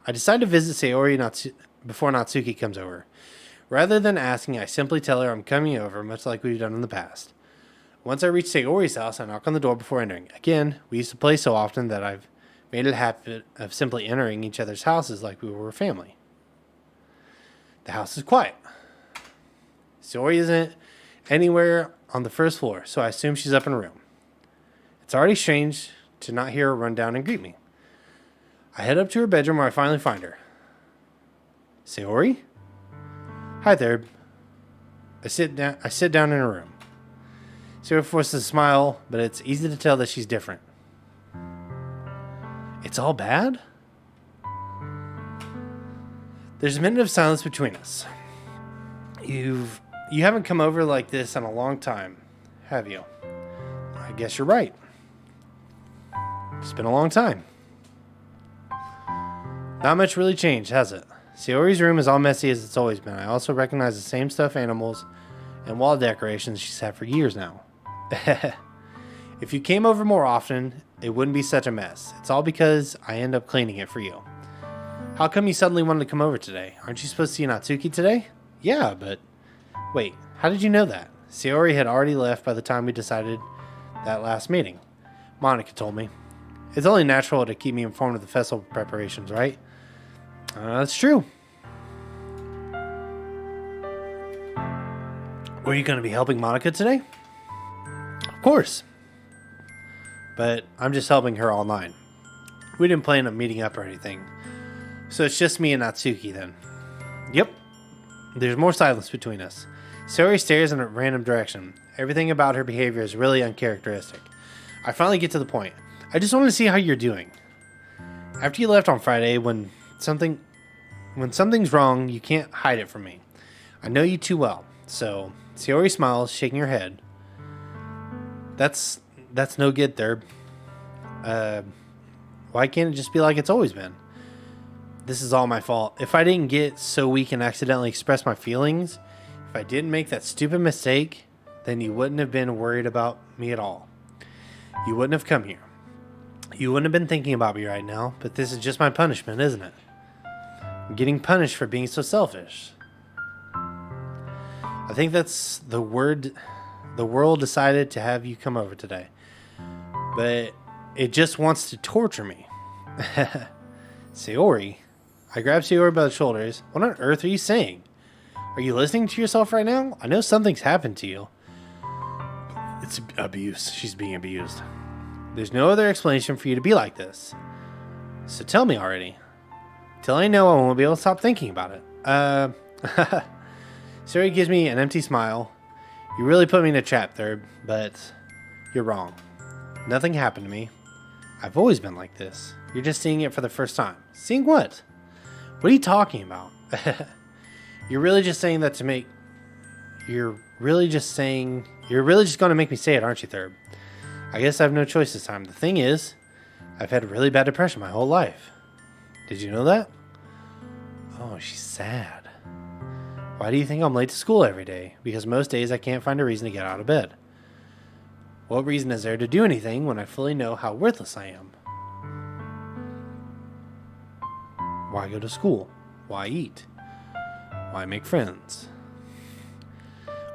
I decide to visit Sayori before Natsuki comes over. Rather than asking, I simply tell her I'm coming over, much like we've done in the past. Once I reach Sayori's house, I knock on the door before entering. Again, we used to play so often that I've made it a habit of simply entering each other's houses like we were a family. The house is quiet. Sayori isn't anywhere on the first floor, so I assume she's up in a room. It's already strange to not hear her run down and greet me. I head up to her bedroom where I finally find her. Sayori? Hi there. I sit down in her room. Sayori forces a smile, but it's easy to tell that she's different. It's all bad? There's a minute of silence between us. You haven't come over like this in a long time, have you? I guess you're right. It's been a long time. Not much really changed, has it? Sayori's room is all messy as it's always been. I also recognize the same stuffed animals and wall decorations she's had for years now. If you came over more often, it wouldn't be such a mess. It's all because I end up cleaning it for you. How come you suddenly wanted to come over today? Aren't you supposed to see Natsuki today? Yeah, but... Wait, how did you know that? Sayori had already left by the time we decided that last meeting. Monica told me. It's only natural to keep me informed of the festival preparations, right? That's true. Were you going to be helping Monica today? Of course. But I'm just helping her online. We didn't plan on meeting up or anything. So it's just me and Natsuki then. Yep. There's more silence between us. Sayori stares in a random direction. Everything about her behavior is really uncharacteristic. I finally get to the point. I just want to see how you're doing. After you left on Friday, when something's wrong, you can't hide it from me. I know you too well. So, Sayori smiles, shaking her head. That's no good, Thurb. Why can't it just be like it's always been? This is all my fault. If I didn't get so weak and accidentally express my feelings, if I didn't make that stupid mistake, then you wouldn't have been worried about me at all. You wouldn't have come here. You wouldn't have been thinking about me right now, but this is just my punishment, isn't it? I'm getting punished for being so selfish. I think that's the word the world decided to have you come over today. But it just wants to torture me. Sayori? I grab Sayori by the shoulders. What on earth are you saying? Are you listening to yourself right now? I know something's happened to you. It's abuse. She's being abused. There's no other explanation for you to be like this. So tell me already. Till I know, I won't be able to stop thinking about it. Sayori gives me an empty smile. You really put me in a trap, Thurb, but you're wrong. Nothing happened to me. I've always been like this. You're just seeing it for the first time. Seeing what? What are you talking about? You're really just saying that to make... You're really just going to make me say it, aren't you, Thurb? I guess I have no choice this time. The thing is, I've had really bad depression my whole life. Did you know that? Oh, she's sad. Why do you think I'm late to school every day? Because most days I can't find a reason to get out of bed. What reason is there to do anything when I fully know how worthless I am? Why go to school? Why eat? Why make friends?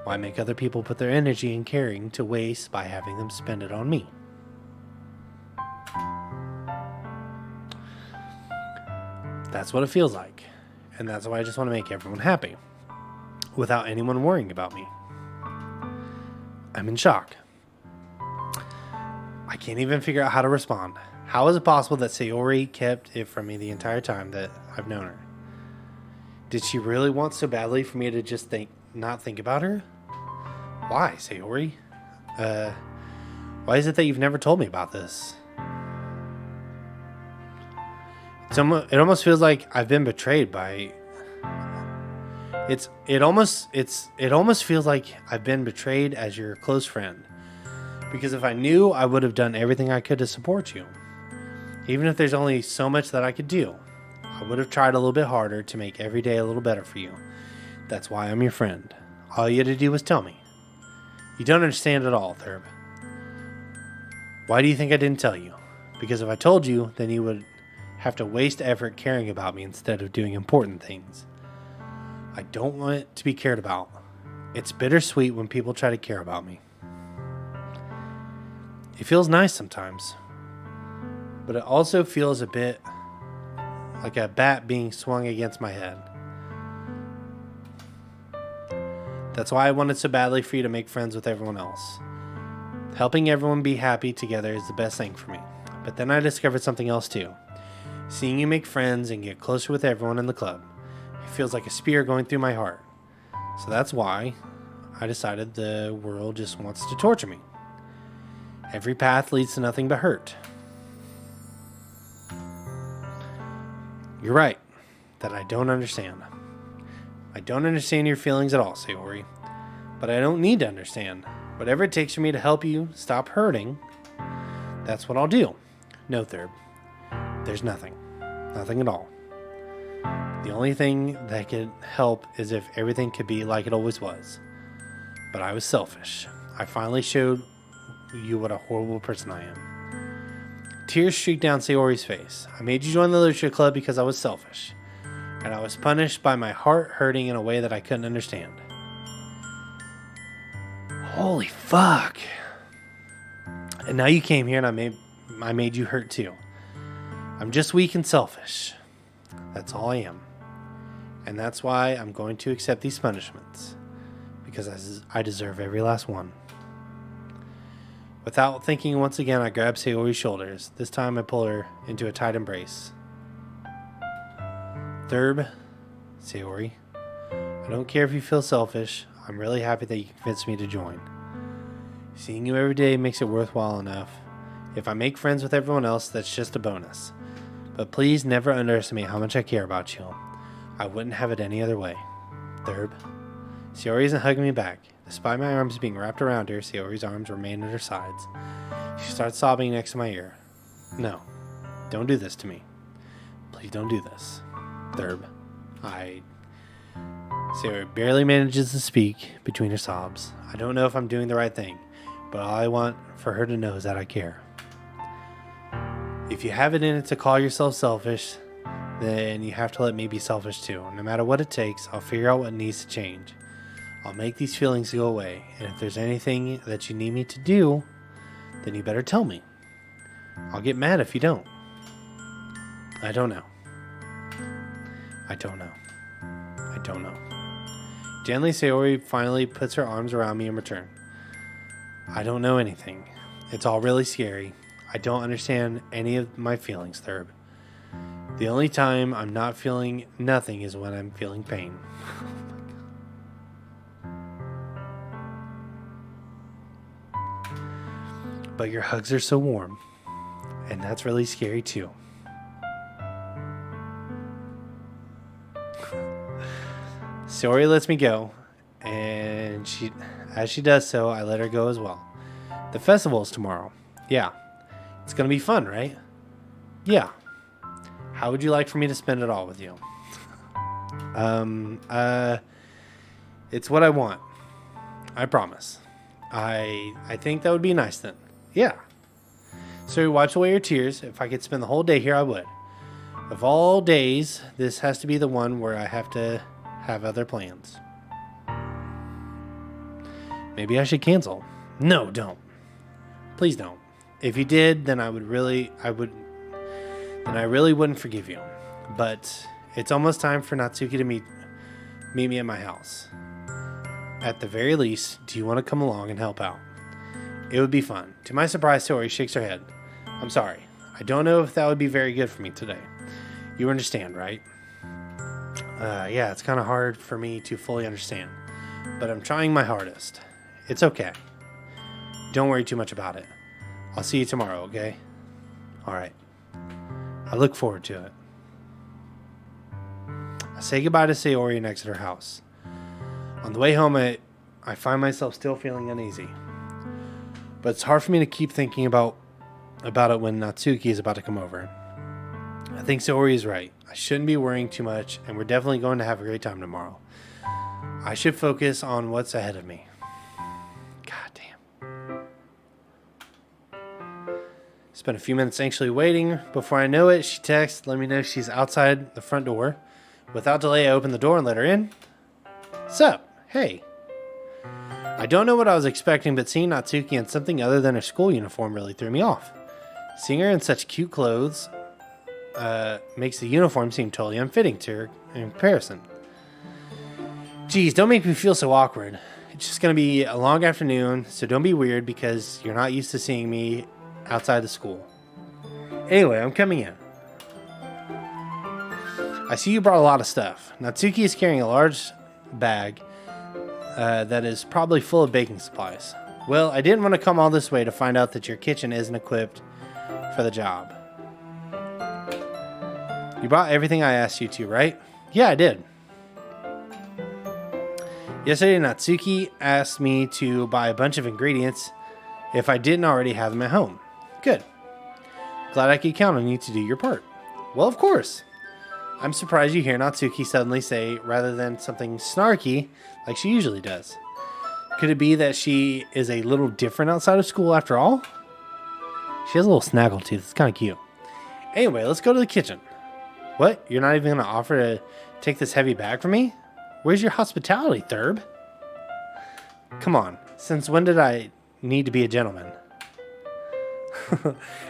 Why make other people put their energy and caring to waste by having them spend it on me? That's what it feels like. And that's why I just want to make everyone happy. Without anyone worrying about me. I'm in shock. I can't even figure out how to respond. How is it possible that Sayori kept it from me the entire time that I've known her? Did she really want so badly for me to just not think about her? Why, Sayori? Why is it that you've never told me about this? It almost feels like I've been betrayed by... It almost feels like I've been betrayed as your close friend. Because if I knew, I would have done everything I could to support you. Even if there's only so much that I could do. I would have tried a little bit harder to make every day a little better for you. That's why I'm your friend. All you had to do was tell me. You don't understand at all, Thurb. Why do you think I didn't tell you? Because if I told you, then you would have to waste effort caring about me instead of doing important things. I don't want to be cared about. It's bittersweet when people try to care about me. It feels nice sometimes, but it also feels a bit like a bat being swung against my head. That's why I wanted so badly for you to make friends with everyone else. Helping everyone be happy together is the best thing for me. But then I discovered something else too. Seeing you make friends and get closer with everyone in the club. It feels like a spear going through my heart. So that's why I decided the world just wants to torture me. Every path leads to nothing but hurt. You're right, that I don't understand. I don't understand your feelings at all, Sayori. But I don't need to understand. Whatever it takes for me to help you stop hurting, that's what I'll do. No, Thurb. There's nothing. Nothing at all. The only thing that could help is if everything could be like it always was. But I was selfish. I finally showed you what a horrible person I am. Tears streaked down Sayori's face. I made you join the literature club because I was selfish. And I was punished by my heart hurting in a way that I couldn't understand. Holy fuck. And now you came here and I I made you hurt too. I'm just weak and selfish. That's all I am. And that's why I'm going to accept these punishments. Because I deserve every last one. Without thinking once again, I grab Sayori's shoulders. This time I pull her into a tight embrace. Thurb, Sayori, I don't care if you feel selfish. I'm really happy that you convinced me to join. Seeing you every day makes it worthwhile enough. If I make friends with everyone else, that's just a bonus. But please never underestimate how much I care about you. I wouldn't have it any other way. Thurb. Sayori isn't hugging me back. Despite my arms being wrapped around her, Sayori's arms remain at her sides. She starts sobbing next to my ear. No, don't do this to me. Please don't do this. Thurb. Sayori barely manages to speak between her sobs. I don't know if I'm doing the right thing, but all I want for her to know is that I care. If you have it in it to call yourself selfish, then you have to let me be selfish too. No matter what it takes, I'll figure out what needs to change. I'll make these feelings go away, and if there's anything that you need me to do, then you better tell me. I'll get mad if you don't. I don't know. I don't know. I don't know. Gently, Sayori finally puts her arms around me in return. I don't know anything. It's all really scary. I don't understand any of my feelings, Thurb. The only time I'm not feeling nothing is when I'm feeling pain. But your hugs are so warm, and that's really scary too. Sayori lets me go, and as she does so, I let her go as well. The festival is tomorrow. Yeah. It's gonna be fun, right? Yeah. How would you like for me to spend it all with you? It's what I want. I promise. I think that would be nice then. Yeah. So wipe away your tears. If I could spend the whole day here, I would. Of all days, this has to be the one where I have to have other plans. Maybe I should cancel. No, don't. Please don't. If you did, then I really wouldn't forgive you. But it's almost time for Natsuki to meet me at my house. At the very least, do you want to come along and help out? It would be fun. To my surprise, Sayori shakes her head. I'm sorry. I don't know if that would be very good for me today. You understand, right? Yeah, it's kind of hard for me to fully understand. But I'm trying my hardest. It's okay. Don't worry too much about it. I'll see you tomorrow, okay? Alright. I look forward to it. I say goodbye to Sayori and exit her house. On the way home, I find myself still feeling uneasy. But it's hard for me to keep thinking about it when Natsuki is about to come over. I think Sayori is right. I shouldn't be worrying too much, and we're definitely going to have a great time tomorrow. I should focus on what's ahead of me. God damn. Spent a few minutes anxiously waiting. Before I know it, she texts, let me know she's outside the front door. Without delay, I open the door and let her in. Sup? Hey. I don't know what I was expecting, but seeing Natsuki in something other than her school uniform really threw me off. Seeing her in such cute clothes makes the uniform seem totally unfitting to her in comparison. Geez, don't make me feel so awkward. It's just going to be a long afternoon, so don't be weird because you're not used to seeing me outside the school. Anyway, I'm coming in. I see you brought a lot of stuff. Natsuki is carrying a large bag that is probably full of baking supplies. Well, I didn't want to come all this way to find out that your kitchen isn't equipped for the job. You brought everything I asked you to, right? Yeah, I did. Yesterday, Natsuki asked me to buy a bunch of ingredients if I didn't already have them at home. Good. Glad I could count on you to do your part. Well, of course. I'm surprised you hear Natsuki suddenly say, rather than something snarky like she usually does. Could it be that she is a little different outside of school after all? She has a little snaggle tooth. It's kind of cute. Anyway, let's go to the kitchen. What? You're not even going to offer to take this heavy bag from me? Where's your hospitality, Thurb? Come on. Since when did I need to be a gentleman?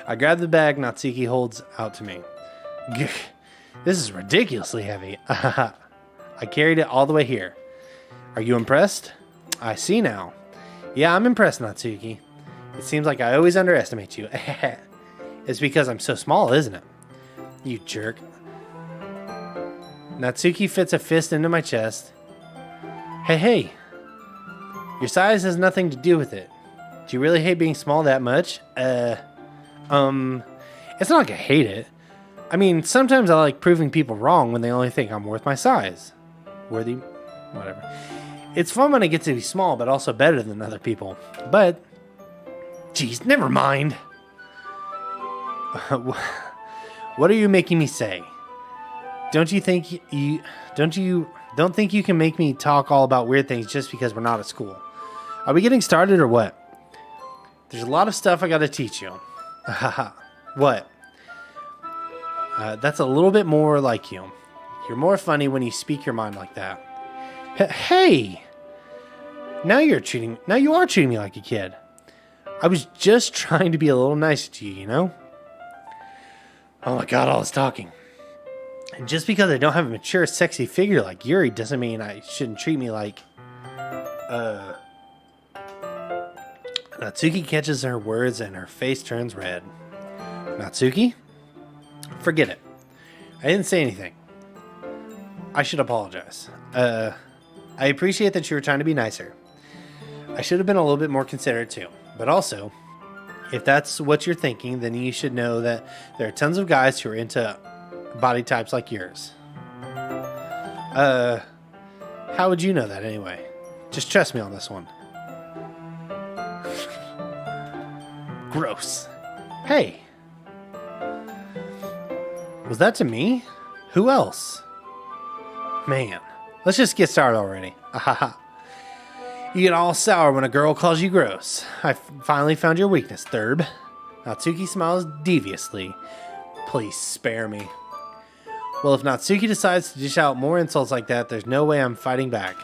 I grab the bag Natsuki holds out to me. This is ridiculously heavy. I carried it all the way here. Are you impressed? I see now. Yeah, I'm impressed, Natsuki. It seems like I always underestimate you. It's because I'm so small, isn't it? You jerk. Natsuki fits a fist into my chest. Hey. Your size has nothing to do with it. Do you really hate being small that much? It's not like I hate it. I mean, sometimes I like proving people wrong when they only think I'm worth my size. Worthy? Whatever. It's fun when I get to be small, but also better than other people. But, geez, never mind. What are you making me say? Don't think you can make me talk all about weird things just because we're not at school? Are we getting started or what? There's a lot of stuff I gotta teach you. What? That's a little bit more like you. You're more funny when you speak your mind like that. Hey! Now you are treating me like a kid. I was just trying to be a little nicer to you, you know? Oh my god, all this talking. And just because I don't have a mature, sexy figure like Yuri doesn't mean I shouldn't treat me like... Natsuki catches her words and her face turns red. Natsuki? Forget it. I didn't say anything. I should apologize. I appreciate that you were trying to be nicer. I should have been a little bit more considerate too. But also, if that's what you're thinking, then you should know that there are tons of guys who are into body types like yours. How would you know that anyway? Just trust me on this one. Gross. Hey. Was that to me? Who else? Man, let's just get started already. You get all sour when a girl calls you gross. I finally found your weakness, Thurb. Natsuki smiles deviously. Please spare me. Well, if Natsuki decides to dish out more insults like that, there's no way I'm fighting back.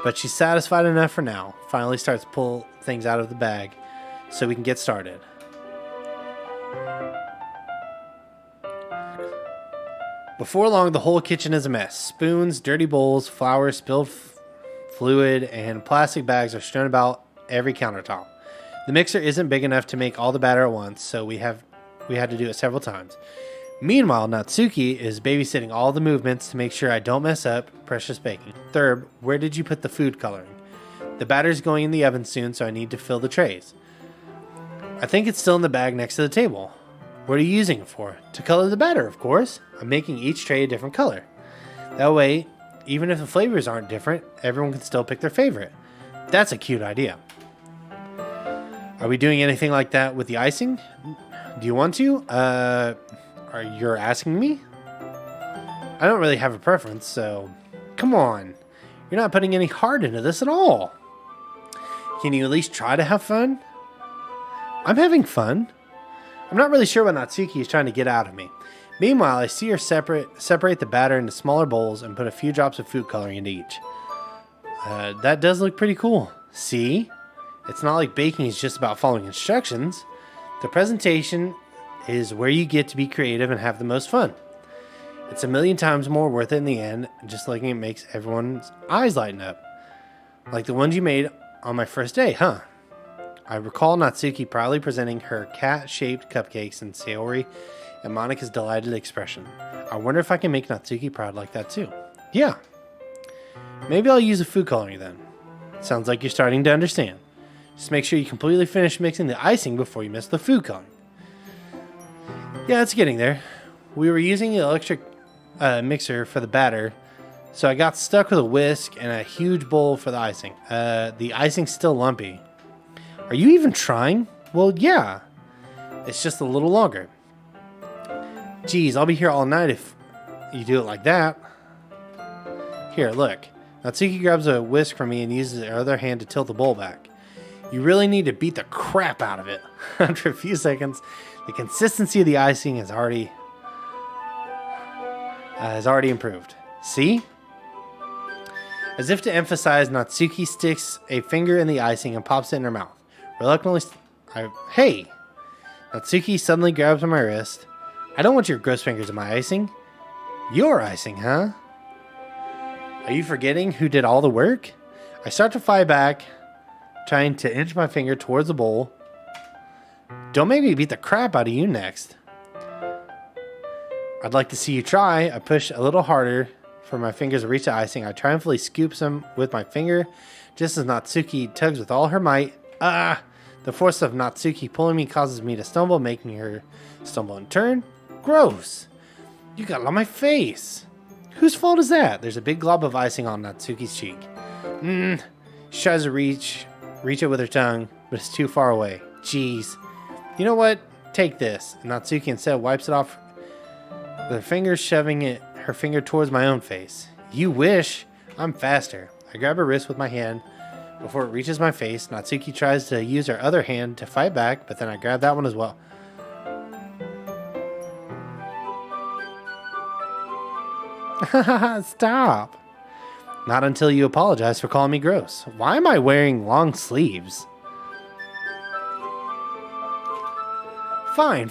But she's satisfied enough for now. Finally starts to pull things out of the bag so we can get started. Before long, the whole kitchen is a mess. Spoons, dirty bowls, flour, spilled fluid, and plastic bags are strewn about every countertop. The mixer isn't big enough to make all the batter at once, so we had to do it several times. Meanwhile, Natsuki is babysitting all the movements to make sure I don't mess up precious baking. Thurb, where did you put the food coloring? The batter's going in the oven soon, so I need to fill the trays. I think it's still in the bag next to the table. What are you using it for? To color the batter, of course. I'm making each tray a different color. That way, even if the flavors aren't different, everyone can still pick their favorite. That's a cute idea. Are we doing anything like that with the icing? Do you want to? Are you asking me? I don't really have a preference, so... Come on. You're not putting any heart into this at all. Can you at least try to have fun? I'm having fun. I'm not really sure what Natsuki is trying to get out of me. Meanwhile, I see her separate the batter into smaller bowls and put a few drops of food coloring into each. That does look pretty cool. See? It's not like baking is just about following instructions. The presentation is where you get to be creative and have the most fun. It's a million times more worth it in the end. Just looking at it makes everyone's eyes lighten up. Like the ones you made on my first day, huh? I recall Natsuki proudly presenting her cat-shaped cupcakes in Sayori and Monika's delighted expression. I wonder if I can make Natsuki proud like that too. Yeah. Maybe I'll use a food coloring then. Sounds like you're starting to understand. Just make sure you completely finish mixing the icing before you miss the food coloring. Yeah, it's getting there. We were using the electric mixer for the batter, so I got stuck with a whisk and a huge bowl for the icing. The icing's still lumpy. Are you even trying? Well, yeah. It's just a little longer. Geez, I'll be here all night if you do it like that. Here, look. Natsuki grabs a whisk from me and uses her other hand to tilt the bowl back. You really need to beat the crap out of it. After a few seconds, the consistency of the icing has already improved. See? As if to emphasize, Natsuki sticks a finger in the icing and pops it in her mouth. Reluctantly, hey! Natsuki suddenly grabs my wrist. I don't want your gross fingers in my icing. Your icing, huh? Are you forgetting who did all the work? I start to fight back, trying to inch my finger towards the bowl. Don't make me beat the crap out of you next. I'd like to see you try. I push a little harder for my fingers to reach the icing. I triumphantly scoop some with my finger, just as Natsuki tugs with all her might. The force of Natsuki pulling me causes me to stumble, making her stumble in turn. Gross! You got it on my face. Whose fault is that? There's a big glob of icing on Natsuki's cheek. She tries to reach it with her tongue, but it's too far away. Jeez. You know what? Take this. And Natsuki instead wipes it off with her fingers, shoving her finger towards my own face. You wish. I'm faster. I grab her wrist with my hand before it reaches my face. Natsuki tries to use her other hand to fight back, but then I grab that one as well. Stop. Not until you apologize for calling me gross. Why am I wearing long sleeves? Fine.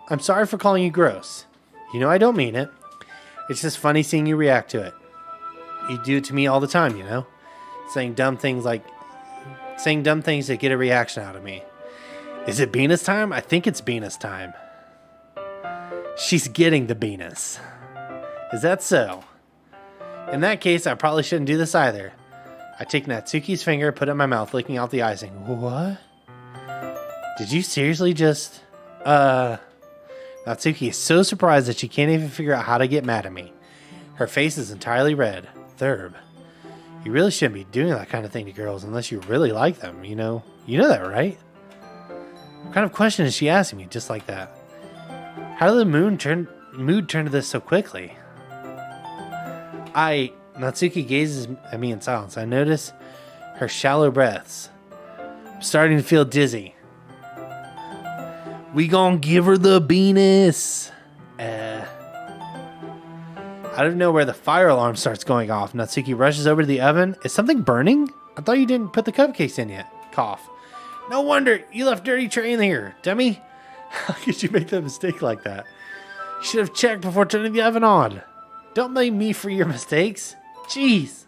I'm sorry for calling you gross. You know I don't mean it. It's just funny seeing you react to it. You do it to me all the time, you know? Saying dumb things to get a reaction out of me. Is it Venus time? I think it's Venus time. She's getting the Venus. Is that so? In that case, I probably shouldn't do this either. I take Natsuki's finger, put it in my mouth, licking out the icing. What? Did you seriously just... Natsuki is so surprised that she can't even figure out how to get mad at me. Her face is entirely red. Thurb. You really shouldn't be doing that kind of thing to girls unless you really like them, you know? You know that, right? What kind of question is she asking me just like that? How did the mood turn to this so quickly? Natsuki gazes at me in silence. I notice her shallow breaths. I'm starting to feel dizzy. We gonna give her the Venus. Out of nowhere, the fire alarm starts going off. Natsuki rushes over to the oven. Is something burning? I thought you didn't put the cupcakes in yet. Cough. No wonder. You left dirty tray in here, dummy. How could you make that mistake like that? You should have checked before turning the oven on. Don't blame me for your mistakes. Jeez.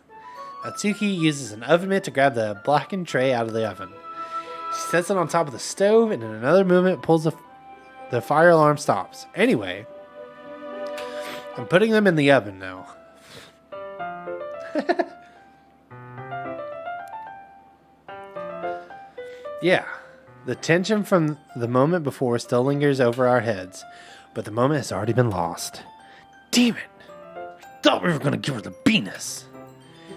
Natsuki uses an oven mitt to grab the blackened tray out of the oven. She sets it on top of the stove, and in another movement pulls the fire alarm stops. Anyway, I'm putting them in the oven now. Yeah, the tension from the moment before still lingers over our heads, but the moment has already been lost. Damn it! Thought we were gonna give her the Venus.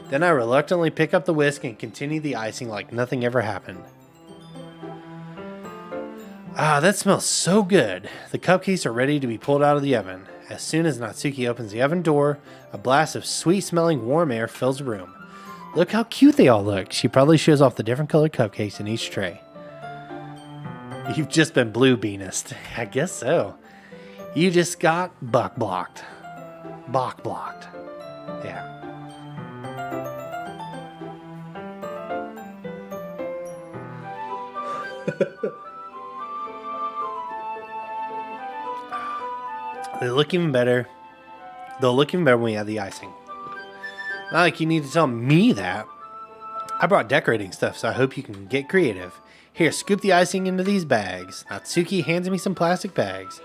Then I reluctantly pick up the whisk and continue the icing like nothing ever happened. That smells so good. The cupcakes are ready to be pulled out of the oven. As soon as Natsuki opens the oven door, a blast of sweet-smelling warm air fills the room. Look how cute they all look. She probably shows off the different colored cupcakes in each tray. You've just been blue Venused. I guess so. You just got buck blocked. Bok blocked. Yeah. They'll look even better when we add the icing. Not like you need to tell me that. I brought decorating stuff, so I hope you can get creative. Here, scoop the icing into these bags. Natsuki hands me some plastic bags.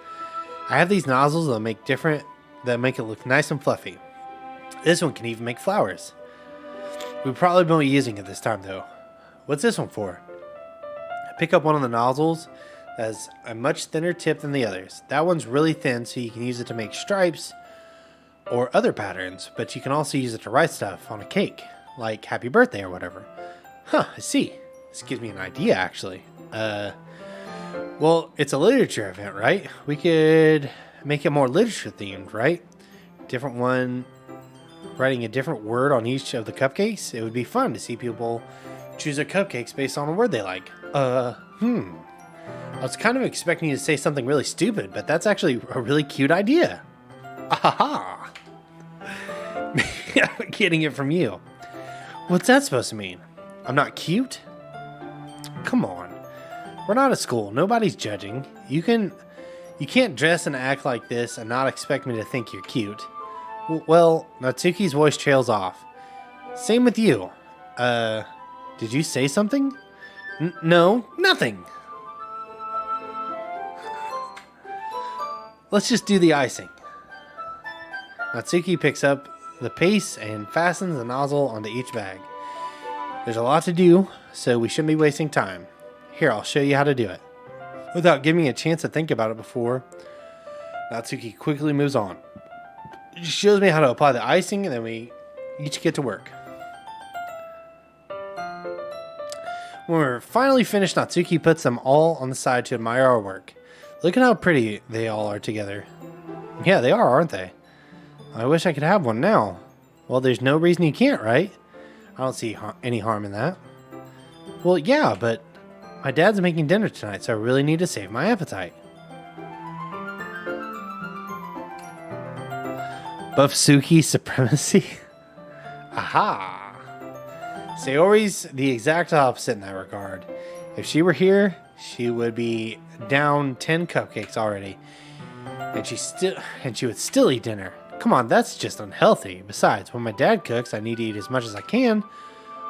I have these nozzles that make it look nice and fluffy. This one can even make flowers. We probably won't be using it this time, though. What's this one for? I pick up one of the nozzles that has a much thinner tip than the others. That one's really thin, so you can use it to make stripes or other patterns, but you can also use it to write stuff on a cake, like happy birthday or whatever. Huh, I see. This gives me an idea, actually. Well, it's a literature event, right? We could make it more literature themed, right? Different one, writing a different word on each of the cupcakes. It would be fun to see people choose their cupcakes based on a word they like. I was kind of expecting you to say something really stupid, but that's actually a really cute idea. Aha! I'm getting it from you. What's that supposed to mean? I'm not cute? Come on. We're not at school. Nobody's judging. You can't dress and act like this and not expect me to think you're cute. Well, Natsuki's voice trails off. Same with you. Did you say something? No, nothing. Let's just do the icing. Natsuki picks up the paste and fastens the nozzle onto each bag. There's a lot to do, so we shouldn't be wasting time. Here, I'll show you how to do it. Without giving me a chance to think about it before, Natsuki quickly moves on. She shows me how to apply the icing, and then we each get to work. When we're finally finished, Natsuki puts them all on the side to admire our work. Look at how pretty they all are together. Yeah, they are, aren't they? I wish I could have one now. Well, there's no reason you can't, right? I don't see any harm in that. Well, yeah, but my dad's making dinner tonight, so I really need to save my appetite. Buffsuki supremacy? Aha! Sayori's the exact opposite in that regard. If she were here, she would be down 10 cupcakes already. And she would still eat dinner. Come on, that's just unhealthy. Besides, when my dad cooks, I need to eat as much as I can.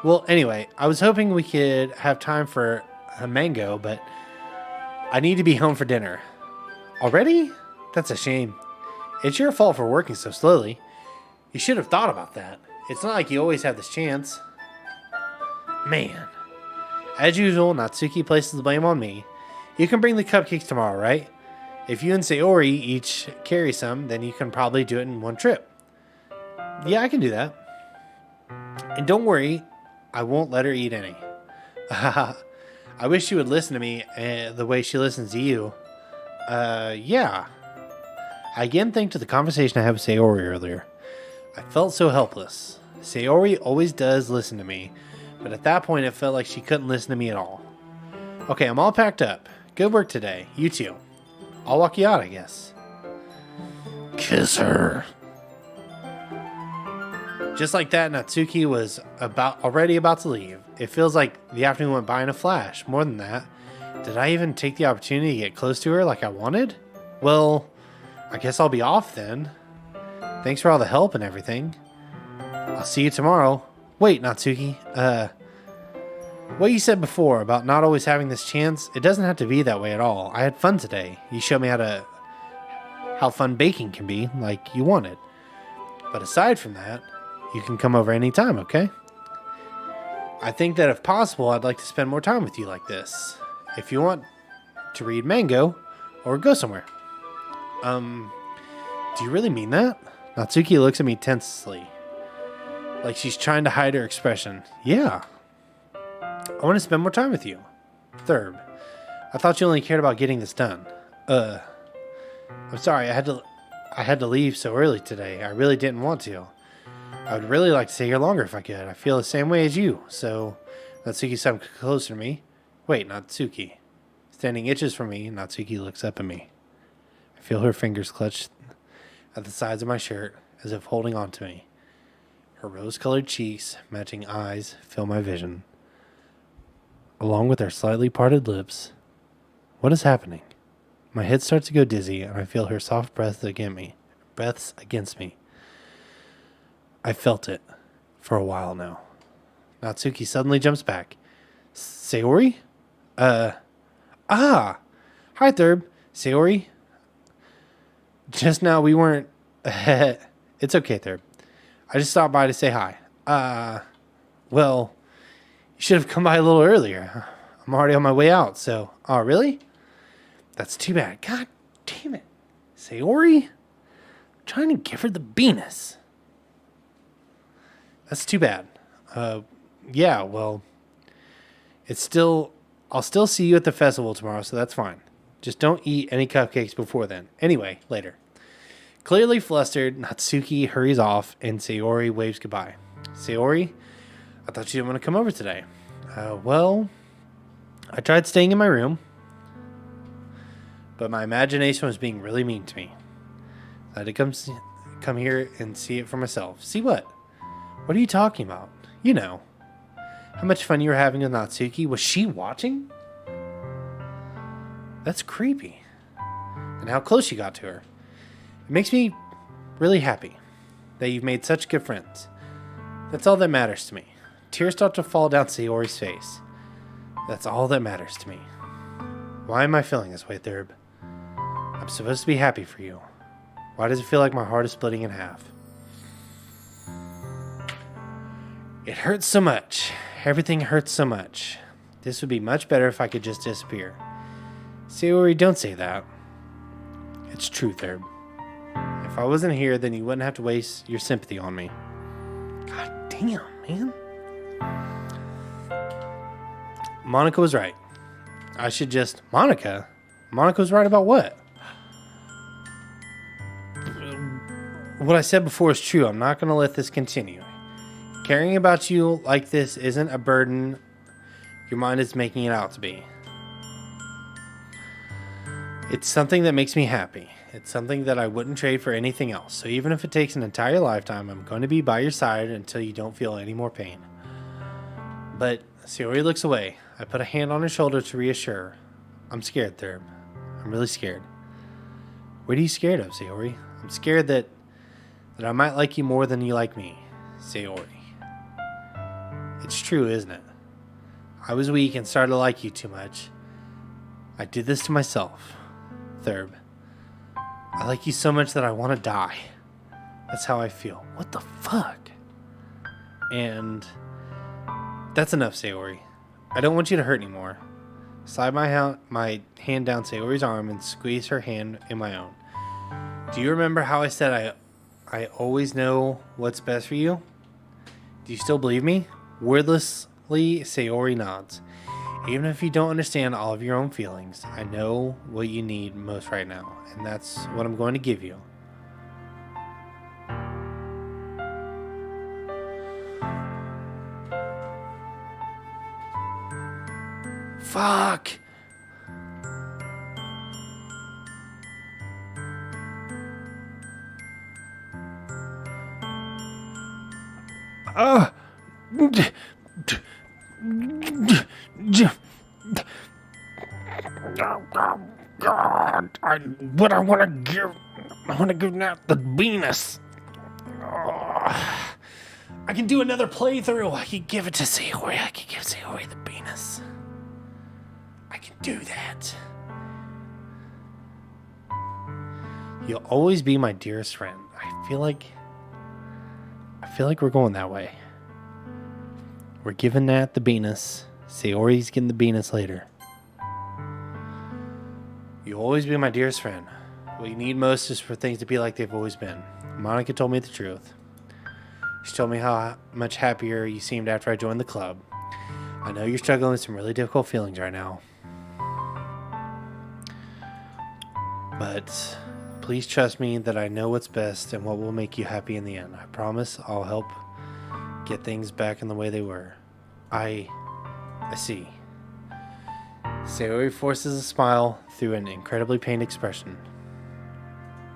Well, anyway, I was hoping we could have time for a mango, but I need to be home for dinner. Already? That's a shame. It's your fault for working so slowly. You should have thought about that. It's not like you always have this chance. Man. As usual, Natsuki places the blame on me. You can bring the cupcakes tomorrow, right? If you and Sayori each carry some, then you can probably do it in one trip. Yeah, I can do that. And don't worry, I won't let her eat any. I wish she would listen to me the way she listens to you. Yeah. I again think to the conversation I had with Sayori earlier. I felt so helpless. Sayori always does listen to me, but at that point it felt like she couldn't listen to me at all. Okay, I'm all packed up. Good work today. You too. I'll walk you out, I guess. Kiss her. Just like that, Natsuki was already about to leave. It feels like the afternoon went by in a flash. More than that, did I even take the opportunity to get close to her like I wanted? Well, I guess I'll be off then. Thanks for all the help and everything. I'll see you tomorrow. Wait, Natsuki. What you said before about not always having this chance, it doesn't have to be that way at all. I had fun today. You showed me how fun baking can be, like you wanted. But aside from that, you can come over anytime, okay? I think that if possible, I'd like to spend more time with you like this. If you want to read Mango or go somewhere. Do you really mean that? Natsuki looks at me tensely, like she's trying to hide her expression. Yeah. I want to spend more time with you. Thurb, I thought you only cared about getting this done. I'm sorry, I had to leave so early today. I really didn't want to. I would really like to stay here longer if I could. I feel the same way as you. So, Natsuki stepped closer to me. Wait, Natsuki. Standing itches for me, Natsuki looks up at me. I feel her fingers clutched at the sides of my shirt as if holding on to me. Her rose-colored cheeks, matching eyes, fill my vision. Along with her slightly parted lips. What is happening? My head starts to go dizzy, and I feel her soft breaths against me. I felt it for a while now. Natsuki suddenly jumps back. Sayori? Hi, Thurb. Sayori? Just now we weren't... It's okay, Thurb. I just stopped by to say hi. Well, you should have come by a little earlier. I'm already on my way out, so... Oh, really? That's too bad. God damn it. Sayori? I'm trying to give her the Venus. That's too bad. Yeah, well... I'll still see you at the festival tomorrow, so that's fine. Just don't eat any cupcakes before then. Anyway, later. Clearly flustered, Natsuki hurries off, and Sayori waves goodbye. Sayori, I thought you didn't want to come over today. Well, I tried staying in my room, but my imagination was being really mean to me. I had to come here and see it for myself. See what? What are you talking about? You know. How much fun you were having with Natsuki. Was she watching? That's creepy. and how close you got to her. It makes me really happy that you've made such good friends. That's all that matters to me. Tears start to fall down Sayori's face. That's all that matters to me. Why am I feeling this way, Thurb? I'm supposed to be happy for you. Why does it feel like my heart is splitting in half? It hurts so much. Everything hurts so much. This would be much better if I could just disappear. Sayori, don't say that. It's true, Thurb. If I wasn't here, then you wouldn't have to waste your sympathy on me. God damn, man. Monica was right. I should just... Monica? Monica was right about what? What I said before is true. I'm not going to let this continue. Caring about you like this isn't a burden your mind is making it out to be. It's something that makes me happy. It's something that I wouldn't trade for anything else. So even if it takes an entire lifetime, I'm going to be by your side until you don't feel any more pain. But Sayori looks away. I put a hand on her shoulder to reassure her. I'm scared, Thurb. I'm really scared. What are you scared of, Sayori? I'm scared that I might like you more than you like me, Sayori. It's true, isn't it? I was weak and started to like you too much. I did this to myself, Thurb. I like you so much that I want to die. That's how I feel. What the fuck? And that's enough, Sayori. I don't want you to hurt anymore. Slide my hand down Sayori's arm and squeeze her hand in my own. Do you remember how I said I always know what's best for you? Do you still believe me? Wordlessly, Sayori nods. Even if you don't understand all of your own feelings, I know what you need most right now, and that's what I'm going to give you. Fuck! Oh, God. I want to give Nat the Venus. I can do another playthrough. I can give it to Sayori. I can give Sayori the penis. I can do that. You'll always be my dearest friend. I feel like we're going that way. We're giving Nat the penis. Sayori's getting the penis later. You'll always be my dearest friend. What you need most is for things to be like they've always been. Monica told me the truth. She told me how much happier you seemed after I joined the club. I know you're struggling with some really difficult feelings right now. But please trust me that I know what's best and what will make you happy in the end. I promise I'll help get things back in the way they were. I see. Sayori forces a smile through an incredibly pained expression.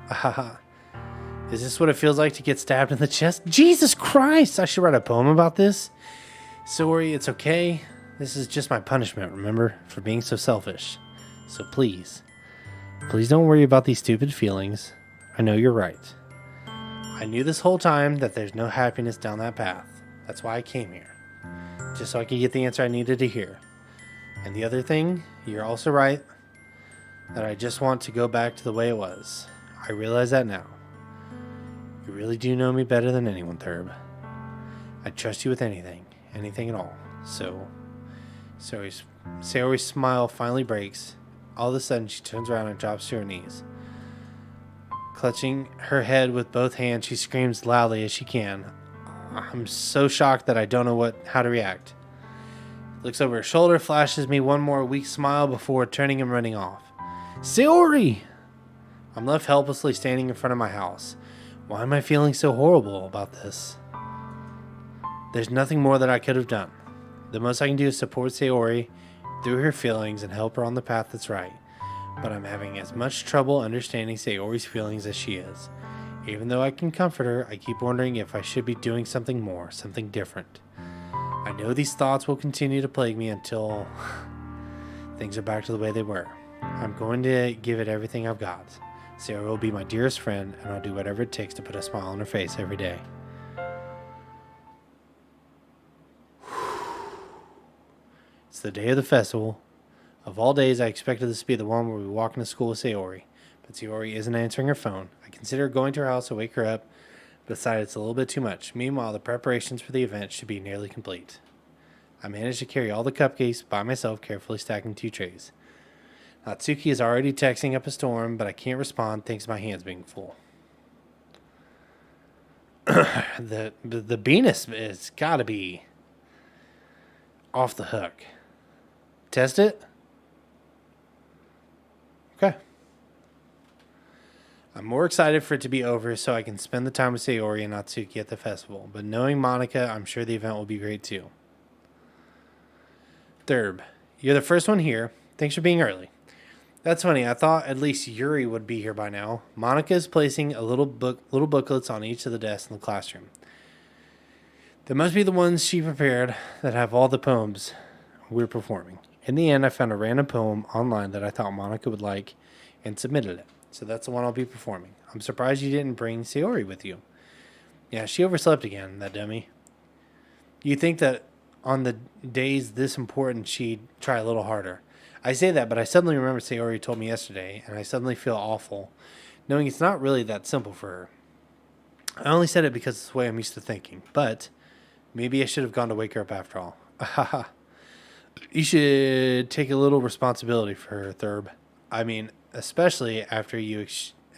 Ahaha. Is this what it feels like to get stabbed in the chest? Jesus Christ! I should write a poem about this. Sayori, it's okay. This is just my punishment, remember? For being so selfish. So please don't worry about these stupid feelings. I know you're right. I knew this whole time that there's no happiness down that path. That's why I came here. Just so I could get the answer I needed to hear. And the other thing, you're also right, that I just want to go back to the way it was. I realize that now. You really do know me better than anyone, Thurb. I'd trust you with anything at all. So, Sayori's smile finally breaks. All of a sudden, she turns around and drops to her knees. Clutching her head with both hands, she screams loudly as she can. I'm so shocked that I don't know how to react. Looks over her shoulder, flashes me one more weak smile before turning and running off. Sayori! I'm left helplessly standing in front of my house. Why am I feeling so horrible about this? There's nothing more that I could have done. The most I can do is support Sayori through her feelings and help her on the path that's right. But I'm having as much trouble understanding Sayori's feelings as she is. Even though I can comfort her, I keep wondering if I should be doing something more, something different. I know these thoughts will continue to plague me until things are back to the way they were. I'm going to give it everything I've got. Sayori will be my dearest friend, and I'll do whatever it takes to put a smile on her face every day. It's the day of the festival. Of all days, I expected this to be the one where we walk into school with Sayori. But Sayori isn't answering her phone. I considered going to her house to wake her up, but decided it's a little bit too much. Meanwhile, the preparations for the event should be nearly complete. I managed to carry all the cupcakes by myself, carefully stacking 2 trays. Natsuki is already texting up a storm, but I can't respond thanks to my hands being full. the Venus has got to be off the hook. Test it? Okay. I'm more excited for it to be over so I can spend the time with Sayori and Natsuki at the festival, but knowing Monica, I'm sure the event will be great too. Thurb, you're the first one here. Thanks for being early. That's funny. I thought at least Yuri would be here by now. Monica is placing little booklets on each of the desks in the classroom. They must be the ones she prepared that have all the poems we're performing. In the end, I found a random poem online that I thought Monica would like and submitted it. So that's the one I'll be performing. I'm surprised you didn't bring Sayori with you. Yeah, she overslept again, that dummy. You'd think that on the days this important, she'd try a little harder. I say that, but I suddenly remember Sayori told me yesterday, and I suddenly feel awful, knowing it's not really that simple for her. I only said it because it's the way I'm used to thinking, but maybe I should have gone to wake her up after all. Ahaha. You should take a little responsibility for her, Thurb. I mean, especially after your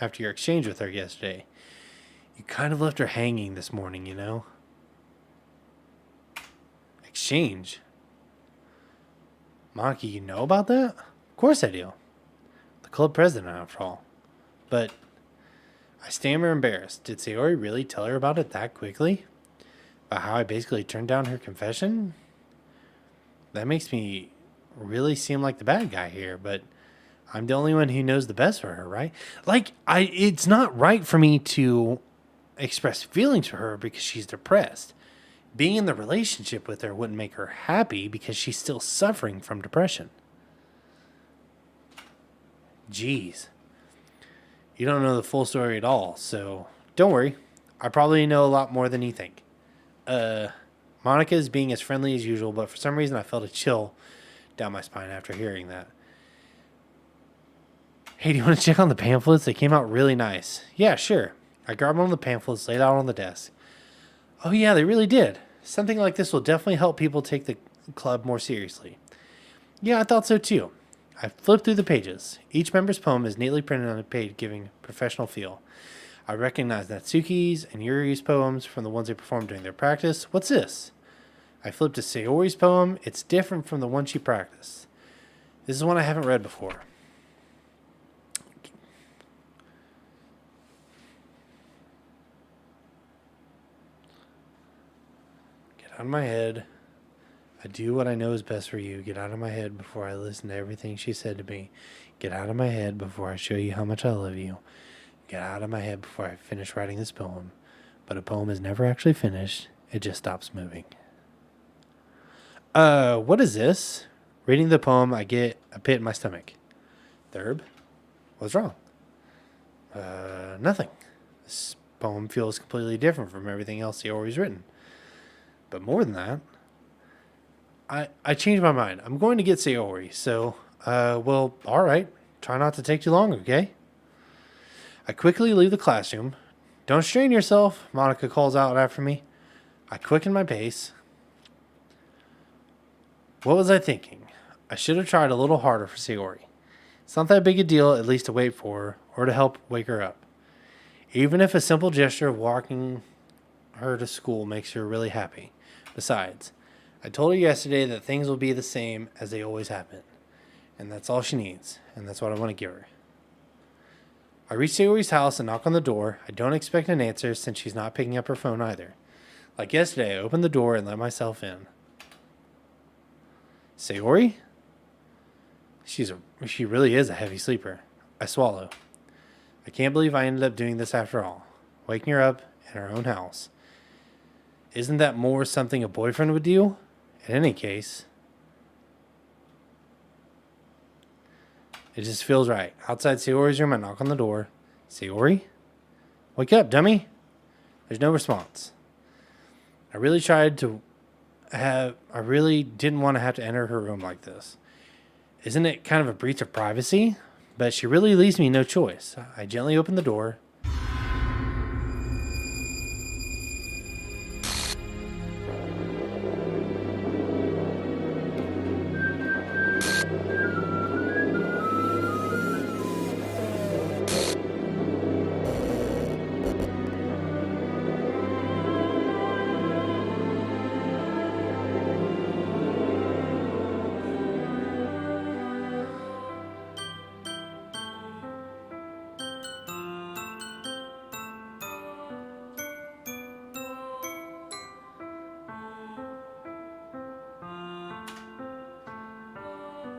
exchange with her yesterday. You kind of left her hanging this morning, you know? Exchange? Monica, you know about that? Of course I do. The club president, after all. But I stammer embarrassed. Did Sayori really tell her about it that quickly? About how I basically turned down her confession? That makes me really seem like the bad guy here, but I'm the only one who knows the best for her, right? It's not right for me to express feelings for her because she's depressed. Being in the relationship with her wouldn't make her happy because she's still suffering from depression. Jeez. You don't know the full story at all, so don't worry. I probably know a lot more than you think. Monica is being as friendly as usual, but for some reason I felt a chill down my spine after hearing that. Hey, do you want to check on the pamphlets? They came out really nice. Yeah, sure. I grabbed one of the pamphlets laid out on the desk. Oh yeah, they really did. Something like this will definitely help people take the club more seriously. Yeah, I thought so too. I flipped through the pages. Each member's poem is neatly printed on a page, giving a professional feel. I recognize Natsuki's and Yuri's poems from the ones they performed during their practice. What's this? I flipped to Sayori's poem. It's different from the one she practiced. This is one I haven't read before. Get out of my head. I do what I know is best for you. Get out of my head before I listen to everything she said to me. Get out of my head before I show you how much I love you. Get out of my head before I finish writing this poem. But a poem is never actually finished. It just stops moving. What is this? Reading the poem, I get a pit in my stomach. Thurb, what's wrong? Nothing. This poem feels completely different from everything else Sayori's written. But more than that, I changed my mind. I'm going to get Sayori, so, well, all right. Try not to take too long, okay? I quickly leave the classroom. Don't strain yourself, Monica calls out after me. I quicken my pace. What was I thinking? I should have tried a little harder for Sayori. It's not that big a deal, at least to wait for her, or to help wake her up. Even if a simple gesture of walking her to school makes her really happy. Besides, I told her yesterday that things will be the same as they always have been. And that's all she needs, and that's what I want to give her. I reach Sayori's house and knock on the door. I don't expect an answer since she's not picking up her phone either. Like yesterday, I opened the door and let myself in. Sayori? She really is a heavy sleeper. I swallow. I can't believe I ended up doing this after all. Waking her up in her own house. Isn't that more something a boyfriend would do? In any case. It just feels right. Outside Sayori's room, I knock on the door. Sayori? Wake up, dummy. There's no response. I really didn't want to have to enter her room like this. Isn't it kind of a breach of privacy? But she really leaves me no choice. I gently open the door.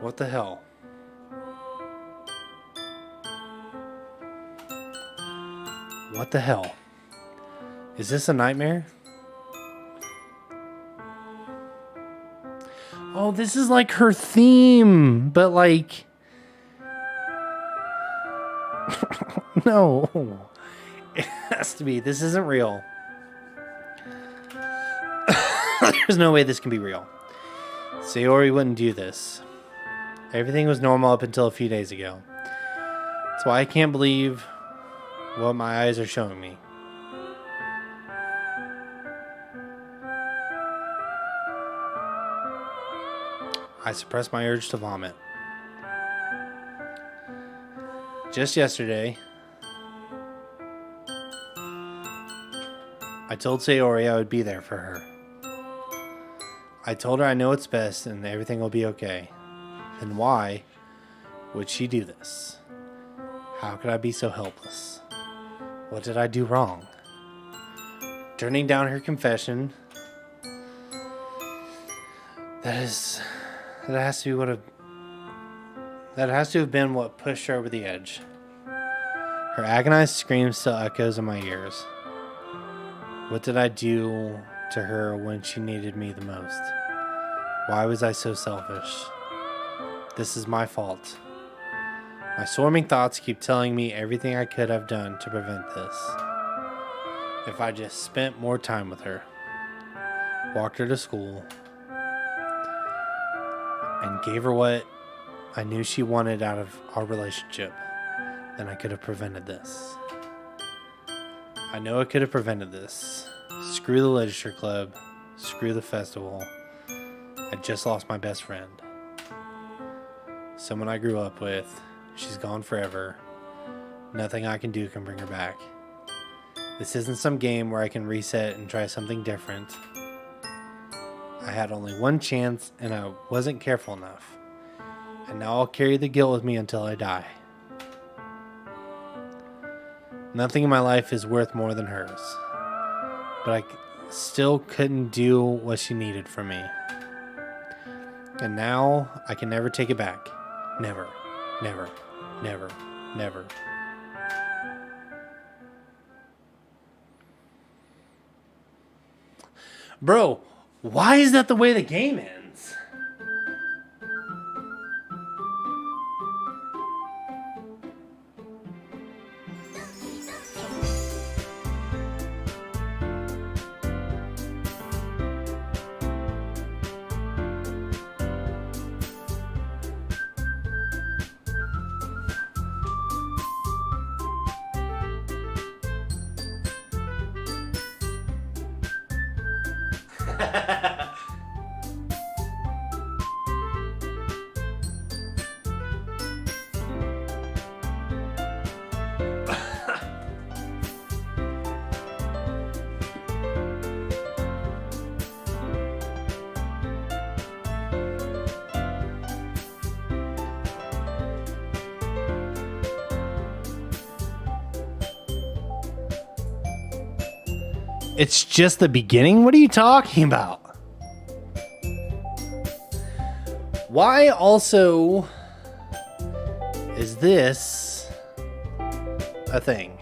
What the hell? What the hell? Is this a nightmare? Oh, this is like her theme, but like... No. It has to be. This isn't real. There's no way this can be real. Sayori wouldn't do this. Everything was normal up until a few days ago. That's why I can't believe what my eyes are showing me. I suppressed my urge to vomit. Just yesterday, I told Sayori I would be there for her. I told her I know it's best and everything will be okay. Then why would she do this? How could I be so helpless? What did I do wrong? Turning down her confession. That has to have been what pushed her over the edge. Her agonized scream still echoes in my ears. What did I do to her when she needed me the most? Why was I so selfish? This is my fault. My swarming thoughts keep telling me everything I could have done to prevent this. If I just spent more time with her, walked her to school, and gave her what I knew she wanted out of our relationship, then I could have prevented this. I know I could have prevented this. Screw the literature club. Screw the festival. I just lost my best friend. Someone I grew up with. She's gone forever. Nothing I can do can bring her back. This isn't some game where I can reset and try something different. I had only one chance and I wasn't careful enough. And now I'll carry the guilt with me until I die. Nothing in my life is worth more than hers. But I still couldn't do what she needed from me. And now I can never take it back. Never, never, never, never. Bro, why is that the way the game ends? It's just the beginning? What are you talking about? Why also is this a thing?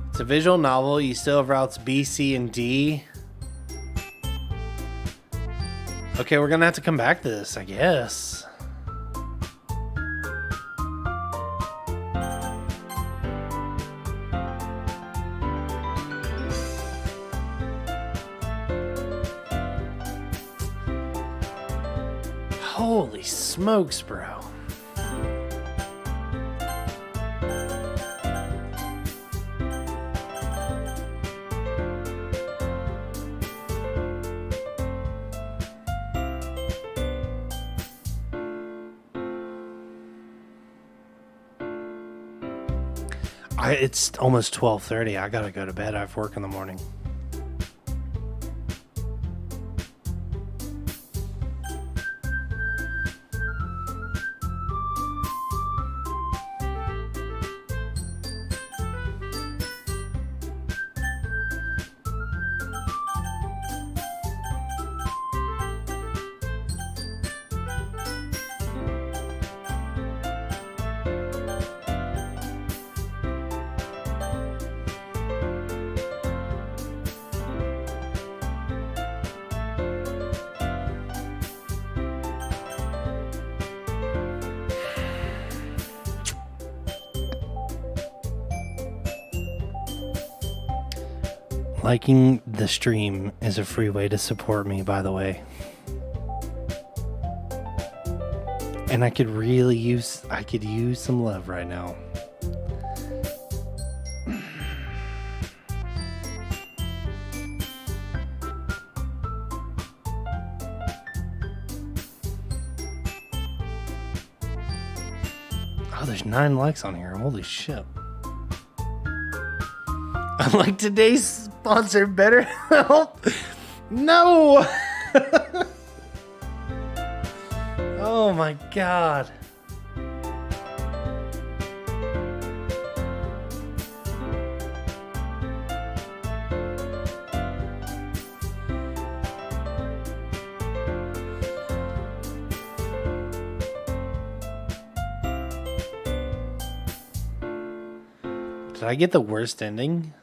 It's a visual novel. You still have routes B, C, and D. Okay, we're gonna have to come back to this, I guess. Holy smokes, bro. It's almost 12:30. I gotta go to bed. I have work in the morning. Liking the stream is a free way to support me, by the way. And I could use some love right now. Oh, there's 9 likes on here. Holy shit. I like today's sponsor, BetterHelp. No. Oh my god. Did I get the worst ending?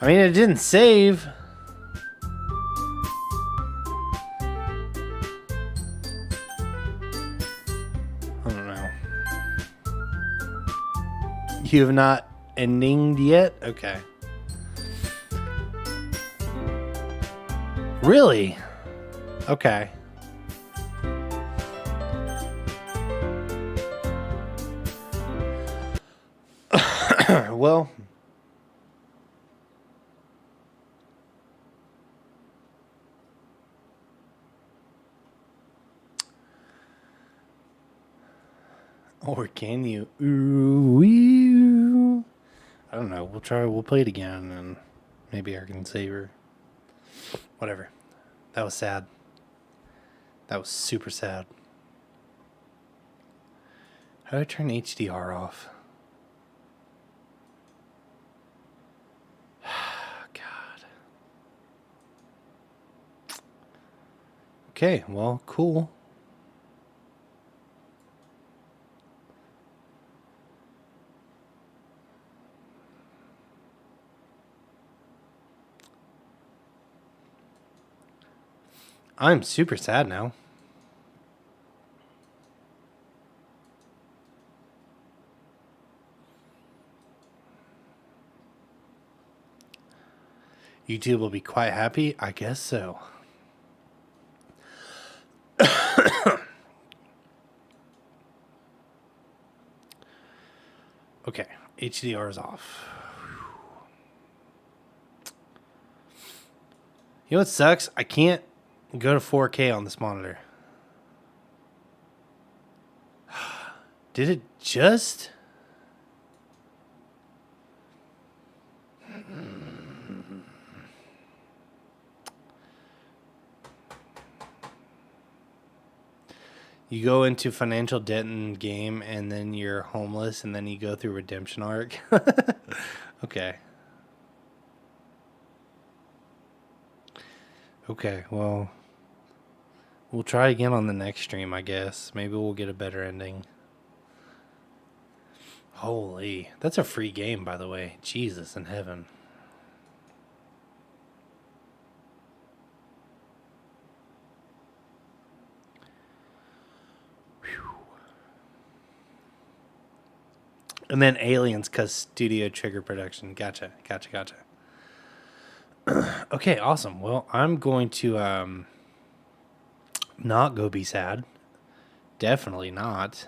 I mean, it didn't save. I don't know. You have not endinged yet? Okay. Really? Okay. Well... Or can you? Ooh, I don't know. We'll try. We'll play it again, and maybe I can save her. Whatever. That was sad. That was super sad. How do I turn HDR off? God. Okay. Well, cool. I'm super sad now. YouTube will be quite happy? I guess so. Okay, HDR is off. You know what sucks? I can't go to 4K on this monitor. Did it just? You go into financial debt in game and then you're homeless and then you go through redemption arc. Okay. Okay, well, we'll try again on the next stream, I guess. Maybe we'll get a better ending. Holy, that's a free game, by the way. Jesus in heaven. And then Aliens, cause Studio Trigger Production. Gotcha. Okay, awesome. Well, I'm going to not go be sad. Definitely not.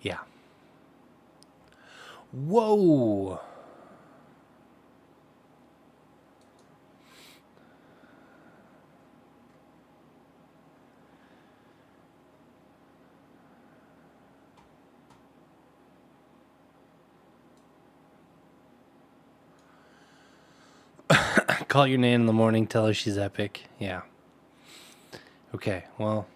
Yeah. Whoa. Call your Nan in the morning, tell her she's epic. Yeah. Okay, well,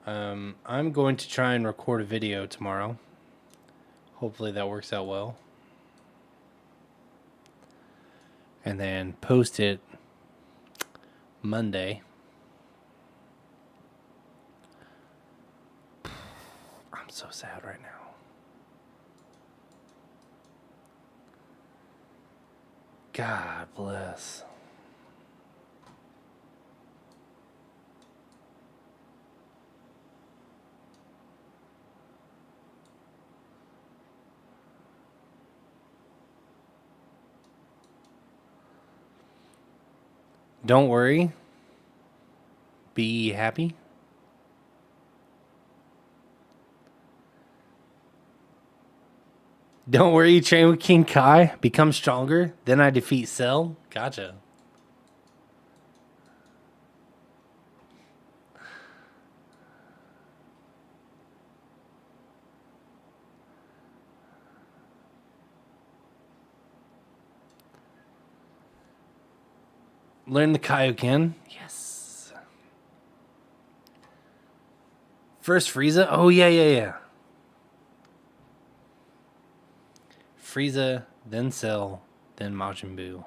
I'm going to try and record a video tomorrow. Hopefully that works out well. And then post it Monday. I'm so sad right now. God bless. Don't worry. Be happy. Don't worry, train with King Kai. Become stronger. Then I defeat Cell. Gotcha. Learn the Kaioken. Yes. First Frieza. Oh, yeah. Frieza, then Cell, then Majin Buu.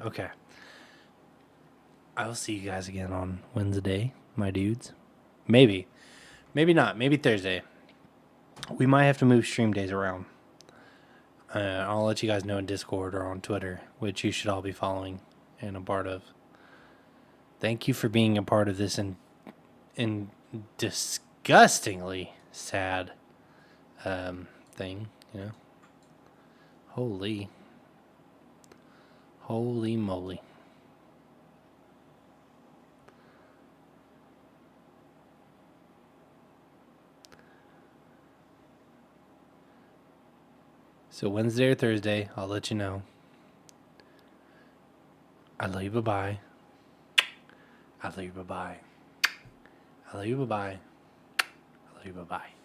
Okay. I will see you guys again on Wednesday, my dudes. Maybe. Maybe not. Maybe Thursday. We might have to move stream days around. I'll let you guys know in Discord or on Twitter, which you should all be following and a part of. Thank you for being a part of this and disgustingly sad thing, you know. Holy moly. So Wednesday or Thursday, I'll let you know. I love you, bye-bye. I love you, bye-bye. I love you, bye-bye. I love you, bye-bye.